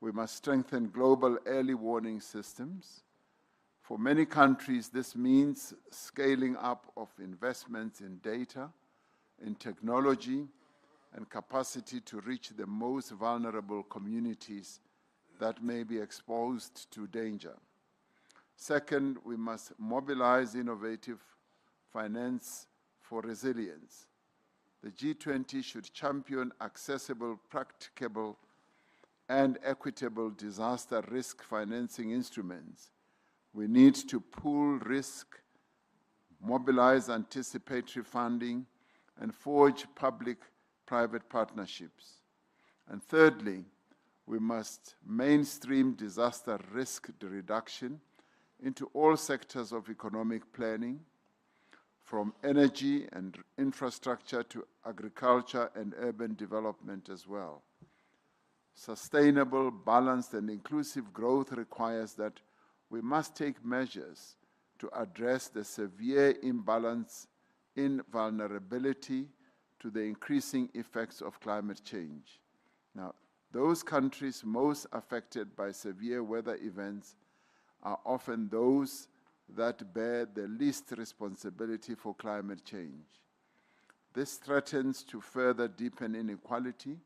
we must strengthen global early warning systems. For many countries, this means scaling up of investments in data, in technology, and capacity to reach the most vulnerable communities that may be exposed to danger. Second, we must mobilize innovative finance for resilience. The G20 should champion accessible, practicable, and equitable disaster risk financing instruments. We need to pool risk, mobilize anticipatory funding, and forge public-private partnerships. And thirdly, we must mainstream disaster risk reduction into all sectors of economic planning, from energy and infrastructure to agriculture and urban development as well. Sustainable, balanced, and inclusive growth requires that we must take measures to address the severe imbalance in vulnerability to the increasing effects of climate change. Now, those countries most affected by severe weather events are often those that bear the least responsibility for climate change. This threatens to further deepen inequality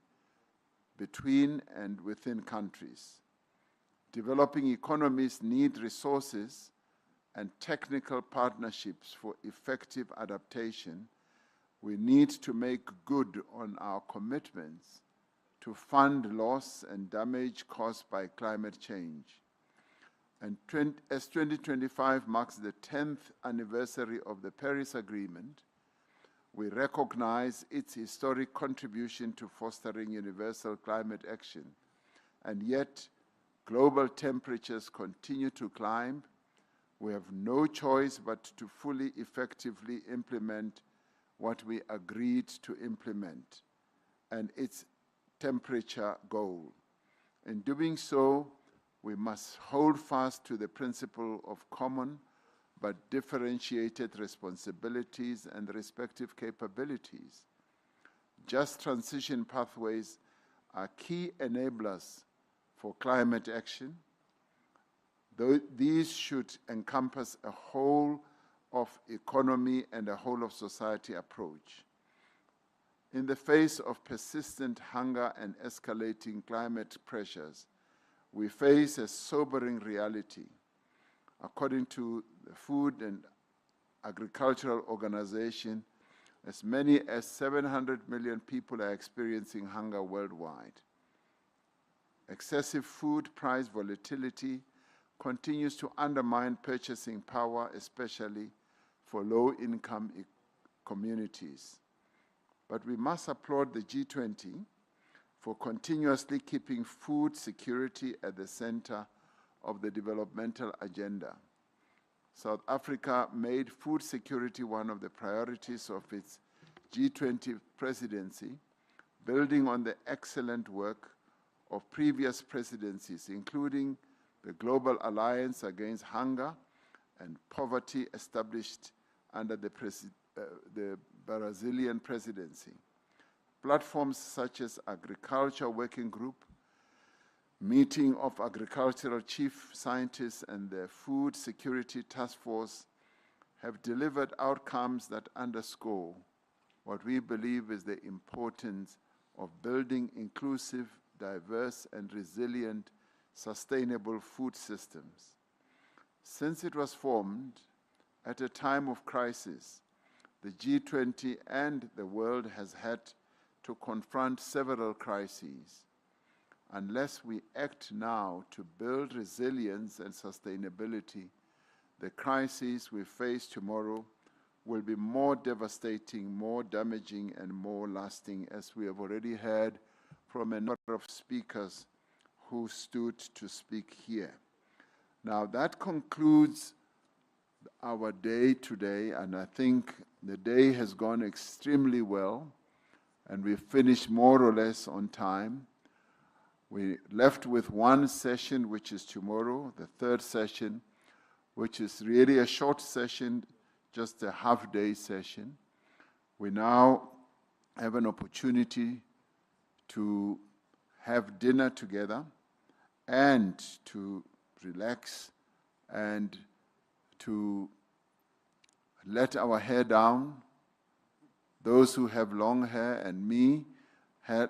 between and within countries. Developing economies need resources and technical partnerships for effective adaptation. We need to make good on our commitments to fund loss and damage caused by climate change. And as 2025 marks the 10th anniversary of the Paris Agreement, we recognize its historic contribution to fostering universal climate action. And yet, global temperatures continue to climb. We have no choice but to fully effectively implement what we agreed to implement and its temperature goal. In doing so, We must hold fast to the principle of common but differentiated responsibilities and respective capabilities. Just transition pathways are key enablers for climate action. These should encompass a whole of economy and a whole of society approach. In the face of persistent hunger and escalating climate pressures, we face a sobering reality. According to the Food and Agricultural Organization, as many as 700 million people are experiencing hunger worldwide. Excessive food price volatility continues to undermine purchasing power, especially for low-income communities. But we must applaud the G20 for continuously keeping food security at the center of the developmental agenda. South Africa made food security one of the priorities of its G20 presidency, building on the excellent work of previous presidencies, including the Global Alliance Against Hunger and Poverty established under the Brazilian presidency. Platforms such as Agriculture Working Group, Meeting of Agricultural Chief Scientists, and the Food Security Task Force have delivered outcomes that underscore what we believe is the importance of building inclusive, diverse, and resilient, sustainable food systems. Since it was formed at a time of crisis, the G20 and the world has had to confront several crises. Unless we act now to build resilience and sustainability, the crises we face tomorrow will be more devastating, more damaging, and more lasting, as we have already heard from a number of speakers who stood to speak here. Now, that concludes our day today, and I think the day has gone extremely well, and we finished more or less on time. We left with one session, which is tomorrow, the third session, which is really a short session, just a half-day session. We now have an opportunity to have dinner together and to relax and to let our hair down. Those who have long hair and me,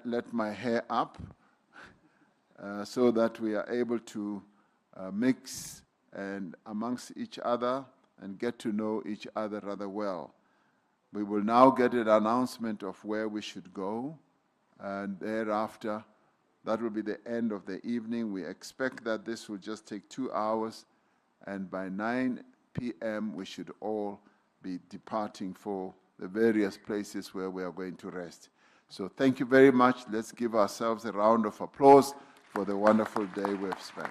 let my hair up so that we are able to mix and amongst each other and get to know each other rather well. We will now get an announcement of where we should go, and thereafter, that will be the end of the evening. We expect that this will just take 2 hours, and by 9 p.m. we should all be departing for the various places where we are going to rest. So thank you very much. Let's give ourselves a round of applause for the wonderful day we have spent.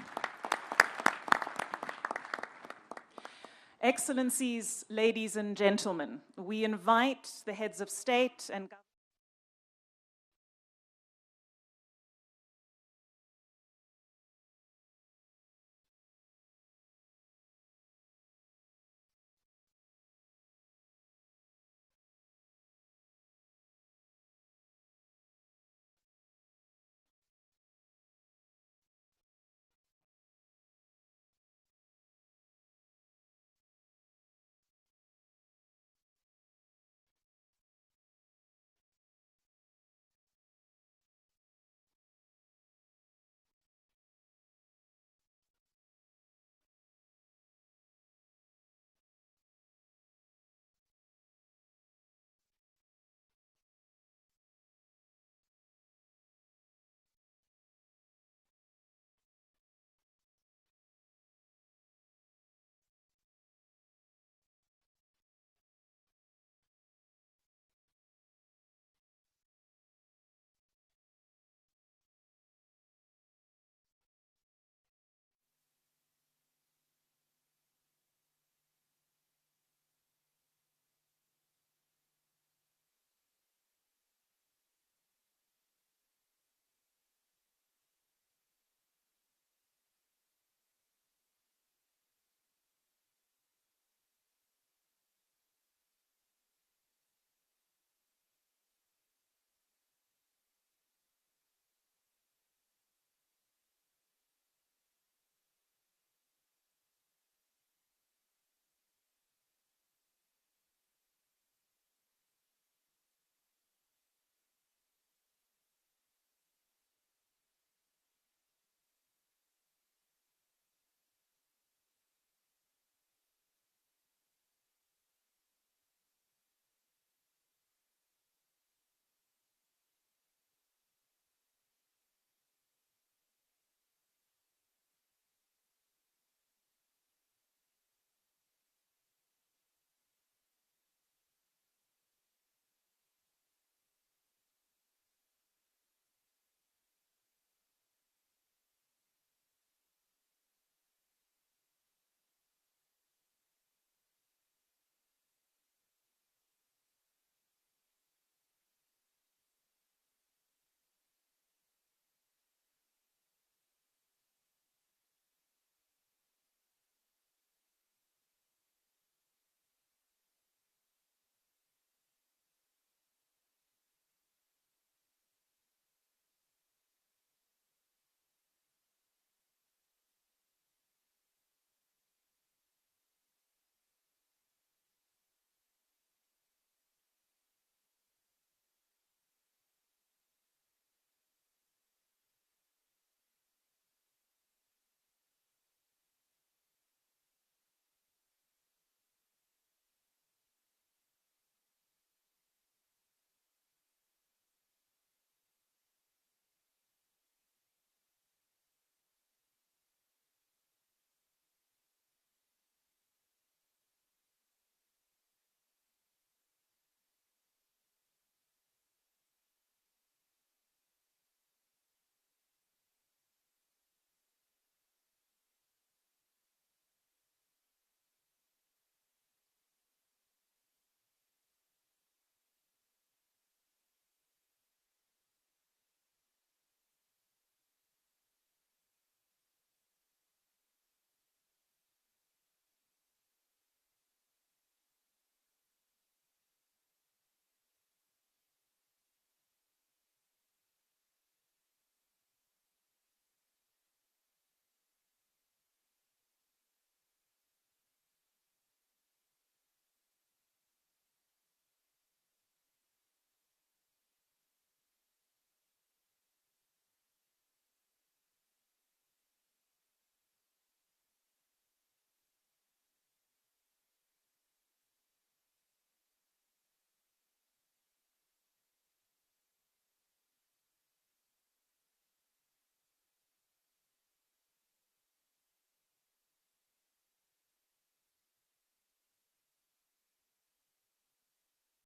Excellencies, ladies and gentlemen, we invite the heads of state and government